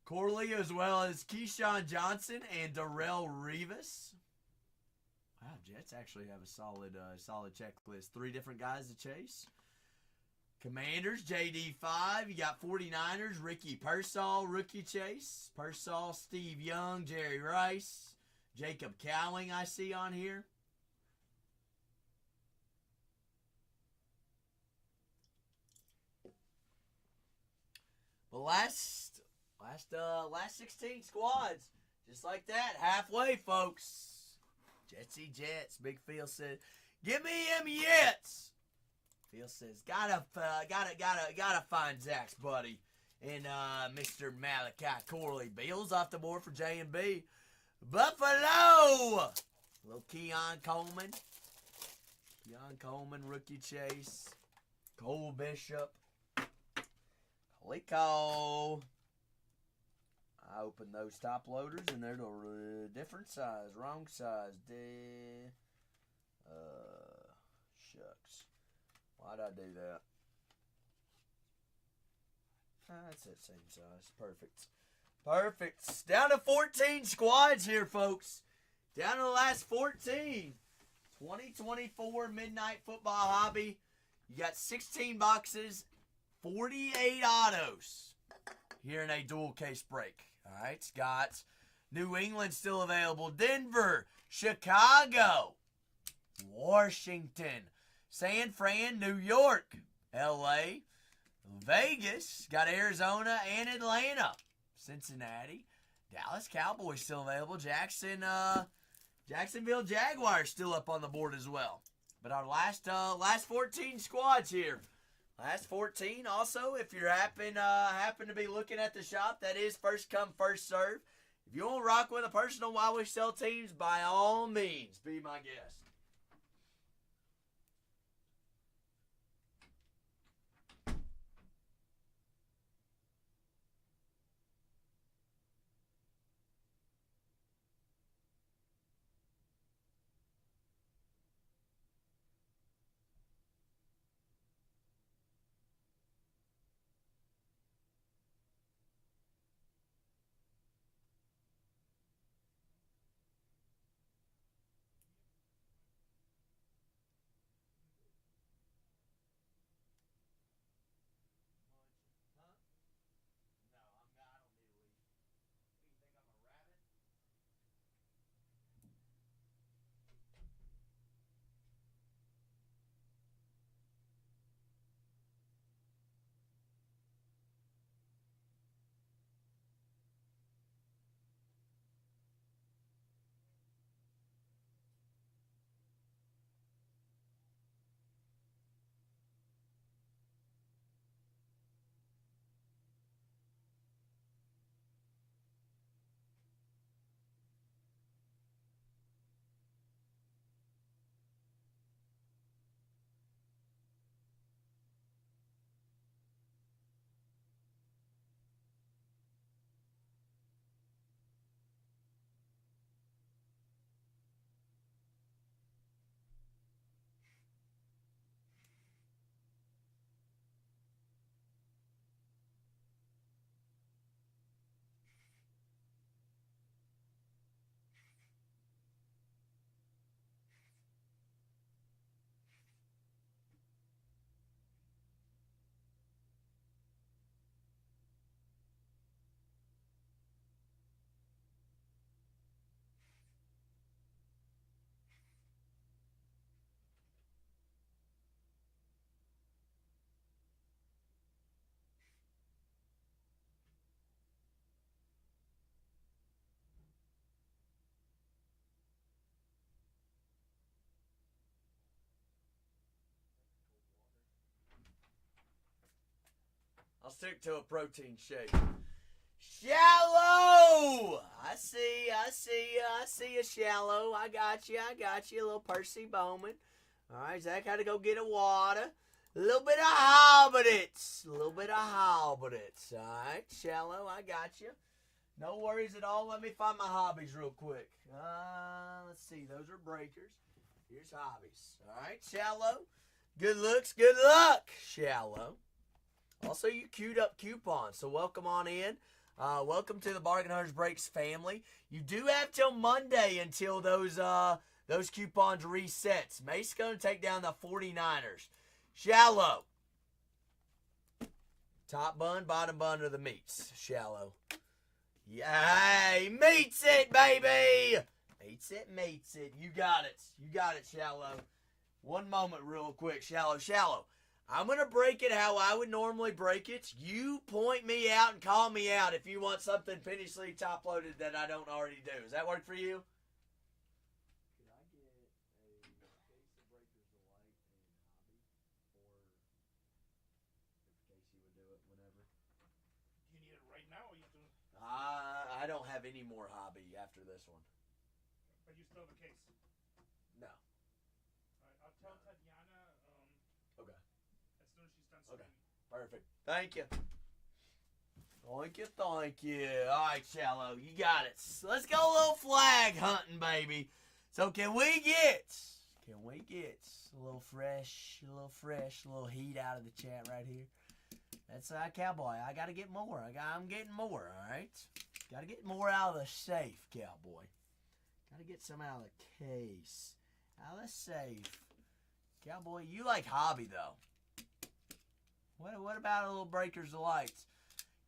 Corley, as well as Keyshawn Johnson and Darrell Revis. Wow, Jets actually have a solid checklist. 3 different guys to chase. Commanders, JD5. You got 49ers, Ricky Pearsall, rookie chase. Pearsall, Steve Young, Jerry Rice, Jacob Cowing I see on here. The last 16 squads. Just like that. Halfway, folks. Jetsy Jets. Big Phil said, "Give me him Jets." Phil says, gotta find Zach's buddy. And Mr. Malachi Corley. Bills off the board for J&B. Buffalo. Little Keon Coleman. Rookie chase. Cole Bishop. Cole. I opened those top loaders and they're the different size. Wrong size. Shucks. Why'd I do that? That's that same size. Perfect. Down to 14 squads here, folks. Down to the last 14. 2024 Midnight Football Hobby. You got 16 boxes, 48 autos here in a dual case break. All right, it's got New England still available. Denver, Chicago, Washington, San Fran, New York, LA, Vegas, got Arizona and Atlanta, Cincinnati, Dallas Cowboys still available. Jacksonville Jaguars still up on the board as well. But our last 14 squads here. Last 14. Also, if you're happen to be looking at the shop, that is first come, first serve. If you want to rock with a personal while we sell teams, by all means, be my guest. stick to a protein shake. Shallow! I see you, Shallow. I got you, little Percy Bowman. All right, Zach had to go get a water. A little bit of Hobbitits. All right, Shallow, I got you. No worries at all. Let me find my hobbies real quick. Let's see. Those are breakers. Here's hobbies. All right, Shallow. Good looks, good luck, Shallow. Also, you queued up coupons, so welcome on in. Welcome to the Bargain Hunters Breaks family. You do have till Monday until those coupons resets. Mace's going to take down the 49ers. Shallow. Top bun, bottom bun are the meats. Shallow. Yay! Meets it, baby! Meets it. You got it, Shallow. One moment real quick, Shallow. I'm going to break it how I would normally break it. You point me out and call me out if you want something Penny Sleeve top loaded that I don't already do. Does that work for you? Could I get a case of Breakers Delight and Hobby? Or if Casey would do it whenever? Do you need it right now, or you do? I don't have any more hobby after this one. But you still have a case. No. All right, I'll tell Tatiana. Okay. As soon as she's done Okay. screaming. Perfect. Thank you. All right, Shallow. You got it. Let's go a little flag hunting, baby. So can we get a little fresh, a little heat out of the chat right here? That's Cowboy. I got to get more. I'm getting more, all right? Got to get more out of the safe, Cowboy. Got to get some out of the case. Out of the safe. Cowboy, you like hobby, though. What about a little Breakers Delights?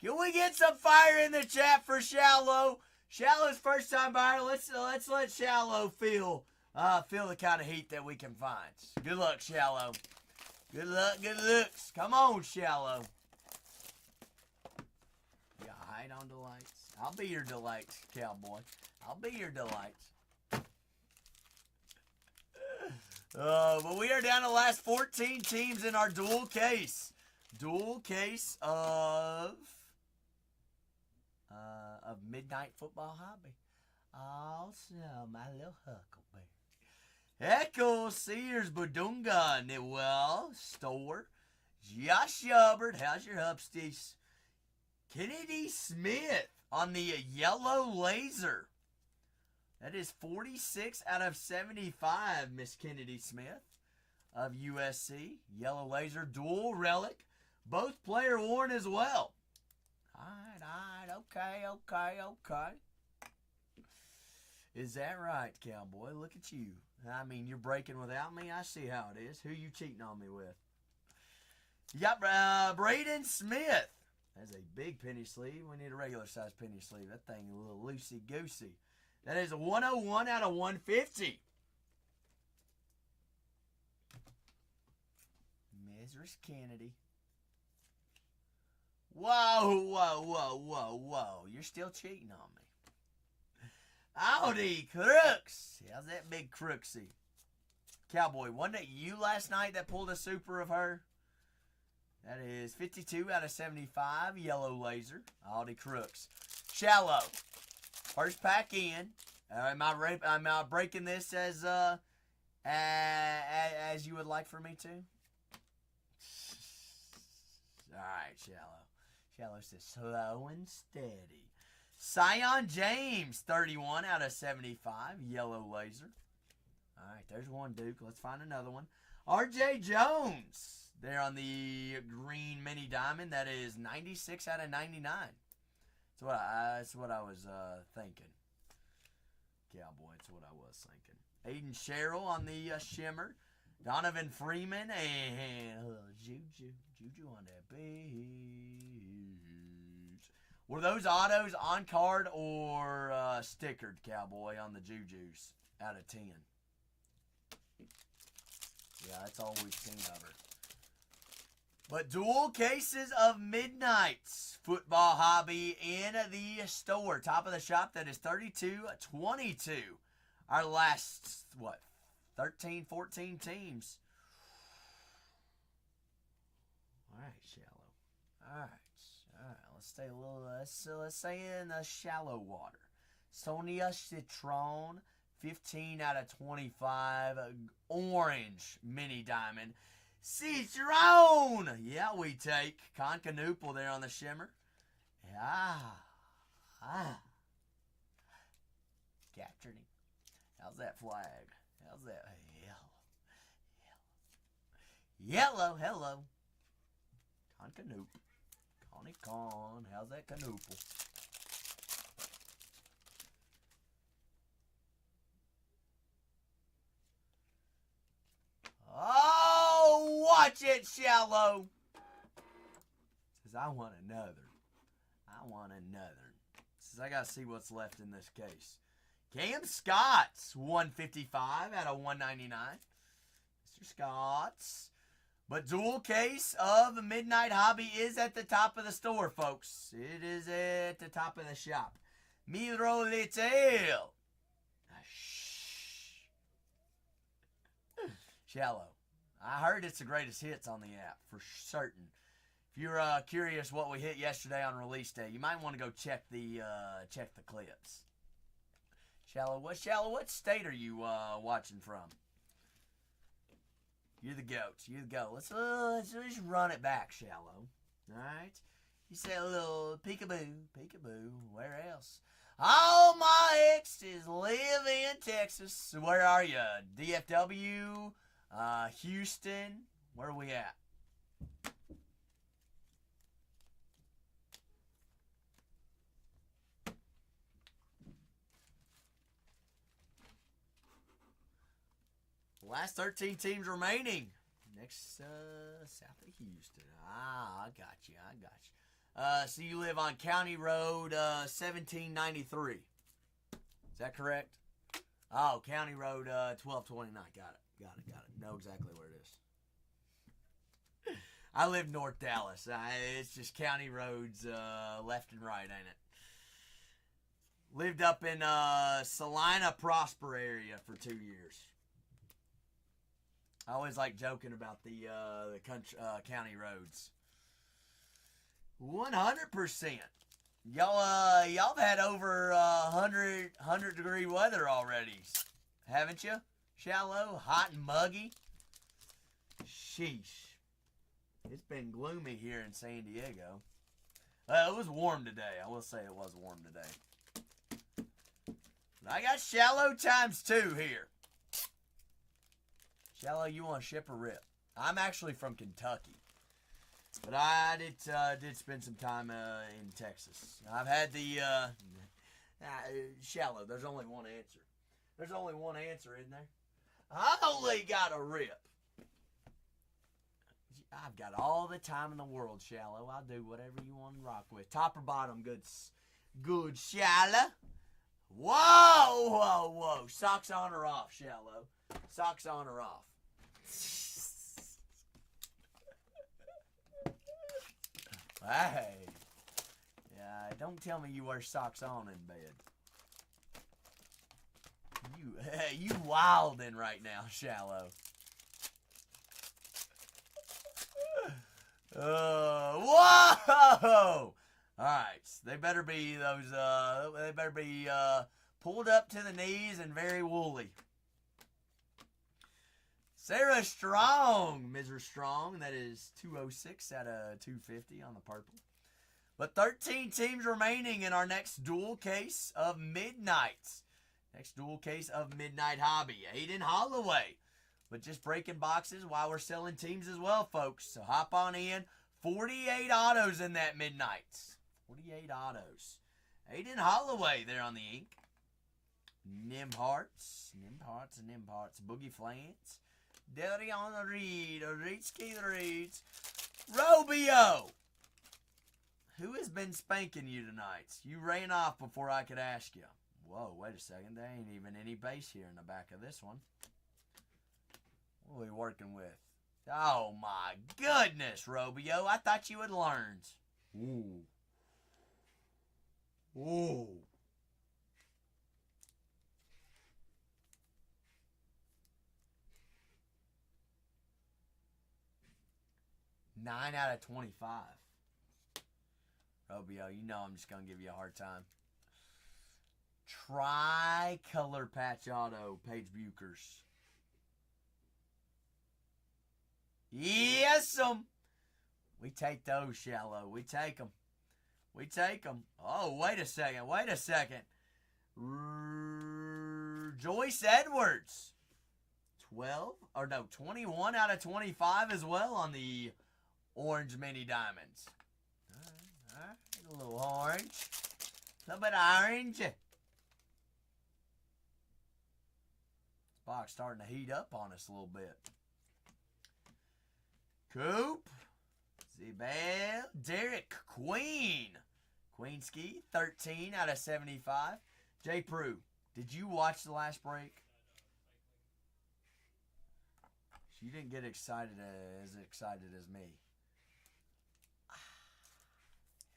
Can we get some fire in the chat for Shallow? Shallow's first time buyer. Let's let Shallow feel the kind of heat that we can find. Good luck, Shallow. Good luck, good looks. Come on, Shallow. You got height on Delights? I'll be your Delights, Cowboy. I'll be your Delights. But we are down to the last 14 teams in our dual case. Dual case of Midnight Football Hobby. Awesome, my little Huckleberry. Echo Sears Budunga Newell Store. Josh Hubbard, how's your hupsties? Kennedy Smith on the yellow laser. That is 46 out of 75, Miss Kennedy Smith of USC. Yellow laser, dual relic. Both player worn as well. All right, okay. Is that right, Cowboy? Look at you. I mean, you're breaking without me. I see how it is. Who you cheating on me with? You got Braden Smith. That's a big penny sleeve. We need a regular size penny sleeve. That thing a little loosey-goosey. That is a 101 out of 150. Mrs. Kennedy. Whoa. You're still cheating on me. Howdy, Crooks. How's that big Crooksy? Cowboy, wasn't it you last night that pulled a super of her? That is 52 out of 75, yellow laser. Howdy, Crooks. Shallow. First pack in. Am I breaking this as you would like for me to? All right, Shallow. Shallow says slow and steady. Sion James, 31 out of 75, yellow laser. All right, there's one, Duke. Let's find another one. R.J. Jones, there on the green mini diamond. That is 96 out of 99. That's what I was thinking. Cowboy, that's what I was thinking. Aiden Sherrill on the shimmer. Donovan Freeman and Juju on that beach. Were those autos on card or stickered, Cowboy, on the Jujus out of 10? Yeah, that's all we've seen of her. But dual cases of Midnight's Football Hobby in the store. Top of the shop, that is 32-22. Our last, 13, 14 teams. All right, Shallow. stay a little, let's say in the shallow water. Sonia Citron, 15 out of 25. Orange mini diamond. Citron! Yeah, we take. Concanoople there on the shimmer. Captured him. How's that flag? How's that? Yellow. Hello. Concanoop. Connie Con. How's that canoople? Oh, watch it, Shallow. Says, I want another. Says, I got to see what's left in this case. Cam Scott's 155 out of 199. Mr. Scott's. But dual case of Midnight Hobby is at the top of the store, folks. It is at the top of the shop. Miro Little. Shallow. I heard it's the greatest hits on the app, for certain. If you're curious what we hit yesterday on release day, you might want to go check the clips. Shallow, what state are you watching from? You're the goats. You're the goat. Let's just run it back, Shallow. All right? You say a little peekaboo. Where else? All my exes live in Texas. Where are you? DFW? Houston? Where are we at? Last 13 teams remaining. Next, south of Houston. I got you. So you live on County Road 1793. Is that correct? Oh, County Road 1229. Got it. Know exactly where it is. I live North Dallas. It's just county roads left and right, ain't it? Lived up in Salina Prosper area for 2 years. I always like joking about the country, county roads. 100%. Y'all have had over 100 degree weather already, haven't you? Shallow, hot and muggy. Sheesh. It's been gloomy here in San Diego. It was warm today. I will say it was warm today. But I got shallow ×2 here. Shallow, you want to ship or rip? I'm actually from Kentucky, but I did spend some time in Texas. I've had the shallow. There's only one answer. There's only one answer, isn't there? I only got a rip. I've got all the time in the world, Shallow. I'll do whatever you want to rock with. Top or bottom, good Shallow. Whoa. Socks on or off, Shallow? Socks on or off? Hey. Yeah, don't tell me you wear socks on in bed. You wildin' right now, Shallow. Whoa! Alright, they better be those, they better be pulled up to the knees and very woolly. Sarah Strong, Mrs. Strong, that is 206 out of 250 on the purple. But 13 teams remaining in our next dual case of Midnight. Next dual case of Midnight Hobby. Aiden Holloway. But just breaking boxes while we're selling teams as well, folks. So hop on in. 48 autos in that Midnight. 48 autos. Aiden Holloway there on the ink. Nimharts. Boogie Flants. Darion Reed. Reedski the Reeds. Robio. Who has been spanking you tonight? You ran off before I could ask you. Whoa, wait a second. There ain't even any base here in the back of this one. What are we working with? Oh, my goodness, Robio. I thought you had learned. Ooh. 9 out of 25. Obio, you know I'm just going to give you a hard time. Tricolor patch auto, Paige Buchers. Yes, we take those, Shallow. We take them. We take them. Oh, wait a second. Wait a second. Joyce Edwards. 21 out of 25 as well on the orange mini diamonds. All right. A little orange. A little bit of orange. This box starting to heat up on us a little bit. Coop. Zebel. Derek Queen. Queenski, 13 out of 75. J. Prue, did you watch the last break? You didn't get excited as me.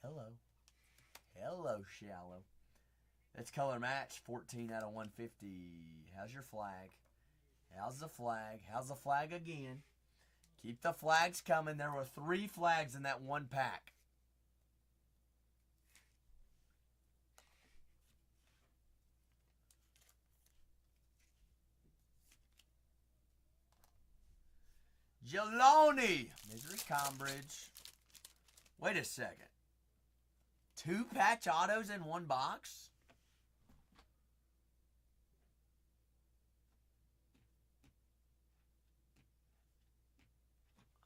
Hello. Hello, Shallow. It's color match, 14 out of 150. How's your flag? How's the flag? How's the flag again? Keep the flags coming. There were 3 flags in that one pack. Jeloni. Misery Combridge. Wait a second. 2 patch autos in one box?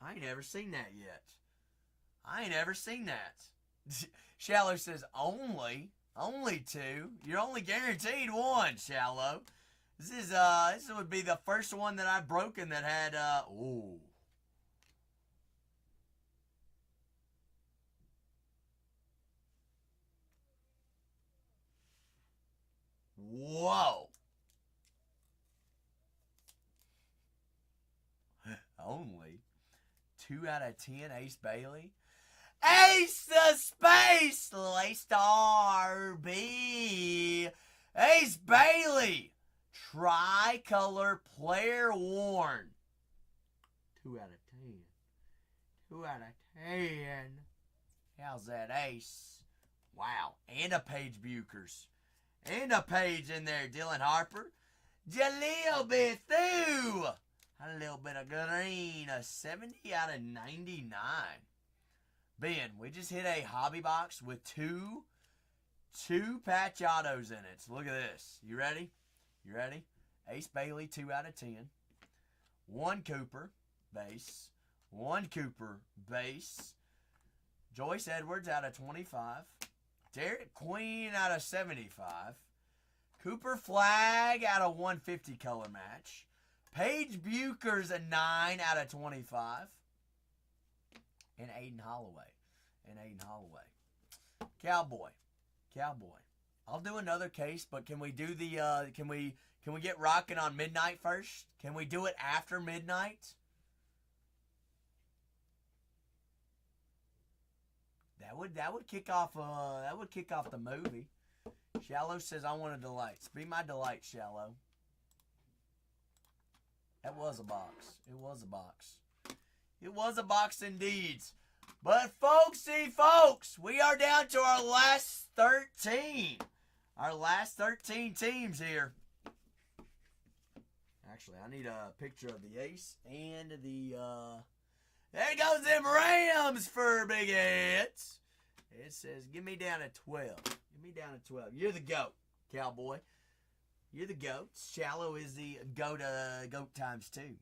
I ain't ever seen that yet. I ain't ever seen that. Shallow says only 2. You're only guaranteed 1, Shallow. This would be the first one that I've broken that had ooh. Whoa. Only 2 out of 10, Ace Bailey. Ace of Space, Lace RB. Ace Bailey. Tricolor player worn. 2 out of 10. 2 out of 10. How's that Ace? Wow. And a Paige Buchers. And a page in there, Dylan Harper. Jaleel Bethune. A little bit of green. A 70 out of 99. Ben, we just hit a hobby box with two patch autos in it. So look at this. You ready? You ready? Ace Bailey, 2 out of 10. 1 Cooper, base. 1 Cooper, base. Joyce Edwards out of 25. Derek Queen out of 75. Cooper Flag out of 150 color match. Paige Buchers a 9 out of 25. And Aiden Holloway. Cowboy. I'll do another case, but can we do the can we get rocking on midnight first? Can we do it after midnight? That would kick off the movie. Shallow says I want a delight. Be my delight, Shallow. That was a box. It was a box. It was a box indeed. But folks, we are down to our last 13. Our last 13 teams here. Actually, I need a picture of the ace and the there goes them Rams for big hits. It says, give me down to 12. Give me down to 12. You're the GOAT, Cowboy. You're the GOAT. Shallow is the GOAT times 2.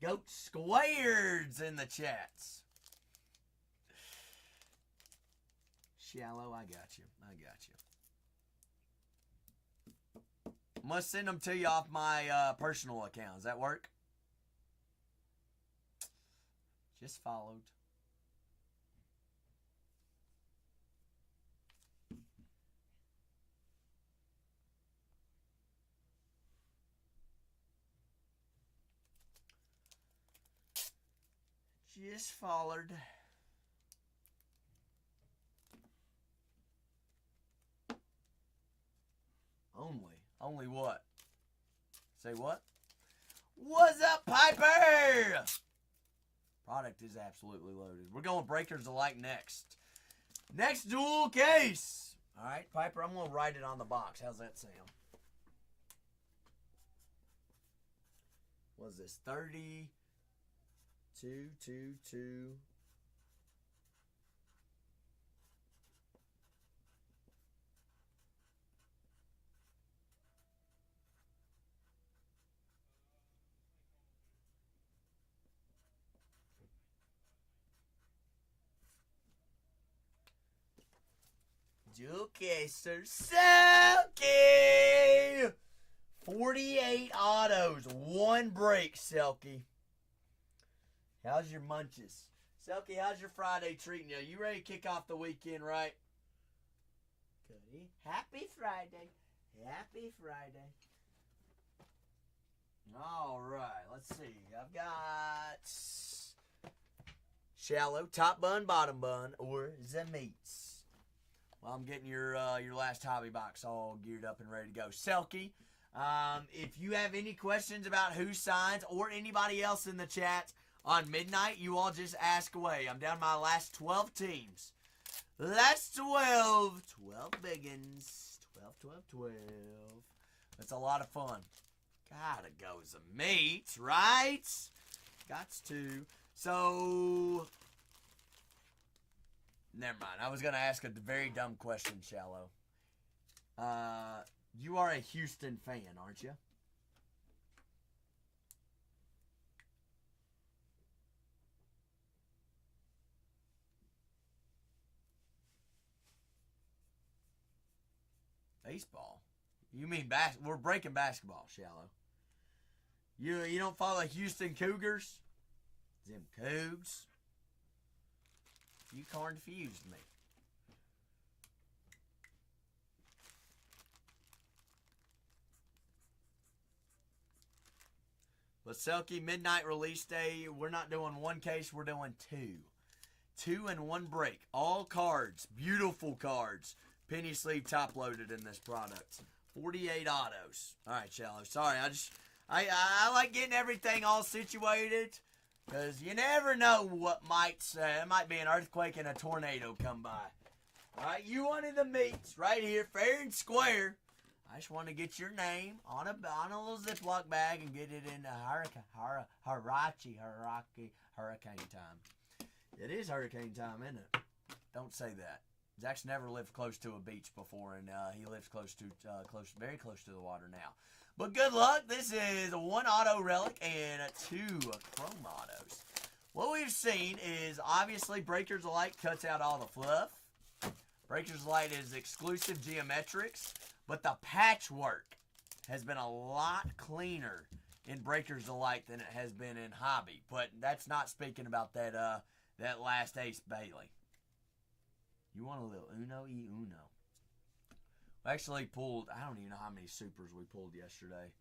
Goat Squares in the chats. Shallow, I got you. I'm going to send them to you off my personal account. Does that work? Just followed. Just followed. Only what? Say what? What's up, Piper? Product is absolutely loaded. We're going breakers alike next. Next dual case. All right, Piper, I'm going to write it on the box. How's that sound? What is this? 30, 2, 2, 2. Dual caser, Selkie! 48 autos, 1 break, Selkie. How's your munches? Selkie, how's your Friday treating you? You ready to kick off the weekend, right? Goody. Happy Friday. Happy Friday. All right, let's see. I've got shallow, top bun, bottom bun, or the meats. Well, I'm getting your last hobby box all geared up and ready to go. Selkie, if you have any questions about who signs or anybody else in the chat on midnight, you all just ask away. I'm down to my last 12 teams. Last 12. 12 biggins. 12, 12, 12. That's a lot of fun. Gotta go some meats, right? Gots to. So, never mind. I was going to ask a very dumb question, Shallow. You are a Houston fan, aren't you? Baseball? You mean we're breaking basketball, Shallow. You don't follow Houston Cougars? Them Cougs? You confused me. But Selkie, midnight release day, we're not doing 1 case, we're doing 2. 2 and 1 break. All cards, beautiful cards. Penny sleeve top loaded in this product. 48 autos. All right, Shallow. Sorry, I like getting everything all situated because you never know what might it might be an earthquake and a tornado come by. All right, you wanted the meats right here, fair and square. I just want to get your name on a little Ziploc bag and get it in hurricane time. It is hurricane time, isn't it? Don't say that. Zach's never lived close to a beach before, and he lives very close to the water now. But good luck. This is 1 auto relic and 2 chrome autos. What we've seen is obviously Breakers Alike cuts out all the fluff. Breakers Alike is exclusive geometrics, but the patchwork has been a lot cleaner in Breakers Alike than it has been in Hobby. But that's not speaking about that last Ace Bailey. You want a little Uno y Uno. We actually pulled, I don't even know how many supers we pulled yesterday.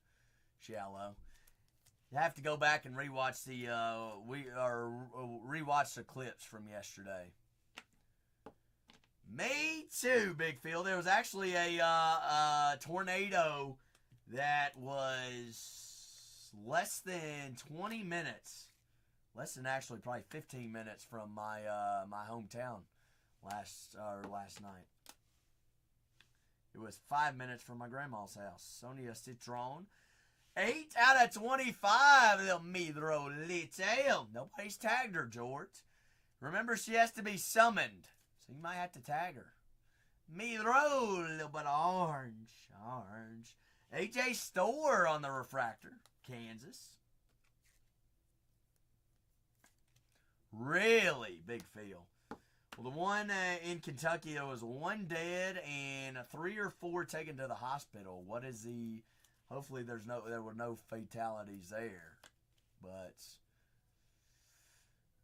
Shallow. You have to go back and rewatch rewatch the clips from yesterday. Me too, Big Phil. There was actually a tornado that was less than 20 minutes. Less than actually probably 15 minutes from my my hometown last night. It was 5 minutes from my grandma's house. Sonia Citron. 8 out of 25. Little Midro Little. Nobody's tagged her, George. Remember, she has to be summoned. So you might have to tag her. Midro, little bit orange. Orange. AJ Store on the refractor. Kansas. Really big feel. Well, the one in Kentucky, there was 1 dead and 3 or 4 taken to the hospital. What is the? Hopefully, there were no fatalities there. But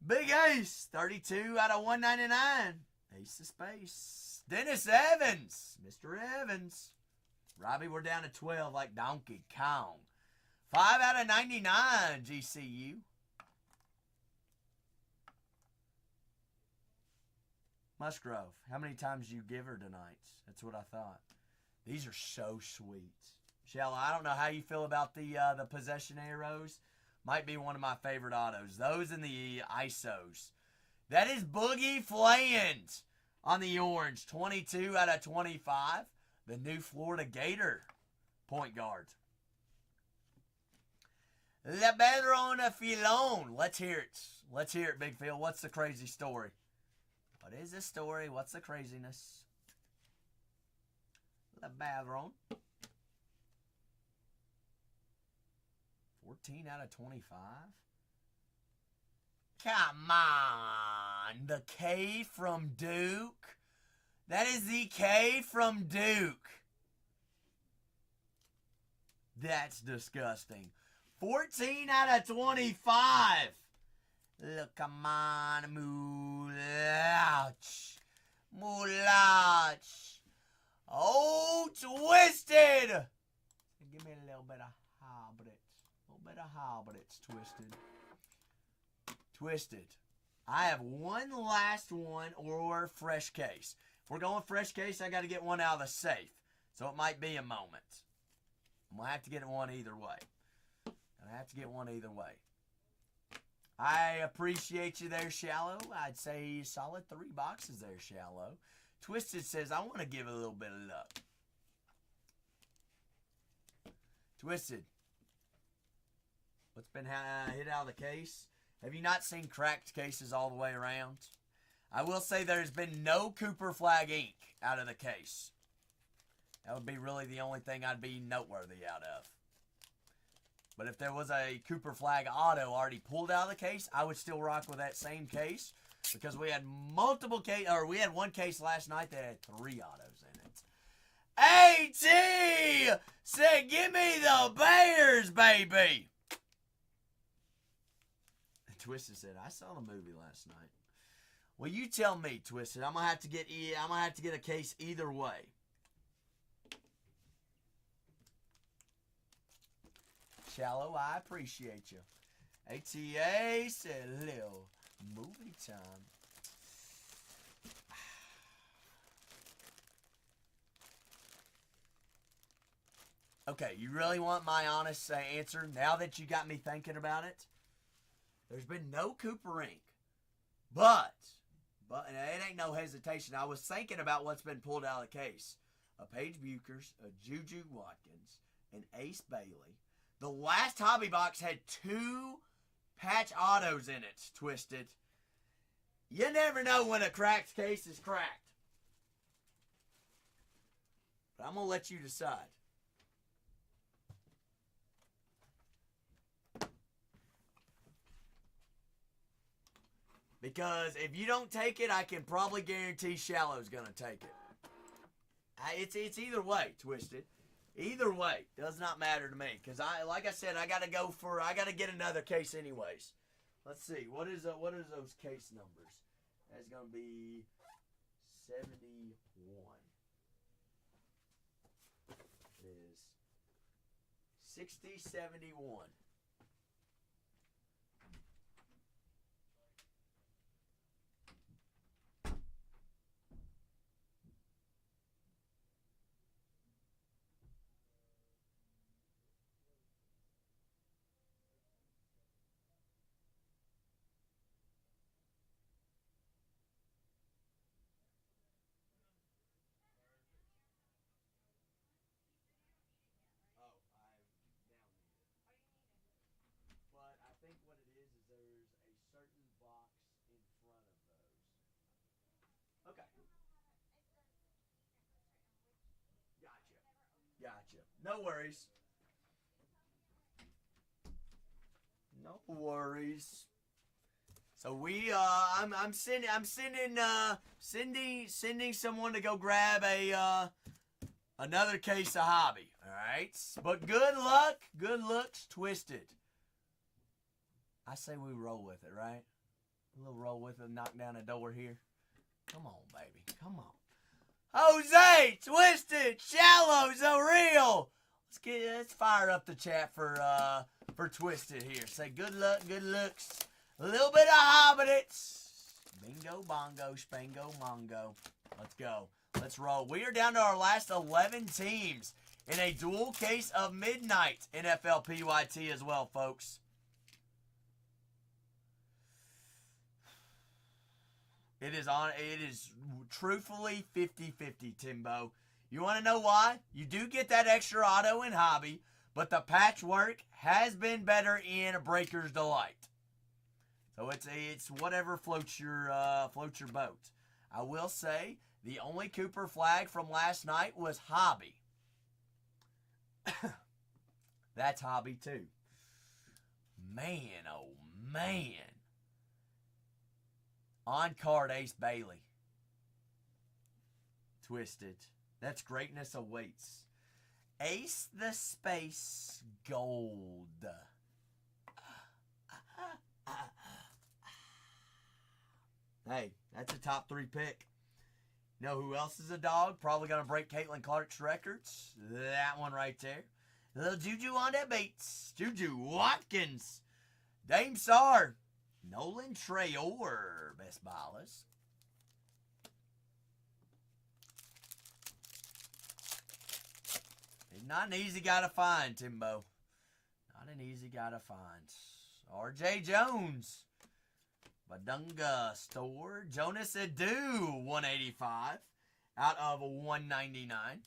big ace, 32 out of 199. Ace of space. Dennis Evans, Mr. Evans. Robbie, we're down to 12 like Donkey Kong. 5 out of 99. GCU. Musgrove, how many times you give her tonight? That's what I thought. These are so sweet. Shella, I don't know how you feel about the possession arrows. Might be one of my favorite autos. Those and the ISOs. That is Boogie Flayens on the orange. 22 out of 25. The new Florida Gator point guard. Le Bedron Filon. Let's hear it. Let's hear it, Big Phil. What's the crazy story? What is the story? What's the craziness? Le Bedron. 14 out of 25. Come on. The K from Duke. That is the K from Duke. That's disgusting. 14 out of 25. Look, come on, Mulach. Mulach. Oh, Twisted. Give me a little bit of Hobbits. A little bit of Hobbits, Twisted. Twisted. I have one last one or fresh case. If we're going fresh case, I got to get one out of the safe. So it might be a moment. I'm going to have to get one either way. I have to get one either way. I appreciate you there, Shallow. I'd say solid 3 boxes there, Shallow. Twisted says, I want to give a little bit of luck. Twisted. What's been hit out of the case? Have you not seen cracked cases all the way around? I will say there's been no Cooper Flag ink out of the case. That would be really the only thing I'd be noteworthy out of. But if there was a Cooper Flag auto already pulled out of the case, I would still rock with that same case because we had we had one case last night that had 3 autos in it. AT said, "Give me the Bears, baby." Twisted said, "I saw the movie last night." Well, you tell me, Twisted. I'm gonna have to get a case either way. Shallow, I appreciate you. ATA said, "Little movie time." Okay, you really want my honest answer now that you got me thinking about it? There's been no Cooper ink. But and it ain't no hesitation. I was thinking about what's been pulled out of the case. A Paige Buchers, a Juju Watkins, an Ace Bailey. The last hobby box had 2 patch autos in it, Twisted. You never know when a cracked case is cracked. But I'm going to let you decide. Because if you don't take it, I can probably guarantee Shallow's going to take it. It's either way, Twisted. Either way, does not matter to me. Because like I said, I got to get another case anyways. Let's see. What is those case numbers? That's going to be 71. It is 6071. Gotcha. No worries. No worries. So I'm sending someone to go grab another case of hobby. All right. But good luck. Good looks, Twisted. I say we roll with it, right? A little roll with it, knock down a door here. Come on, baby. Come on. Jose, Twisted, Shallow, so real. Let's fire up the chat for Twisted here. Say good luck, good looks, a little bit of Hobbits. Bingo, bongo, spango, mongo. Let's go. Let's roll. We are down to our last 11 teams in a dual case of midnight NFL PYT as well, folks. It is truthfully 50-50, Timbo. You want to know why? You do get that extra auto in hobby, but the patchwork has been better in Breaker's Delight. So it's whatever floats your boat. I will say the only Cooper flag from last night was hobby. That's hobby too. Man, oh man. On card Ace Bailey. Twisted. That's greatness awaits. Ace the Space Gold. Hey, that's a top 3 pick. You know who else is a dog? Probably going to break Caitlin Clark's records. That one right there. Little Juju on that Bates. Juju Watkins. Dame Sar. Nolan Traore. Best ballers. He's not an easy guy to find, Timbo. Not an easy guy to find. RJ Jones. Badunga Store. Jonas Adu, 185 out of 199.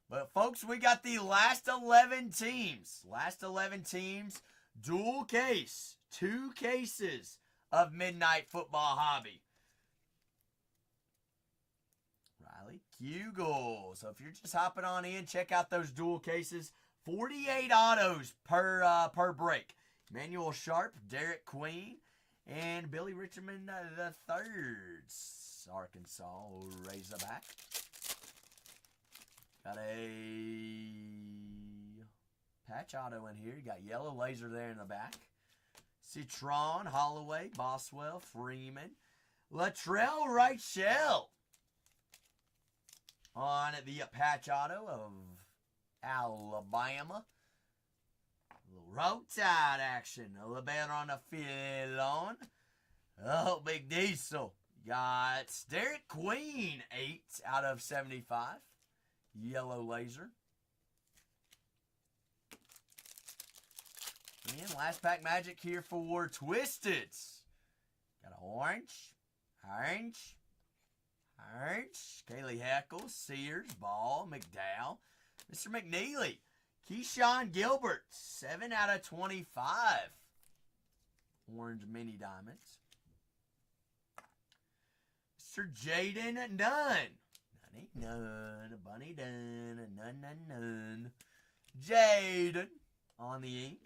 But, folks, we got the last 11 teams. Last 11 teams. Dual case. 2 cases of Midnight Football Hobby. Riley Kugel. So, if you're just hopping on in, check out those dual cases. 48 autos per break. Emmanuel Sharp, Derek Queen, and Billy Richmond the third. Arkansas Razorback. Got a patch auto in here. You got yellow laser there in the back. Citron, Holloway, Boswell, Freeman, Latrell Reichel on the patch auto of Alabama. Road Tide action. A little bit on the field. Oh, Big Diesel. Got Derek Queen, 8 out of 75. Yellow laser. And last pack magic here for Twisted. Got an orange. Kaylee Heckle, Sears, Ball, McDowell, Mr. McNeely. Keyshawn Gilbert, 7 out of 25. Orange mini diamonds. Mr. Jaden Nunn. Bunny Dunn. Jaden on the ink.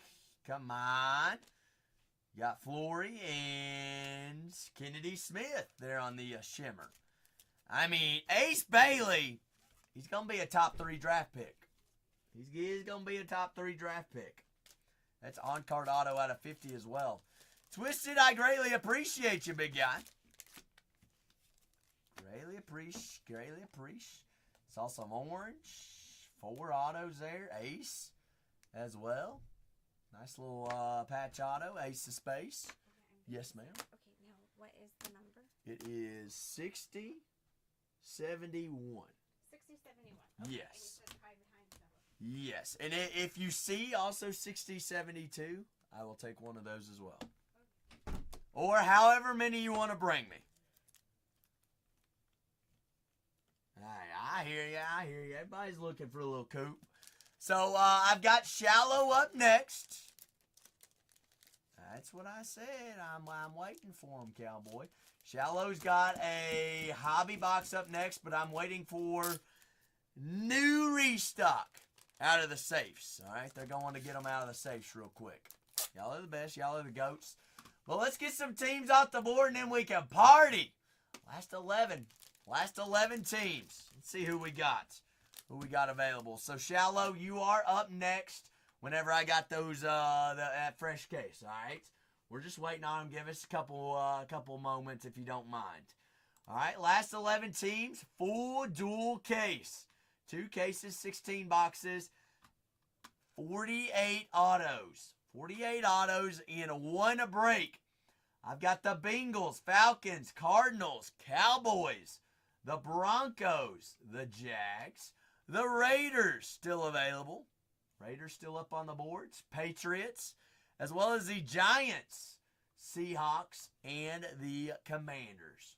Come on. You got Flory and Kennedy Smith there on the shimmer. I mean, Ace Bailey, he's going to be a top 3 draft pick. He's going to be a top 3 draft pick. That's on-card auto out of 50 as well. Twisted, I greatly appreciate you, big guy. Greatly appreciate. Saw some orange. 4 autos there. Ace as well. Nice little patch auto. Ace of Space. Yes, ma'am. Okay, now what is the number? It is 6071. 6071. Okay, Yes. and you said right behind that. Yes. And if you see also 6072, I will take one of those as well. Or however many you want to bring me. I hear you. Everybody's looking for a little coop. So, I've got Shallow up next. That's what I said. I'm waiting for him, Cowboy. Shallow's got a hobby box up next, but I'm waiting for new restock out of the safes. All right, they're going to get them out of the safes real quick. Y'all are the best. Y'all are the goats. Well, let's get some teams off the board, and then we can party. Last 11 teams. Let's see who we got. Who we got available. So, Shallow, you are up next whenever I got those that fresh case, all right? We're just waiting on them. Give us a couple moments if you don't mind. All right, last 11 teams, full dual case. 2 cases, 16 boxes, 48 autos. 48 autos in 1 break. I've got the Bengals, Falcons, Cardinals, Cowboys, the Broncos, the Jags, the Raiders still available. Raiders still up on the boards. Patriots, as well as the Giants. Seahawks, and the Commanders.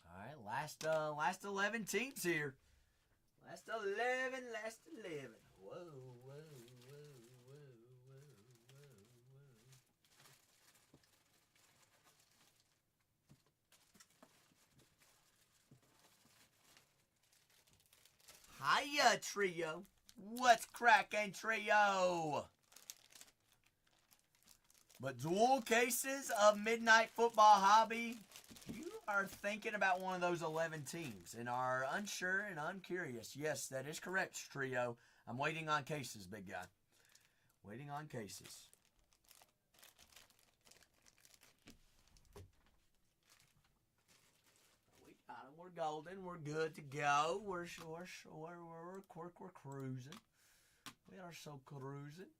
All right, last 11 teams here. Last 11. Whoa, whoa, whoa, whoa, whoa, whoa, whoa. Hiya, Trio. What's crackin', Trio? But dual cases of Midnight Football Hobby, you are thinking about one of those 11 teams and are unsure and uncurious. Yes, that is correct, Trio. I'm waiting on cases, big guy. Waiting on cases. We got them. We're golden. We're good to go. We're cruising. We are so cruising.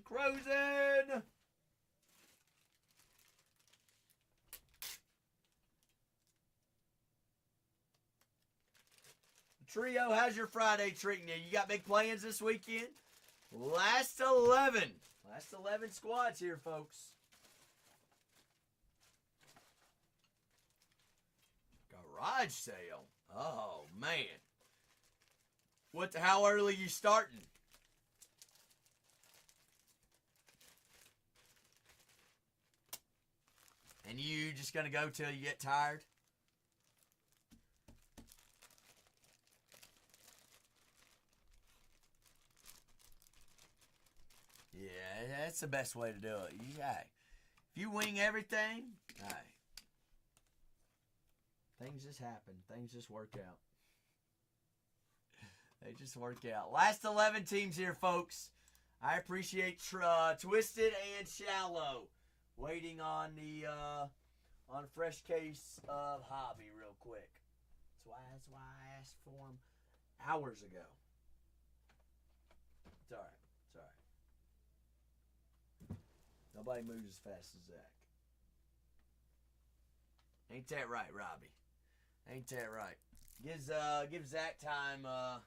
Cruising. Trio, how's your Friday treating you? You got big plans this weekend? Last 11 squads here, folks. Garage sale. Oh, man. How early you starting? And you just going to go till you get tired? Yeah, that's the best way to do it. If you wing everything, things just happen. Things just work out. They just work out. Last 11 teams here, folks. I appreciate Twisted and Shallow waiting on the on a fresh case of Hobby real quick. That's why I asked for them hours ago. It's all right. Nobody moves as fast as Zach. Ain't that right, Robbie? Ain't that right? Give Zach time. I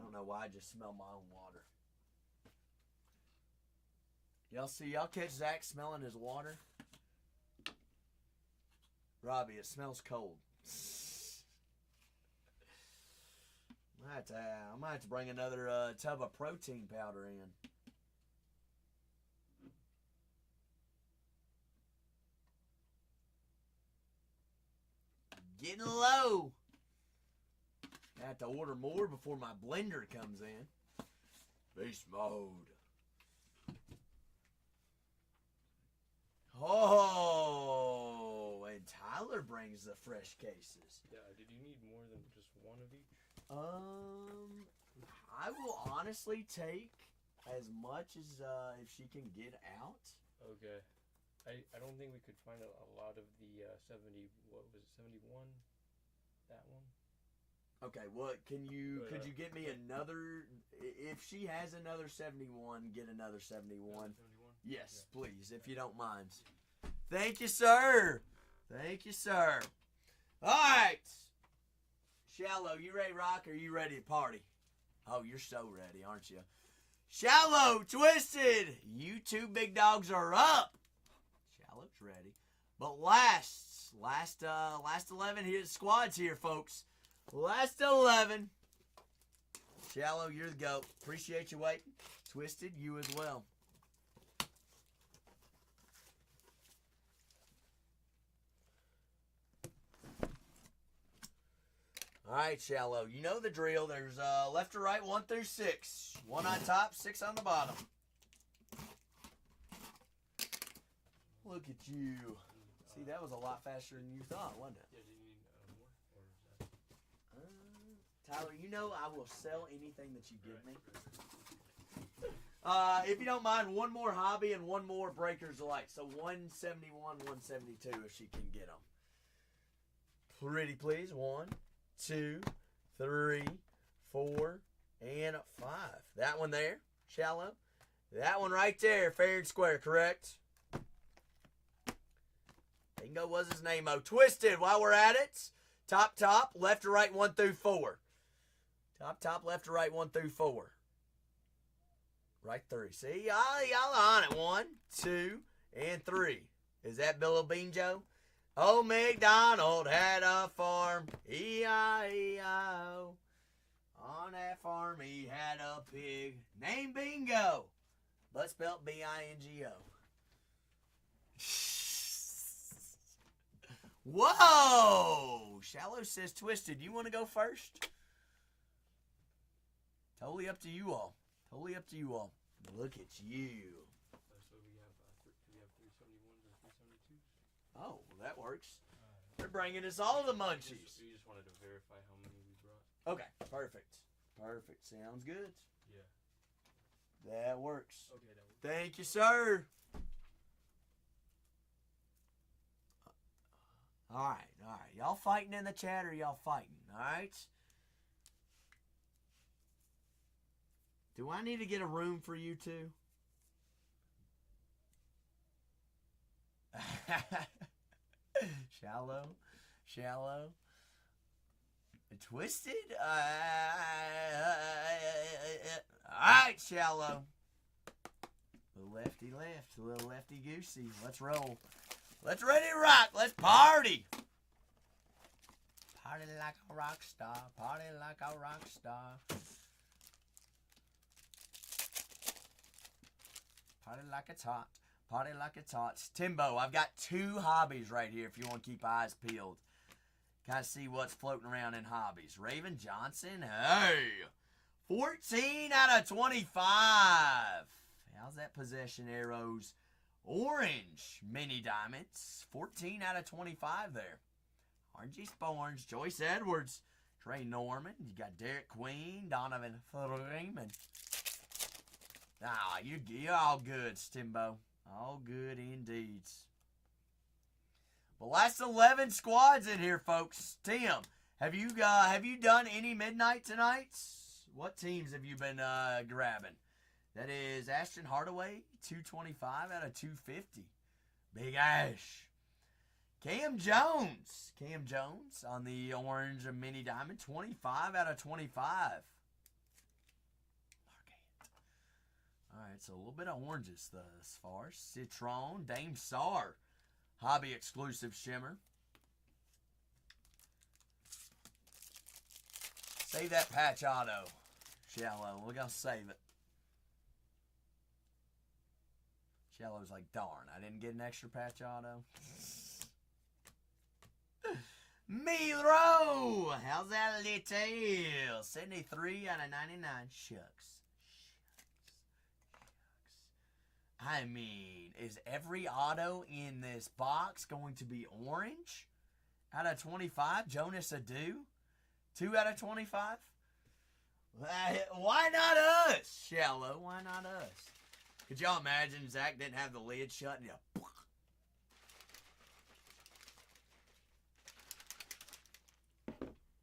don't know why I just smell my own water. Y'all catch Zach smelling his water? Robbie, it smells cold. I might have to bring another tub of protein powder in. Getting low. I have to order more before my blender comes in. Beast mode. Oh, and Tyler brings the fresh cases. Yeah, did you need more than just one of each? I will honestly take as much as if she can get out. Okay. I don't think we could find a lot of the 70, what was it, 71? That one? Okay, could you get me another, if she has another 71, get another 71. 71? Yes, yeah. Please, if you don't mind. Thank you, sir. All right. Shallow, you ready to rock or you ready to party? Oh, you're so ready, aren't you? Shallow, Twisted, you two big dogs are up. Shallow's ready. But last 11 here, squads here, folks. Last 11. Shallow, you're the GOAT. Appreciate you waiting. Twisted, you as well. All right, Shallow. You know the drill. There's left to right, 1 through 6. 1 on top, 6 on the bottom. Look at you. See, that was a lot faster than you thought, wasn't it? Yeah, do you need more? Or is that... Tyler, you know I will sell anything that you give me. If you don't mind, one more hobby and one more Breakers of Light. So 171, 172 if she can get them. Pretty please. 1, 2, 3, 4, and 5. That one there, Shallow. That one right there, fair and square, correct? Bingo was his name. Oh, Twisted, while we're at it. Top, left to right, 1 through 4. Top, left to right, 1 through 4. Right 3. See, y'all on it. 1, 2, and 3. Is that Bill Bingo? Old MacDonald had a farm, E-I-E-I-O. On that farm he had a pig named Bingo, but spelled B-I-N-G-O. Whoa! Shallow says Twisted. You want to go first? Totally up to you all. Totally up to you all. Look at you. So we have 371s and 372s. Oh, well, that works. They're bringing us all the munchies. We just wanted to verify how many we brought. Okay, perfect. Perfect. Sounds good. Yeah. That works. Okay, that works. Thank you, sir. All right. Y'all fighting in the chat or y'all fighting? All right. Do I need to get a room for you two? Shallow. Twisted. All right, Shallow. Little lefty left, little lefty goosey. Let's roll. Let's ready to rock. Let's party. Party like a rock star. Party like a rock star. Party like it's hot. Party like it's hot. Timbo, I've got 2 hobbies right here if you want to keep eyes peeled. Kind of see what's floating around in hobbies. Raven Johnson, hey. 14 out of 25. How's that possession arrows? Orange mini diamonds. 14 out of 25 there. Orangey Sporns, Joyce Edwards, Trey Norman. You got Derek Queen, Donovan Freeman. Ah, you're all good, Timbo. All good indeed. The last 11 squads in here, folks. Tim, have you done any midnight tonight? What teams have you been grabbing? That is Ashton Hardaway, 225 out of 250. Big Ash. Cam Jones on the orange mini diamond, 25 out of 25. Alright, so a little bit of oranges thus far. Citron, Dame Sar, hobby exclusive shimmer. Save that patch auto, Shallow. We're going to save it. Shallow's like, darn, I didn't get an extra patch auto. Miro! How's that little? 73 out of 99. Shucks. I mean, is every auto in this box going to be orange? Out of 25, Jonas Adu. 2 out of 25. Why not us, Shallow? Why not us? Could y'all imagine Zach didn't have the lid shut and you...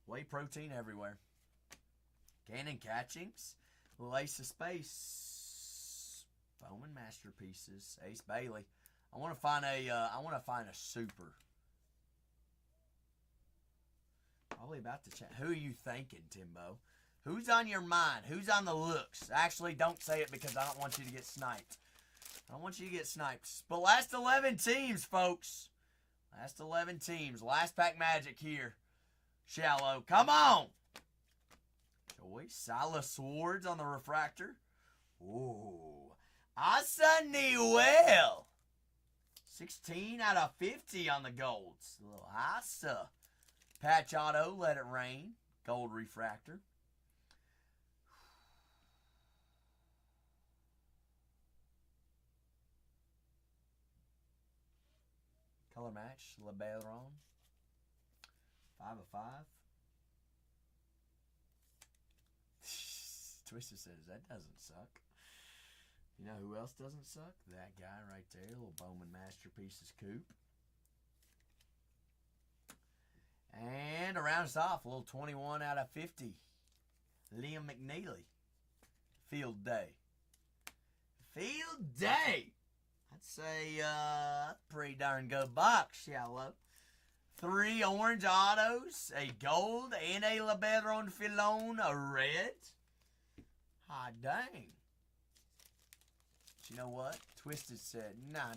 Whey protein everywhere. Cannon Catchings. Lace of Space. Bowman Masterpieces. Ace Bailey. I want to find a super. Probably about to check. Who are you thinking, Timbo? Who's on your mind? Who's on the looks? Actually, don't say it because I don't want you to get sniped. I don't want you to get sniped. But last 11 teams, folks. Last 11 teams. Last pack magic here. Shallow. Come on. Joyce. Silas Swords on the refractor. Ooh. Asa Newell. 16 out of 50 on the golds. Little Asa. Patch auto. Let it rain. Gold refractor. Color match, LeBaron. 5 of 5. Twister says, that doesn't suck. You know who else doesn't suck? That guy right there, little Bowman Masterpieces coupe. And to round us off, a little 21 out of 50. Liam McNeely. Field Day. Field Day! I'd say pretty darn good box, Shallow. 3 orange autos, a gold, and a LeBaron Filon, a red. Ah, dang. But you know what? Twisted said, nah.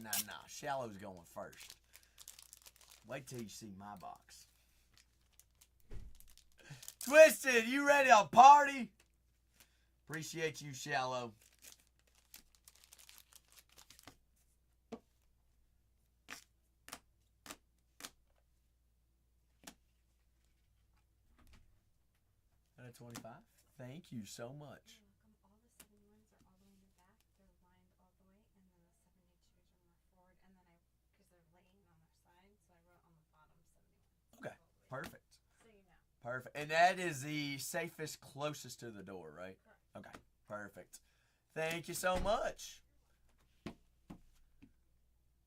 Shallow's going first. Wait till you see my box. Twisted, you ready to party? Appreciate you, Shallow. At 25. Thank you so much. You're welcome. All the 71s are all the way in the back. They're lined all the way, and then the 72s are more forward. And then because they're laying on their side, so I wrote on the bottom 71. Okay, perfect. So you know. Perfect. And that is the safest, closest to the door, right? Correct. Okay, perfect. Thank you so much.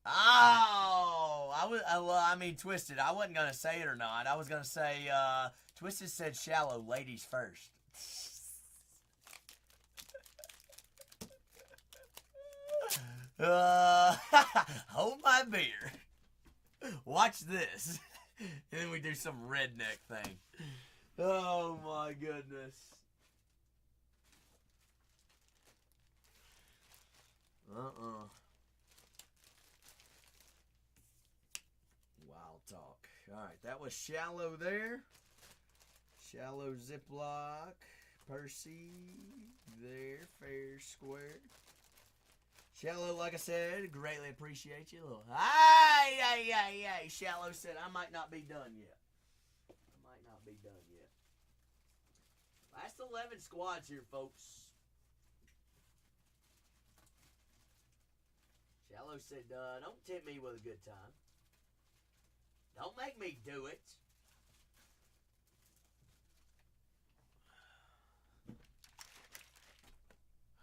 Oh, I mean, Twisted. I wasn't gonna say it or not. I was gonna say, Twisted said Shallow, ladies first. Hold my beer. Watch this. And then we do some redneck thing. Oh my goodness. Wild talk. Alright, that was Shallow there. Shallow Ziploc. Percy. There. Fair square. Shallow, like I said, greatly appreciate you. A little, hey. Shallow said, I might not be done yet. Last 11 squads here, folks. Shallow said, don't tempt me with a good time. Don't make me do it.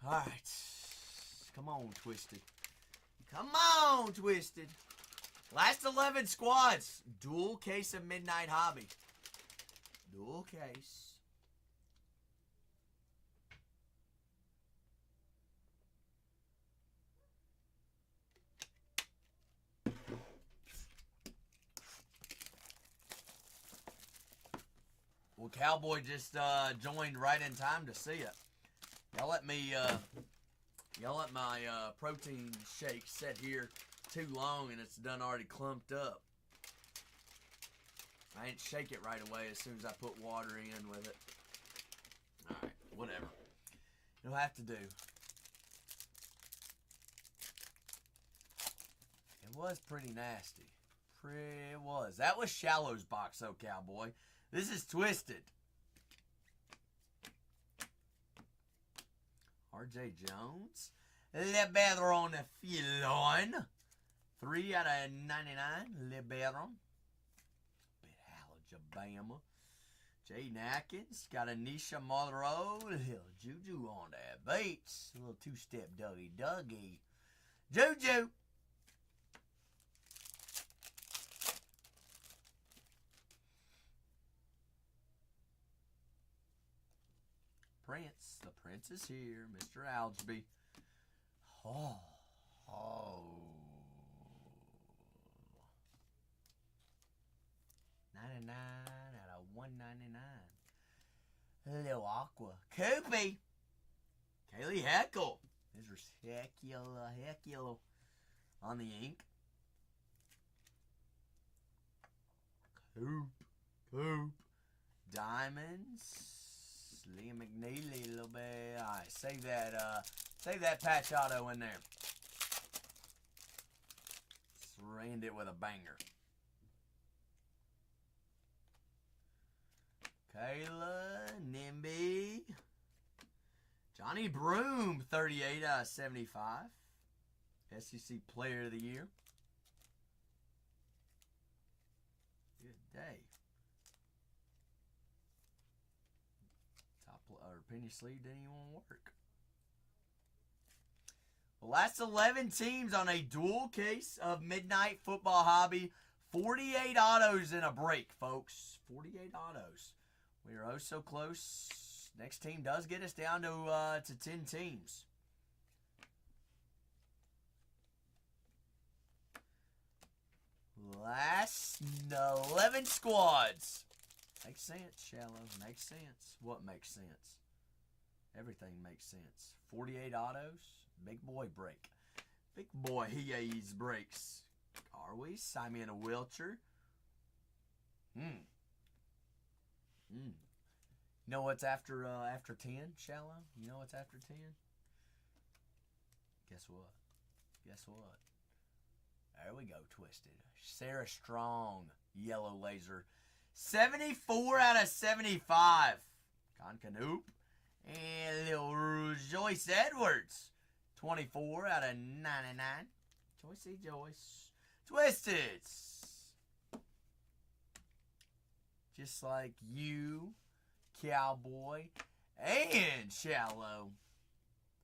All right. Come on, Twisted. Come on, Twisted. Last 11 squads. Dual case of Midnight Hobby. Dual case. Well, Cowboy just joined right in time to see it. Y'all let my protein shake sit here too long and it's done already clumped up. I didn't shake it right away as soon as I put water in with it. Alright, whatever. It'll have to do. It was pretty nasty. It was. That was Shallow's box though, Cowboy. This is Twisted. R.J. Jones. LeBaron Filon. 3 out of 99. LeBaron. Bit Alabama. Jay Atkins. Got a Nisha Monroe. Little Juju on that. Bates. A little two-step Dougie. Juju. Prince. The Prince is here. Mr. Algsby. Oh. 99 out of 199. Little Aqua. Koopy. Kaylee Heckle. There's Heckle on the ink. Coop. Diamonds. Liam McNeely a little bit. Alright, save that patch auto in there. Let's end it with a banger. Kayla, Nimby. Johnny Broom, 38 out of 75. SEC Player of the Year. Good day. Penny sleeve didn't even work. The last 11 teams on a dual case of Midnight Football Hobby. 48 autos in a break, folks. 48 autos. We are oh so close. Next team does get us down to 10 teams. Last 11 squads. Makes sense, Shallow. Makes sense. What makes sense? Everything makes sense. 48 autos. Big boy break. Big boy, he aids breaks. Are we? Simon Wilcher. You know what's after 10, Shallow? You know what's after 10? Guess what? Guess what? There we go, Twisted. Sarah Strong, yellow laser. 74 out of 75. Con Canoop. And little Joyce Edwards. 24 out of 99. Joyce. Twisted. Just like you, Cowboy, and Shallow.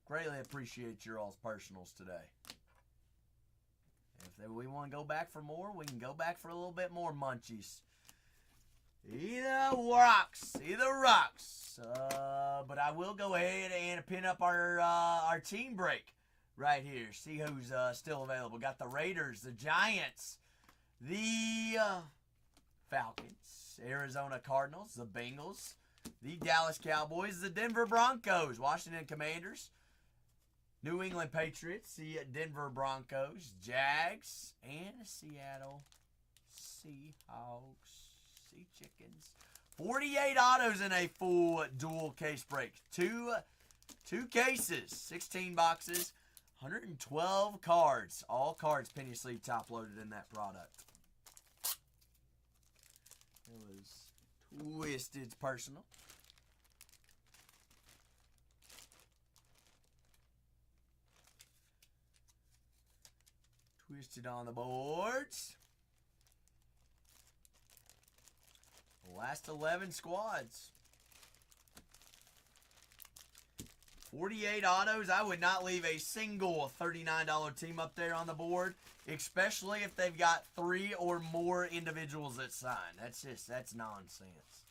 Greatly appreciate your all's personals today. If we want to go back for more, we can go back for a little bit more munchies. Either rocks. But I will go ahead and pin up our team break right here. See who's still available. Got the Raiders, the Giants, the Falcons, Arizona Cardinals, the Bengals, the Dallas Cowboys, the Denver Broncos, Washington Commanders, New England Patriots, the Denver Broncos, Jags, and Seattle Seahawks, Sea Chickens. 48 autos in a full dual case break. Two cases, 16 boxes, 112 cards. All cards penny sleeve top loaded in that product. It was Twisted's personal. Twisted on the boards. Last 11 squads. 48 autos. I would not leave a single $39 team up there on the board, especially if they've got 3 or more individuals that sign. That's nonsense.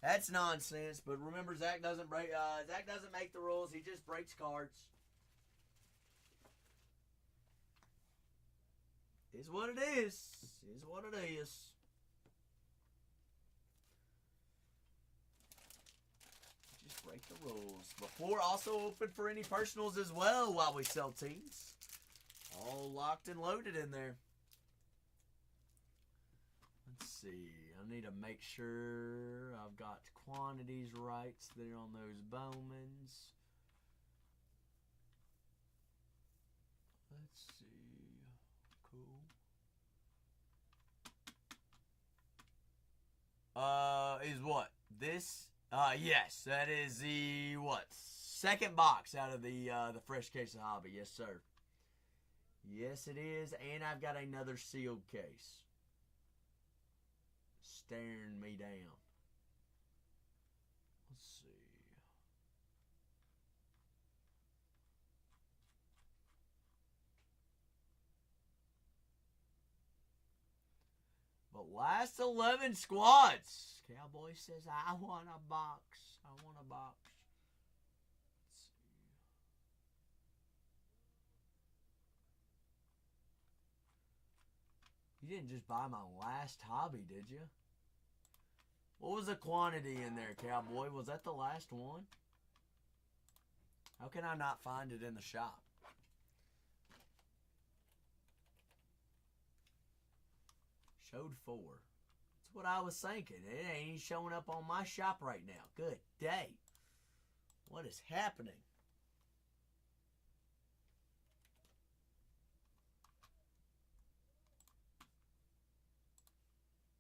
That's nonsense. But remember, Zach doesn't make the rules. He just breaks cards. Is what it is. Is what it is. Just break the rules. The floor also open for any personals as well while we sell teams. All locked and loaded in there. Let's see. I need to make sure I've got quantities right there on those Bowmans. Let's see. Cool. Is what? This? Yes, that is the, what? Second box out of the fresh case of hobby. Yes, sir. Yes, it is. And I've got another sealed case. Staring me down. Let's see. But last 11 squads. Cowboy says, I want a box. I want a box. Let's see. You didn't just buy my last hobby, did you? What was the quantity in there, Cowboy? Was that the last one? How can I not find it in the shop? Showed 4. That's what I was thinking. It ain't showing up on my shop right now. Good day. What is happening?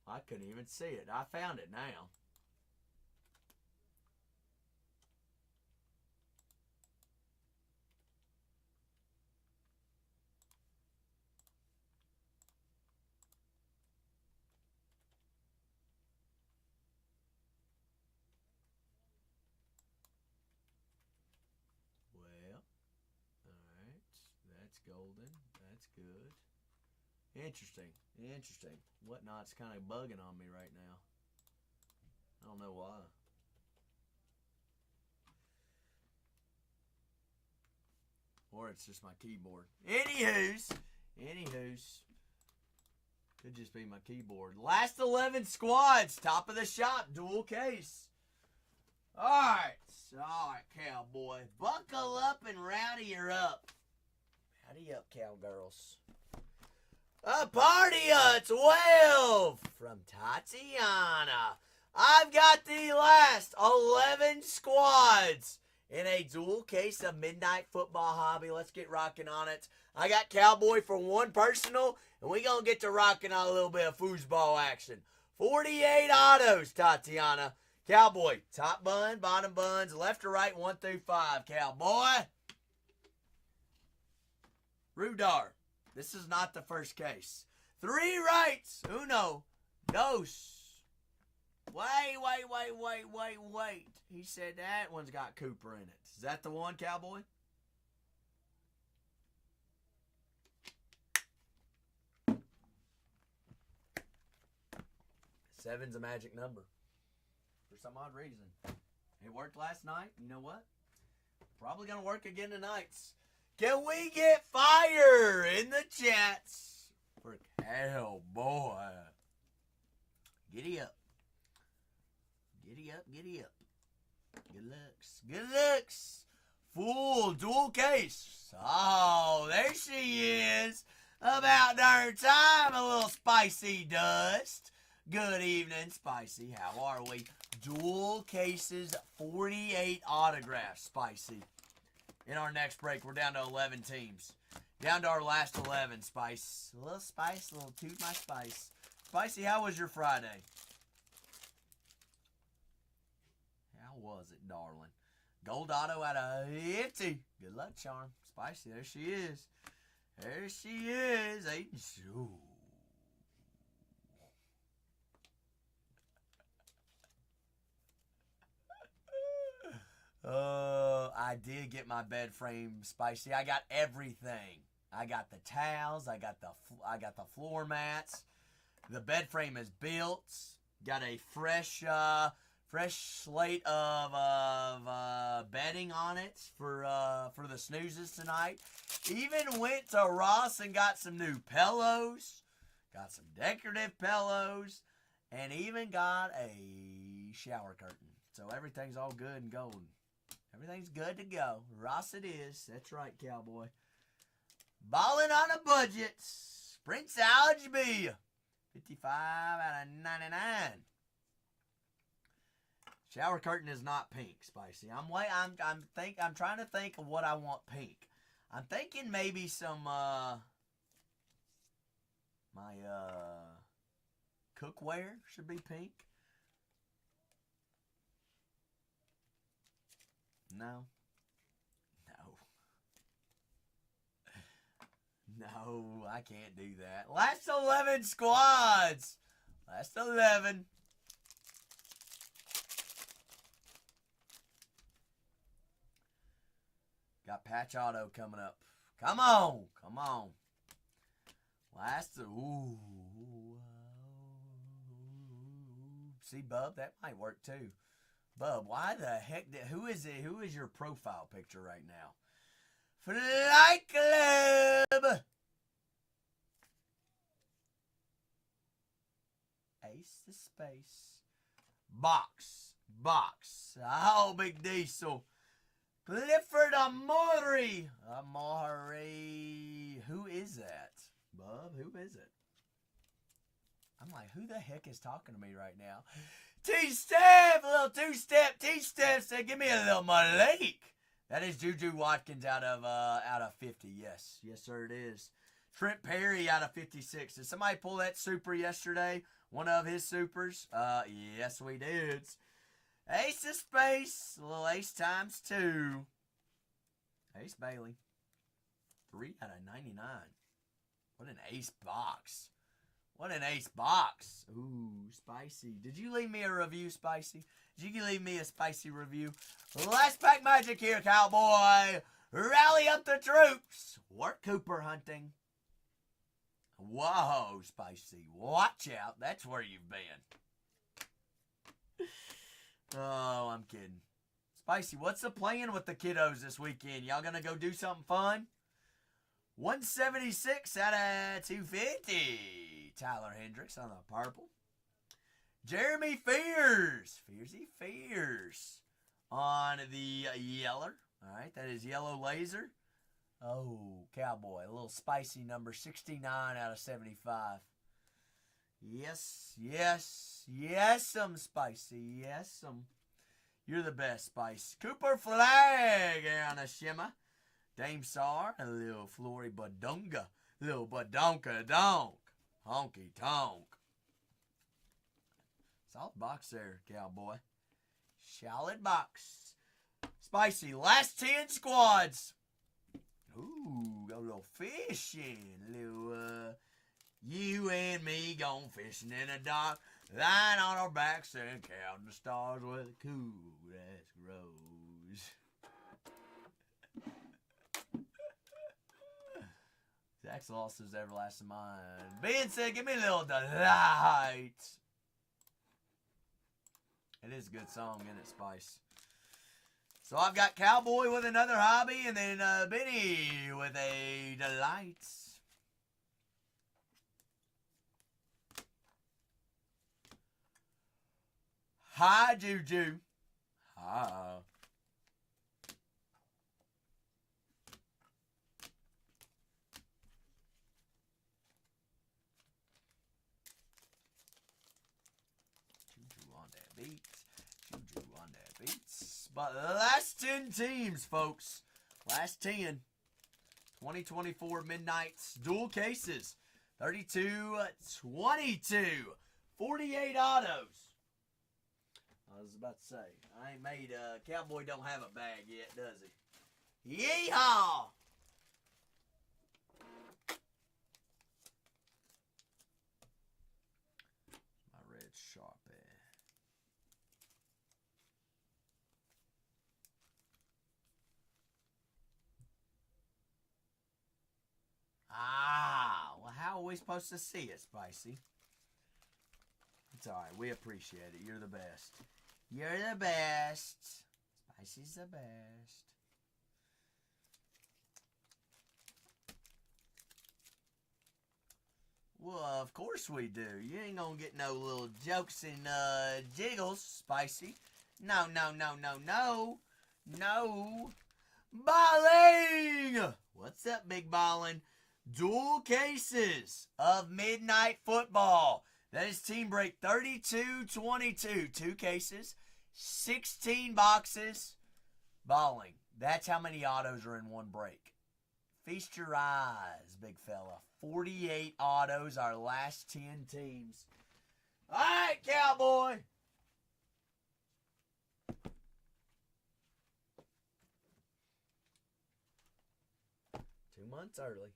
I couldn't even see it. I found it now. Well, alright. That's golden. That's good. Interesting. Whatnot's kind of bugging on me right now. I don't know why. Or it's just my keyboard. Anywho's. Could just be my keyboard. Last 11 squads. Top of the shop. Dual case. Alright, cowboy. Buckle up and rowdy her up. Howdy up, cowgirls. A party of 12 from Tatiana. I've got the last 11 squads in a dual case of Midnight Football Hobby. Let's get rocking on it. I got Cowboy for one personal, and we going to get to rocking on a little bit of foosball action. 48 autos, Tatiana. Cowboy, top bun, bottom buns, left to right, 1 through 5. Cowboy. Rudar. This is not the first case. 3 rights. Uno. Dos. Wait. He said that one's got Cooper in it. Is that the one, Cowboy? Seven's a magic number. For some odd reason. It worked last night. You know what? Probably going to work again tonight. Can we get fire in the chats for Cowboy? Giddy up. Giddy up. Good looks. Full dual case. Oh, there she is. About darn time, a little Spicy Dust. Good evening, Spicy. How are we? Dual cases, 48 autographs, Spicy. In our next break, we're down to 11 teams. Down to our last 11, Spice. A little spice, a little toot my spice. Spicy, how was your Friday? How was it, darling? Gold auto out of 50. Good luck, Charm. Spicy, there she is. There she is. Ooh. I did get my bed frame, Spicy. I got everything. I got the towels. I got the floor mats. The bed frame is built. Got a fresh slate of bedding on it for the snoozes tonight. Even went to Ross and got some new pillows. Got some decorative pillows, and even got a shower curtain. So everything's all good and golden. Everything's good to go. Ross it is. That's right, Cowboy. Balling on a budget. Prince Algebee. 55 out of 99. Shower curtain is not pink, Spicy. I'm trying to think of what I want pink. I'm thinking maybe some my cookware should be pink. No, I can't do that. Last 11 squads. Last 11. Got Patch Auto coming up. Come on. Last. Ooh. See, Bub, that might work too. Bub, why the heck who is it? Who is your profile picture right now? Flight Club. Ace of Space. Box. Oh, Big Diesel. Clifford Amore. Who is that? Bub, who is it? I'm like, who the heck is talking to me right now? T-Step, a little two-step. T-Step said, give me a little Malik. That is Juju Watkins out of 50. Yes, sir, it is. Trent Perry out of 56. Did somebody pull that super yesterday? One of his supers? Yes, we did. Ace of Space, a little ace times 2. Ace Bailey. 3 out of 99. What an ace box. Ooh, Spicy. Did you leave me a review, Spicy? Did you leave me a spicy review? Last pack magic here, Cowboy. Rally up the troops. Work Cooper hunting. Whoa, Spicy. Watch out. That's where you've been. Oh, I'm kidding. Spicy, what's the plan with the kiddos this weekend? Y'all gonna go do something fun? 176 out of 250. Tyler Hendricks on the purple. Jeremy Fears. Fears on the yeller. All right, that is yellow laser. Oh, Cowboy. A little spicy number 69 out of 75. Yes, some Spicy. Yes, some. You're the best, Spice. Cooper Flag on a shimmer. Dame Sar, a little Flory Badunga. Little Badonka Donk. Honky Tonk. Solid box there, Cowboy. Solid box. Spicy. Last 10 squads. Ooh, got a little fishing. Little, you and me gone fishing in the dark. Lying on our backs and counting the stars where the cool grass grows. Zach's lost his everlasting mind. Ben said, give me a little delight. It is a good song, isn't it, Spice? So I've got Cowboy with another hobby, and then Benny with a delight. Hi, Juju. Hi. Juju on that beat. Juju on that beats. But last 10 teams, folks. Last 10. 2024 Midnights dual cases. 32-22. 48 autos. I was about to say, I ain't made, Cowboy don't have a bag yet, does he? Yeehaw! My red Sharpie. Well, how are we supposed to see it, Spicy? It's alright, we appreciate it. You're the best. You're the best. Spicy's the best. Well, of course we do. You ain't gonna get no little jokes and jiggles, Spicy. No. Balling! What's up, Big Ballin'? Dual cases of Midnight Football. That is team break 32-22. 2 cases, 16 boxes. Balling. That's how many autos are in one break. Feast your eyes, big fella. 48 autos, our last 10 teams. All right, Cowboy. Two months early.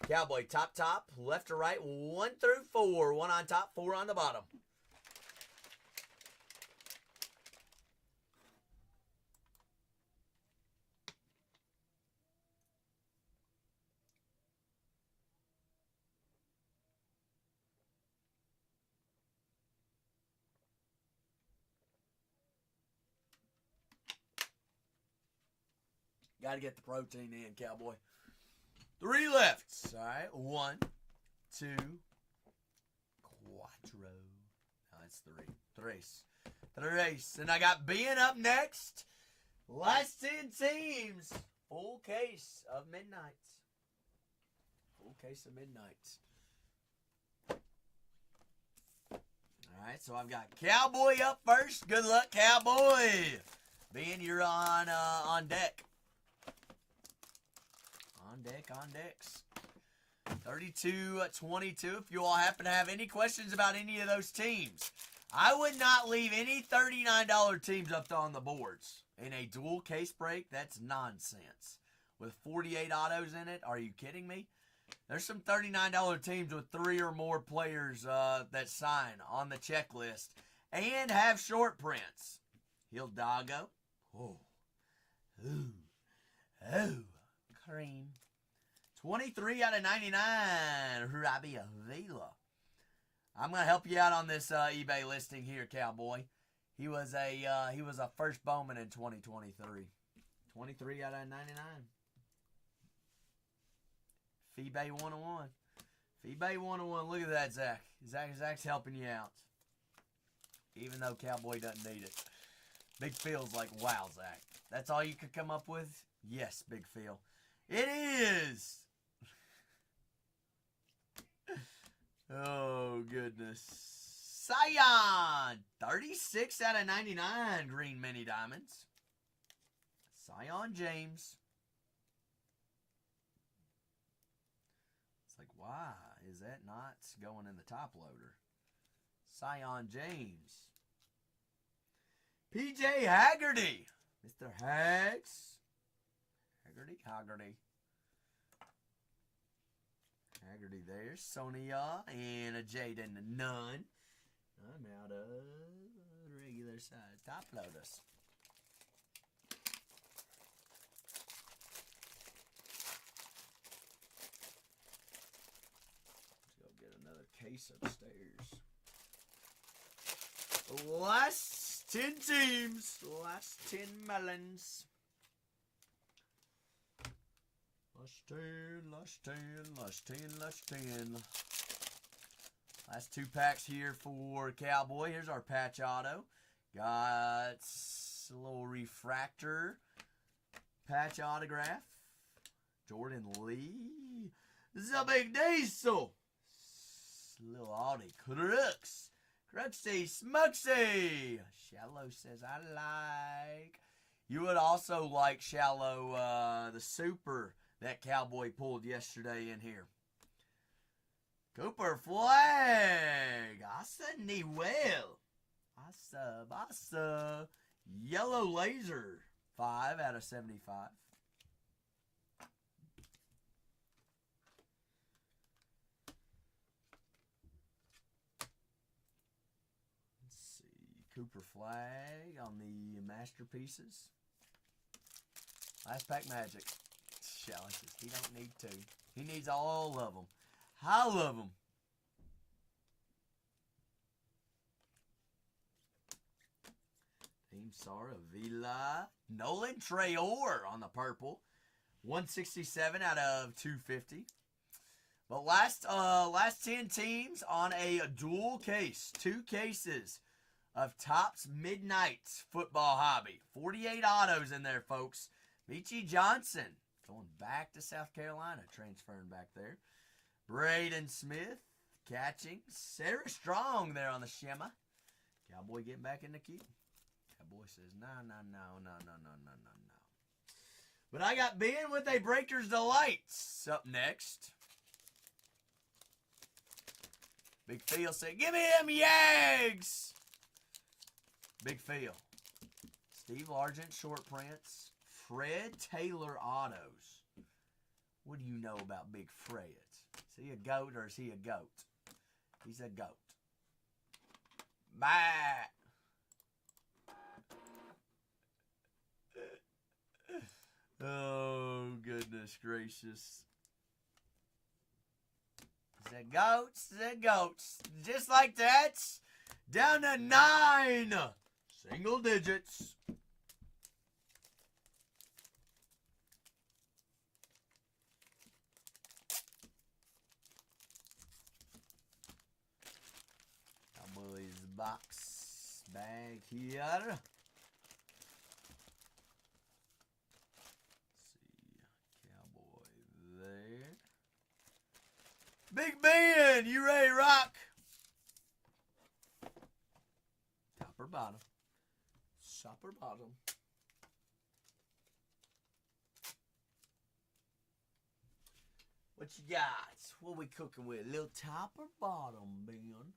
Cowboy, top, left to right, 1 through 4. 1 on top, 4 on the bottom. Got to get the protein in, Cowboy. 3 lefts. All right. 1, 2, quattro. No, that's 3. Tres. And I got Ben up next. Last 10 teams. Full case of Midnights. All right. So I've got Cowboy up first. Good luck, Cowboy. Ben, you're on deck. On decks. 32-22. If you all happen to have any questions about any of those teams, I would not leave any $39 teams up on the boards. In a dual case break, that's nonsense. With 48 autos in it, are you kidding me? There's some $39 teams with 3 or more players that sign on the checklist and have short prints. Hidalgo. Oh. Cream. 23 out of 99. Robbie Avila. I'm gonna help you out on this eBay listing here, Cowboy. He was a first Bowman in 2023. 23 out of 99. FeeBay 101. eBay 101. Look at that, Zach. Zach's helping you out. Even though Cowboy doesn't need it. Big Phil's like, wow, Zach. That's all you could come up with? Yes, Big Phil. It is! Oh, goodness. Scion! 36 out of 99 green mini diamonds. Scion James. It's like, why is that not going in the top loader? Scion James. PJ Haggerty. Mr. Hags. Haggerty. Haggerty there. Sonia and a Jaden Nunn. I'm out of regular size top loaders. Let's go get another case upstairs. Last 10 teams. Last 10 melons. Last 10. Last 2 packs here for Cowboy. Here's our patch auto. Got a little refractor patch autograph. Jordan Lee. The Big Diesel. Little Audi Crooks. Crooksy Smuxy. Shallow says I like. You would also like Shallow, the super that Cowboy pulled yesterday in here. Cooper Flag. Asa Newell. Asa. Yellow Laser. 5 out of 75. Let's see. Cooper Flag on the masterpieces. Last pack magic. Shallow says he don't need 2. He needs all of them. I love them. Team Sara Villa. Nolan Traore on the purple. 167 out of 250. But last 10 teams on a dual case. 2 cases of Topps Midnight Football Hobby. 48 autos in there, folks. Michi Johnson going back to South Carolina. Transferring back there. Braden Smith catching. Sarah Strong there on the shimmer. Cowboy getting back in the queue. Cowboy says, no. But I got Ben with a Breaker's Delights up next. Big Phil said, give me them Yags. Big Phil. Steve Largent short prints. Fred Taylor autos. What do you know about Big Fred? Is he a goat or is he a goat? He's a goat. Bye. Oh, goodness gracious. The goats. Just like that. Down to 9. Single digits. Cowboys box bag here. Let's see. Cowboy there. Big Ben, you ready to rock? Top or bottom? Top or bottom? What you got? What we cooking with? Little top or bottom, Ben?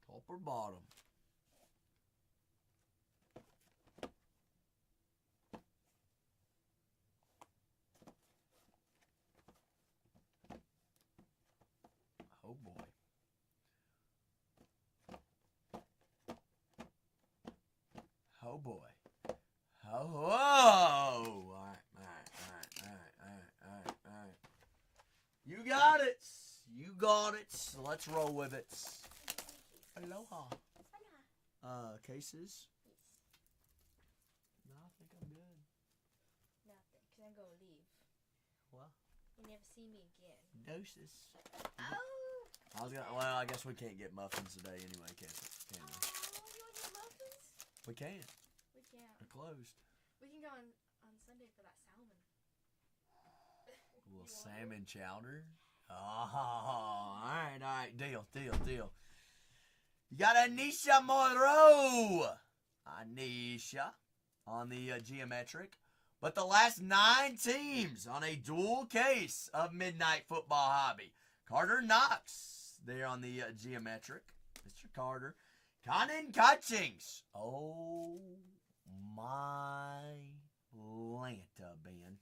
Top or bottom? Oh boy. Oh boy. Oh, whoa! Alright. You got it. So let's roll with it. Aloha. Cases? No, I think I'm good. Nothing, because I'm going to leave. What? You never see me again. Doses. Oh! Well, I guess we can't get muffins today anyway, can we? You want to muffins? We can't. We can't. They're closed. We can go on Sunday for that salmon. A little You want salmon chowder. Oh, all right. Deal. You got Anisha Monroe. Anisha on the geometric. But the last 9 teams on a dual case of Midnight Football Hobby. Carter Knox there on the geometric. Mr. Carter. Conan Cutchings. Oh, my Lanta, Ben.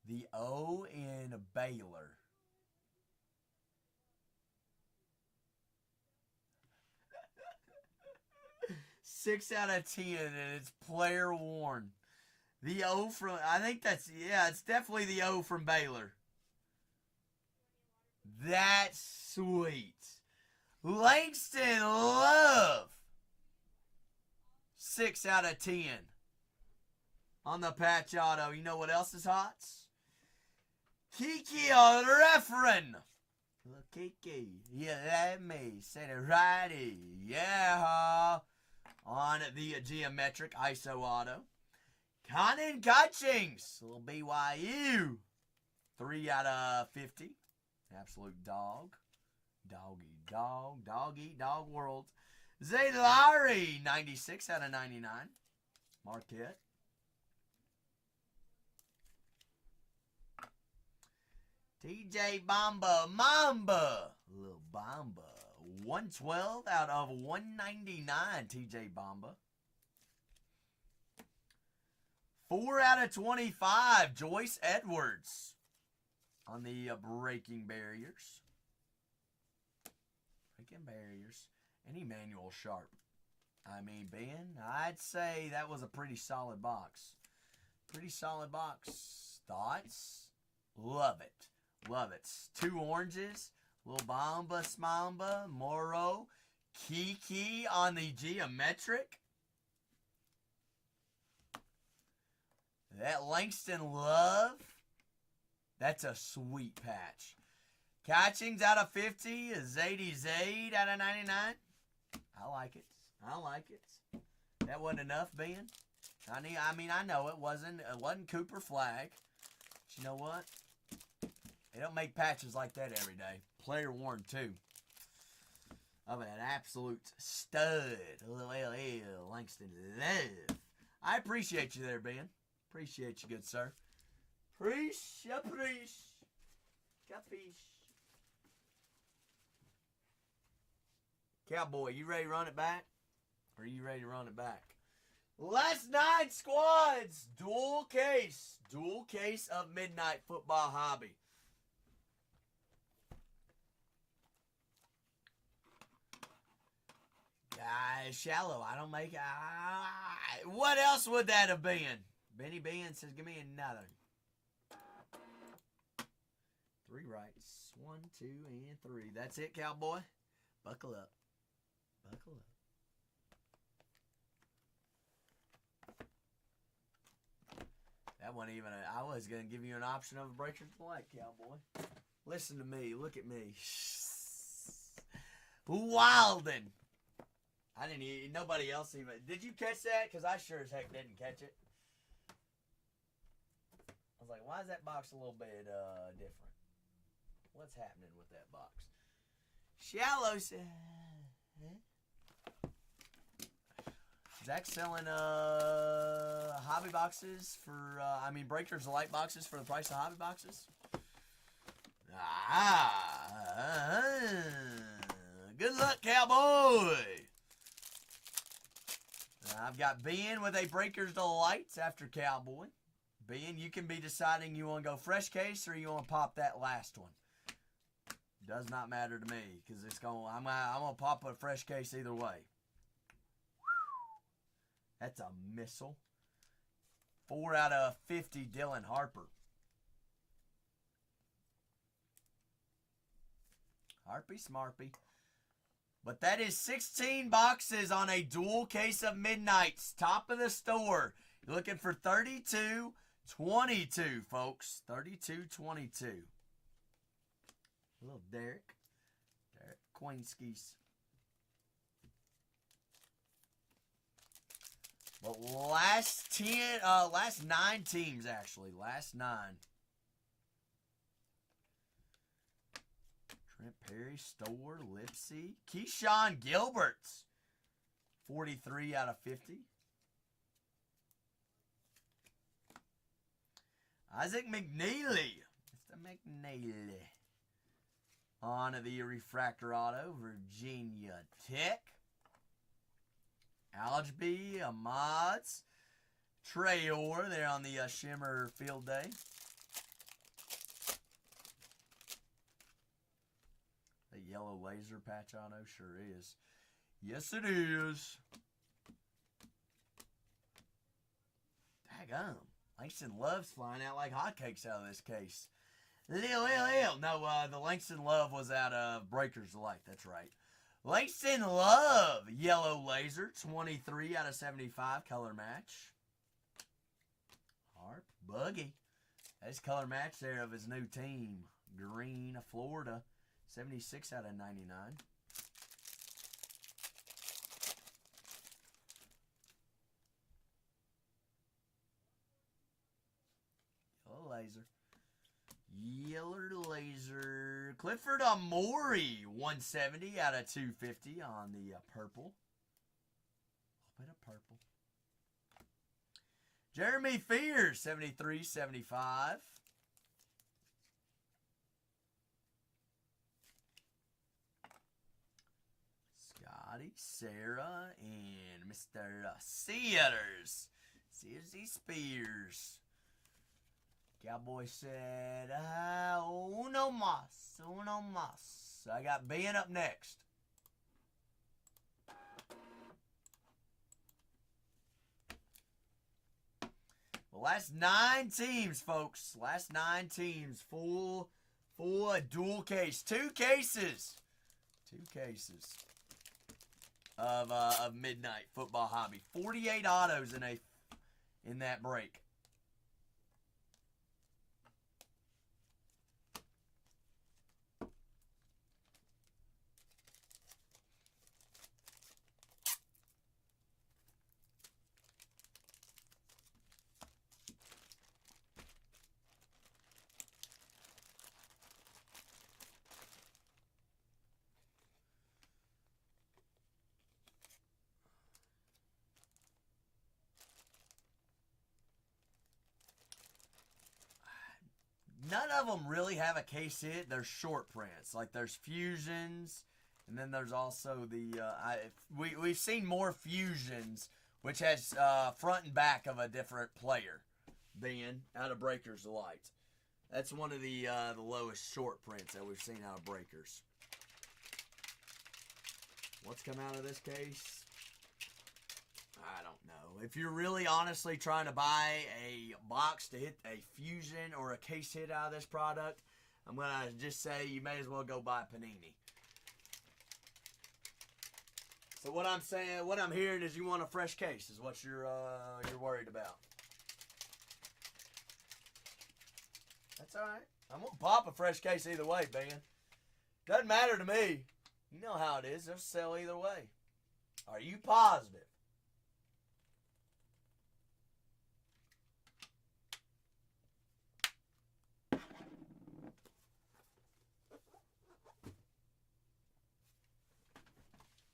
The O in Baylor. Six out of 10, and it's player worn. The O from, I think it's definitely the O from Baylor. That's sweet. Langston Love. 6 out of 10. On the patch auto. You know what else is hot? Kiki Referen. Little Kiki. You let me say it righty. Yeah. On the geometric ISO auto. Conan Cutchings. Little BYU. 3 out of 50. Absolute dog. Dog eat dog world. Zay Lowry. 96 out of 99. Marquette. TJ Mamba. Little Bamba. 112 out of 199, TJ Bamba. 4 out of 25, Joyce Edwards. On the breaking barriers. And Emmanuel Sharp. I mean, Ben, I'd say that was a pretty solid box. Thoughts? Love it. 2 oranges. Little Bamba, Smamba, Moro, Kiki on the geometric. That Langston Love. That's a sweet patch. Catchings out of 50. Zadie Zaid out of 99. I like it. That wasn't enough, Ben. I mean, I know it wasn't Cooper Flag. But you know what? They don't make patches like that every day. Player worn too. Of an absolute stud. Langston Love. I appreciate you there, Ben. Appreciate you, good sir. Preach. Capiche. Cowboy, you ready to run it back? Or are you ready to run it back? Last 9 squads. Dual case of Midnight Football Hobby. Shallow. I don't make. What else would that have been? Benny Ben says, give me another. 3 rights. 1, 2, and 3. That's it, cowboy. Buckle up. That wasn't even I was going to give you an option of a breaker's delight, cowboy. Listen to me. Look at me. Wildin'. Nobody else even. Did you catch that? Because I sure as heck didn't catch it. I was like, why is that box a little bit different? What's happening with that box? Shallow said. Zach's selling hobby boxes for, breakers of light boxes for the price of hobby boxes. Good luck, cowboy. I've got Ben with a Breakers Delights after Cowboy. Ben, you can be deciding you want to go fresh case or you want to pop that last one. Does not matter to me because I'm gonna pop a fresh case either way. That's a missile. 4 out of 50, Dylan Harper. Harpy Smarpy. But that is 16 boxes on a dual case of Midnights. Top of the store. You're looking for 32-22, folks. 32-22. Little Derek Queenskis. But last 9 teams, actually. Last 9. Trent Perry, Storr, Lipsy. Keyshawn Gilberts. 43 out of 50. Isaac McNeely. Mr. McNeely. On to the refractor auto, Virginia Tech. Algeby, Amods, Trayor there on the Shimmer Field Day. The yellow laser patch auto sure is. Yes, it is. Daggum. Langston Love's flying out like hotcakes out of this case. No, the Langston Love was out of Breakers Delight. That's right. Langston Love, yellow laser, 23 out of 75, color match. Harp, Buggy. That's color match there of his new team. Green, Florida, 76 out of 99. Yellow laser. Yeller laser. Clifford Amori, 170 out of 250 on the purple. A little bit of purple. Jeremy Fears, 73-75. Scotty, Sarah, and Mr. Sears. Searsy Spears. Cowboy said, uno mas, uno mas. I got Ben up next. The last 9 teams, folks. Last 9 teams. Full dual case. 2 cases. 2 cases of Midnight Football Hobby. 48 autos in that break. None of them really have a case hit. They're short prints. Like there's fusions, and then there's also the we've seen more fusions, which has front and back of a different player. Ben out of Breakers Delight. That's one of the lowest short prints that we've seen out of Breakers. What's come out of this case? I don't know. If you're really honestly trying to buy a box to hit a fusion or a case hit out of this product, I'm going to just say you may as well go buy Panini. So what I'm saying, what I'm hearing is you want a fresh case is what you're worried about. That's all right. I'm going to pop a fresh case either way, Ben. Doesn't matter to me. You know how it is. They'll sell either way. Are you positive?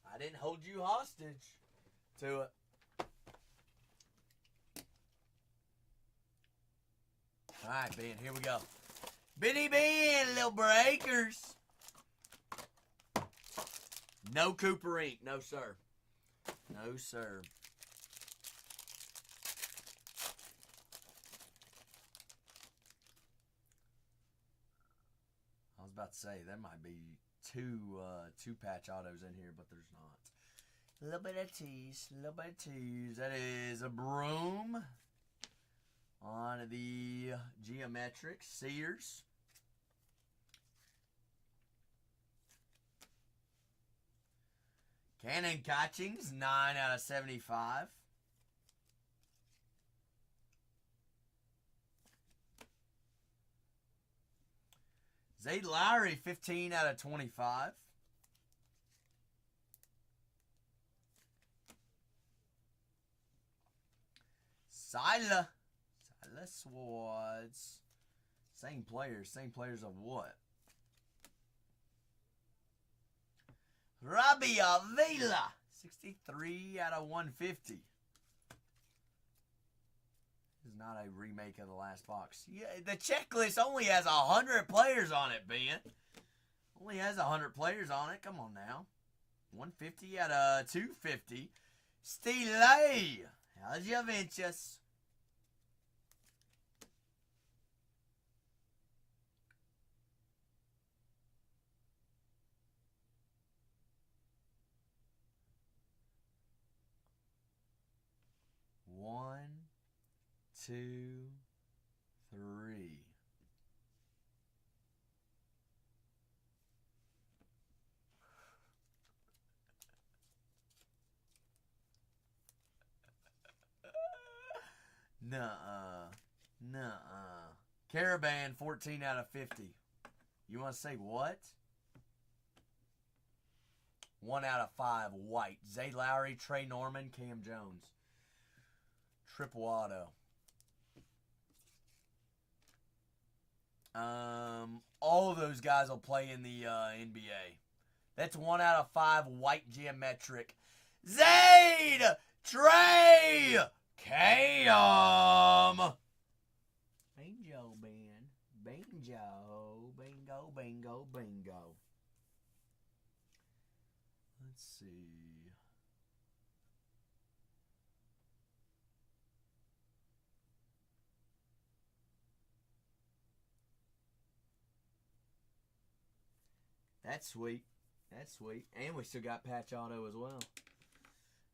I didn't hold you hostage to it. All right, Ben, here we go. Benny Ben, little breakers. No Cooper ink. No, sir. No, sir. I was about to say, there might be two patch autos in here, but there's not. A little bit of tease, a little bit of tease. That is a Broom on the Geometric Sears. Cannon Catchings, 9 out of 75. Zayd Lowry, 15 out of 25. Silas Swords. Same players of what? Robbie Avila, 63 out of 150. This is not a remake of the last box. Yeah, the checklist only has 100 players on it, Ben. Only has 100 players on it. Come on now. 150 out of 250. Stile. How's Juventus? One, two, three. Nuh-uh. Caravan, 14 out of 50. You want to say what? 1 out of 5, white. Zayd Lowry, Trey Norman, Cam Jones. Triple auto. All of those guys will play in the NBA. That's 1 out of 5, white geometric. Zayd! Trey! Cam! Bingo, Ben. Bingo. Bingo, bingo, bingo. Let's see. That's sweet. That's sweet. And we still got patch auto as well.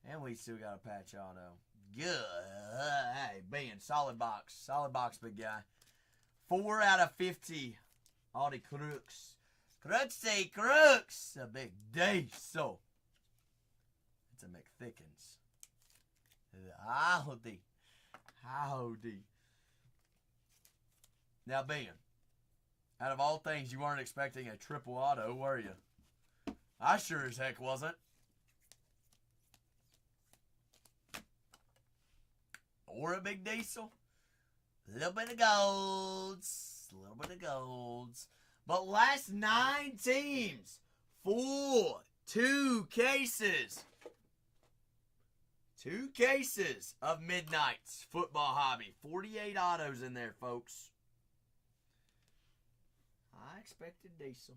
And we still got a patch auto. Good. Hey, Ben, solid box. Solid box, big guy. 4 out of 50. Audi Crooks. Crooksy Crooks. A big diesel. It's a McThickens. Howdy. Howdy. Now, Ben, out of all things, you weren't expecting a triple auto, were you? I sure as heck wasn't. Or a big diesel. A little bit of golds. A little bit of golds. But last 9 teams. 2 cases. 2 cases of Midnight's Football Hobby. 48 autos in there, folks. I expected diesel.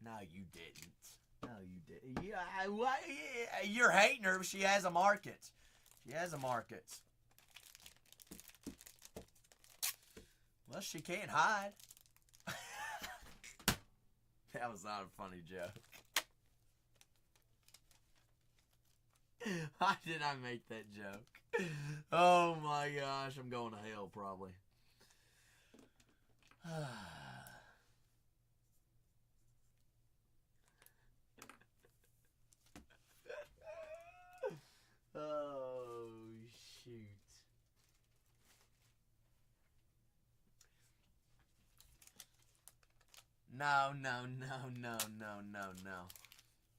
No, you didn't. No, you didn't. You're hating her, but she has a market. She has a market. Well, she can't hide. That was not a funny joke. Why did I make that joke? Oh my gosh, I'm going to hell probably. Oh, shoot. No.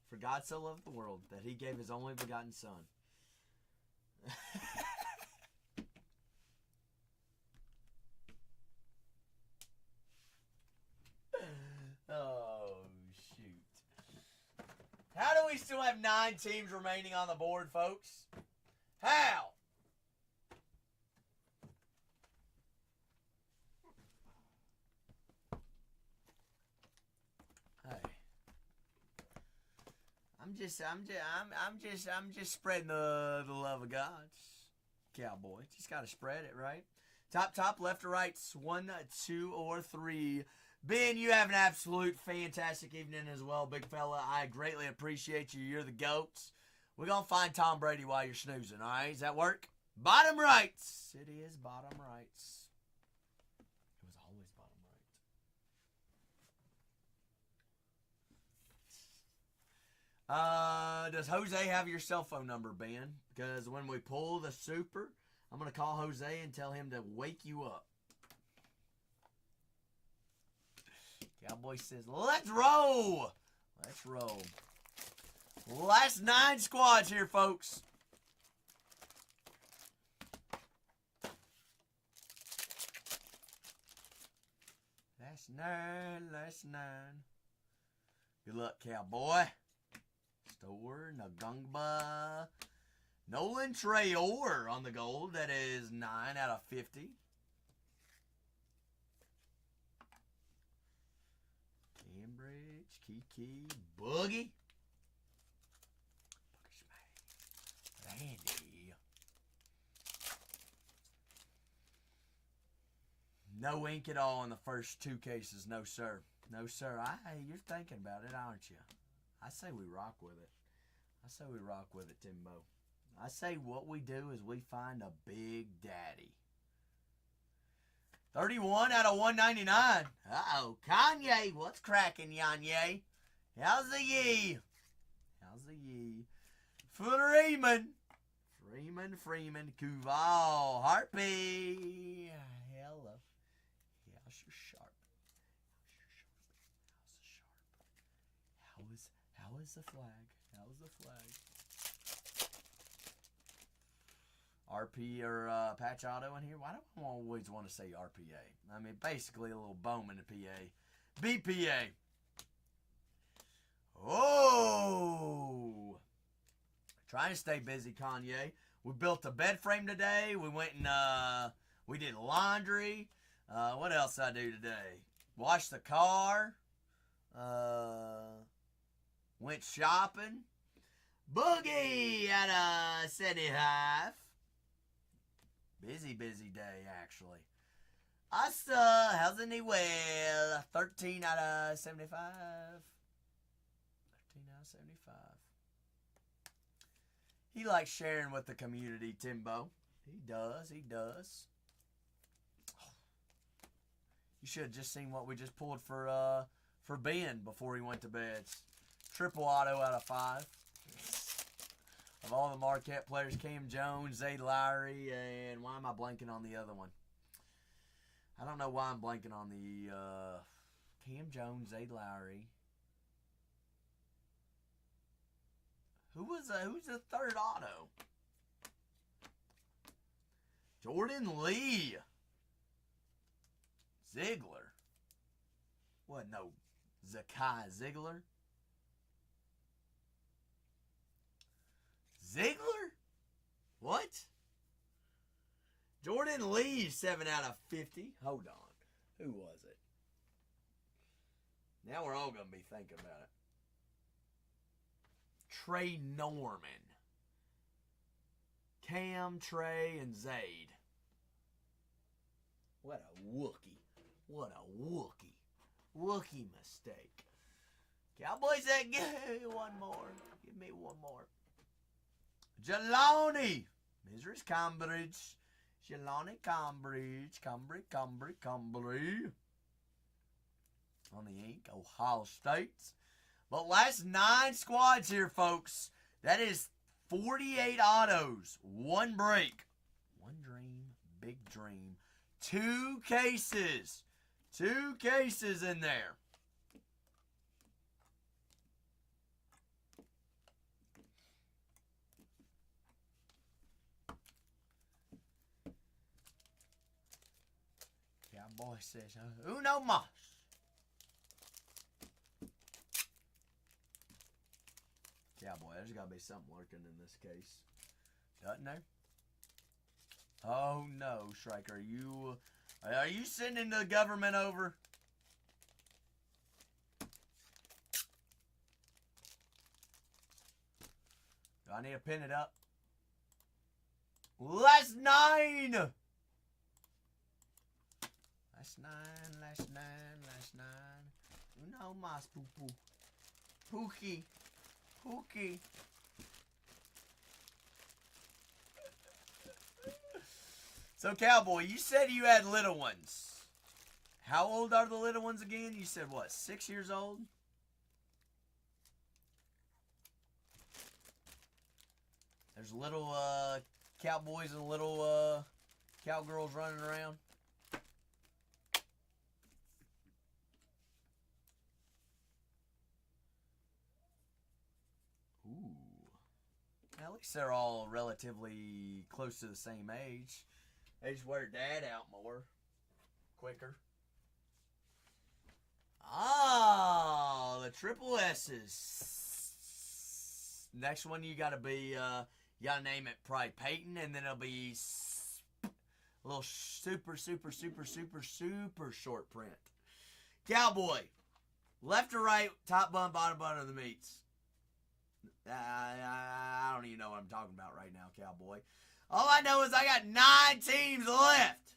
For God so loved the world that he gave his only begotten son. Oh, shoot. How do we still have 9 teams remaining on the board, folks? How? Hey. I'm just spreading the love of God. Cowboy. Just gotta spread it, right? Top, left or right, 1, 2, or 3. Ben, you have an absolute fantastic evening as well, big fella. I greatly appreciate you. You're the GOAT. We're going to find Tom Brady while you're snoozing, all right? Does that work? Bottom rights. It is bottom rights. It was always bottom right. Does Jose have your cell phone number, Ben? Because when we pull the super, I'm going to call Jose and tell him to wake you up. Cowboy says, let's roll. Let's roll. Last 9 squads here, folks. Last 9, last 9. Good luck, Cowboy. Store, Nagungba. Nolan Trayor on the gold. That is 9 out of 50. Cambridge, Kiki, Boogie. Randy. No ink at all in the first 2 cases. No, sir. No, sir. You're thinking about it, aren't you? I say we rock with it. I say we rock with it, Timbo. I say what we do is we find a big daddy. 31 out of 199. Uh-oh. Kanye. What's cracking, Yanye? How's the ye? How's the ye? Freeman. Freeman. Kuval. Harpy. Hello. How's your sharp? How's your sharp? How is the flag? How's the flag? RP or Patch Auto in here? Why do I always want to say RPA? I mean, basically a little Bowman PA. BPA. Oh! Trying to stay busy, Kanye. We built a bed frame today. We went and we did laundry. What else did I do today? Washed the car. Went shopping. Boogie at 75. Busy day, actually. Asa, how's it well? 13 out of 75. 13 out of 75. He likes sharing with the community, Timbo. He does. You should have just seen what we just pulled for Ben before he went to bed. Triple auto out of 5. Of all the Marquette players, Cam Jones, Zayd Lowry, and why am I blanking on the other one? I don't know why I'm blanking on the Cam Jones, Zayd Lowry. Who's the third auto? Jordan Lee. Ziegler. What, no, Zakai Ziegler? Ziegler? What? Jordan Lee, 7 out of 50. Hold on. Who was it? Now we're all going to be thinking about it. Trey Norman. Cam, Trey, and Zayd. What a Wookie. What a Wookie. Wookie mistake. Cowboys said, give me one more. Give me one more. Jelani. Mrs. Cambridge. Jelani Cambridge. Cambridge. On the ink. Ohio State. But last 9 squads here, folks. That is 48 autos. 1 break. 1 dream. Big dream. 2 cases. 2 cases in there. Cowboy says, uno mas. Cowboy, there's got to be something lurking in this case. Doesn't there? Oh no, Shrike, are you sending the government over? Do I need to pin it up? Last 9! Last nine. Uno mas, poo-poo. Pookie. So, Cowboy, you said you had little ones. How old are the little ones again? You said, what, 6 years old? There's little cowboys and little cowgirls running around. At least they're all relatively close to the same age. They just wear dad out more. Quicker. Oh, the triple S's. Next one you gotta be, you gotta name it probably Peyton, and then it'll be a little super short print. Cowboy. Left or right, top bun, bottom bun of the meats. I don't even know what I'm talking about right now, Cowboy. All I know is I got 9 teams left.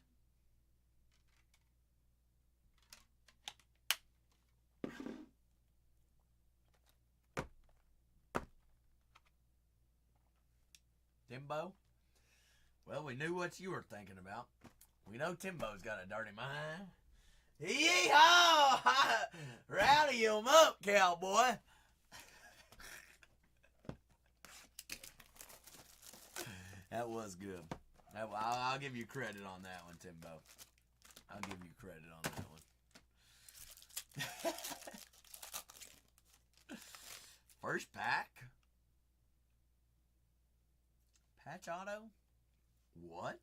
Timbo? Well, we knew what you were thinking about. We know Timbo's got a dirty mind. Yee-haw! Rowdy him up, Cowboy. That was good. I'll give you credit on that one, Timbo. I'll give you credit on that one. First pack. Patch auto? What?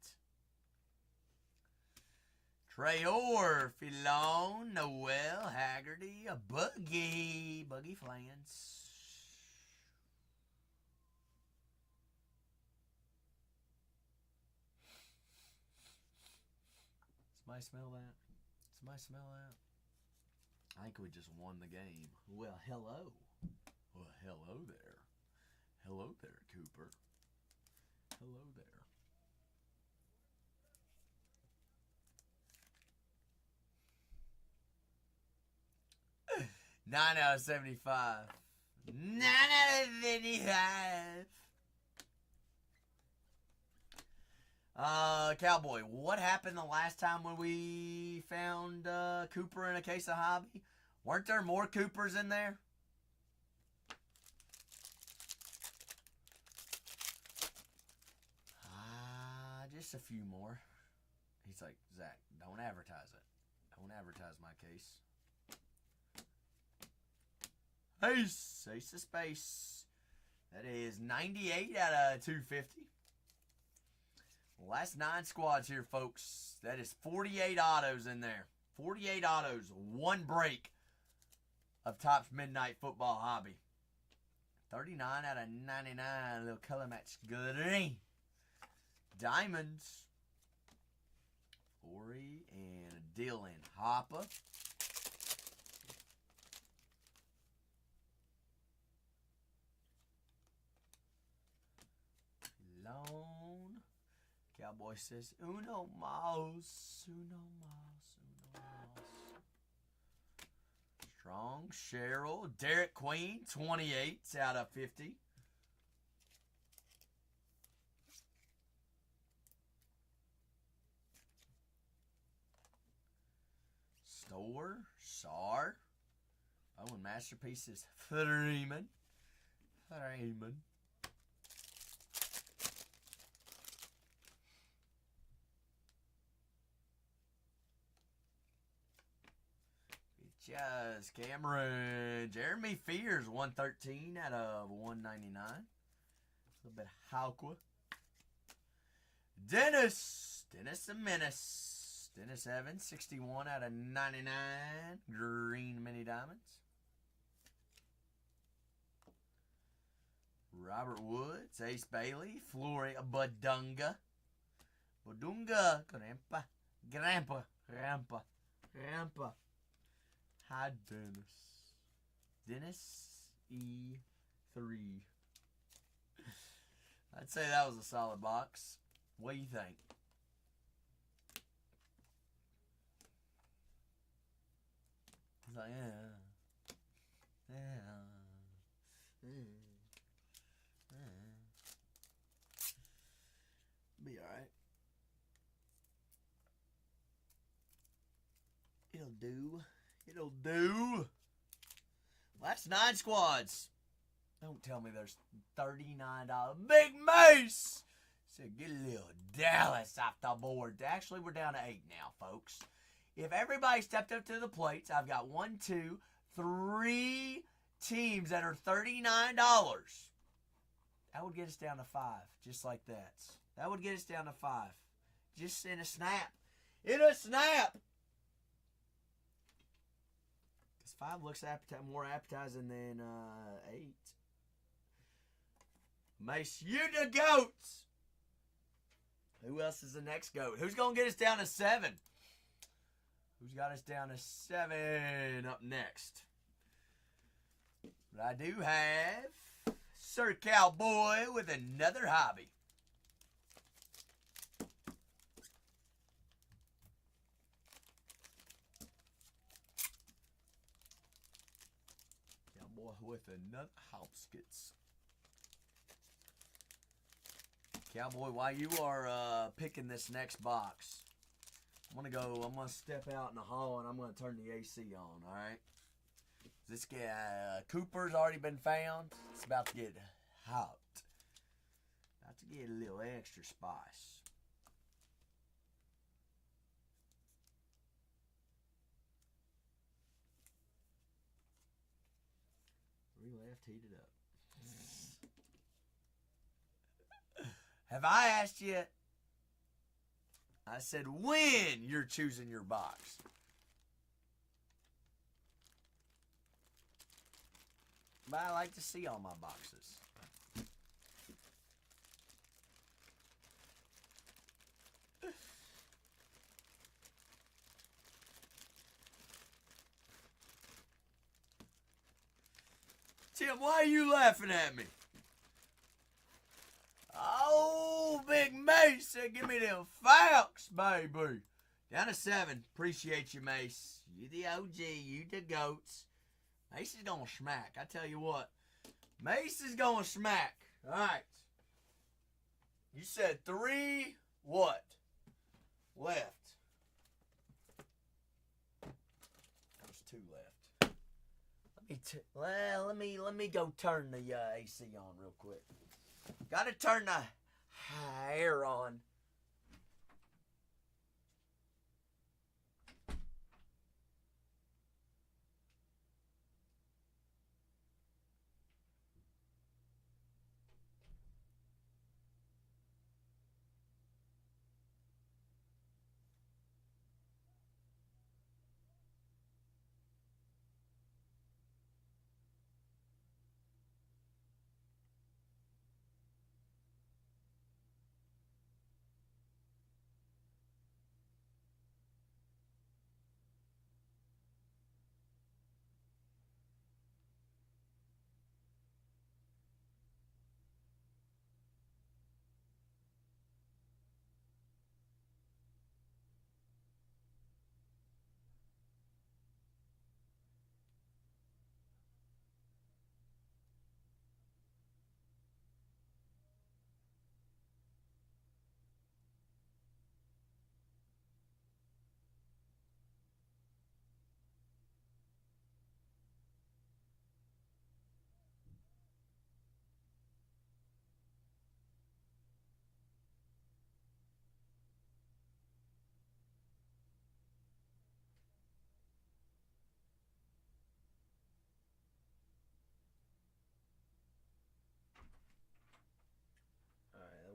Trayor, Filon, Noel, Haggerty, a Buggy Flans. Somebody smell that? Somebody smell that? I think we just won the game. Well, hello. Well, hello there. Hello there, Cooper. Hello there. 9 out of 75. 9 out of 75. Cowboy, what happened the last time when we found Cooper in a case of hobby? Weren't there more Coopers in there? Just a few more. He's like, Zach, don't advertise it. Don't advertise my case. Ace of Space. That is 98 out of 250. Last 9 squads here, folks. That is 48 autos in there. 48 autos. 1 break of Topps Midnight Football Hobby. 39 out of 99. A little color match green. Diamonds. Ori and Dylan Hopper. Lone. Cowboy says, Uno Mouse. Uno Mouse. Uno Mouse. Strong. Cheryl. Derek Queen. 28 out of 50. Store. Sar. Oh, and Masterpieces. Freeman. Just Cameron. Jeremy Fears, 113 out of 199. A little bit of Halqua. Dennis the Menace. Dennis Evans, 61 out of 99. Green mini diamonds. Robert Woods, Ace Bailey, Flory Badunga. Grandpa. Hi, Dennis. Dennis E3. I'd say that was a solid box. What do you think? He's like, yeah. Be alright. It'll do. Last 9 squads. Don't tell me there's $39. Big Mace! Said, get a little Dallas off the board. Actually, we're down to 8 now, folks. If everybody stepped up to the plates, I've got 1, 2, 3 teams that are $39. That would get us down to 5, just like that. That would get us down to 5. Just in a snap. In a snap! Because 5 looks more appetizing than 8. Mace, you the goats! Who else is the next goat? Who's going to get us down to 7? Who's got us down to 7 up next? But I do have Sir Cowboy with another hobby. Cowboy with another Hopskins. Cowboy, while you are picking this next box, I'm gonna step out in the hall and I'm gonna turn the AC on, alright? This guy, Cooper's already been found. It's about to get hot. About to get a little extra spice. 3 left, heat it up. Have I asked you? I said when you're choosing your box. But I like to see all my boxes. Tim, why are you laughing at me? Oh, Big Mace said, give me them facts, baby. Down to 7. Appreciate you, Mace. You the OG. You the goats. Mace is going to smack. I tell you what. Mace is going to smack. All right. You said 3 what? Left. There's 2 left. Let me go turn the AC on real quick. Got to turn the hair on.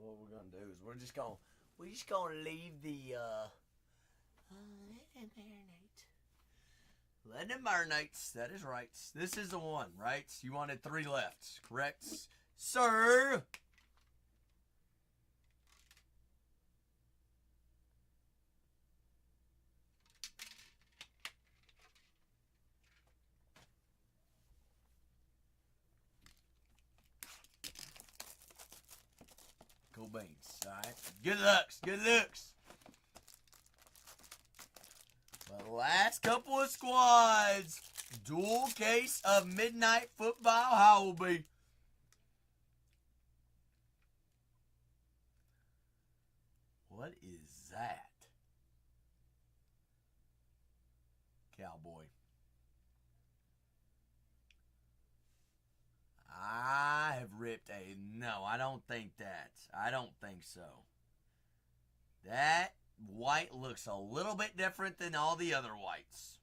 What we're gonna do is we're just gonna leave the let it marinate. That is right. This is the one, right? You wanted 3 left, correct, sir? Cool beans, alright? Good looks, good looks. The last couple of squads. Dual case of Midnight Football Howlby. What is that? Cowboy. I have ripped a... No, I don't think that. I don't think so. That white looks a little bit different than all the other whites.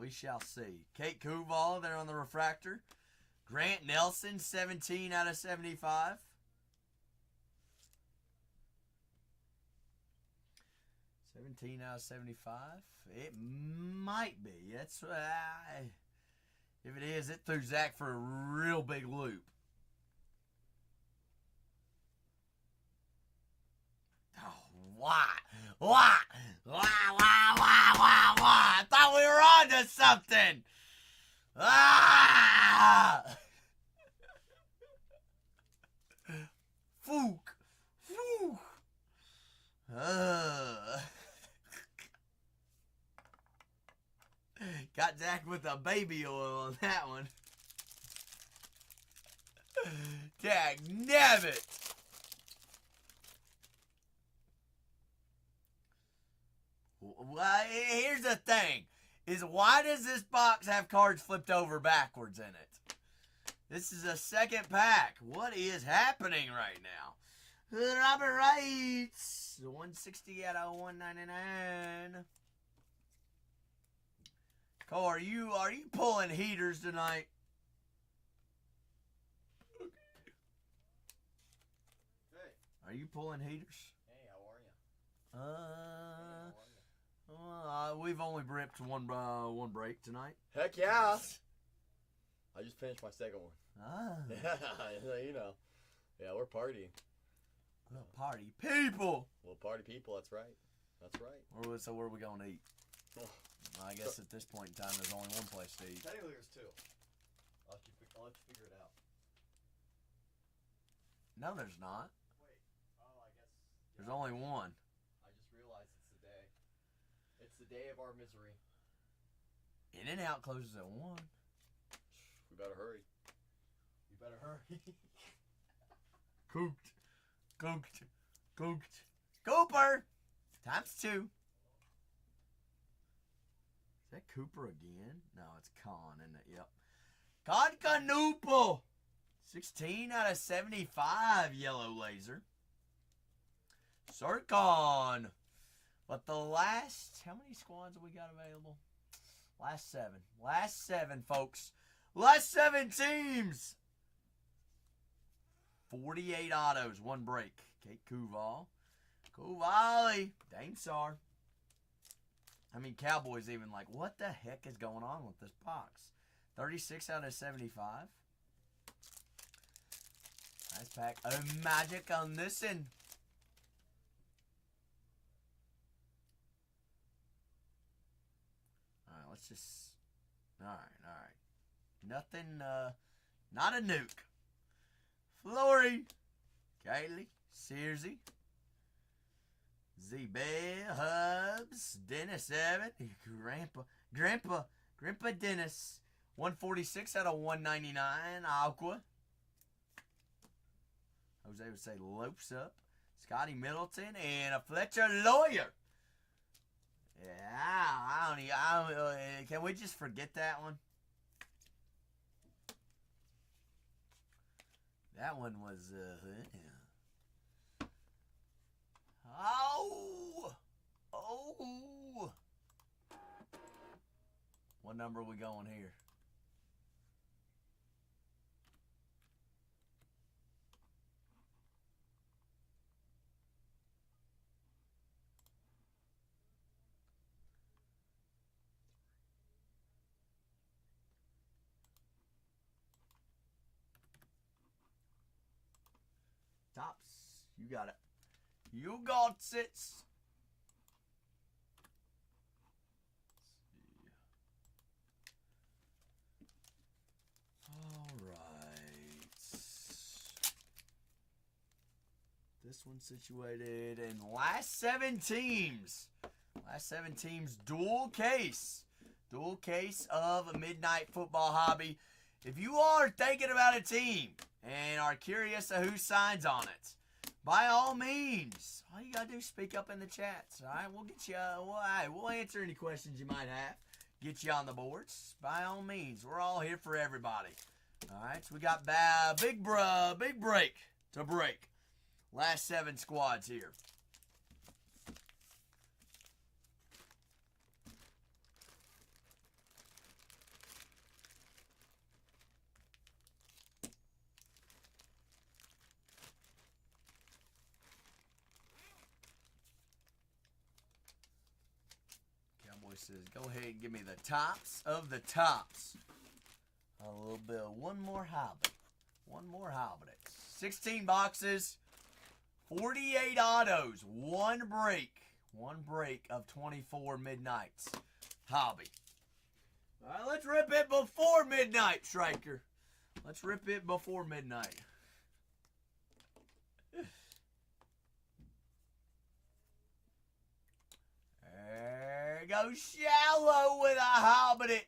We shall see. Kate Kuval there on the refractor. Grant Nelson, 17 out of 75. Out of 75. It might be. That's if it is, it threw Zach for a real big loop. Oh, why? I thought we were on to something. Fook. Got Zach with a baby oil on that one. Dag nabbit. Well, here's the thing. Is why does this box have cards flipped over backwards in it? This is a second pack. What is happening right now? Robert Wrights. 160 out of 199. Cole, are you pulling heaters tonight? Hey. Are you pulling heaters? Hey, how are you? We've only ripped one break tonight. Heck yeah! I just finished my second one. Ah, Yeah, you know. Yeah, we're partying. little party people. Well, party people, that's right. That's right. So where are we gonna eat? Oh. I guess at this point in time, there's only one place to eat. Technically, there's two. I'll let you figure it out. No, there's not. Wait. Oh, I guess. There's only one. I just realized it's the day. It's the day of our misery. In-N-Out closes at 1. We better hurry. You better hurry. Cooked. Cooper! Times 2. Is that Cooper again? No, it's Con, isn't it? Yep. Concanoopel! 16 out of 75 yellow laser. Circon. But the last, how many squads have we got available? Last 7. Last 7, folks. Last 7 teams. 48 autos, 1 break. Kate Kuval. Kuvali. Damesar. I mean, Cowboys even like, what the heck is going on with this box? 36 out of 75. Nice pack of magic on this one. Alright, let's just... Alright. Nothing, not a nuke. Flory. Kaylee. Searsy. Z-Bell. Hubs. Dennis Evan. Grandpa Dennis. 146 out of 199. Aqua. Jose would say lopes up. Scotty Middleton and a Fletcher Lawyer. Yeah, can we just forget that one? That one was, Oh! What number are we going here? Tops. You got it. You got it. This one's situated in last 7 teams. Last 7 teams, dual case. Dual case of Midnight Football Hobby. If you are thinking about a team and are curious of who signs on it, by all means, all you got to do is speak up in the chats. All right, we'll get you, we'll answer any questions you might have. Get you on the boards. By all means, we're all here for everybody. All right, so we got big break to break. Last 7 squads here. says, go ahead and give me the tops of the tops. A little bit of one more Hobbit. One more Hobbit. 16 boxes, 48 autos, one break. One break of 24 Midnights. Hobby. All right, let's rip it before midnight, Striker. Let's rip it before midnight. There goes Shallow with a Hobbit.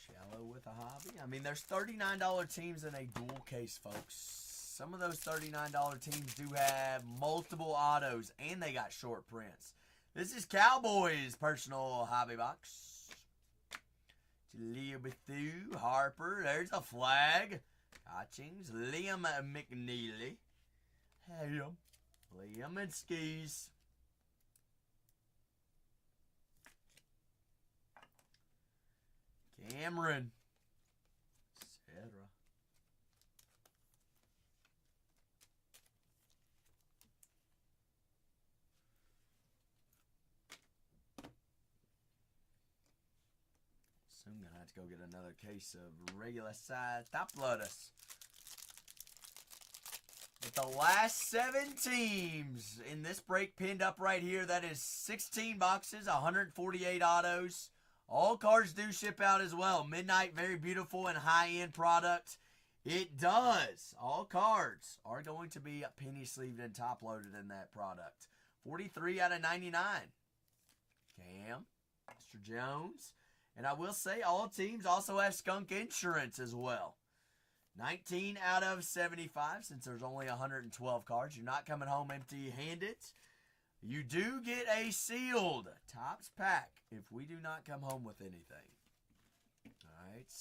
Shallow with a hobby. I mean, there's $39 teams in a dual case, folks. Some of those $39 teams do have multiple autos, and they got short prints. This is Cowboys personal hobby box. Jaleel Bethune, Harper. There's a flag. Hotchings, Liam McNeely. Liam and Skis. Cameron. Sarah. Soon gonna have to go get another case of regular size top loaders. But the last 7 teams in this break pinned up right here, that is 16 boxes, 148 autos. All cards do ship out as well. Midnight, very beautiful and high-end product. It does. All cards are going to be penny sleeved and top loaded in that product. 43 out of 99. Cam, Mr. Jones. And I will say all teams also have skunk insurance as well. 19 out of 75, since there's only 112 cards. You're not coming home empty-handed. You do get a sealed Topps pack if we do not come home with anything. All right.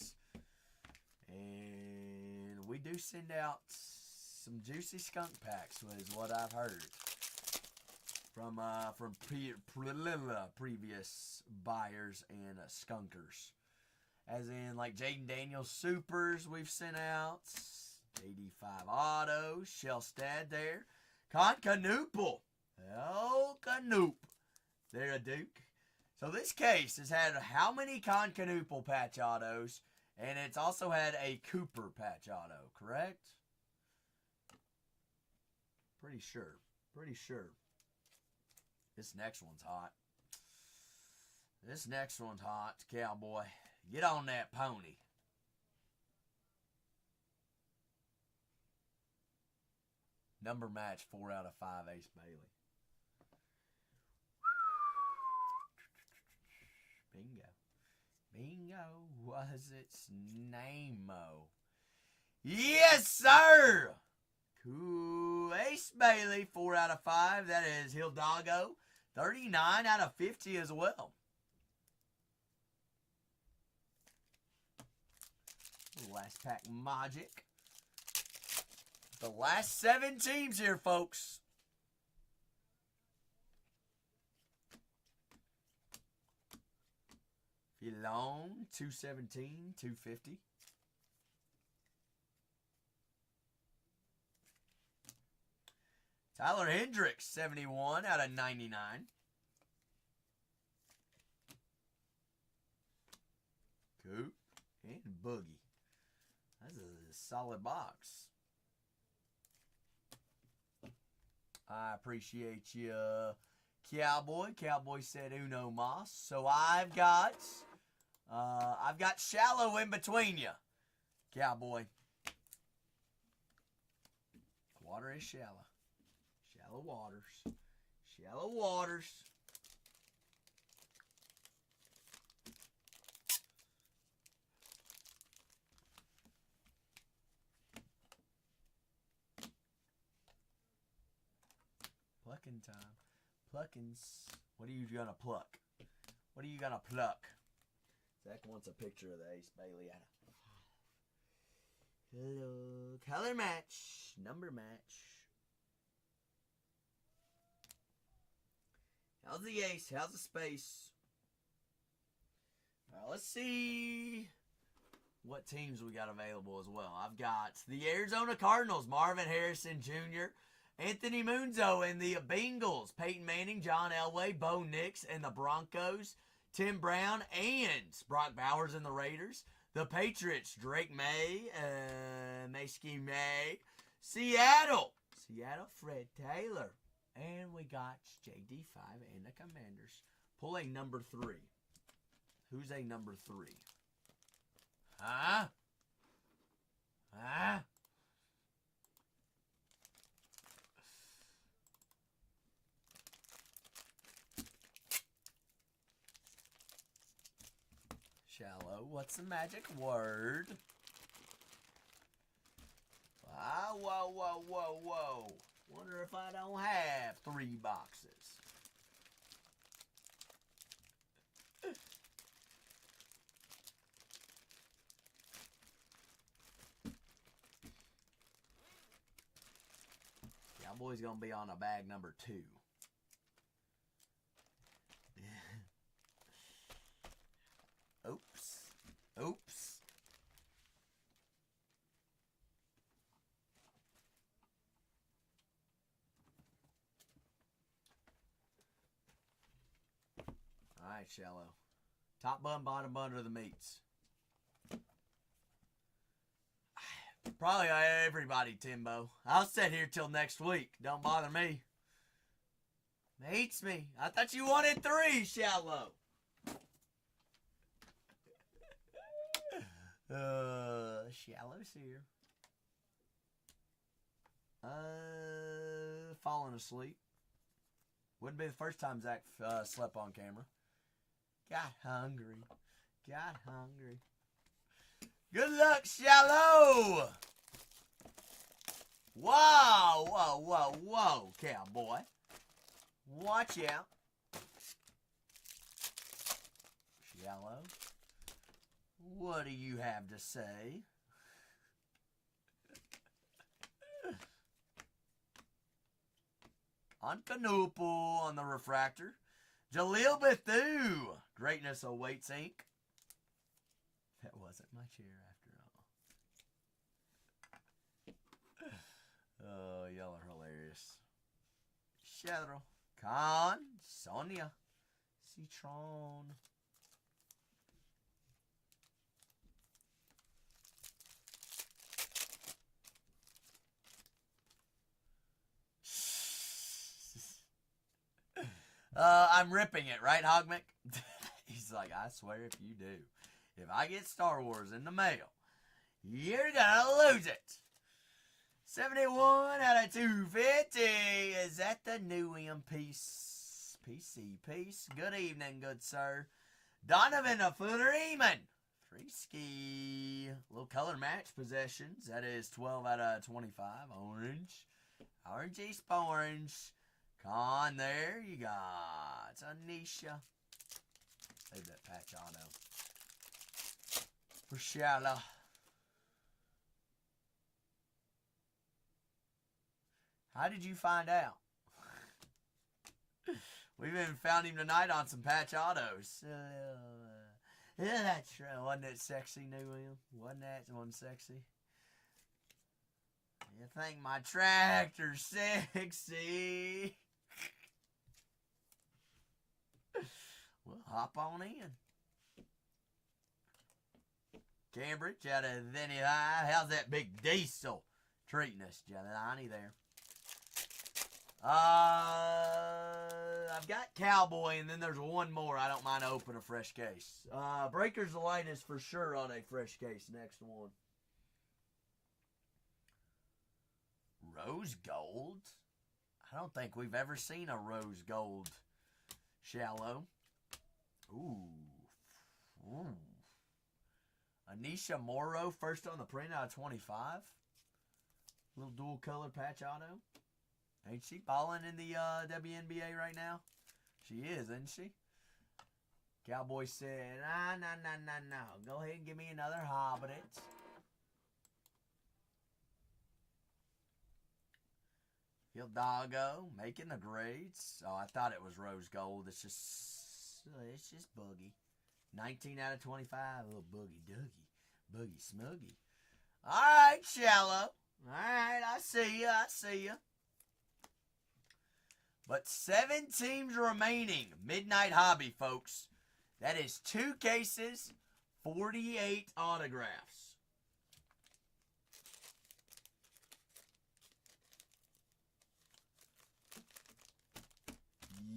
And we do send out some juicy skunk packs, is what I've heard from previous buyers and skunkers. As in, like, Jaden Daniels Supers we've sent out. 85 autos. Shellstad there. Concanoopel. Oh, Canoop. There, a Duke. So this case has had how many Concanoopel patch autos? And it's also had a Cooper patch auto, correct? Pretty sure. Pretty sure. This next one's hot. This next one's hot, Cowboy. Get on that pony. Number match 4 out of 5, Ace Bailey. Bingo. Bingo was its name-o. Yes, sir! Cool. Ace Bailey, 4 out of 5. That is Hidalgo. 39 out of 50 as well. Last pack Magic. The last 7 teams here, folks. Filon, 217, 250. Tyler Hendricks, 71 out of 99. Coop and Boogie. That's a solid box. I appreciate you, Cowboy. Cowboy said uno mas. So I've got Shallow in between you, Cowboy. Water is shallow. Shallow waters. Shallow waters. Plucking time. Pluckins. What are you gonna pluck? What are you gonna pluck? Zach wants a picture of the Ace Bailey out of 5. Hello. Color match. Number match. How's the ace? How's the space? Let's see what teams we got available as well. I've got the Arizona Cardinals, Marvin Harrison Jr., Anthony Munzo and the Bengals, Peyton Manning, John Elway, Bo Nix and the Broncos, Tim Brown and Brock Bowers and the Raiders, the Patriots, Drake May, Mayski May, Seattle, Fred Taylor, and we got JD5 and the Commanders. Pull a number 3. Who's a number 3? Huh? Huh? Shallow, what's the magic word? Whoa, whoa, whoa, whoa. Wonder if I don't have 3 boxes. Cowboys gonna be on a bag number 2. Oops. Oops. All right, Shallow. Top bun, bottom bun are the meats. Probably everybody, Timbo. I'll sit here till next week. Don't bother me. Hates me. I thought you wanted 3, Shallow. Shallow's here. Falling asleep. Wouldn't be the first time Zach slept on camera. Got hungry. Good luck, Shallow. Whoa, whoa, whoa, whoa, cowboy. Watch out. Shallow. What do you have to say? On Canoopal on the refractor. Jaleel Bethune. Greatness awaits Inc. That wasn't my chair after all. Oh, y'all are hilarious. Shadow. Khan. Sonia. Citron. I'm ripping it, right, Hogmick? He's like, I swear if you do. If I get Star Wars in the mail, you're gonna lose it. 71 out of 250. Is that the new M piece? PC piece. Good evening, good sir. Donovan a Freeman. 3 ski. Little color match possessions. That is 12 out of 25. Orange. Orangey orange. Con there. You got Anisha. Save that patch auto. For Shala. How did you find out? We even found him tonight on some patch autos. Yeah, that's true. Wasn't it sexy, New William? Wasn't that one sexy? You think my tractor's sexy? Well, hop on in. Cambridge out of Vinny High. How's that big diesel treating us, Johnny there? I've got Cowboy, and then there's one more. I don't mind opening a fresh case. Breakers of Light is for sure on a fresh case. Next one. Rose gold? I don't think we've ever seen a rose gold Shallow. Ooh. Anisha Morrow, first on the print out of 25. Little dual color patch auto. Ain't she balling in the WNBA right now? She is, isn't she? Cowboy said, no. Go ahead and give me another Hobbit. Hidalgo making the grades. Oh, I thought it was rose gold. It's just boogie. 19 out of 25. A little boogie doogie. Boogie Smoogie. All right, Shallow. All right, I see you. I see you. But 7 teams remaining. Midnight Hobby, folks. That is 2 cases, 48 autographs.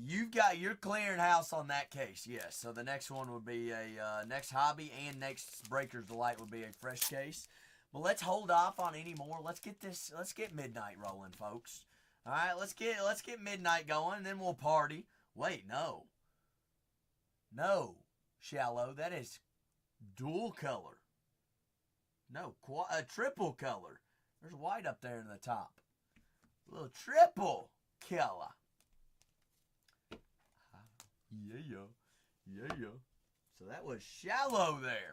You've got your clearing house on that case, yes. So the next one would be a next hobby, and next Breakers Delight would be a fresh case. But let's hold off on any more. Let's get midnight rolling, folks. All right, let's get midnight going, and then we'll party. Wait, no, Shallow. That is dual color. No, triple color. There's white up there in the top. A little triple color. Yeah. So that was Shallow there.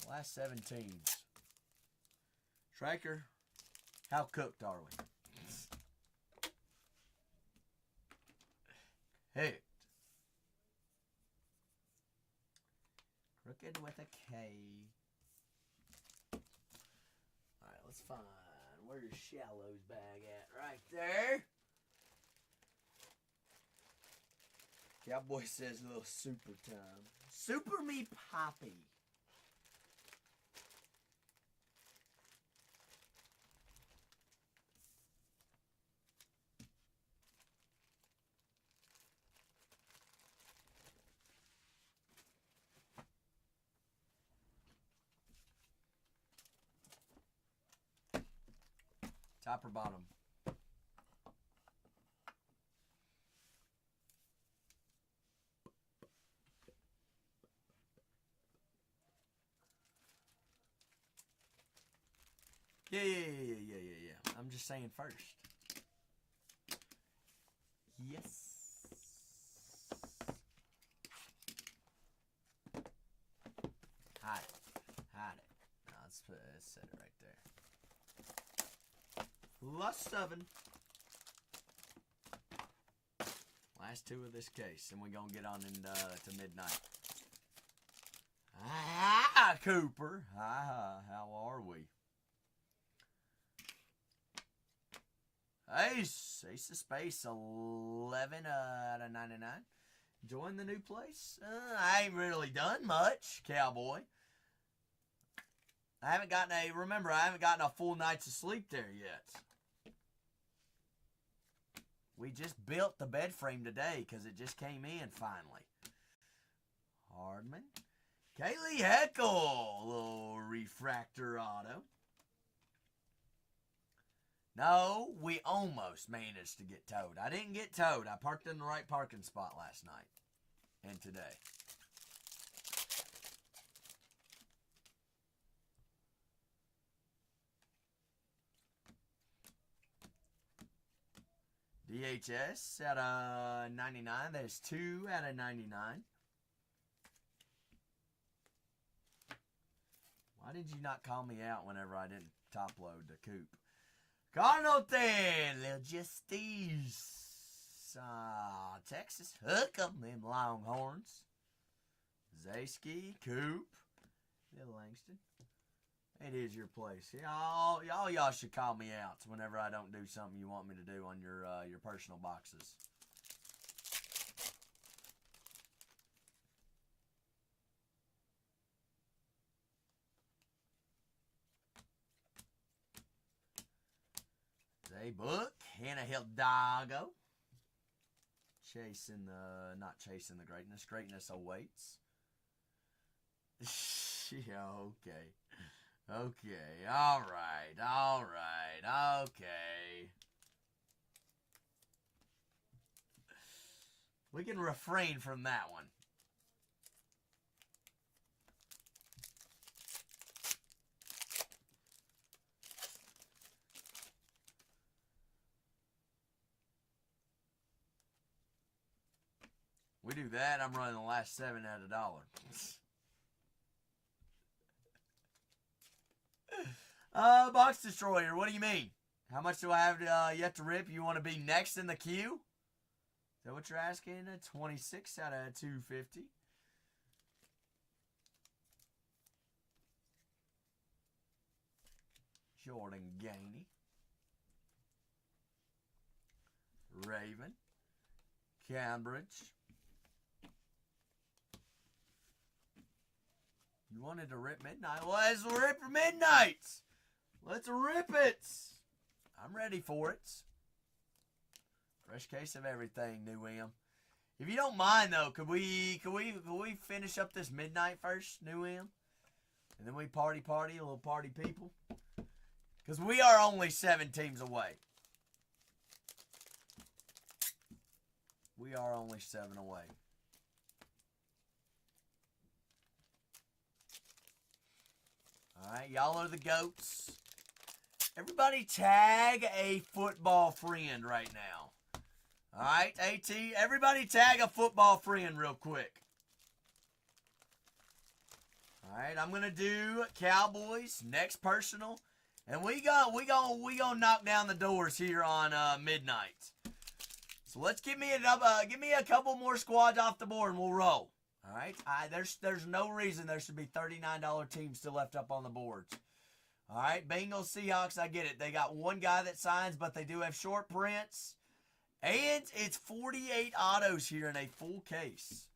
Last 7 teams. Tracker, how cooked are we? Hooked. Crooked with a K. Alright, let's find where's Shallow's bag at? Right there. Cowboy says a little super time. Super me poppy. Top or bottom? Yeah. I'm just saying first. Yes. Hide it. No, let's set it right there. Last 7. Last 2 of this case, and we're gonna get on into to midnight. Hi, Cooper. Hi, how are we? Ace of Space, 11 out of 99. Enjoying the new place? I ain't really done much, Cowboy. I haven't gotten a full night's of sleep there yet. We just built the bed frame today because it just came in finally. Hardman. Kaylee Heckle, little refractor auto. No, we almost managed to get towed. I didn't get towed. I parked in the right parking spot last night and today. DHS out of 99. There's 2 out of 99. Why did you not call me out whenever I didn't top load the coop? Carnote, Little Justice. Texas, hook 'em, them Longhorns. Zayski, Coop, Little Langston. It is your place. Y'all should call me out whenever I don't do something you want me to do on your personal boxes. Zay Book, Hannah Hidalgo. Not chasing the greatness. Greatness awaits. Yeah, okay. Okay, alright, okay. We can refrain from that one. We do that, I'm running the last 7 at $1. Box Destroyer, what do you mean? How much do I have yet to rip? You want to be next in the queue? Is that what you're asking? 26 out of 250. Jordan Gainey. Raven. Cambridge. You wanted to rip Midnight? Well, let's rip Midnight. Let's rip it. I'm ready for it. Fresh case of everything, New M. If you don't mind, though, could we finish up this Midnight first, New M? And then we party, a little party people? Because we are only 7 teams away. We are only 7 away. Alright, y'all are the GOATs. Everybody tag a football friend right now. Alright, AT, everybody tag a football friend real quick. Alright, I'm gonna do Cowboys, next personal. And we gonna knock down the doors here on Midnight. So let's give me a couple more squads off the board and we'll roll. All right, there's no reason there should be $39 teams still left up on the boards. All right, Bengals, Seahawks, I get it. They got one guy that signs, but they do have short prints. And it's 48 autos here in a full case.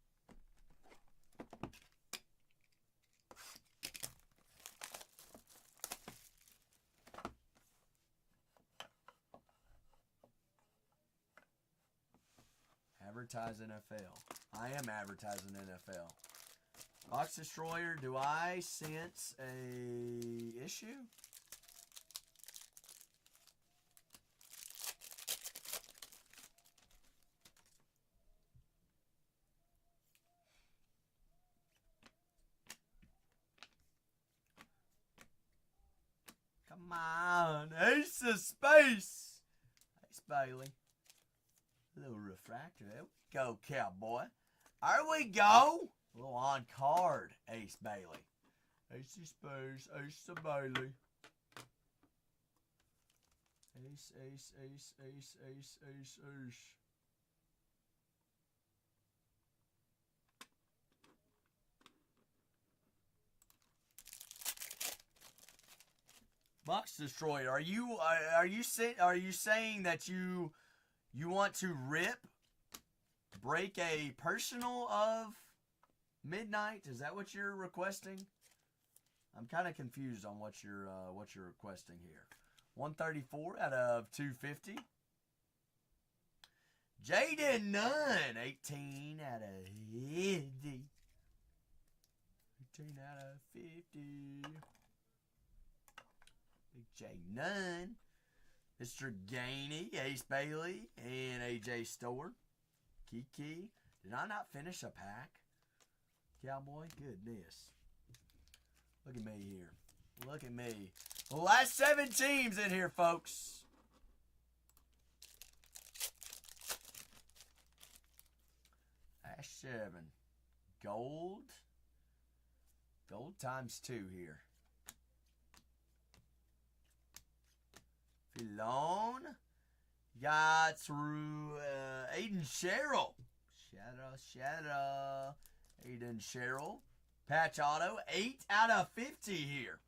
Advertise NFL. I am advertising NFL. Box Destroyer, do I sense a issue? Come on, Ace of Space. Ace Bailey. Little refractor. There we go, cowboy. There we go. A little on card, Ace Bailey. Ace of Space, Ace of Bailey. Ace, ace, ace, ace, ace, ace, ace. Box Destroyer, are you saying that you want to break a personal of Midnight? Is that what you're requesting? I'm kind of confused on what you're requesting here. 134 out of 250. Jaden Nunn, 18 out of 50. 18 out of 50. Big J Nunn. Mr. Gainey, Ace Bailey, and AJ Stewart. Kiki. Did I not finish a pack? Cowboy? Goodness. Look at me here. Look at me. The last 7 teams in here, folks. Last 7. Gold. Gold times 2 here. Filone. Got through Aiden Sherrill. Shadow. Aiden Sherrill. Patch auto. 8 out of 50 here.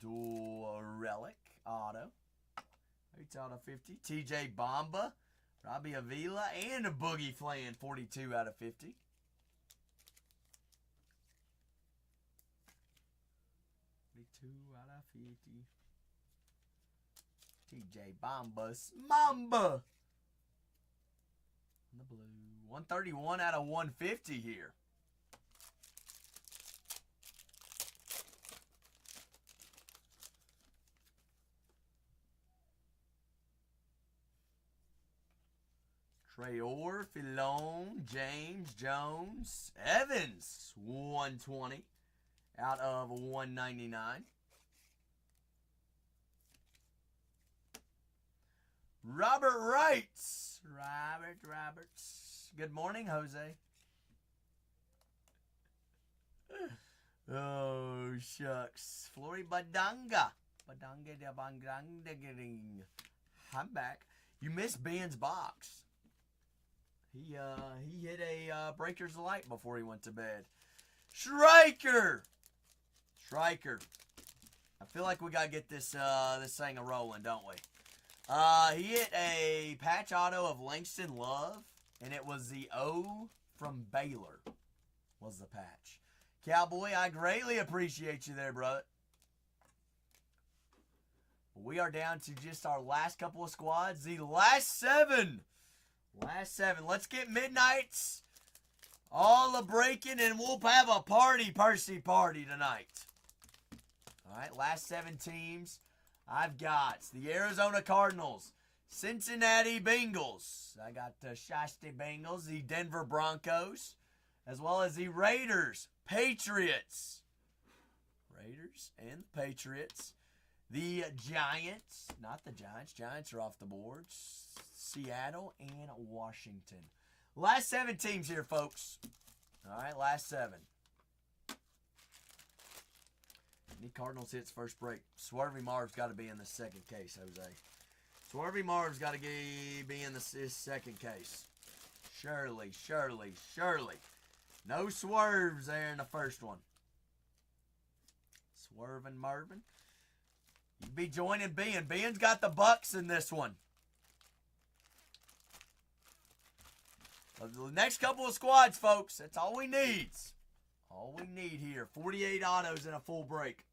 Dual relic auto. 8 out of 50. TJ Bamba. Robbie Avila. And a Boogie Flan. 42 out of 50. Out of 50. TJ Bombas. Mamba. The blue. 131 out of 150 here. Traore, Filone, James, Jones, Evans. 120 out of 199. Robert Wrights. Roberts. Good morning, Jose. Oh, shucks. Flory Badanga. Badanga de Bangangering. I'm back. You missed Ben's box. He hit a Breakers of Light before he went to bed. Striker. I feel like we got to get this this thing a rolling, don't we? He hit a patch auto of Langston Love, and it was the O from Baylor was the patch. Cowboy, I greatly appreciate you there, brother. We are down to just our last couple of squads. The last 7. Last 7. Let's get Midnights all a breaking, and we'll have a Percy party tonight. All right, last 7 teams. I've got the Arizona Cardinals, Cincinnati Bengals. I got the Shasta Bengals, the Denver Broncos, as well as the Raiders, Patriots. Raiders and the Patriots. The Giants, not the Giants. Giants are off the board. Seattle and Washington. Last 7 teams here, folks. All right, last 7. Any Cardinals hits first break. Swervy Marv's got to be in the second case, Jose. Swervy Marv's got to be in his second case. Surely. No swerves there in the first one. Swerving Marvin. You'd be joining Ben. Ben's got the Bucks in this one. The next couple of squads, folks. That's all we need. All we need here. 48 autos in a full break.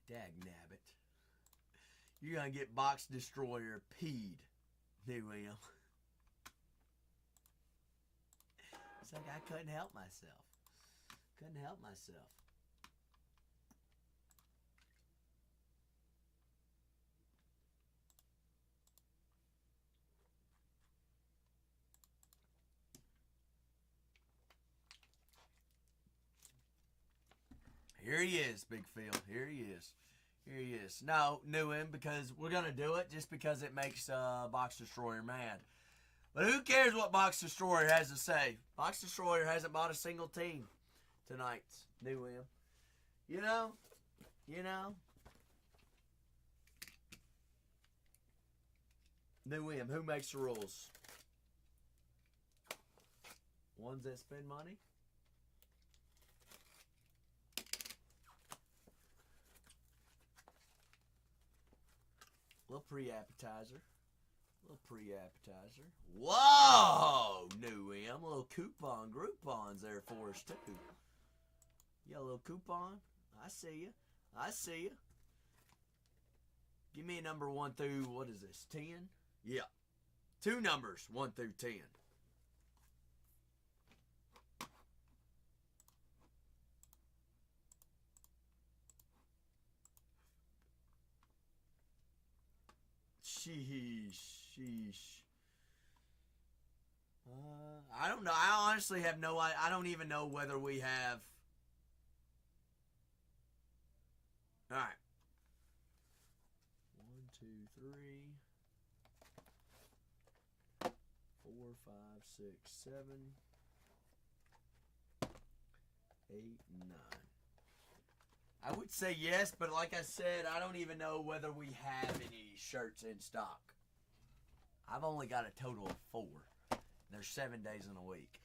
Dagnabbit. You're going to get Box Destroyer peed. New William. It's like I couldn't help myself. Here he is, Big Phil. Here he is. No, knew him because we're going to do it just because it makes Box Destroyer mad. But who cares what Box Destroyer has to say? Box Destroyer hasn't bought a single team tonight. Knew him. You know. Knew him. Who makes the rules? Ones that spend money? Little pre-appetizer. Whoa! New M. A little coupon, Groupons there for us, too. You got a little coupon? I see you. Give me a number 1 through, what is this, 10? Yeah. 2 numbers, 1 through 10. Sheesh. I don't know. I honestly have no idea. I don't even know whether we have. All right. 1, 2, 3, 4, 5, 6, 7, 8, 9. I would say yes, but like I said, I don't even know whether we have any shirts in stock. I've only got a total of 4. There's 7 days in a week.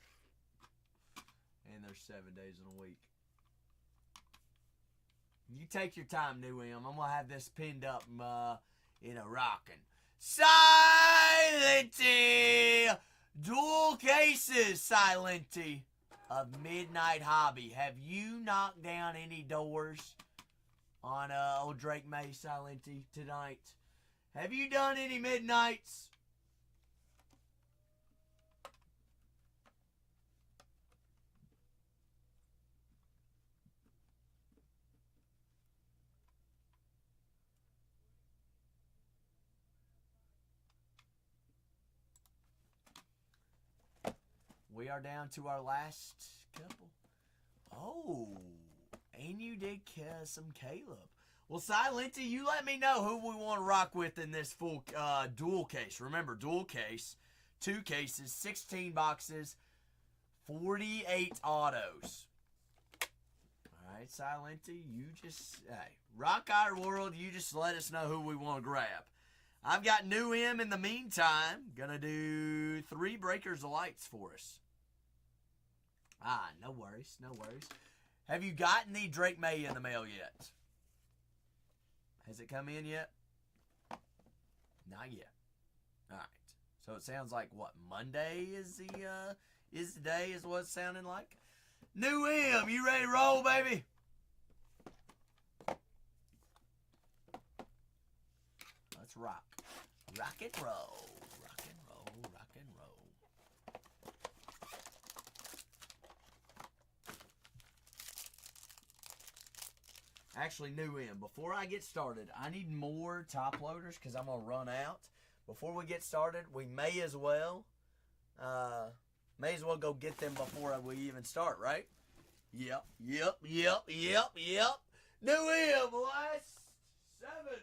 You take your time, New M. I'm going to have this pinned up in a rockin'. Silenty! Dual cases, Silenty, of Midnight Hobby. Have you knocked down any doors on old Drake May, Silenty, tonight? Have you done any midnights? We are down to our last couple. Oh, and you did some Caleb. Well, Silenty, you let me know who we want to rock with in this full dual case. Remember, dual case, 2 cases, 16 boxes, 48 autos. All right, Silenty, you just, hey, rock our world. You just let us know who we want to grab. I've got New M in the meantime. Gonna do 3 breakers of lights for us. No worries, no worries. Have you gotten the Drake May in the mail yet? Has it come in yet? Not yet. All right. So it sounds like what, Monday is the day is what it's sounding like. New M, you ready to roll, baby? Let's rock. Rock and roll. Rock and roll. Rock and roll. Actually, New M, before I get started, I need more top loaders because I'm going to run out. Before we get started, we may as well go get them before we even start, right? Yep. New M, last 7.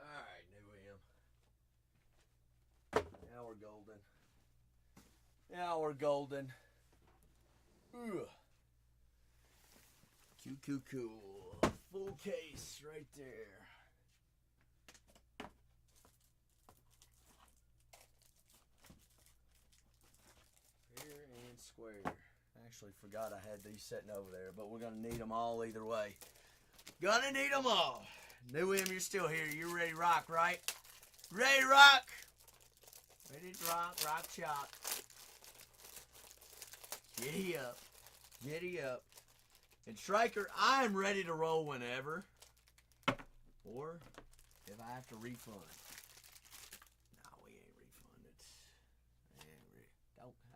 Alright, New M. Now we're golden. Now we're golden. Ugh. Cool. Full case right there. Fair and square. Actually forgot I had these sitting over there, but we're going to need them all either way. Gonna need them all. New M, you're still here. You're ready to rock, right? Ready to rock? Ready to rock, chop. Giddy up. Giddy up. And Striker, I'm ready to roll whenever. Or if I have to refund. No, we ain't refunded.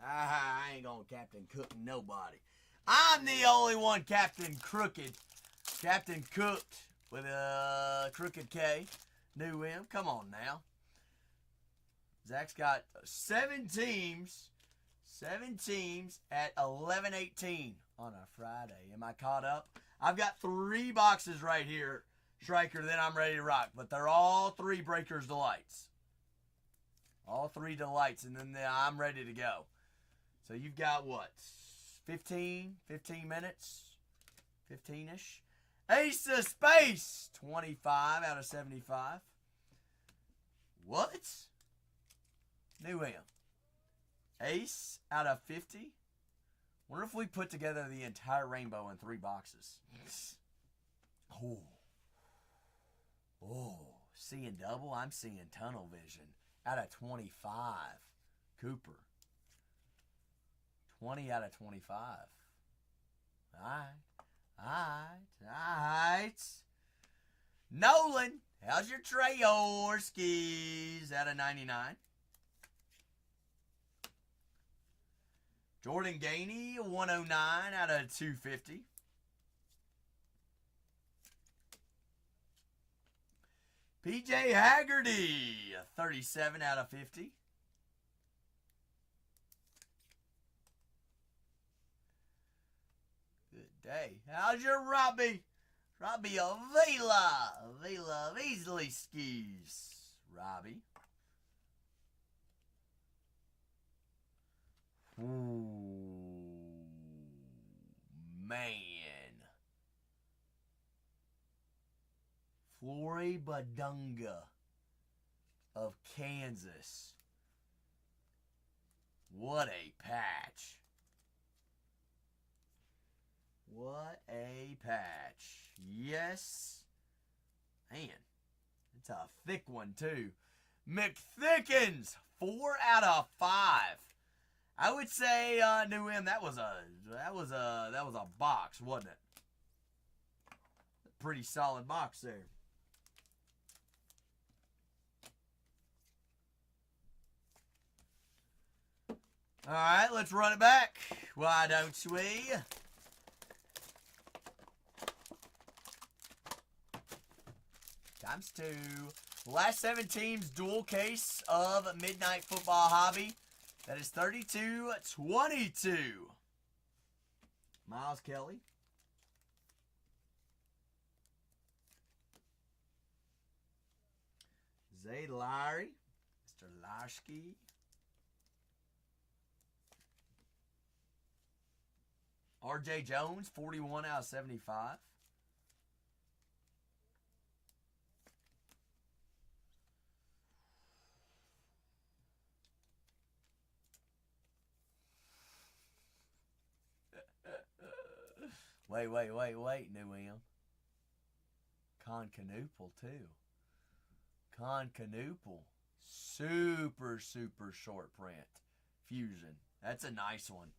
I ain't gonna Captain Cook nobody. I'm the only one Captain Crooked. Captain Cooked with a crooked K. New M. Come on now. Zach's got 7 teams. 7 teams at 11:18 on a Friday. Am I caught up? I've got 3 boxes right here, Striker, then I'm ready to rock. But they're all 3 Breakers Delights. All 3 Delights, and then I'm ready to go. So you've got what? 15 minutes? 15-ish? Ace of Space! 25 out of 75. What? New M. Ace out of 50? Wonder if we put together the entire rainbow in 3 boxes. Oh. Seeing double? I'm seeing tunnel vision. Out of 25. Cooper. 20 out of 25. Alright. Nolan, how's your Trayorskis? Out of 99. Jordan Gainey, 109 out of 250. PJ Haggerty, 37 out of 50. Good day. How's your Robbie? Robbie Avila easily skis. Robbie. Ooh, man. Flory Badunga of Kansas. What a patch. What a patch. Yes. Man, it's a thick one too. McThickens, 4 out of 5. I would say, New M, that was a box, wasn't it? Pretty solid box there. All right, let's run it back. Why don't we? Times 2. Last 7 teams, dual case of Midnight Football Hobby. That is 32-22. Miles Kelly. Zayd Lowry. Mr. Lashki. R.J. Jones, 41 out of 75. Wait, New M. Concanoopel, too. Concanoopel. Super short print. Fusion. That's a nice one.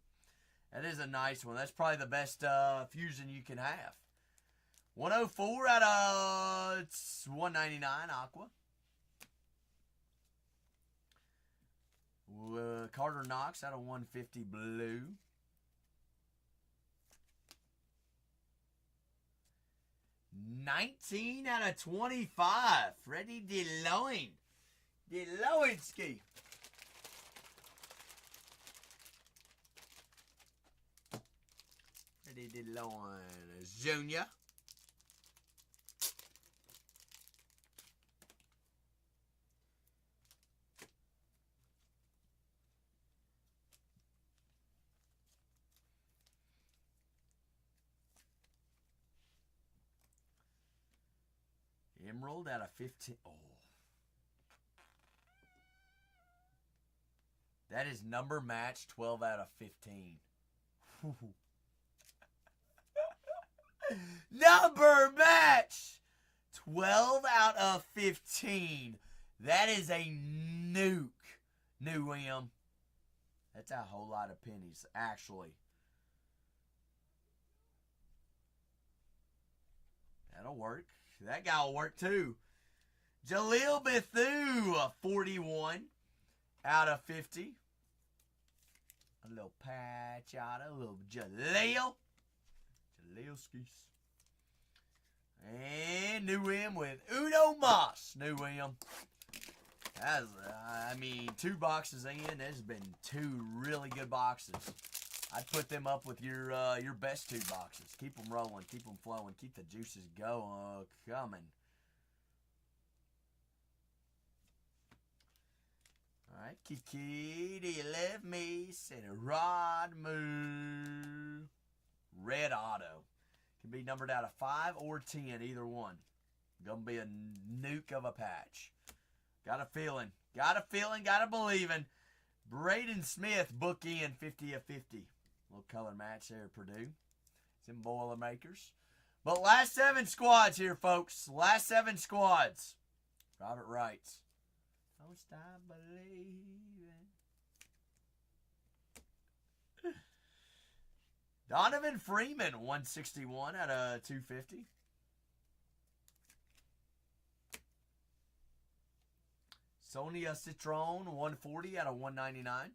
That is a nice one. That's probably the best fusion you can have. 104 out of 199 Aqua. Carter Knox out of 150 Blue. $19 out of 25. Freddie DeLoyne. DeLoynsky. Freddie DeLoyne Jr. Emerald out of 15. Oh. That is number match 12 out of 15. Number match 12 out of 15. That is a nuke. New M. That's a whole lot of pennies, actually. That'll work. That guy will work too. Jaleel Bethune, 41 out of 50. A little patch out of a little Jaleel. Jaleel skis. And New M with Uno Moss. New M. That's, 2 boxes in. There's been 2 really good boxes. I'd put them up with your best 2 boxes. Keep them rolling. Keep them flowing. Keep the juices coming. All right. Kiki, do you love me? Said Rod Moo. Red Auto. Can be numbered out of 5 or 10. Either one. Gonna be a nuke of a patch. Got a feeling. Got a believing. Braden Smith, book in 50 of 50. Little color match there, Purdue. It's in Boilermakers. But last 7 squads here, folks. Last 7 squads. Robert writes. Don't stop believing. Donovan Freeman, 161 out of 250. Sonia Citron, 140 out of 199.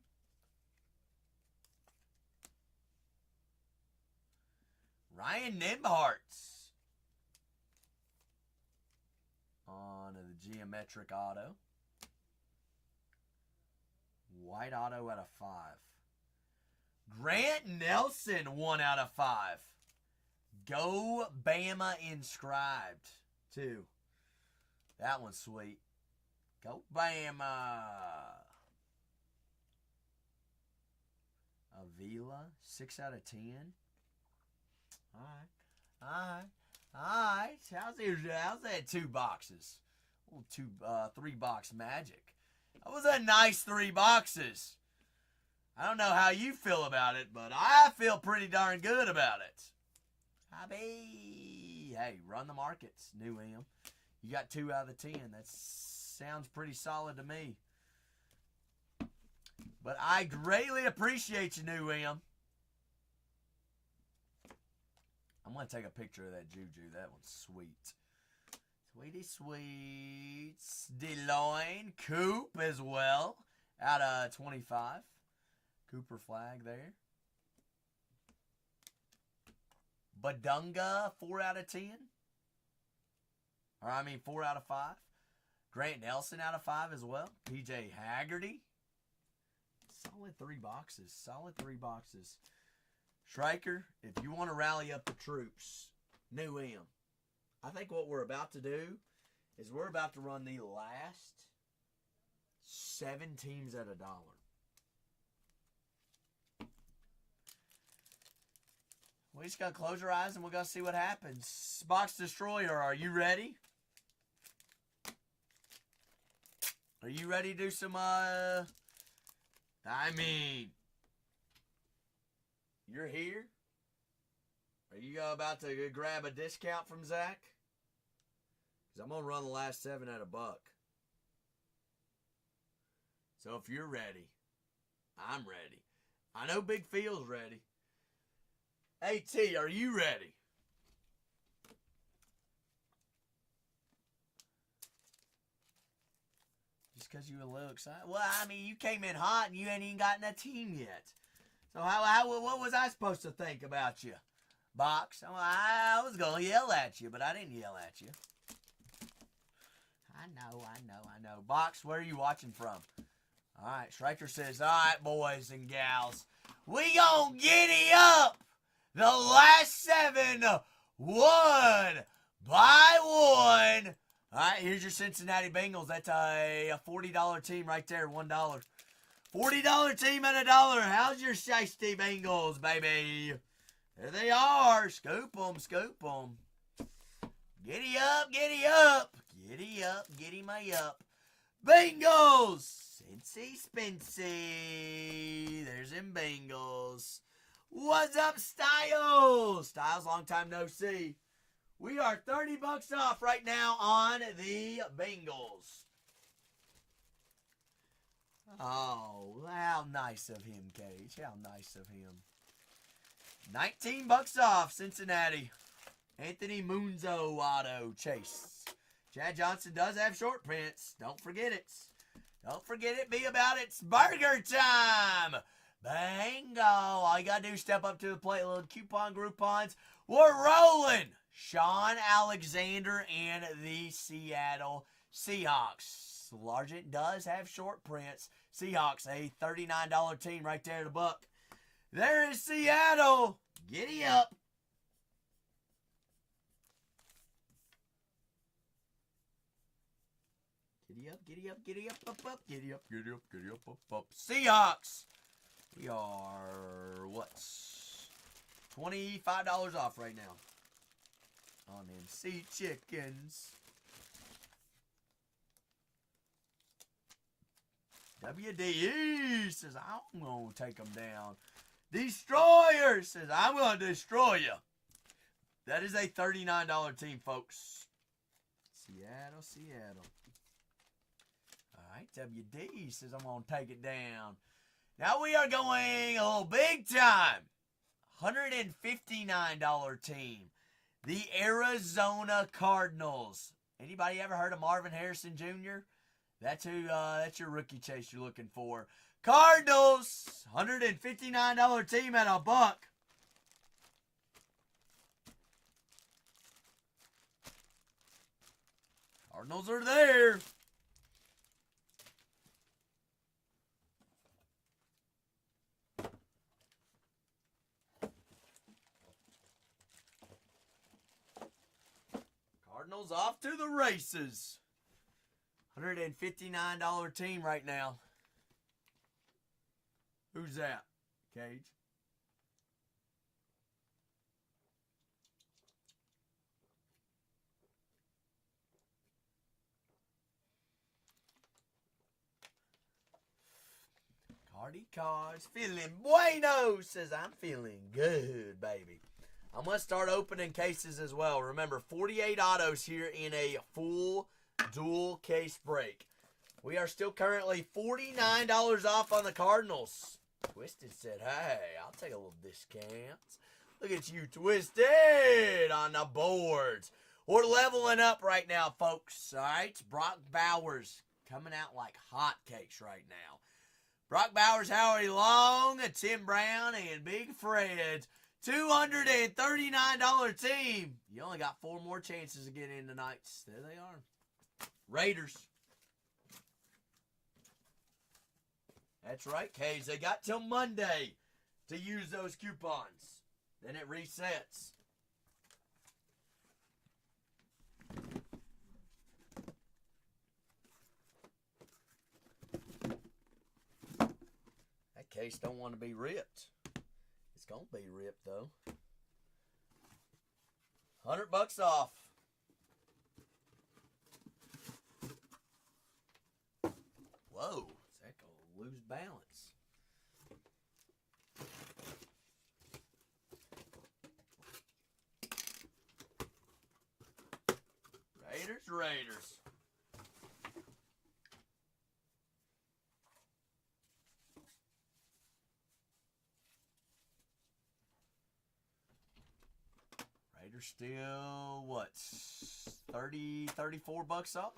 Ryan Nembharts on the geometric auto. White auto out of 5. Grant Nelson, 1 out of 5. Go Bama inscribed, 2. That one's sweet. Go Bama. Avila, 6 out of 10. All right. How's that 2 boxes? Little 3 box magic. That was a nice 3 boxes. I don't know how you feel about it, but I feel pretty darn good about it. Hey, run the markets, New M. You got 2 out of the 10. That sounds pretty solid to me. But I greatly appreciate you, New M. I'm going to take a picture of that Juju. That one's sweet. Sweetie sweets. DeLoyne. Coop as well. Out of 25. Cooper flag there. Badunga, 4 out of 10. 4 out of 5. Grant Nelson out of 5 as well. PJ Haggerty. Solid 3 boxes. Solid 3 boxes. Striker, if you want to rally up the troops, New M, I think what we're about to do is we're about to run the last 7 teams at $1. We just got to close our eyes and we're going to see what happens. Box Destroyer, are you ready? Are you ready to do some, you're here? Are you about to grab a discount from Zach? Because I'm going to run the last 7 at $1. So if you're ready, I'm ready. I know Big Phil's ready. AT, are you ready? Just because you were a little excited? Well, you came in hot and you ain't even gotten a team yet. So what was I supposed to think about you, Box? I was going to yell at you, but I didn't yell at you. I know. Box, where are you watching from? All right, Striker says, all right, boys and gals, we gonna giddy up the last 7, one by one. All right, here's your Cincinnati Bengals. That's a $40 team right there, $1. $40 team at $1. How's your shiesty Bengals, baby? There they are. Scoop them. Giddy up. Giddy my up. Bengals. Cincy Spency. There's them Bengals. What's up, Styles? Styles, long time no see. We are $30 off right now on the Bengals. Oh, how nice of him, Cage. How nice of him. $19 off, Cincinnati. Anthony Munzo auto chase. Chad Johnson does have short prints. Don't forget it. Be about it. It's burger time. Bingo. All you got to do is step up to the plate. Little coupon Groupons. We're rolling. Sean Alexander and the Seattle Seahawks. Largent does have short prints. Seahawks, a $39 team right there at $1. There is Seattle. Giddy up. Giddy up. Seahawks. We are, $25 off right now on them Sea Chickens. WDE says, I'm going to take them down. Destroyer says, I'm going to destroy you. That is a $39 team, folks. Seattle. All right, WD says, I'm going to take it down. Now we are going a little big time. $159 team. The Arizona Cardinals. Anybody ever heard of Marvin Harrison Jr.? That's who. That's your rookie chase you're looking for. Cardinals, $159 team at $1. Cardinals are there. Cardinals off to the races. $159 team right now. Who's that, Cage? Cardi Cards feeling bueno, says I'm feeling good, baby. I'm going to start opening cases as well. Remember, 48 autos here in a full dual case break. We are still currently $49 off on the Cardinals. Twisted said, hey, I'll take a little discount. Look at you, Twisted, on the boards. We're leveling up right now, folks. All right, Brock Bowers coming out like hotcakes right now. Brock Bowers, Howie Long, Tim Brown, and Big Fred's $239 team. You only got 4 more chances to get in tonight. There they are. Raiders. That's right, Cage. They got till Monday to use those coupons. Then it resets. That case don't want to be ripped. It's going to be ripped, though. $100 off. Whoa. Is that going to lose balance? Raiders. Raiders still, what, 34 bucks off.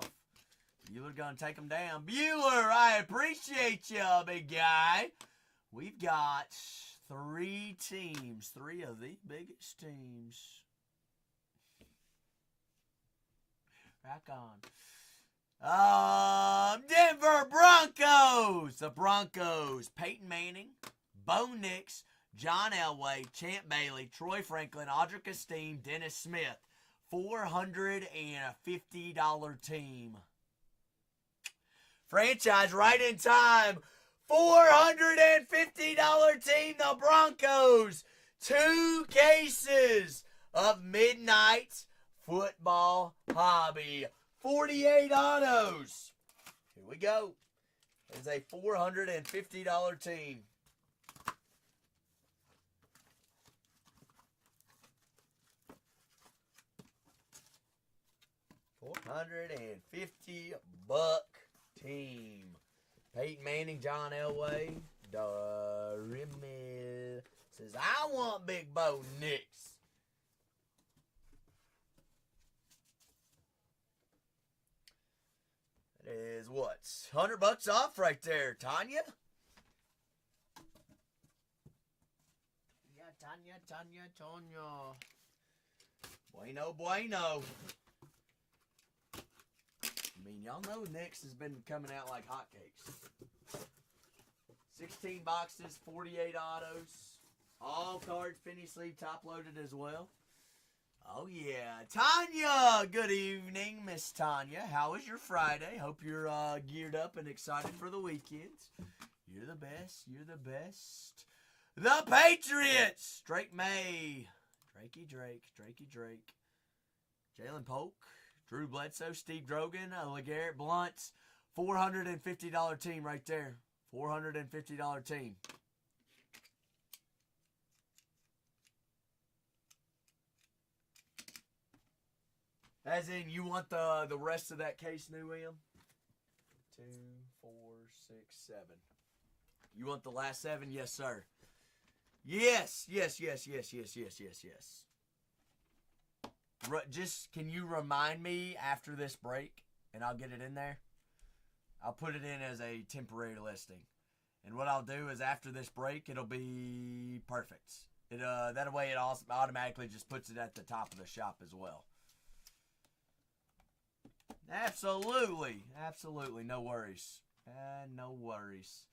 Bueller gonna take them down. Bueller, I appreciate you, big guy. We've got 3 teams, 3 of the biggest teams. Back on. Denver Broncos. The Broncos. Peyton Manning, Bo Nix, John Elway, Champ Bailey, Troy Franklin, Audric Esteen, Dennis Smith. $450 team. Franchise right in time. $450 team, the Broncos. 2 cases of Midnight Football Hobby. 48 autos. Here we go. It's a $450 team. $450 team. Peyton Manning, John Elway, Rimmel says, I want Big Bo Nix. That is what? $100 off right there, Tanya. Yeah, Tanya. Bueno. I mean, y'all know Nix has been coming out like hotcakes. 16 boxes, 48 autos. All cards, penny sleeve, top loaded as well. Oh, yeah. Tanya! Good evening, Miss Tanya. How was your Friday? Hope you're geared up and excited for the weekend. You're the best. The Patriots! Drake May. Drakey Drake. Jalen Polk. Drew Bledsoe, Steve Drogan, LeGarrette Blount. $450 team right there. $450 team. As in, you want the rest of that case, New M? 2, 4, 6, 7. You want the last 7? Yes, sir. Yes. Just, can you remind me after this break, and I'll get it in there? I'll put it in as a temporary listing. And what I'll do is after this break, it'll be perfect. That way it also automatically just puts it at the top of the shop as well. Absolutely. Absolutely. No worries. No worries.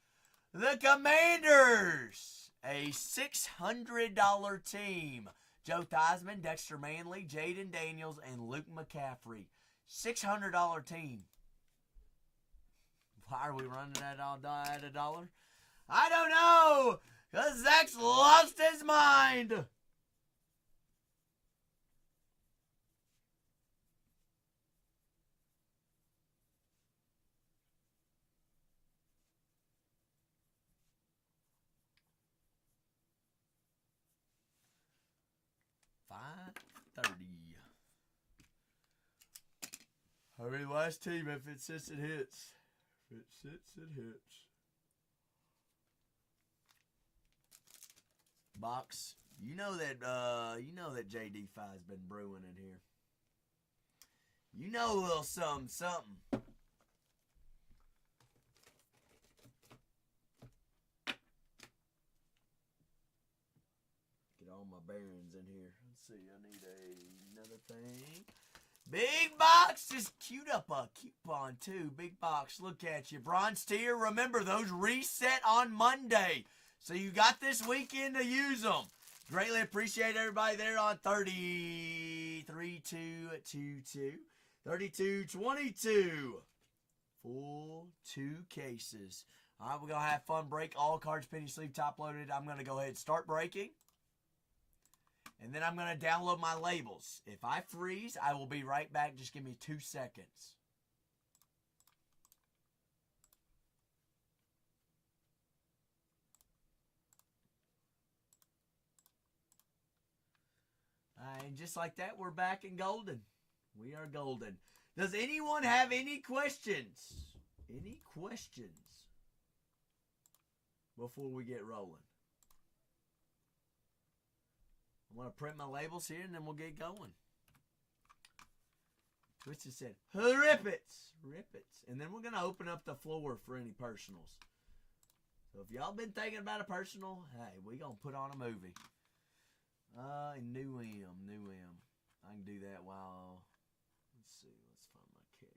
The Commanders, a $600 team. Joe Theismann, Dexter Manley, Jaden Daniels, and Luke McCaffrey. $600 team. Why are we running that all at $1? I don't know, because Zach's lost his mind. $5.30. Hurry, last team. If it sits, it hits. If it sits, it hits. Box, you know that JD5's been brewing in here. You know a little something. Get all my bearings in here. Let's see, I need another thing. Big Box just queued up a coupon too. Big Box, look at you. Bronze tier, remember those reset on Monday. So you got this weekend to use them. Greatly appreciate everybody there on 3222. 3222. Full 2 cases. All right, we're going to have fun break. All cards, penny sleeve, top loaded. I'm going to go ahead and start breaking. And then I'm going to download my labels. If I freeze, I will be right back. Just give me 2 seconds. And just like that, we're back in golden. We are golden. Does anyone have any questions? Any questions before we get rolling? I'm going to print my labels here, and then we'll get going. Twisted said, Rippets. And then we're going to open up the floor for any personals. So if y'all been thinking about a personal, hey, we going to put on a movie. New M. I can do that while, let's see, let's find my case.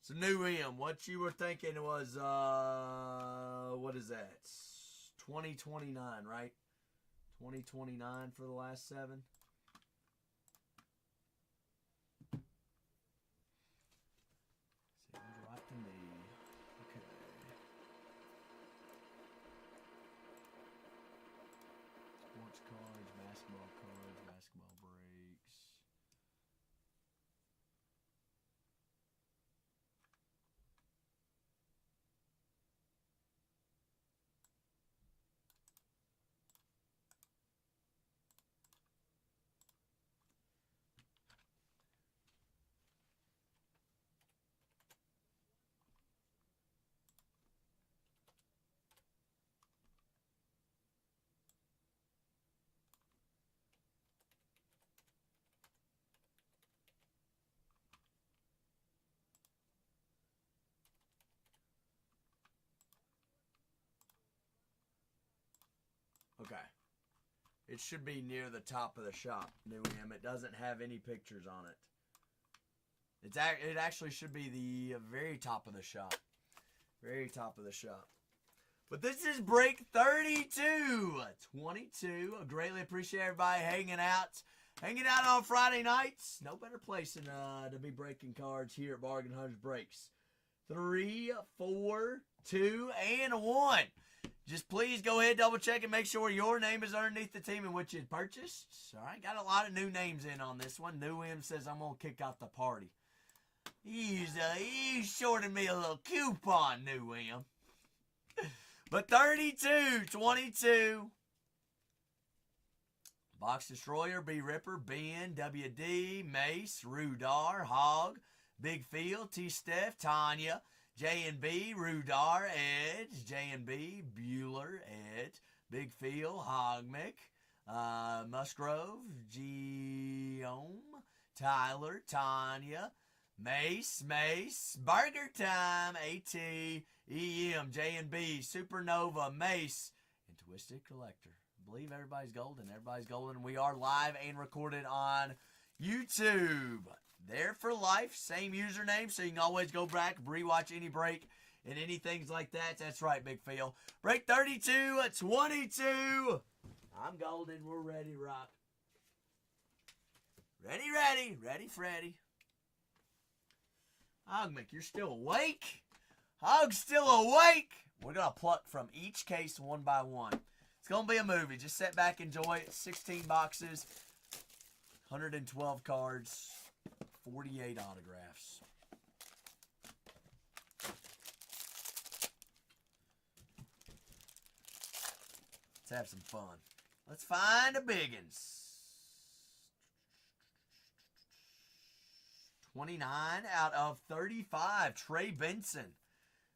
So New M, what you were thinking was, what is that? 2029, right? 2029 for the last 7. Sounds right to me. Okay. Sports cards, basketball breaks. Okay. It should be near the top of the shop, New M. It doesn't have any pictures on it. It actually should be the very top of the shop. Very top of the shop. But this is break 32. 22. I greatly appreciate everybody hanging out. Hanging out on Friday nights. No better place than to be breaking cards here at Bargain Hunters Breaks. 3, 4, 2, and 1. Just please go ahead, double check, and make sure your name is underneath the team in which you purchased. All right, got a lot of new names in on this one. New M says I'm going to kick out the party. He's shorted me a little coupon, New M. But 32, 22. Box Destroyer, B Ripper, Ben, WD, Mace, Rudar, Hog, Big Field, T Steph, Tanya, J&B, Rudar, Edge, J&B, Bueller, Edge, Big Field, Hogmick, Musgrove, Geome, Tyler, Tanya, Mace, Burger Time, AT, EM, J&B, Supernova, Mace, and Twisted Collector. I believe everybody's golden. We are live and recorded on YouTube. There for life, same username, so you can always go back, rewatch any break and anything like that. That's right, Big Phil. Break 32 at 22. I'm golden. We're ready, Rock. Ready, Freddy. Hogmick, you're still awake? Hog's still awake. We're going to pluck from each case one by one. It's going to be a movie. Just sit back, enjoy it. 16 boxes, 112 cards, 48 autographs. Let's have some fun. Let's find a biggins. 29 out of 35. Trey Benson.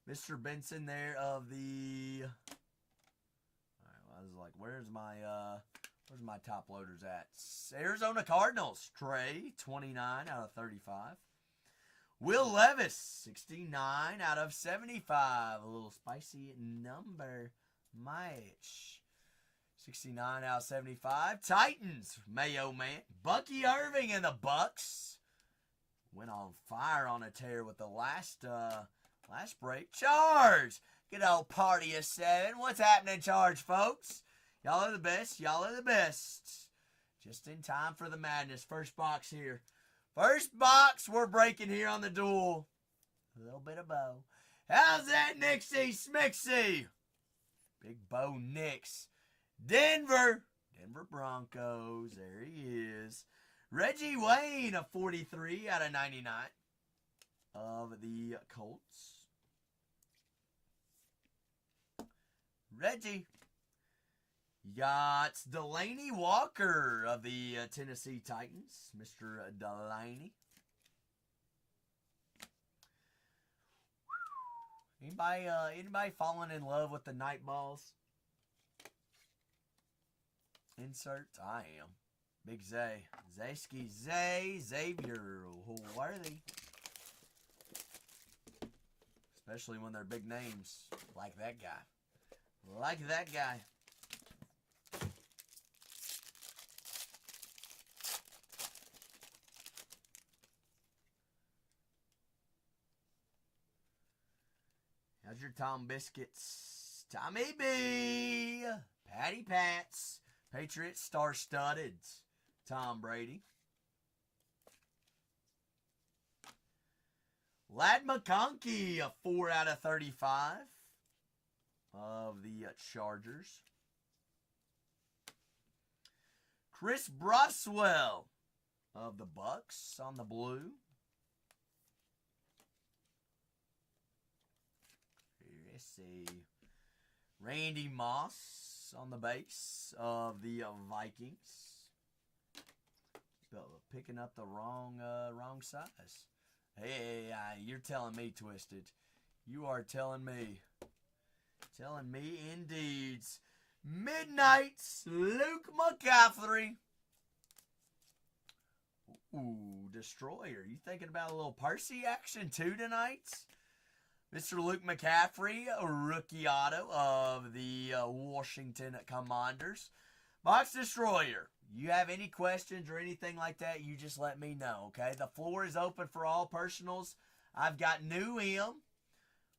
Mr. Benson there of the... I was like, where's my top loaders at? Arizona Cardinals. Trey, 29 out of 35. Will Levis, 69 out of 75. A little spicy number match. 69 out of 75. Titans, Mayo Man. Bucky Irving and the Bucks. Went on fire on a tear with the last break. Charge! Good old party of 7. What's happening, Charge, folks? Y'all are the best. Just in time for the madness. First box here. First box we're breaking here on the duel. A little bit of Bo. How's that, Nixie Smixie? Big Bo Nix. Denver Broncos. There he is. Reggie Wayne, a 43 out of 99 of the Colts. Reggie. You got Delaney Walker of the Tennessee Titans. Mr. Delaney. Anybody falling in love with the night balls? Inserts? I am. Big Zay. Xavier Worthy. Especially when they're big names like that guy. How's your Tom Biscuits? Tommy B. Patty Pats. Patriots star-studded. Tom Brady. Lad McConkey, a 4 out of 35 of the Chargers. Chris Broswell of the Bucks on the blue. Let's see. Randy Moss on the base of the Vikings. Picking up the wrong size. Hey, you're telling me, Twisted. You are telling me. Telling me indeed. Midnight's Luke McCaffrey. Ooh, Destroyer. You thinking about a little Percy action too tonight? Mr. Luke McCaffrey, a rookie auto of the Washington Commanders. Box Destroyer. You have any questions or anything like that, you just let me know, okay? The floor is open for all personals. I've got New M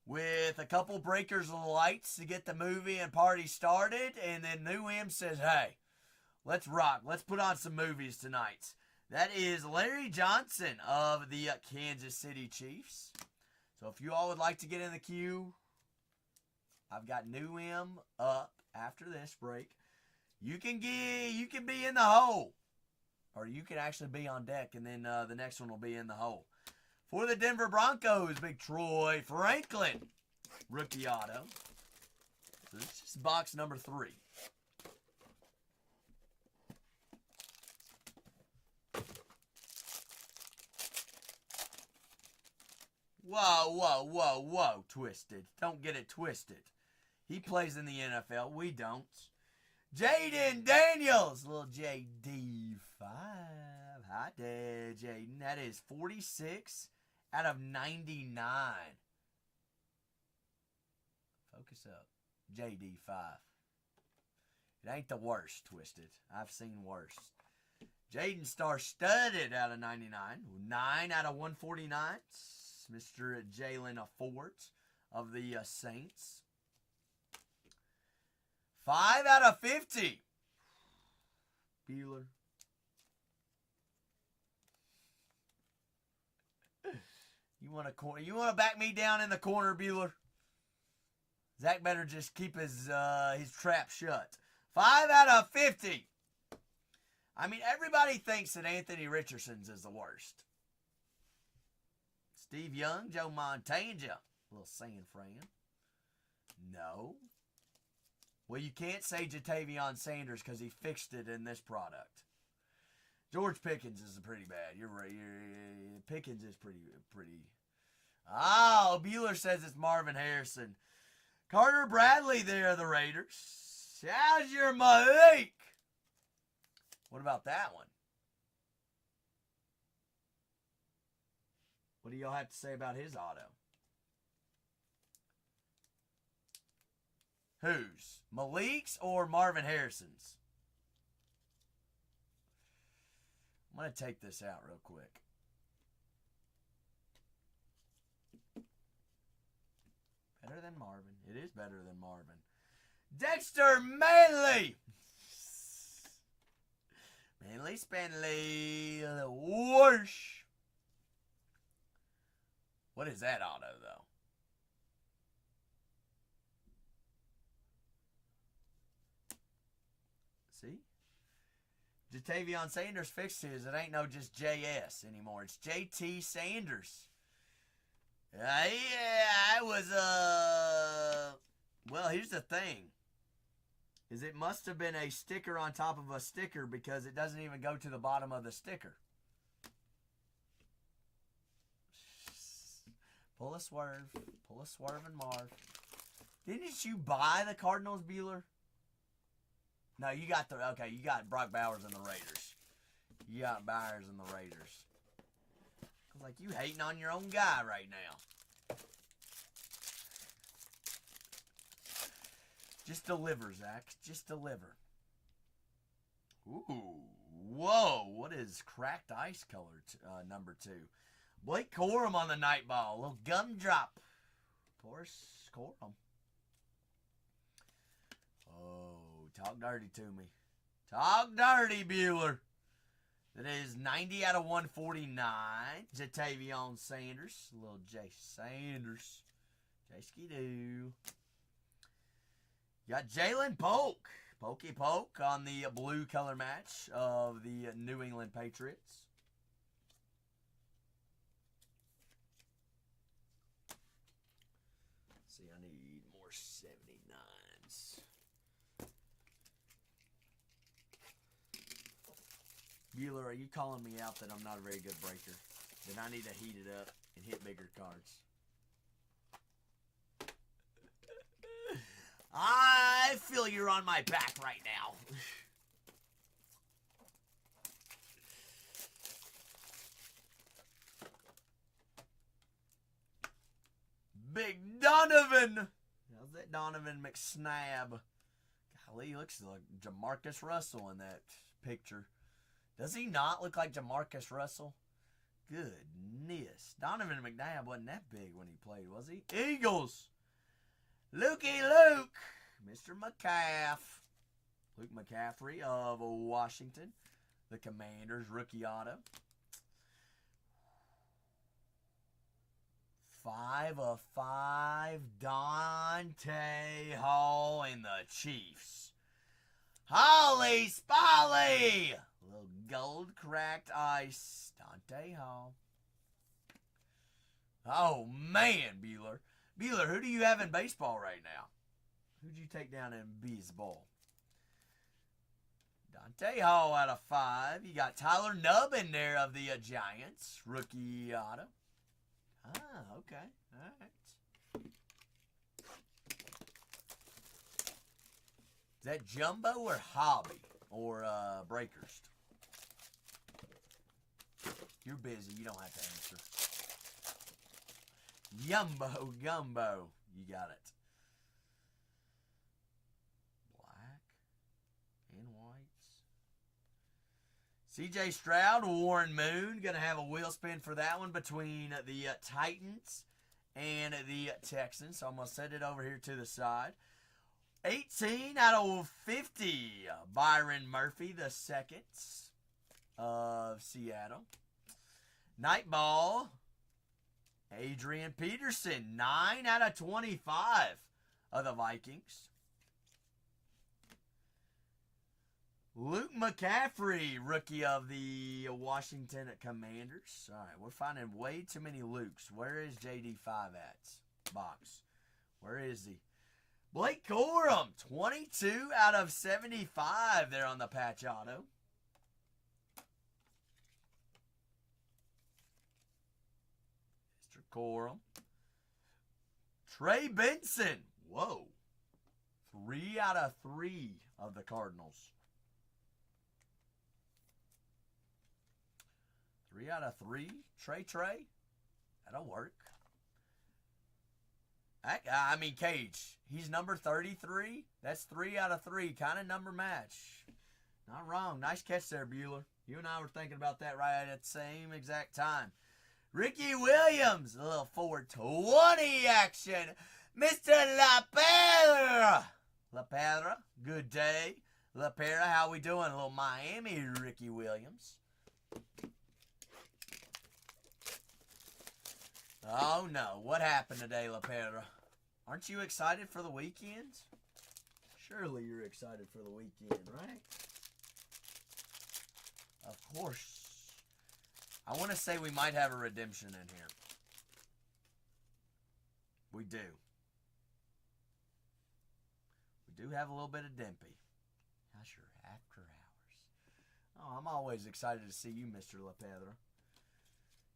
with a couple breakers of lights to get the movie and party started. And then New M says, hey, let's rock. Let's put on some movies tonight. That is Larry Johnson of the Kansas City Chiefs. So if you all would like to get in the queue, I've got New M up after this break. You can be in the hole, or you can actually be on deck, and then the next one will be in the hole. For the Denver Broncos, big Troy Franklin, rookie auto. So this is box number 3. Whoa, Twisted. Don't get it twisted. He plays in the NFL. We don't. Jaden Daniels, little JD5. Hi there, Jaden. That is 46 out of 99. Focus up. JD5. It ain't the worst, Twisted. I've seen worse. Jaden star-studded out of 99. 9 out of 149. Mr. Jalen Ford of the Saints. 5 out of 50. Bueller. You want to back me down in the corner, Bueller? Zach better just keep his trap shut. 5 out of 50. I mean, everybody thinks that Anthony Richardson's is the worst. Steve Young, Joe Montana, little San Fran. No. Well, you can't say Jatavion Sanders because he fixed it in this product. George Pickens is pretty bad. You're right. Pickens is pretty. Oh, Bueller says it's Marvin Harrison. Carter Bradley there, the Raiders. How's your Malik? What about that one? What do y'all have to say about his auto? Whose? Malik's or Marvin Harrison's? I'm going to take this out real quick. Better than Marvin. It is better than Marvin. Dexter Manley. Manley Spanley. Whoosh. What is that auto, though? See? Jatavion Sanders fixed his. It ain't no just JS anymore. It's JT Sanders. Yeah, it was, well, here's the thing. Is it must have been a sticker on top of a sticker because it doesn't even go to the bottom of the sticker. Pull a swerve and Marv. Didn't you buy the Cardinals, Bueller? No, you got Brock Bowers and the Raiders. You got Bowers and the Raiders. I was like, you hating on your own guy right now. Just deliver, Zach. Just deliver. Ooh. Whoa. What is cracked ice color number 2? Blake Corum on the night ball. A little gumdrop. Boris Corum. Oh, talk dirty to me. Talk dirty, Bueller. That is 90 out of 149. Jatavion Sanders. Little Jay Sanders. J-Ski-Doo. Got Jalen Polk. Pokey Polk on the blue color match of the New England Patriots. See, I need more 79s. Bueller, are you calling me out that I'm not a very good breaker? Then I need to heat it up and hit bigger cards. I feel you're on my back right now. Big Donovan. How's that Donovan McSnabb? Golly, he looks like Jamarcus Russell in that picture. Does he not look like Jamarcus Russell? Goodness. Donovan McNabb wasn't that big when he played, was he? Eagles. Lukey Luke. Mr. McCaff. Luke McCaffrey of Washington. The Commanders rookie auto. 5 of 5. Dante Hall and the Chiefs. Holly Spolly. Little gold cracked ice. Dante Hall. Oh, man, Bueller. Bueller, who do you have in baseball right now? Who'd you take down in baseball? Dante Hall out of 5. You got Tyler Nubb in there of the Giants. Rookie auto. Ah, okay. All right. Is that Jumbo or Hobby or Breakers? You're busy. You don't have to answer. Yumbo Gumbo. You got it. Black and whites. CJ Stroud, Warren Moon. Going to have a wheel spin for that one between the Titans and the Texans. So I'm going to set it over here to the side. 18 out of 50. Byron Murphy, the second of Seattle. Night ball. Adrian Peterson, 9 out of 25 of the Vikings. Luke McCaffrey, rookie of the Washington Commanders. All right, we're finding way too many Lukes. Where is JD5 at? Box. Where is he? Blake Corum, 22 out of 75 there on the patch auto. Mr. Corum. Trey Benson. Whoa. 3 out of 3 of the Cardinals. 3 out of 3. Trey. That'll work. I mean, Cage. He's number 33. That's 3 out of 3. Kind of number match. Not wrong. Nice catch there, Bueller. You and I were thinking about that right at the same exact time. Ricky Williams. A little 420 action. Mr. LaPera. LaPera. Good day. LaPera, how we doing? A little Miami Ricky Williams. Oh, no. What happened today, LaPera? Aren't you excited for the weekend? Surely you're excited for the weekend, right? Of course. I want to say we might have a redemption in here. We do. We do have a little bit of Dempy. How's your after hours? Oh, I'm always excited to see you, Mr. LaPedra.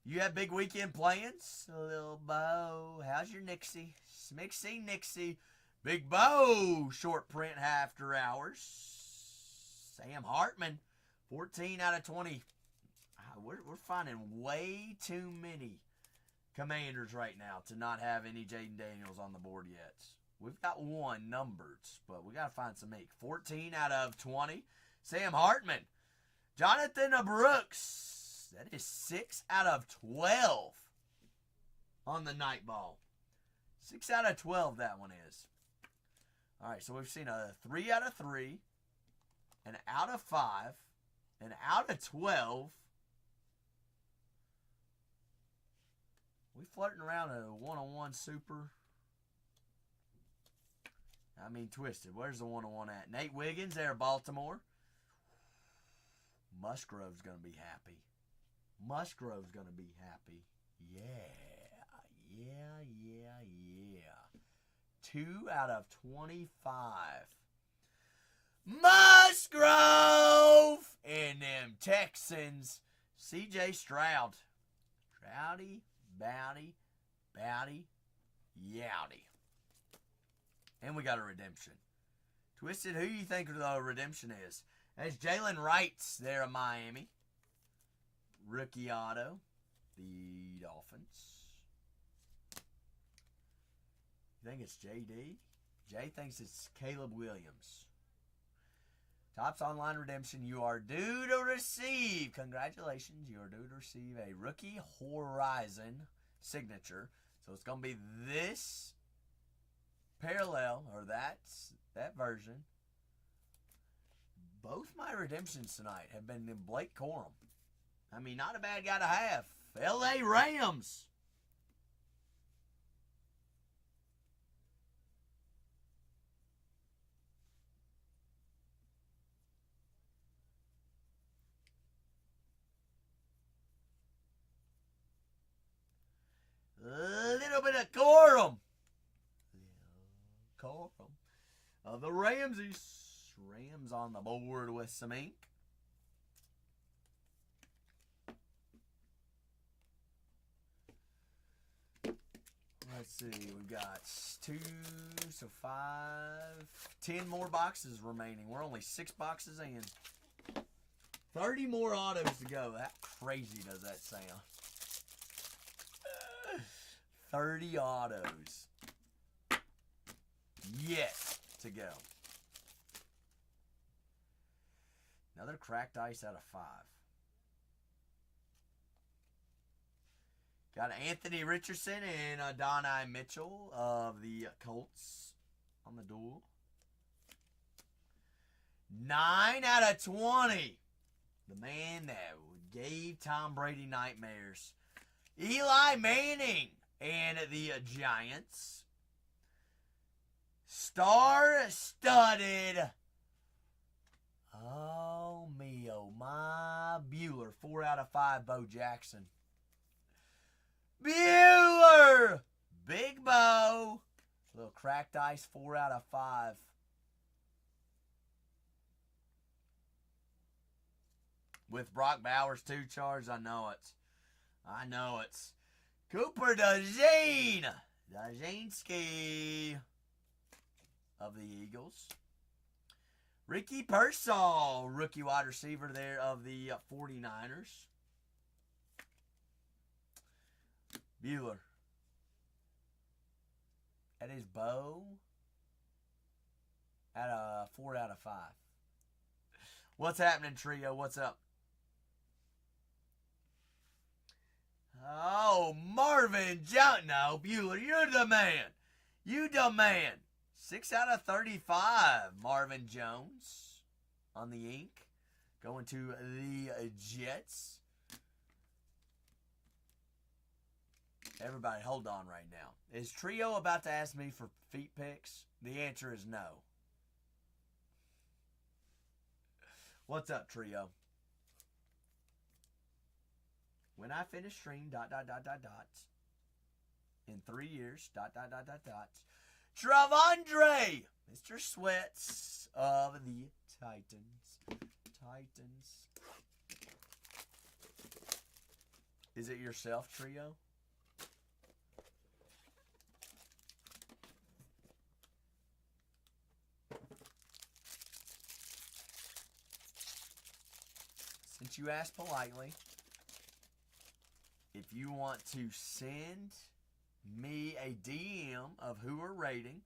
You have big weekend plans? A little Bo. How's your Nixie? Smixie, Nixie. Big Bo. Short print after hours. Sam Hartman. 14 out of 20. We're finding way too many Commanders right now to not have any Jaden Daniels on the board yet. We've got one numbered, but we got to find some ink. 14 out of 20. Sam Hartman. Jonathan Brooks. That is 6 out of 12 on the night ball. 6 out of 12 that one is. All right, so we've seen a 3 out of 3, an out of 5, an out of 12. We flirting around a one-on-one super. I mean, twisted. Where's the one-on-one at? Nate Wiggins there, Baltimore. Musgrove's going to be happy. Musgrove's going to be happy. Yeah. 2 out of 25. Musgrove! And them Texans. CJ Stroud. Stroudy, Bowdy, Yowdy. And we got a redemption. Twisted, who you think the redemption is? That's Jalen Wrights there in Miami. Rookie auto, the Dolphins. You think it's JD? Jay thinks it's Caleb Williams. Topps Online Redemption, you are due to receive, congratulations, you are due to receive a Rookie Horizon signature. So it's going to be this parallel, or that version. Both my redemptions tonight have been in Blake Corum. I mean, not a bad guy to have. L.A. Rams. A little bit of Corum. The Ramses. Rams on the board with some ink. Let's see. We've got 2, so 5, 10 more boxes remaining. We're only 6 boxes in. 30 more autos to go. How crazy does that sound? 30 autos. Yes, to go. Another cracked ice out of 5. Got Anthony Richardson and Adonai Mitchell of the Colts on the duel. 9 out of 20. The man that gave Tom Brady nightmares. Eli Manning and the Giants. Star-studded. Oh, me, oh, my. Bueller, 4 out of 5, Bo Jackson. Bueller! Big Bo. Little cracked ice, 4 out of 5. With Brock Bowers 2 charged, I know it. I know it. Cooper DeJean. Dazinski of the Eagles. Ricky Pearsall, rookie wide receiver there of the 49ers. Bueller. That is Bo at a 4 out of 5. What's happening, Trio? What's up? Oh, Marvin Jones. No, Bueller, you're the man. You the man. 6 out of 35, Marvin Jones on the ink. Going to the Jets. Everybody, hold on right now. Is Trio about to ask me for feet pics? The answer is no. What's up, Trio? When I finish stream, ... in 3 years, ... Travondre, Mr. Sweats of the Titans. Is it yourself, Trio? Since you asked politely, if you want to send me a DM of who we're rating,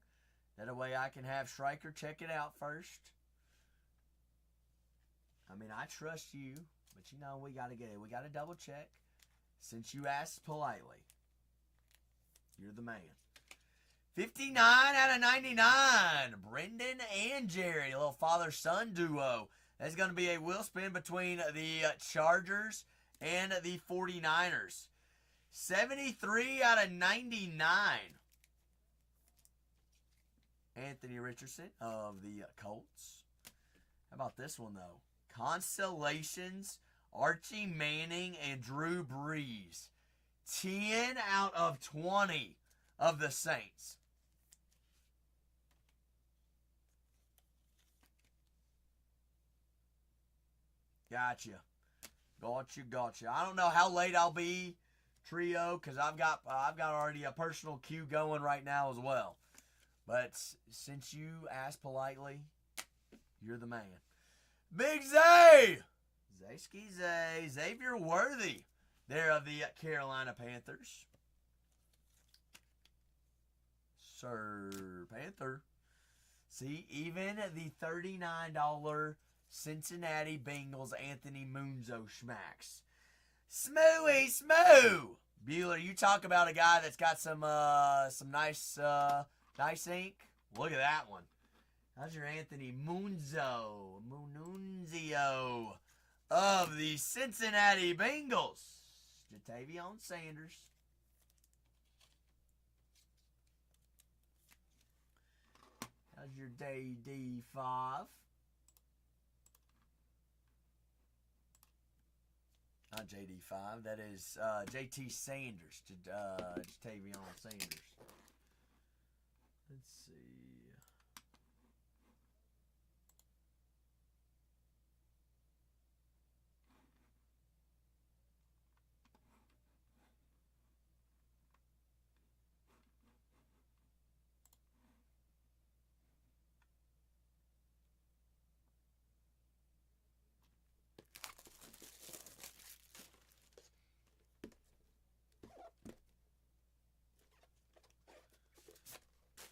that way I can have Striker check it out first. I mean, I trust you, but you know we gotta double check. Since you asked politely, you're the man. 59 out of 99, Brendan and Jerry, a little father-son duo. That's going to be a wheel spin between the Chargers and the 49ers. 73 out of 99. Anthony Richardson of the Colts. How about this one, though? Constellations, Archie Manning and Drew Brees. 10 out of 20 of the Saints. Gotcha. I don't know how late I'll be, Trio, because I've got already a personal queue going right now as well. But since you asked politely, you're the man. Big Zay! Xavier Worthy. There of the Carolina Panthers. Sir Panther. See, even the $39 Cincinnati Bengals Anthony Munzo schmacks. Smoo! Bueller, you talk about a guy that's got some nice ink. Look at that one. How's your Anthony Munzio of the Cincinnati Bengals? Jatavion Sanders. How's your day D5? Not JD5. That is JT Sanders. Jatavion Sanders. Let's see.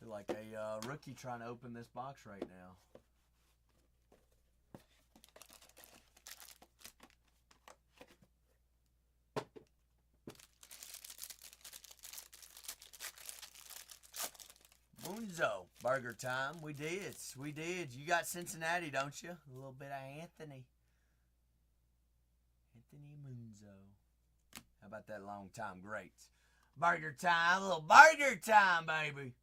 Feel like a rookie trying to open this box right now. Munzo, burger time. We did. We did. You got Cincinnati, don't you? A little bit of Anthony. Anthony Munzo. How about that long time greats? Burger time. A little burger time, baby.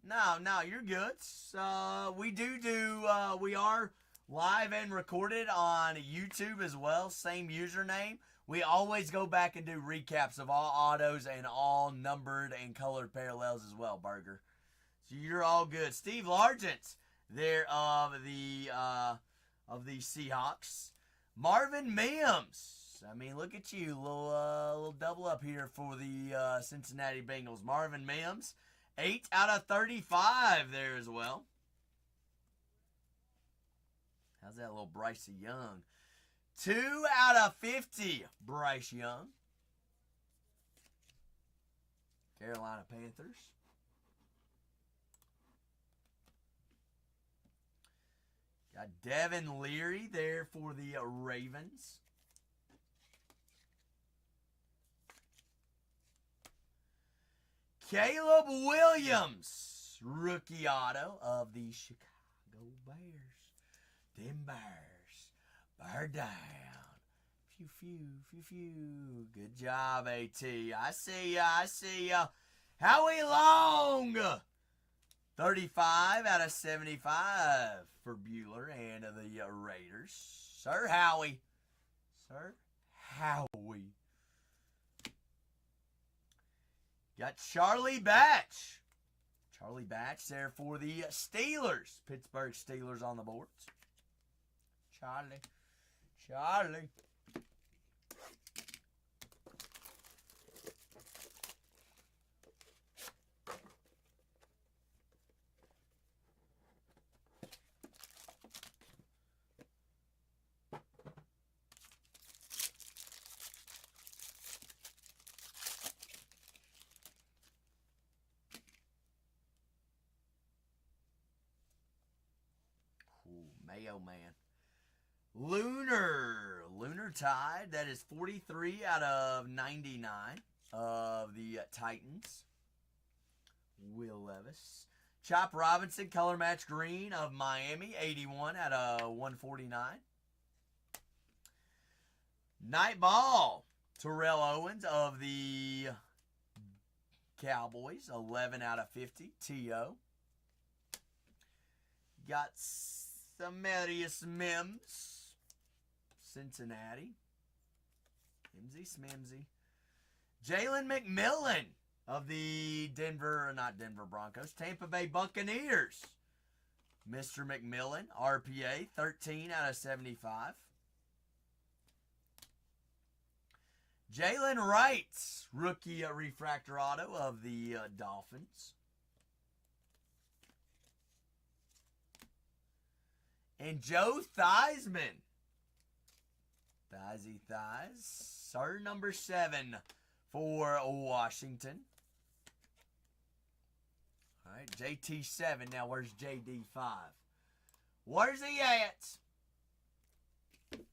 No, you're good. We are live and recorded on YouTube as well. Same username. We always go back and do recaps of all autos and all numbered and colored parallels as well, Burger. So you're all good. Steve Largent there of the Seahawks. Marvin Mims. I mean, look at you, little double up here for the Cincinnati Bengals. Marvin Mims, 8 out of 35 there as well. How's that little Bryce Young? 2 out of 50, Bryce Young. Carolina Panthers. Got Devin Leary there for the Ravens. Caleb Williams, rookie auto of the Chicago Bears. Them Bears. Bear down. Phew. Good job, AT. I see ya. Howie Long. 35 out of 75 for Bueller and the Raiders. Sir Howie. Got Charlie Batch. Charlie Batch there for the Steelers. Pittsburgh Steelers on the boards. Charlie. Ooh, Mayo Man. Lunar Tide. That is 43 out of 99 of the Titans. Will Levis. Chop Robinson, color match green of Miami. 81 out of 149. Night Ball. Terrell Owens of the Cowboys. 11 out of 50. T.O. Got Samarius Mims. Cincinnati. Mimsy. Jalen McMillan of the not Denver Broncos, Tampa Bay Buccaneers. Mr. McMillan, RPA, 13 out of 75. Jalen Wright, rookie refractor auto of the Dolphins. And Joe Theismann. Thighs. Sir, number 7 for Washington. All right, JT7. Now, where's JD5? Where's he at? You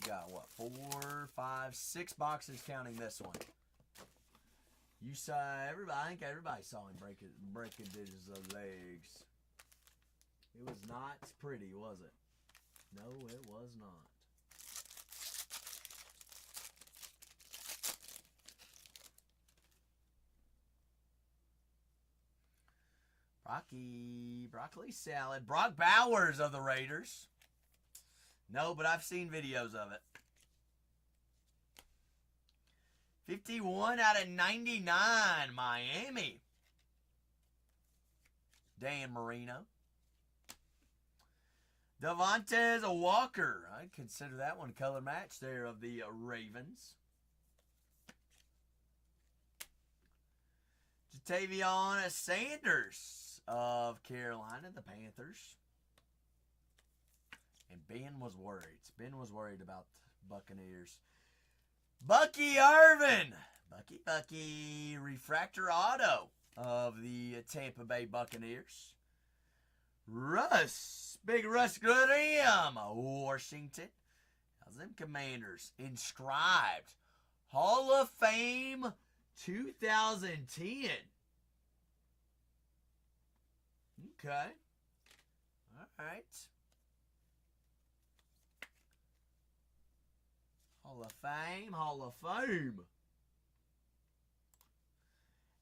got, what, 4, 5, 6 boxes counting this one. You saw everybody. I think everybody saw him breaking his legs. It was not pretty, was it? No, it was not. Broccoli salad. Brock Bowers of the Raiders. No, but I've seen videos of it. 51 out of 99, Miami. Dan Marino. Devontae Walker. I consider that one color match there of the Ravens. Jatavion Sanders of Carolina, the Panthers. And Ben was worried. Ben was worried about the Buccaneers. Bucky Irvin. Bucky. Refractor auto of the Tampa Bay Buccaneers. Russ. Big Russ Goodham. Washington. How's them Commanders? Inscribed. Hall of Fame 2010. Okay. All right. Hall of Fame.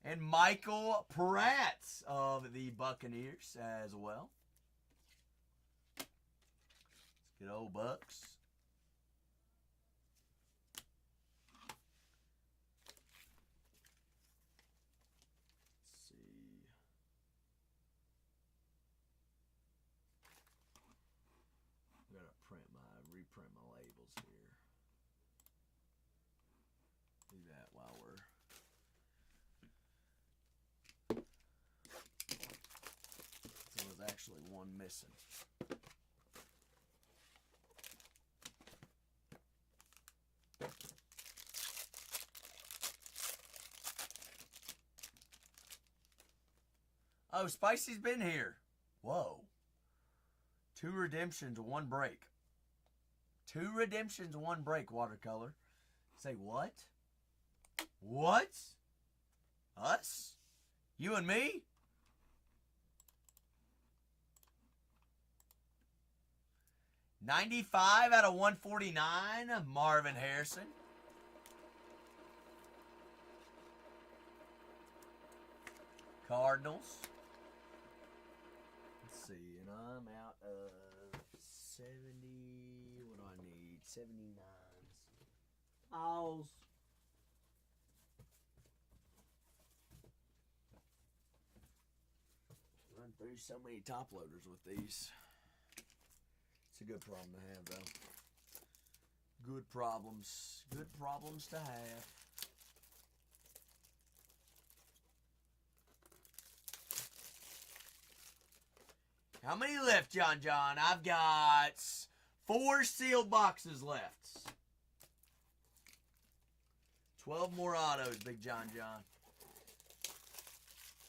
And Michael Pratt of the Buccaneers as well. Let's get old Bucks. Let's see. I'm gonna reprint my labels here. Do that while we're so there's actually one missing. Oh, Spicy's been here. Whoa. 2 redemptions, 1 break. 2 redemptions, 1 break, watercolor. Say what? What? Us? You and me? $95 out of $149, Marvin Harrison. Cardinals. Let's see, and I'm out of 70. What do I need? 79s. Pause. Run through so many top loaders with these. It's a good problem to have, though. Good problems. Good problems to have. How many left, John? I've got 4 sealed boxes left. 12 more autos, Big John.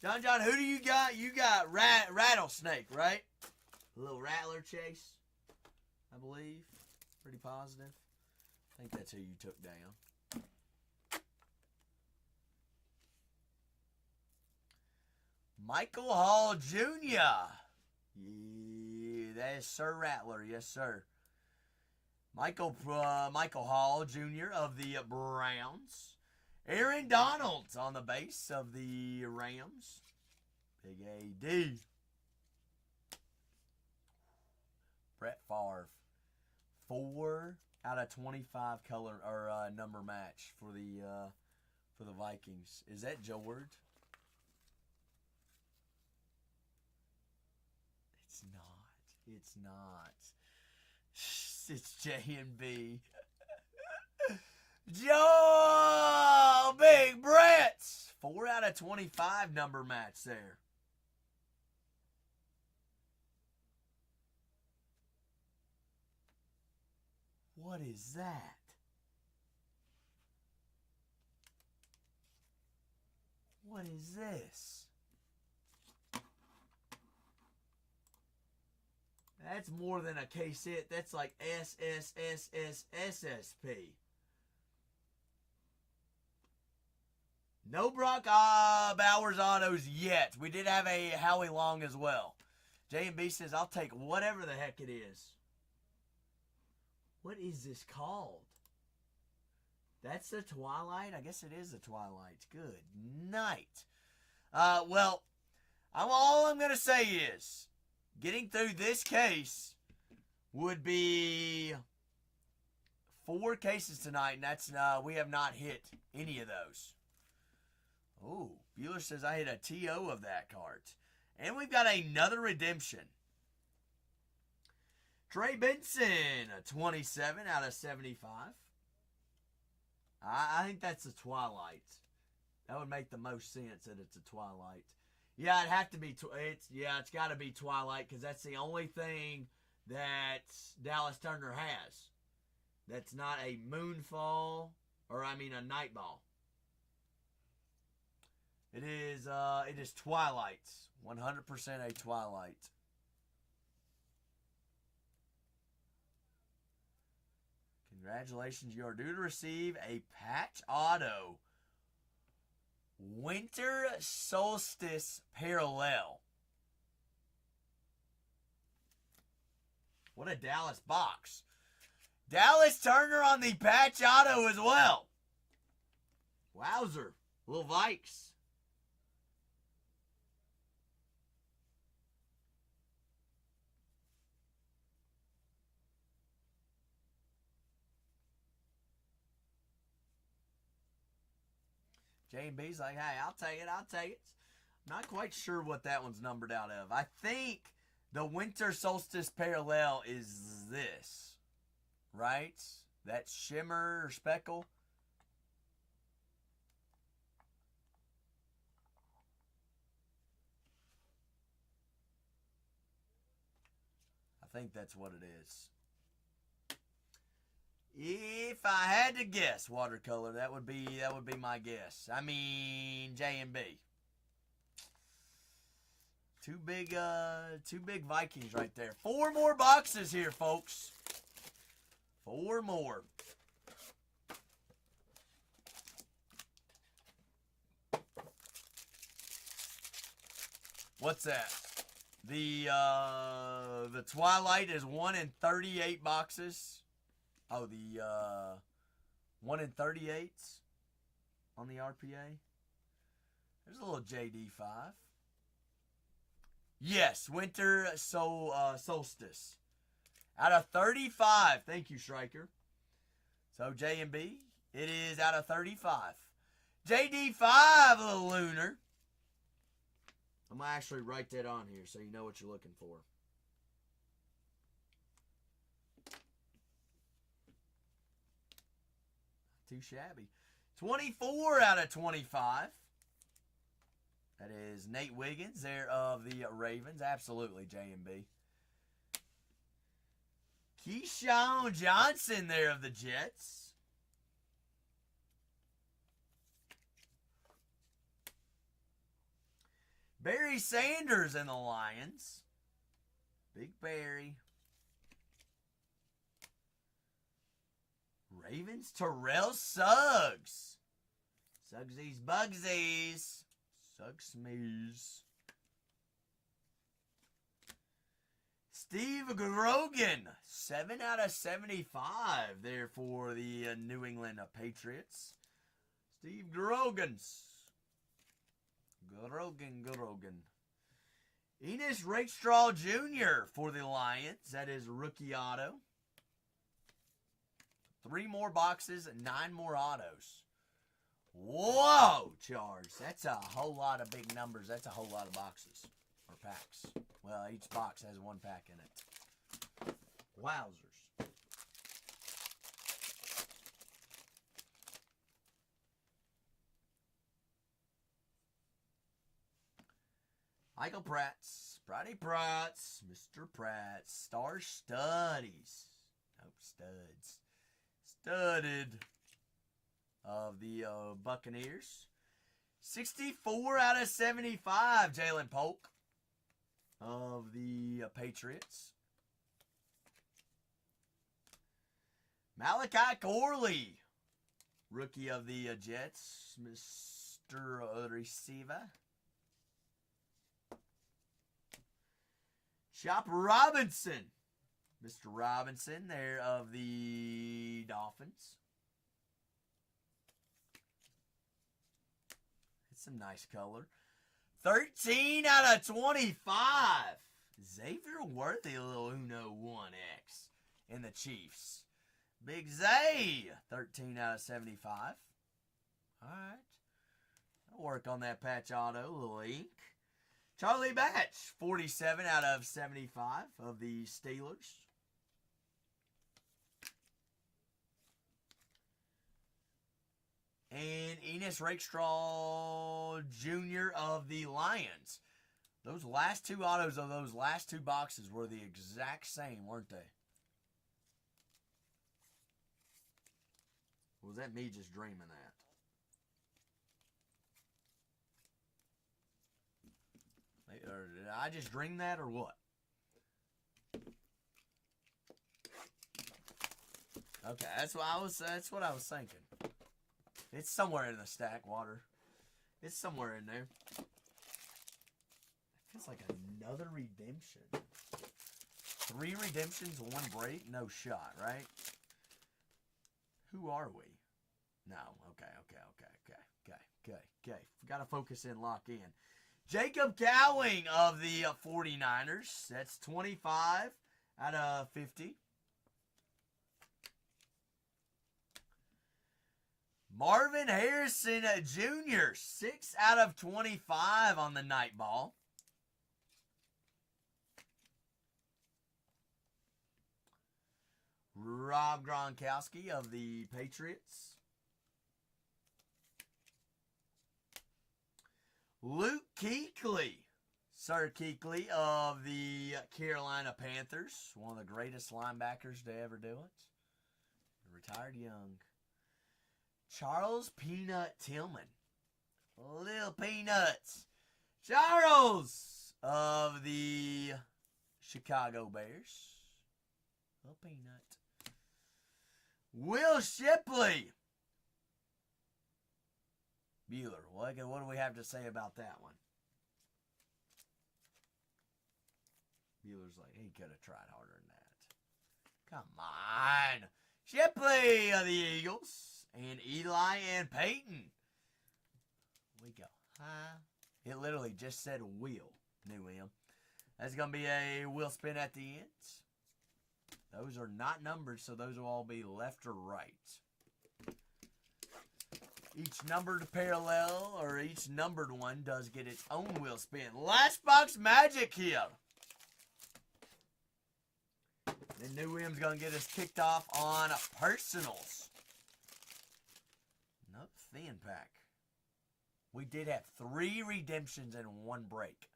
John, who do you got? You got Rattlesnake, right? A little Rattler Chase, I believe. Pretty positive. I think that's who you took down. Michael Hall Jr. Yeah, that is Sir Rattler. Yes, sir. Michael Hall Jr. of the Browns. Aaron Donald on the base of the Rams. Big AD. Brett Favre. 4 out of 25 color or number match for the Vikings. Is that George? It's not. It's not. It's J&B. Joe Big Brett. 4 out of 25 number match there. What is that? What is this? That's more than a case hit. That's like SSSSSSP. No Brock Bowers autos yet. We did have a Howie Long as well. J&B says, I'll take whatever the heck it is. What is this called? That's the Twilight? I guess it is the Twilight. Good night. Well, all I'm going to say is, getting through this case would be 4 cases tonight, and that's we have not hit any of those. Oh, Bueller says I hit a TO of that card. And we've got another redemption. Trey Benson, 27 out of 75. I think that's a Twilight. That would make the most sense that it's a Twilight. Yeah, it'd have to be. It's got to be Twilight because that's the only thing that Dallas Turner has. That's not a Moonfall Or I mean a night ball. It is Twilight. 100% a Twilight. Congratulations, you are due to receive a patch auto. Winter Solstice Parallel. What a Dallas box. Dallas Turner on the patch auto as well. Wowzer. Little Vikes. J&B's like, hey, I'll take it. I'm not quite sure what that one's numbered out of. I think the Winter Solstice Parallel is this, right? That shimmer or speckle. I think that's what it is. If I had to guess watercolor, that would be my guess. I mean J&B. Two big Vikings right there. 4 more boxes here, folks. 4 more. What's that? The Twilight is 1 in 38 boxes. Oh, the 1 in 38s on the RPA. There's a little JD5. Yes, Winter Solstice. Out of 35. Thank you, Striker. So, J&B, it is out of 35. JD5, a little lunar. I'm going to actually write that on here so you know what you're looking for. Too shabby. 24 out of 25. That is Nate Wiggins there of the Ravens. Absolutely, J&B. Keyshawn Johnson there of the Jets. Barry Sanders and the Lions. Big Barry. Ravens, Terrell Suggs. Sugsies Bugsies. Suggs Smeeze. Steve Grogan. 7 out of 75 there for the New England Patriots. Steve Grogan's. Grogan. Enos Rakestraw Jr. for the Lions. That is rookie auto. 3 more boxes, 9 more autos. Whoa, Charge. That's a whole lot of big numbers. That's a whole lot of boxes. Or packs. Well, each box has 1 pack in it. Wowzers. Michael Pratt's, Brady Pratt's, Mr. Pratt's, Star Studies. Nope, studs. Studded of the Buccaneers. 64 out of 75, Jalen Polk of the Patriots. Malachi Corley, rookie of the Jets, Mr. Receiver. Chop Robinson. Mr. Robinson there of the Dolphins. It's some nice color. 13 out of 25. Xavier Worthy, a little Uno 1X in the Chiefs. Big Zay, 13 out of 75. All right. I'll work on that patch auto, a little ink. Charlie Batch, 47 out of 75 of the Steelers. And Enos Rakestraw Jr. of the Lions. Those last 2 autos of those last 2 boxes were the exact same, weren't they? Or was that me just dreaming that? Or did I just dream that or what? Okay, that's what I was thinking. It's somewhere in the stack, water. It's somewhere in there. It feels like another redemption. 3 redemptions, 1 break, no shot, right? Who are we? No, okay. Gotta focus in, lock in. Jacob Cowing of the 49ers. That's 25 out of 50. Marvin Harrison Jr., 6 out of 25 on the night ball. Rob Gronkowski of the Patriots. Luke Kuechly, Sir Kuechly of the Carolina Panthers. One of the greatest linebackers to ever do it. Retired young. Charles Peanut Tillman. Little Peanuts. Charles of the Chicago Bears. Little Peanut. Will Shipley. Bueller. What do we have to say about that one? Bueller's like, he could have tried harder than that. Come on. Shipley of the Eagles. And Eli and Peyton. We go. Huh? It literally just said Will. New him. That's going to be a wheel spin at the ends. Those are not numbered, so those will all be left or right. Each numbered parallel, or each numbered one, does get its own wheel spin. Last box magic here. Then New M's going to get us kicked off on personals. Nope, thin pack. We did have 3 redemptions and 1 break.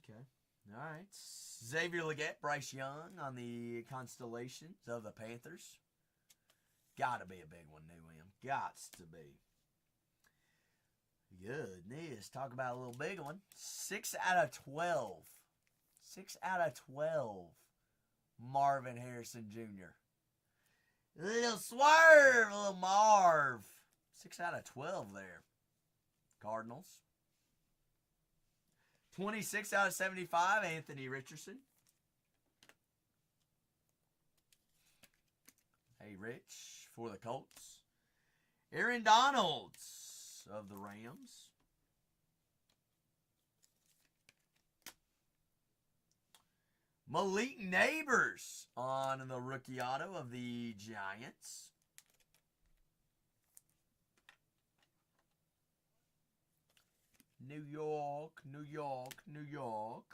Okay. All right. Xavier Leggett, Bryce Young on the Constellations of the Panthers. Gotta be a big one, New M. Gots to be. Goodness. Talk about a little big one. 6 out of 12. 6 out of 12. Marvin Harrison Jr. A little swerve, a little Marv. 6 out of 12 there. Cardinals. 26 out of 75, Anthony Richardson. Hey, Rich, for the Colts. Aaron Donalds of the Rams. Malik Neighbors on the rookie auto of the Giants. New York, New York, New York.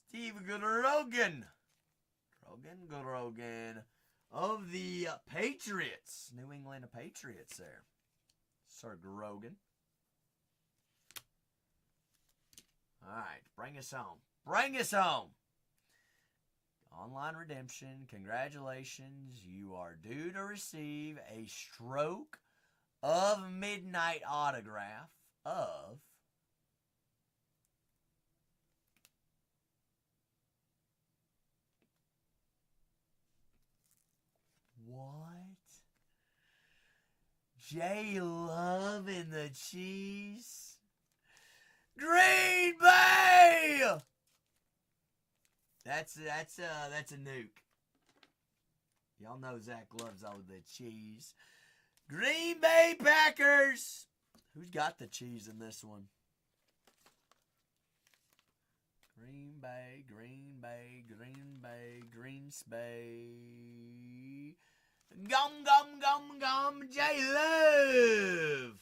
Steve Grogan. Grogan of the Patriots. New England Patriots there. Sir Grogan. All right, bring us home. Bring us home. Online redemption, congratulations. You are due to receive a stroke of midnight autograph of what? J Love and the Cheese. Green Bay! That's a nuke. Y'all know Zach loves all the cheese. Green Bay Packers. Who's got the cheese in this one? Green Bay, Green Bay, Green Bay, Greens Bay. Gum, gum, gum, gum, J-Love.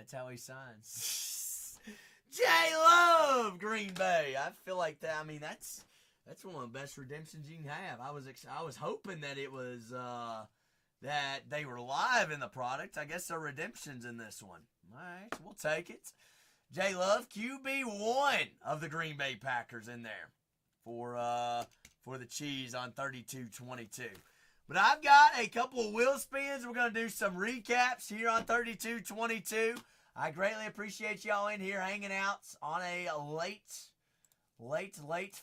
That's how he signs. J Love, Green Bay. I feel like that. I mean, that's one of the best redemptions you can have. I was hoping that it was that they were live in the product. I guess there are redemptions in this one. All right, we'll take it. J Love, QB1 of the Green Bay Packers in there for the cheese on 32-22. But I've got a couple of wheel spins. We're going to do some recaps here on 32-22. I greatly appreciate y'all in here hanging out on a late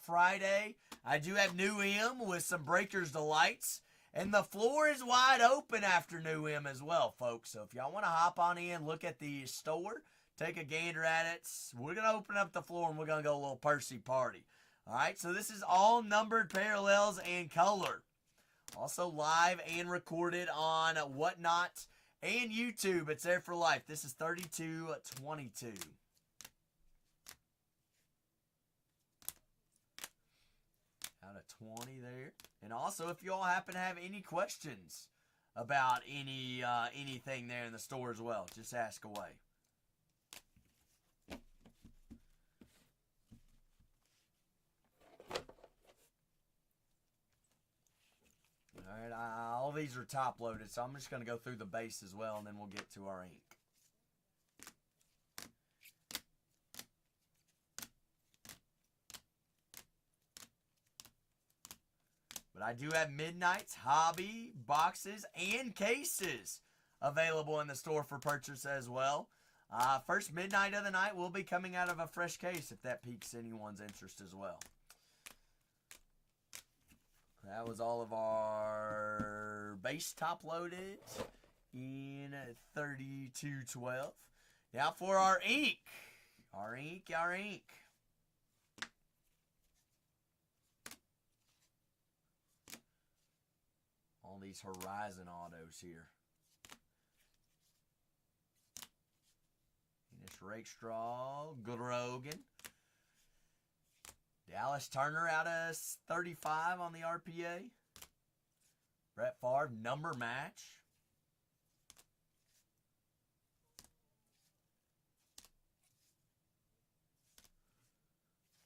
Friday. I do have New M with some Breakers Delights. And the floor is wide open after New M as well, folks. So if y'all want to hop on in, look at the store, take a gander at it. We're going to open up the floor and we're going to go a little Percy party. All right, so this is all numbered parallels and color. Also live and recorded on Whatnot and YouTube. It's there for life. This is 32-22. Out of 20 there. And also, if you all happen to have any questions about anything there in the store as well, just ask away. All right, all these are top loaded, so I'm just going to go through the base as well, and then we'll get to our ink. But I do have Midnight's hobby boxes and cases available in the store for purchase as well. First Midnight of the night will be coming out of a fresh case if that piques anyone's interest as well. That was all of our base top loaded in 32-12. Now for our ink. Our ink. All these Horizon autos here. Enos Rakestraw, Grogan. Dallas Turner out of 35 on the RPA. Brett Favre, number match.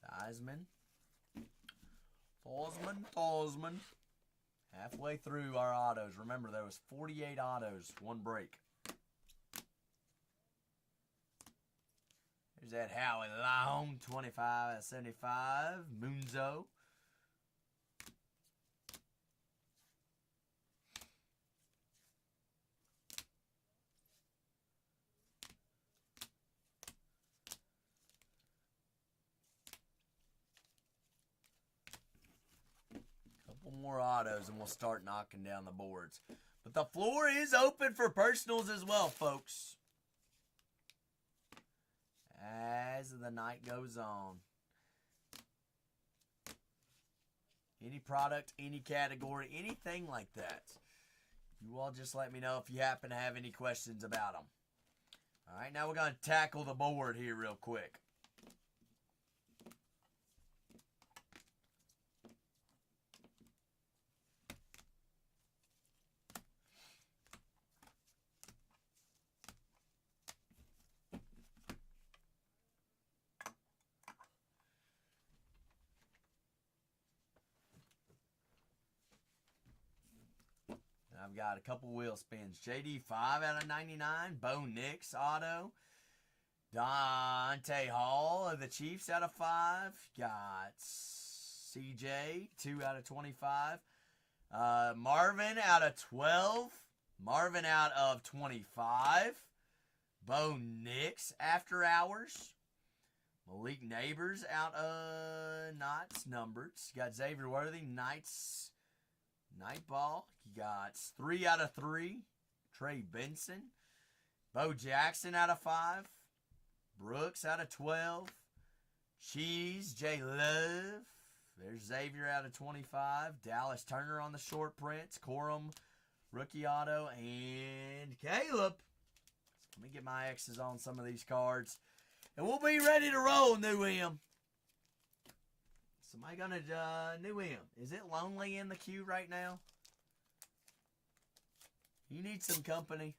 Theismann. Tosman. Halfway through our autos. Remember, there was 48 autos, one break. There's that Howie Long, 25/75. Munzo. Couple more autos and we'll start knocking down the boards. But the floor is open for personals as well, folks. As the night goes on. Any product, any category, anything like that. You all just let me know if you happen to have any questions about them. All right, now we're going to tackle the board here real quick. I've got a couple wheel spins. JD 5/99. Bo Nix auto. Dante Hall of the Chiefs out of 5. Got CJ 2/25. Marvin out of 12. Marvin out of 25. Bo Nix after hours. Malik Neighbors out of Knots numbered. Got Xavier Worthy Knights. Night ball. You got 3/3. Trey Benson. Bo Jackson out of 5. Brooks out of 12. Cheese. J Love. There's Xavier out of 25. Dallas Turner on the short prints. Corum rookie auto. And Caleb. Let me get my X's on some of these cards. And we'll be ready to roll, New M. Somebody gonna New M. Is it lonely in the queue right now? You need some company.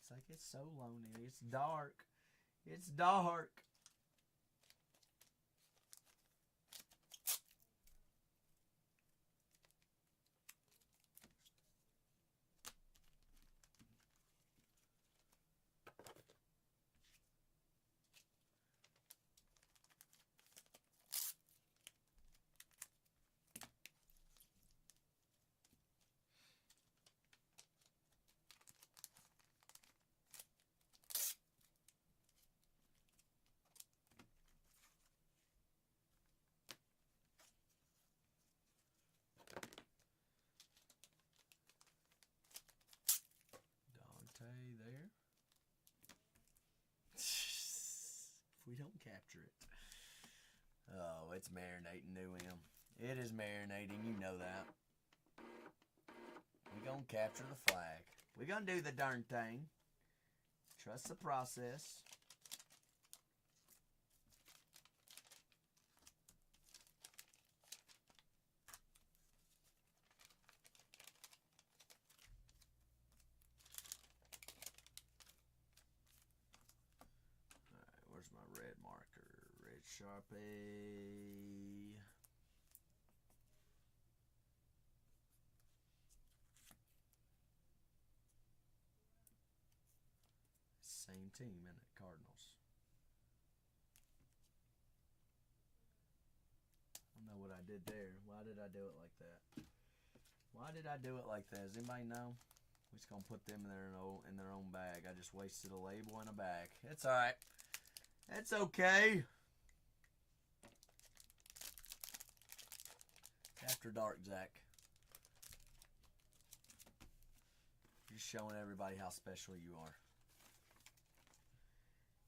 It's like it's so lonely. It's dark. It's dark. Dante there. If we don't capture it. Oh, it's marinating, New M. It is marinating, you know that. We're going to capture the flag. We're going to do the darn thing. Trust the process. Alright, where's my red marker? Red Sharpie. Same team, isn't it? Cardinals. I don't know what I did there. Why did I do it like that? Why did I do it like that? Does anybody know? We're just going to put them in their own bag. I just wasted a label and a bag. It's alright. It's okay. After dark, Zach. Just showing everybody how special you are.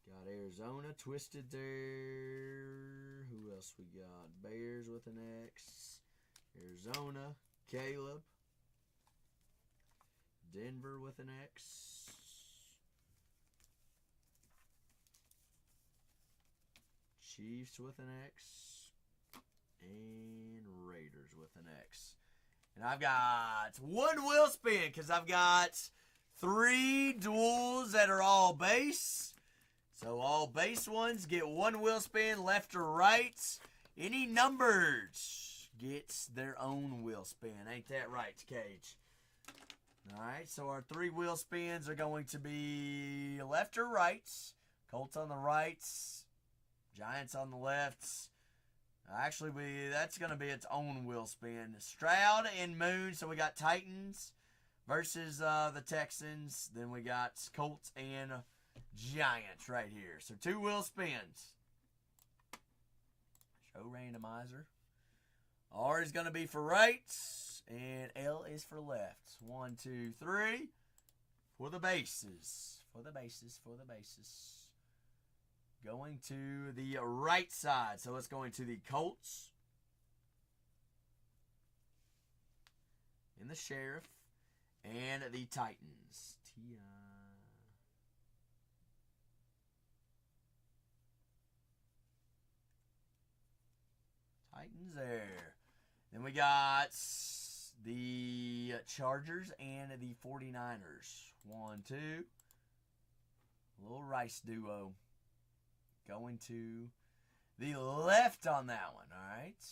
Got Arizona twisted there. Who else we got? Bears with an X. Arizona. Caleb. Denver with an X. Chiefs with an X. And Raiders with an X. And I've got one wheel spin because I've got 3 duels that are all base. So all base ones get one wheel spin left or right. Any numbers gets their own wheel spin. Ain't that right, Cage? Alright, so our 3 wheel spins are going to be left or right. Colts on the right. Giants on the left. Actually, that's going to be its own wheel spin. Stroud and Moon. So we got Titans versus the Texans. Then we got Colts and Giants right here. So 2 wheel spins. Show randomizer. R is going to be for right. And L is for left. 1, 2, 3. For the bases. For the bases. For the bases. Going to the right side. So it's going to the Colts. And the Sheriff. And the Titans. Titans there. Then we got the Chargers and the 49ers. 1, 2. A little Rice duo. Going to the left on that one. All right.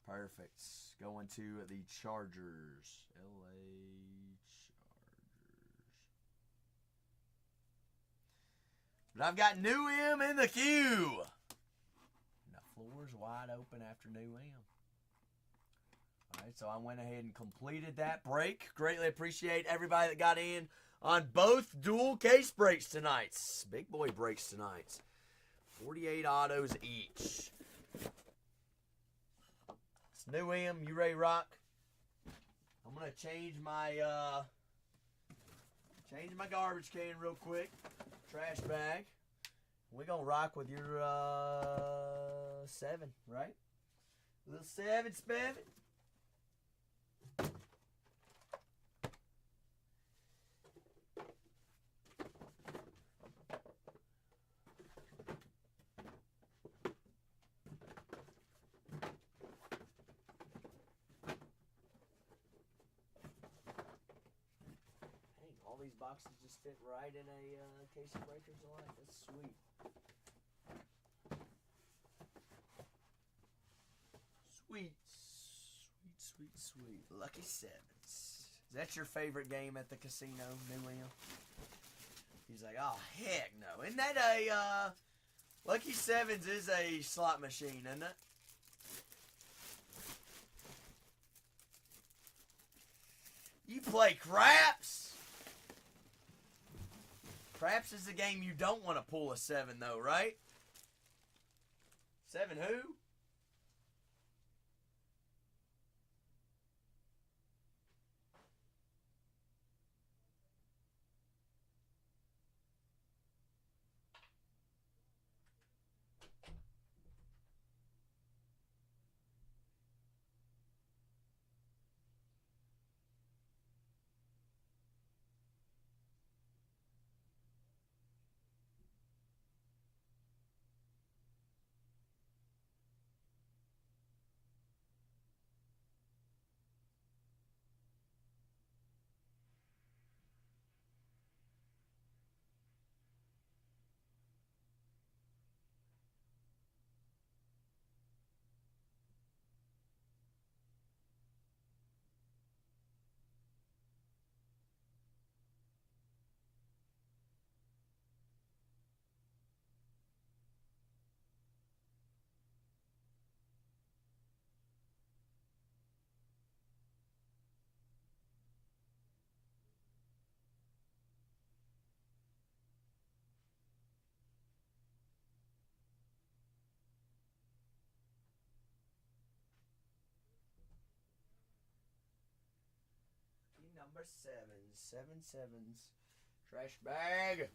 Perfect. Going to the Chargers. LA Chargers. But I've got New M in the queue. And the floor's wide open after New M. All right, so I went ahead and completed that break. Greatly appreciate everybody that got in on both dual case breaks tonight. Big boy breaks tonight. 48 autos each. It's New M. You ready to rock? I'm going to change my garbage can real quick. Trash bag. We're going to rock with your 7, right? A little 7 spevin. boxes just fit right in a case of Breakers of Life. That's sweet. Sweet, sweet, sweet, sweet. Lucky Sevens. Is that your favorite game at the casino, New William? He's like, oh, heck no. Isn't that a, Lucky Sevens is a slot machine, isn't it? You play craps? Craps is the game you don't want to pull a 7, though, right? 7 who? Number 7. 7 sevens. Trash bag.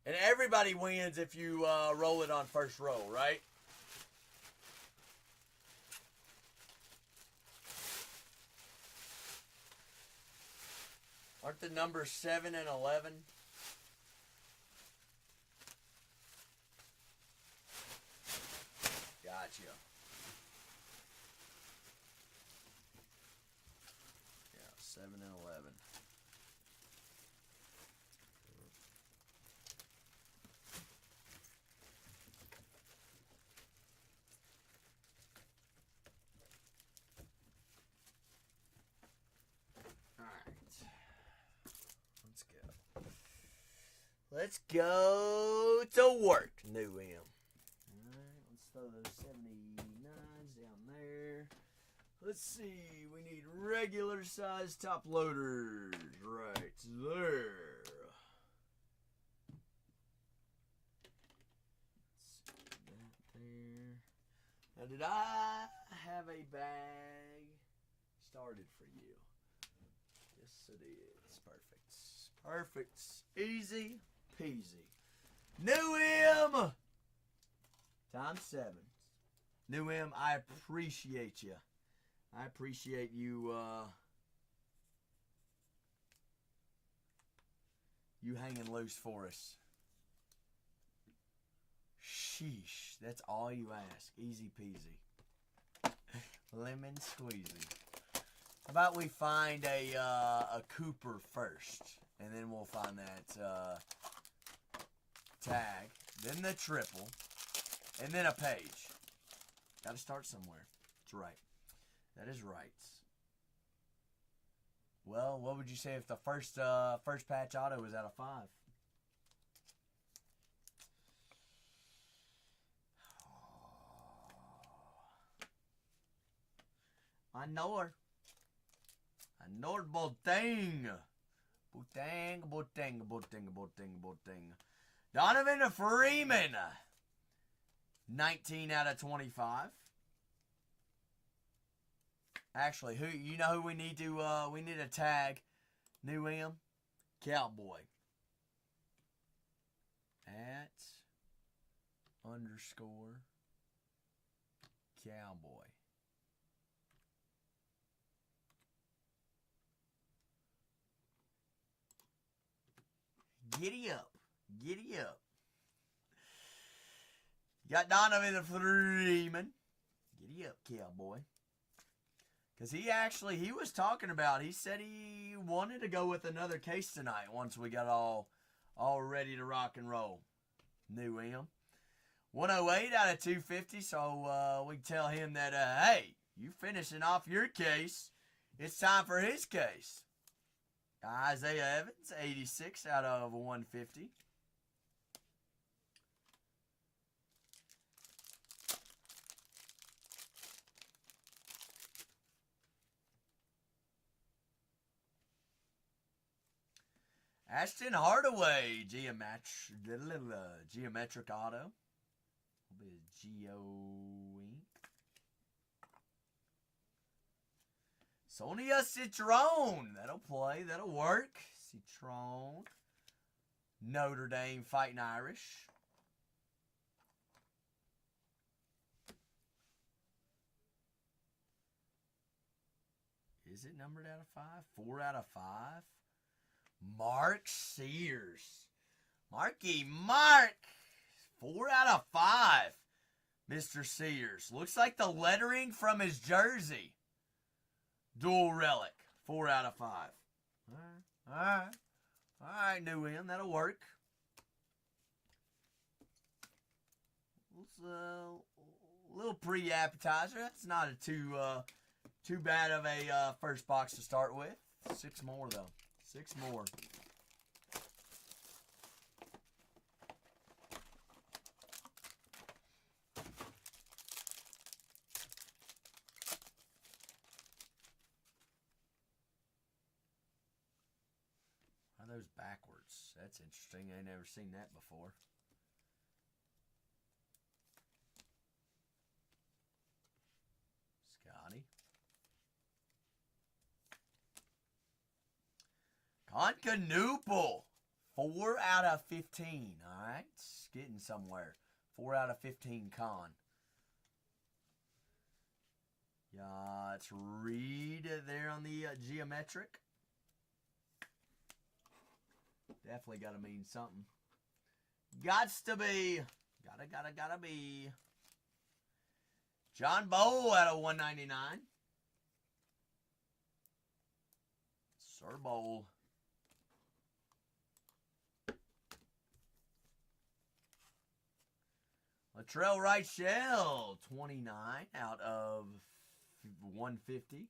And everybody wins if you roll it on first roll, right? Aren't the numbers 7 and 11? Gotcha. Yeah, 7 and 11. All right. Let's go. Let's go to work, New M. Throw those 79s down there. Let's see. We need regular size top loaders right there. Let's see that there. Now, did I have a bag started for you? Yes, it is. Perfect. Perfect. Easy peasy. New M! Times 7. New M, I appreciate you. I appreciate you, you hanging loose for us. Sheesh, that's all you ask. Easy peasy. Lemon squeezy. How about we find a Cooper first, and then we'll find that tag, then the triple, and then a page. Got to start somewhere. That's right. That is right. Well, what would you say if the first patch auto was out of 5? I know her. Boateng. Donovan Freeman. 19 out of 25. Actually, who we need to tag? New M? Cowboy. @ Cowboy. Giddy up. Got Donovan Freeman. Giddy up, cowboy. Because he was talking about, he said he wanted to go with another case tonight once we got all ready to rock and roll. Knew him. 108 out of 250, so we can tell him that, hey, you finishing off your case. It's time for his case. Isaiah Evans, 86 out of 150. Ashton Hardaway, geometric auto. Will be a Geo ink. Sonia Citron. That'll play. That'll work. Citron. Notre Dame fighting Irish. Is it numbered out of 5? 4 out of 5. Mark Sears. Marky Mark. 4 out of 5. Mr. Sears. Looks like the lettering from his jersey. Dual relic. 4 out of 5. All right, new in. That'll work. It's a little pre-appetizer. That's not a too bad of a first box to start with. 6 more, though. 6 more. Are those backwards? That's interesting. I ain't never seen that before. Scotty. Concanoople. 4 out of 15. All right. It's getting somewhere. 4 out of 15 con. Yeah, let's read there on the geometric. Definitely got to mean something. Gots to be. Gotta be. John Bowl out of 199. Sir Bowl. Latrell Wright Shell, 29 out of 150.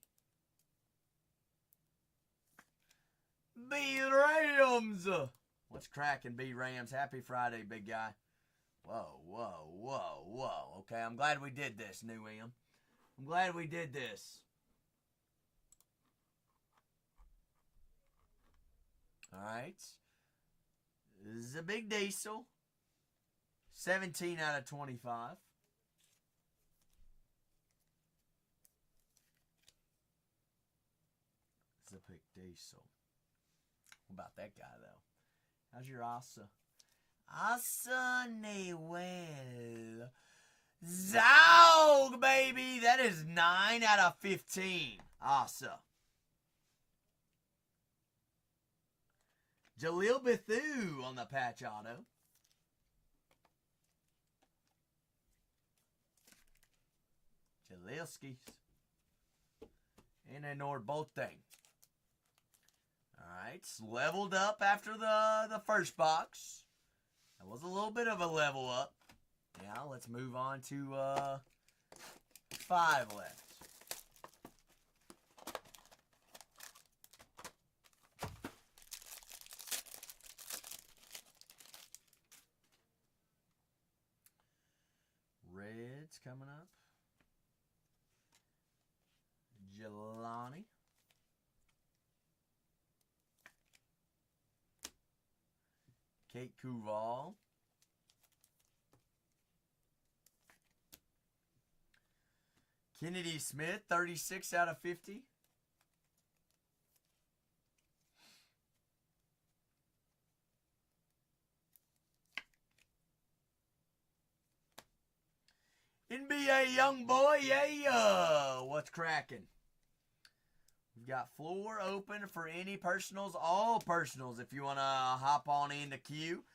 B Rams. What's cracking, B Rams? Happy Friday, big guy. Whoa. Okay, I'm glad we did this, New M. I'm glad we did this. All right. This is a big diesel. 17 out of 25. It's a big diesel. What about that guy, though? How's your Asa? Asa Newell. Zaug, baby. That is 9 out of 15. Asa. Jalil Bethune on the patch auto. Jalilskis. And ignored both things. Alright, it's leveled up after the first box. That was a little bit of a level up. Now let's move on to 5 left. Reds coming up. Jelani. Kate Kuval. Kennedy Smith, 36 out of 50. NBA young boy, yeah. What's cracking? We've got floor open for any personals, all personals, if you want to hop on in the queue.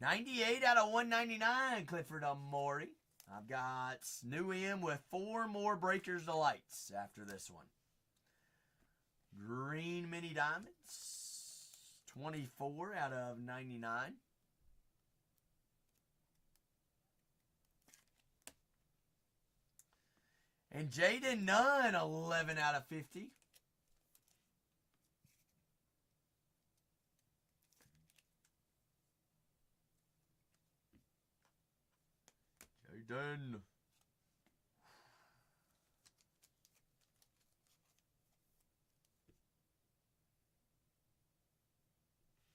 98 out of 199, Clifford Amori. I've got New M with 4 more Breakers Delights after this one. Green Mini Diamonds, 24 out of 99. And Jaden Nunn, 11 out of 50. Jaden.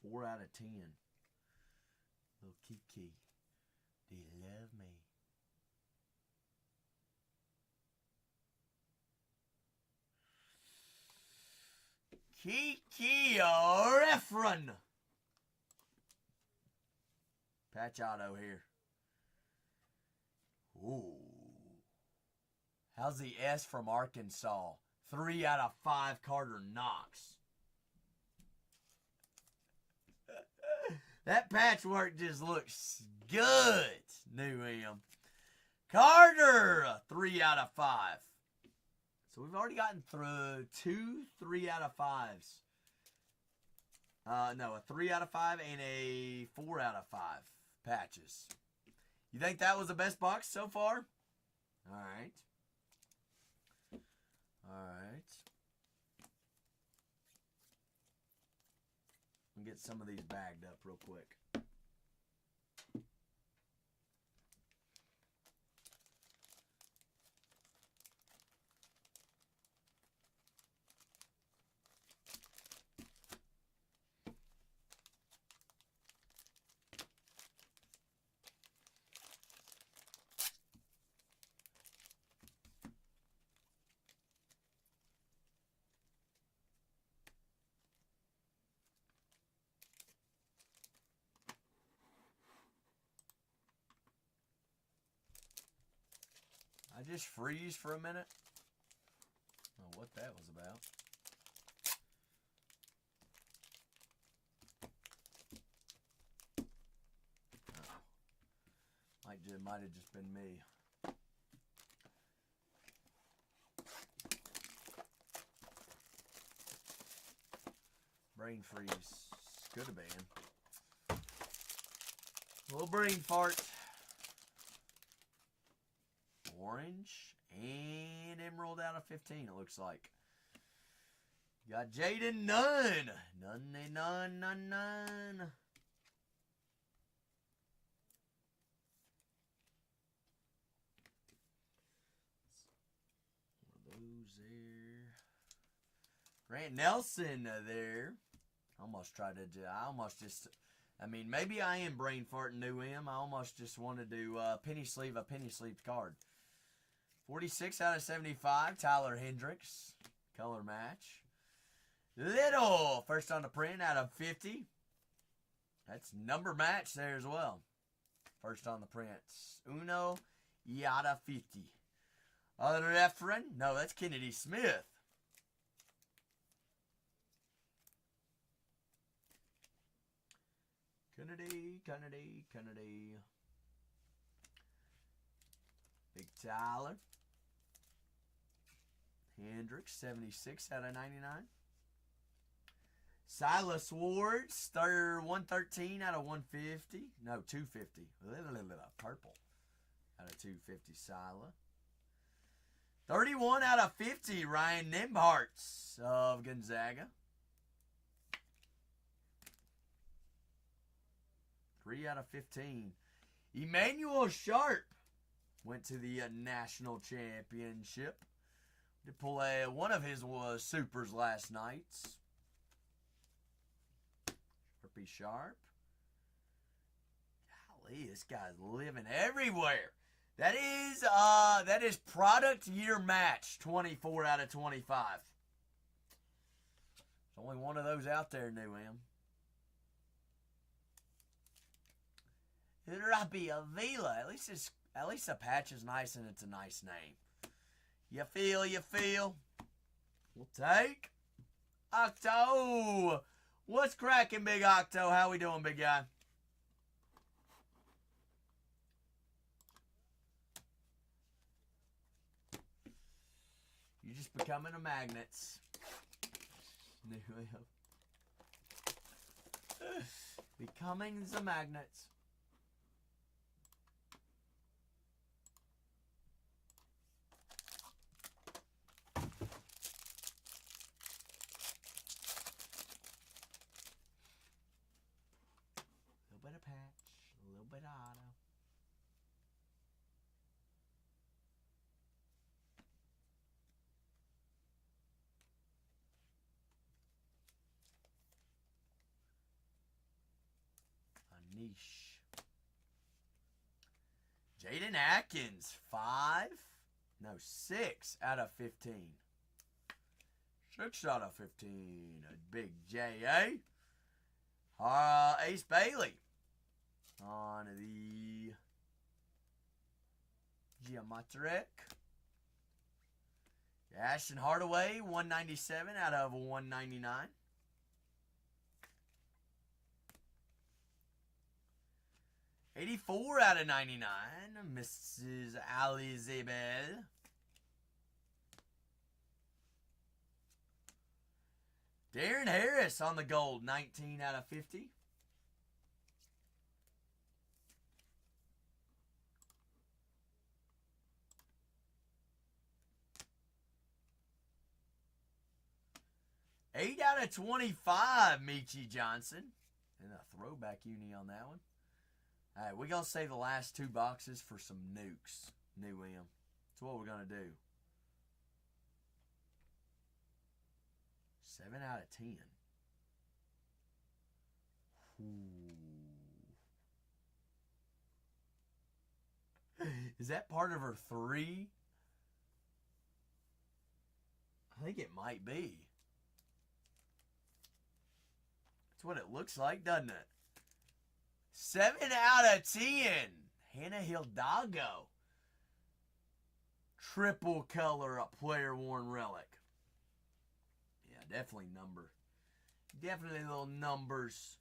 Four out of 10. Little Kiki. Do you love me? Kiki Refren. Patch auto here. Ooh. How's the S from Arkansas? 3 out of 5 Carter Knox. That patchwork just looks good. New M. Carter, 3 out of 5. So we've already gotten through 2 3 out of 5s. No, a 3 out of 5 and a 4 out of 5 patches. You think that was the best box so far? All right. All right. I'll get some of these bagged up real quick. I just freeze for a minute. I don't know what that was about. Oh. Might have just been me. Brain freeze. Could have been. A little brain fart. Orange and emerald out of 15, it looks like. You got Jaden Nunn. None. One of those there. Grant Nelson there. I mean, maybe I am brain farting New M. I almost just wanted to penny sleeve a penny sleeved card. 46 out of 75, Tyler Hendricks. Color match. Little, first on the print out of 50. That's number match there as well. First on the print. Uno out of 50. Refren. No, that's Kennedy Smith. Kennedy. Big Tyler. Hendricks, 76 out of 99. Silas Ward, 113 out of 150. No, 250. Purple out of 250, Silas. 31 out of 50, Ryan Nembhard of Gonzaga. 3 out of 15. Emmanuel Sharp went to the national championship. Did pull one of his supers last night. Sharpie Sharp. Golly, this guy's living everywhere. That is product year match, 24 out of 25. There's only one of those out there, New M. Robbie Avila. At least the patch is nice and it's a nice name. You feel. We'll take Octo. What's cracking, Big Octo? How we doing, big guy? becoming a magnets. Becoming the magnets. A little bit of patch, a little bit of auto. Niche. Jaden Atkins, 6 out of 15. 6 out of 15. A big J.A. Ace Bailey on the geometric. Ashton Hardaway, 197 out of 199. $84 out of 99, Mrs. Ali Zabel. Darren Harris on the gold, 19 out of 50. $8 out of 25, Michi Johnson. And a throwback uni on that one. All right, we're going to save the last 2 boxes for some nukes. New M. That's what we're going to do. 7 out of 10. Ooh. Is that part of her 3? I think it might be. That's what it looks like, doesn't it? 7 out of 10. Hannah Hidalgo. Triple color up player worn relic. Yeah, definitely number. Definitely little numbers.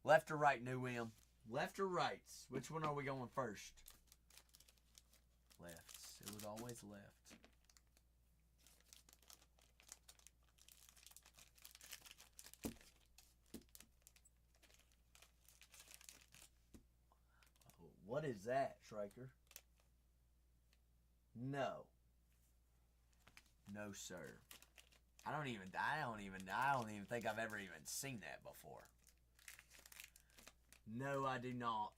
Left or right, New M? Left or right? Which one are we going first? Left. It was always left. Oh, what is that, Schreiker? No. No, sir. I don't even think I've ever even seen that before. No, I do not.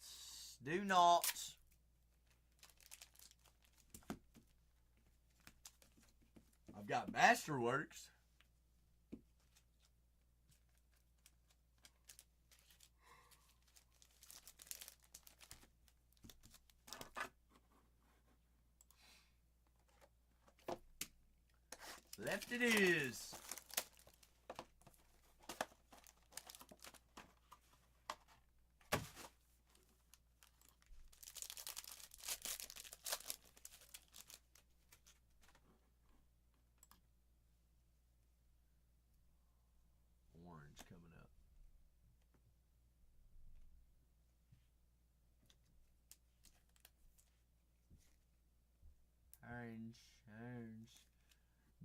Do not. I've got Masterworks. Left it is. Orange coming up. Orange.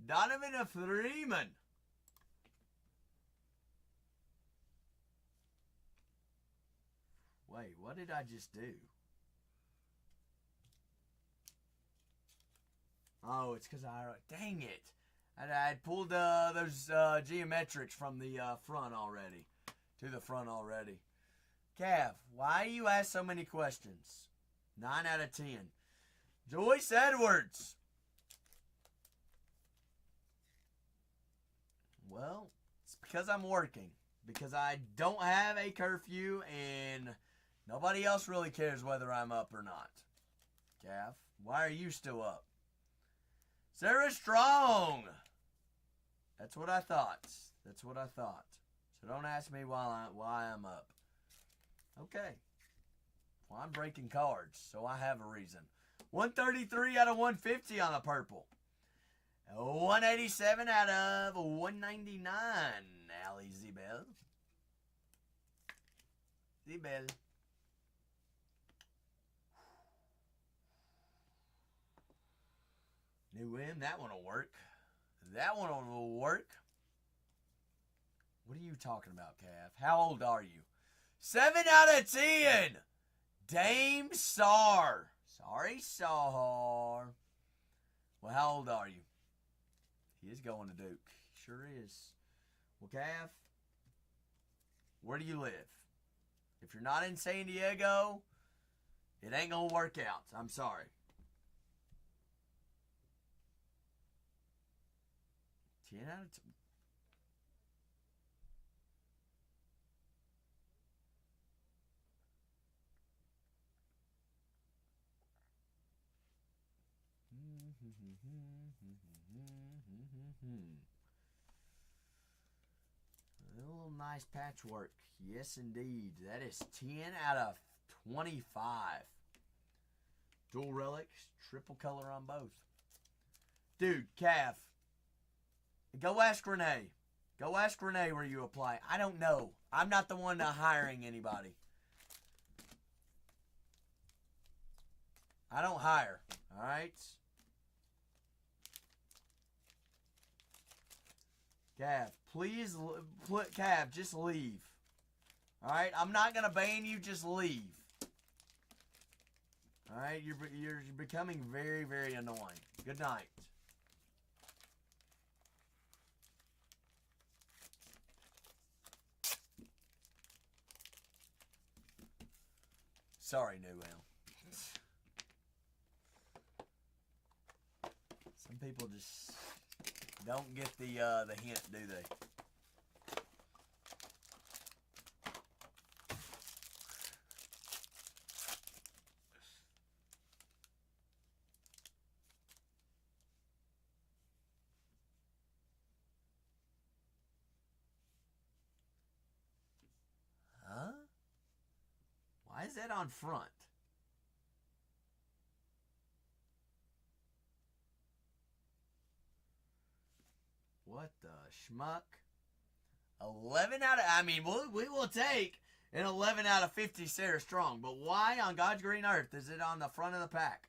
Donovan Freeman. Wait, what did I just do? Oh, it's because dang it. I had pulled those geometrics from the front already. To the front already. Cav, why you ask so many questions? 9 out of 10. Joyce Edwards. Well, it's because I'm working. Because I don't have a curfew and nobody else really cares whether I'm up or not. Cav, why are you still up? Sarah Strong. That's what I thought. So don't ask me why I'm up. Okay. Well, I'm breaking cards, so I have a reason. 133 out of 150 on the purple. 187 out of 199. Ali Zebel. Zebel. New M, that one will work. That one will work. What are you talking about, Cav? How old are you? 7 out of 10. Dame Sar. Sorry, Sar. Well, how old are you? He is going to Duke. Sure is. Well, Cav, where do you live? If you're not in San Diego, it ain't going to work out. I'm sorry. 10 out of 10. A little nice patchwork. Yes, indeed. That is 10 out of 25. Dual relics, triple color on both. Dude, Cav, go ask Renee. Go ask Renee where you apply. I don't know. I'm not the one hiring anybody. I don't hire. All right? Cav, please, Cav, just leave. All right? I'm not going to ban you. Just leave. All right? You're becoming very, very annoying. Good night. Sorry, New L. Some people just don't get the hint, do they? Huh? Why is that on front? What the schmuck? 11 out of... I mean, we will take an 11 out of 50 Sarah Strong. But why on God's green earth is it on the front of the pack?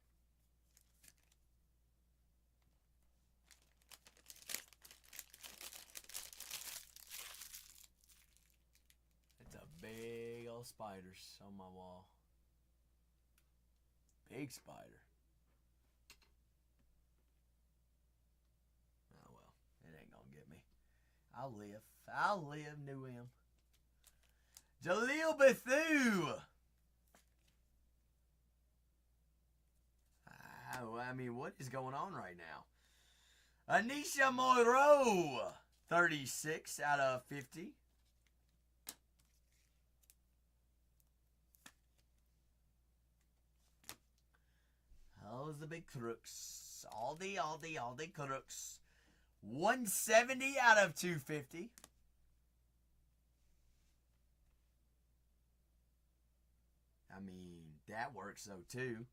It's a big old spiders on my wall. Big spider. Oh well, it ain't gonna get me. I'll live, New M. Jaleel Bethune. I mean, what is going on right now? Anisha Moreau, 36 out of 50. How's the big crooks? All the crooks. 170 out of 250. I mean, that works though too.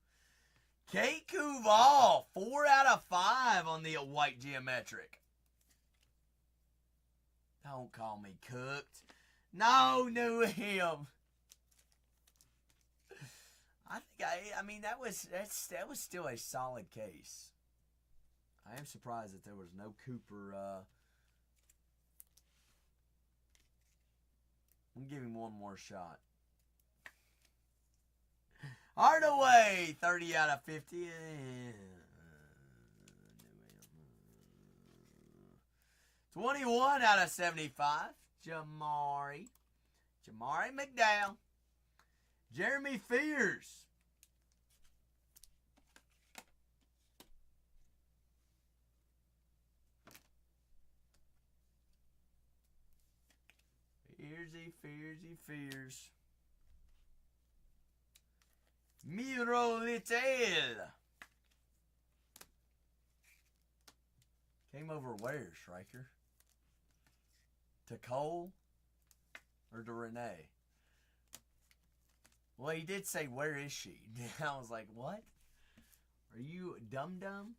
Kate Kuval, 4 out of 5 on the white geometric. Don't call me cooked. No, New him. I mean that was still a solid case. I am surprised that there was no Cooper. I'm giving one more shot. Hardaway, 30 out of 50. 21 out of 75. Jamari McDowell. Jeremy Fears. Fears. Miro Little. Came over where, Striker? To Cole? Or to Renee? Well, he did say, where is she? I was like, what? Are you dumb?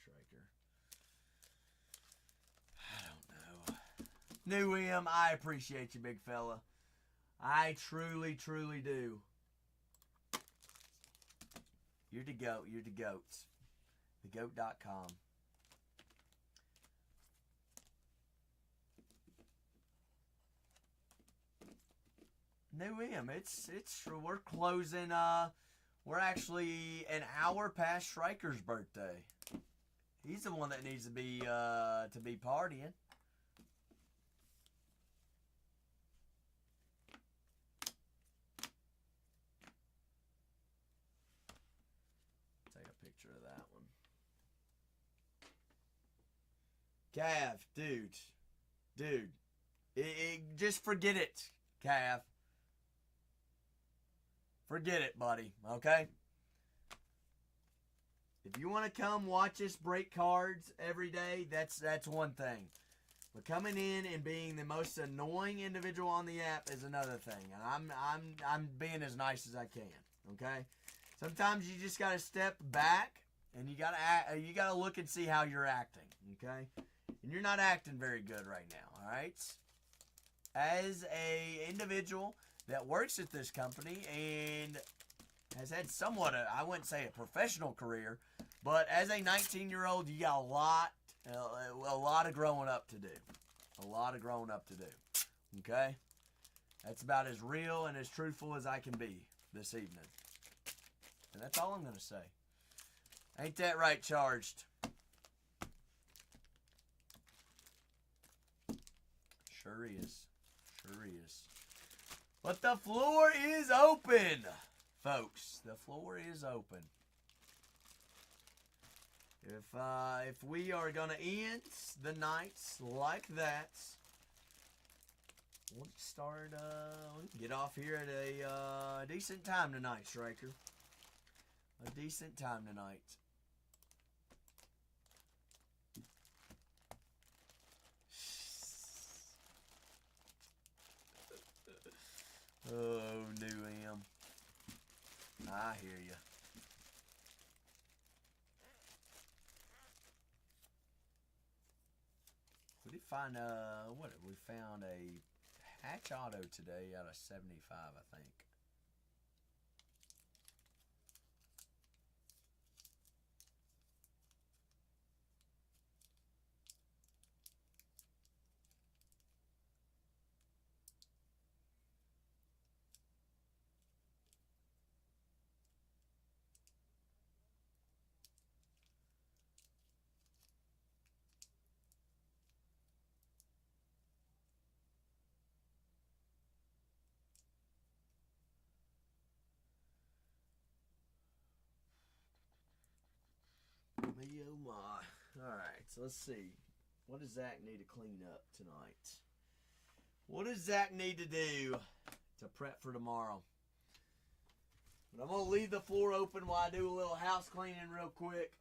striker. I don't know. New M, I appreciate you, big fella. I truly, truly do. You're the GOAT. You're the GOATs. TheGoat.com. New M, it's we're closing. We're actually an hour past Striker's birthday. He's the one that needs to be partying. Take a picture of that one. Cav, dude, just forget it, Cav. Forget it, buddy, okay? If you want to come watch us break cards every day, that's one thing. But coming in and being the most annoying individual on the app is another thing. And I'm being as nice as I can, okay? Sometimes you just got to step back and you got to look and see how you're acting, okay? And you're not acting very good right now, all right? As a individual that works at this company and has had somewhat I wouldn't say a professional career, but as a 19-year-old, you got a lot of growing up to do. A lot of growing up to do. Okay? That's about as real and as truthful as I can be this evening. And that's all I'm going to say. Ain't that right, Charged? Sure is. Sure is. But the floor is open, folks. The floor is open. If we are going to end the nights like that, we'll start, get off here at a decent time tonight, Striker. A decent time tonight. Oh, New M. I hear you. We did find, what? We found a Hatch Auto today out of 75, I think. Me, oh my. Alright, so let's see. What does Zach need to clean up tonight? What does Zach need to do to prep for tomorrow? But I'm going to leave the floor open while I do a little house cleaning real quick.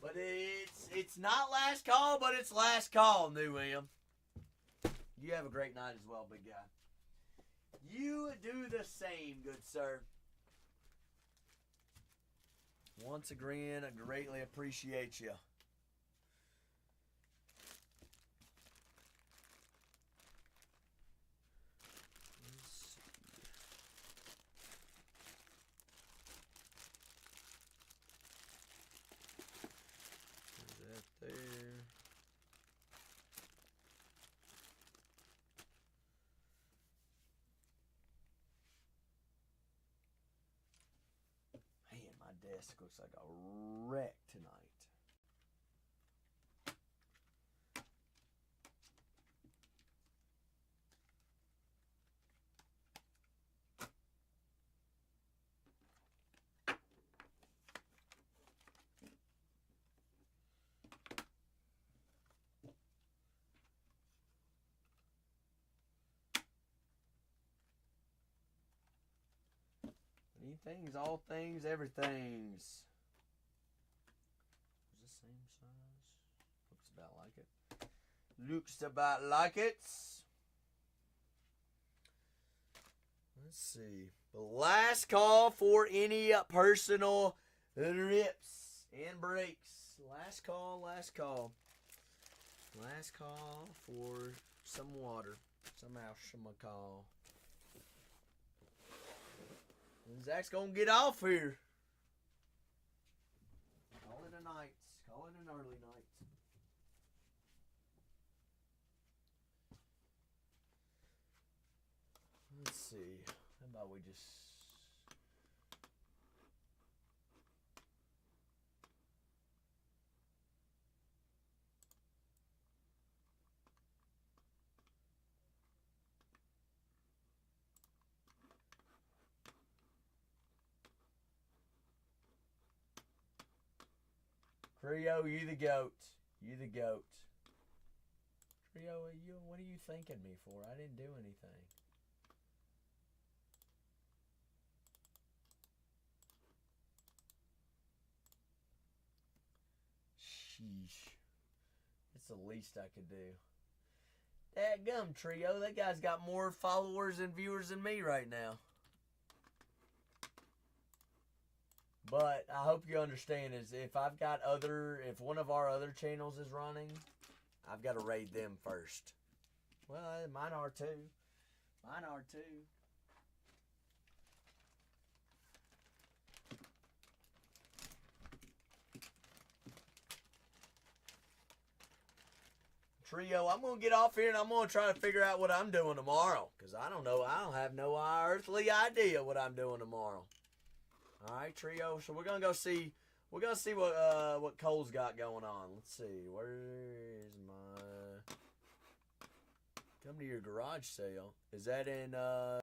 But it's not last call, but it's last call, New M. You have a great night as well, big guy. You do the same, good sir. Once again, I greatly appreciate you. There. Man, my desk looks like a wreck tonight. Things, all things, everything's. Is the same size? Looks about like it. Looks about like it. Let's see. The last call for any personal rips. and breaks. Last call, last call. Last call for some water. Some alcohol. And Zach's gonna get off here. Call it a night. Call it an early night. Let's see. How about we just... Trio, you the goat. You the goat. Trio, what are you thanking me for? I didn't do anything. Sheesh. It's the least I could do. Dadgum, Trio. That guy's got more followers and viewers than me right now. But I hope you understand is if one of our other channels is running, I've got to raid them first. Well, mine are too. Mine are too. Trio, I'm going to get off here and I'm going to try to figure out what I'm doing tomorrow. Because I don't know. I don't have no earthly idea what I'm doing tomorrow. All right, Trio. So we're gonna go see. We're gonna see what Cole's got going on. Let's see. Where is my? Come to your garage sale. Is that in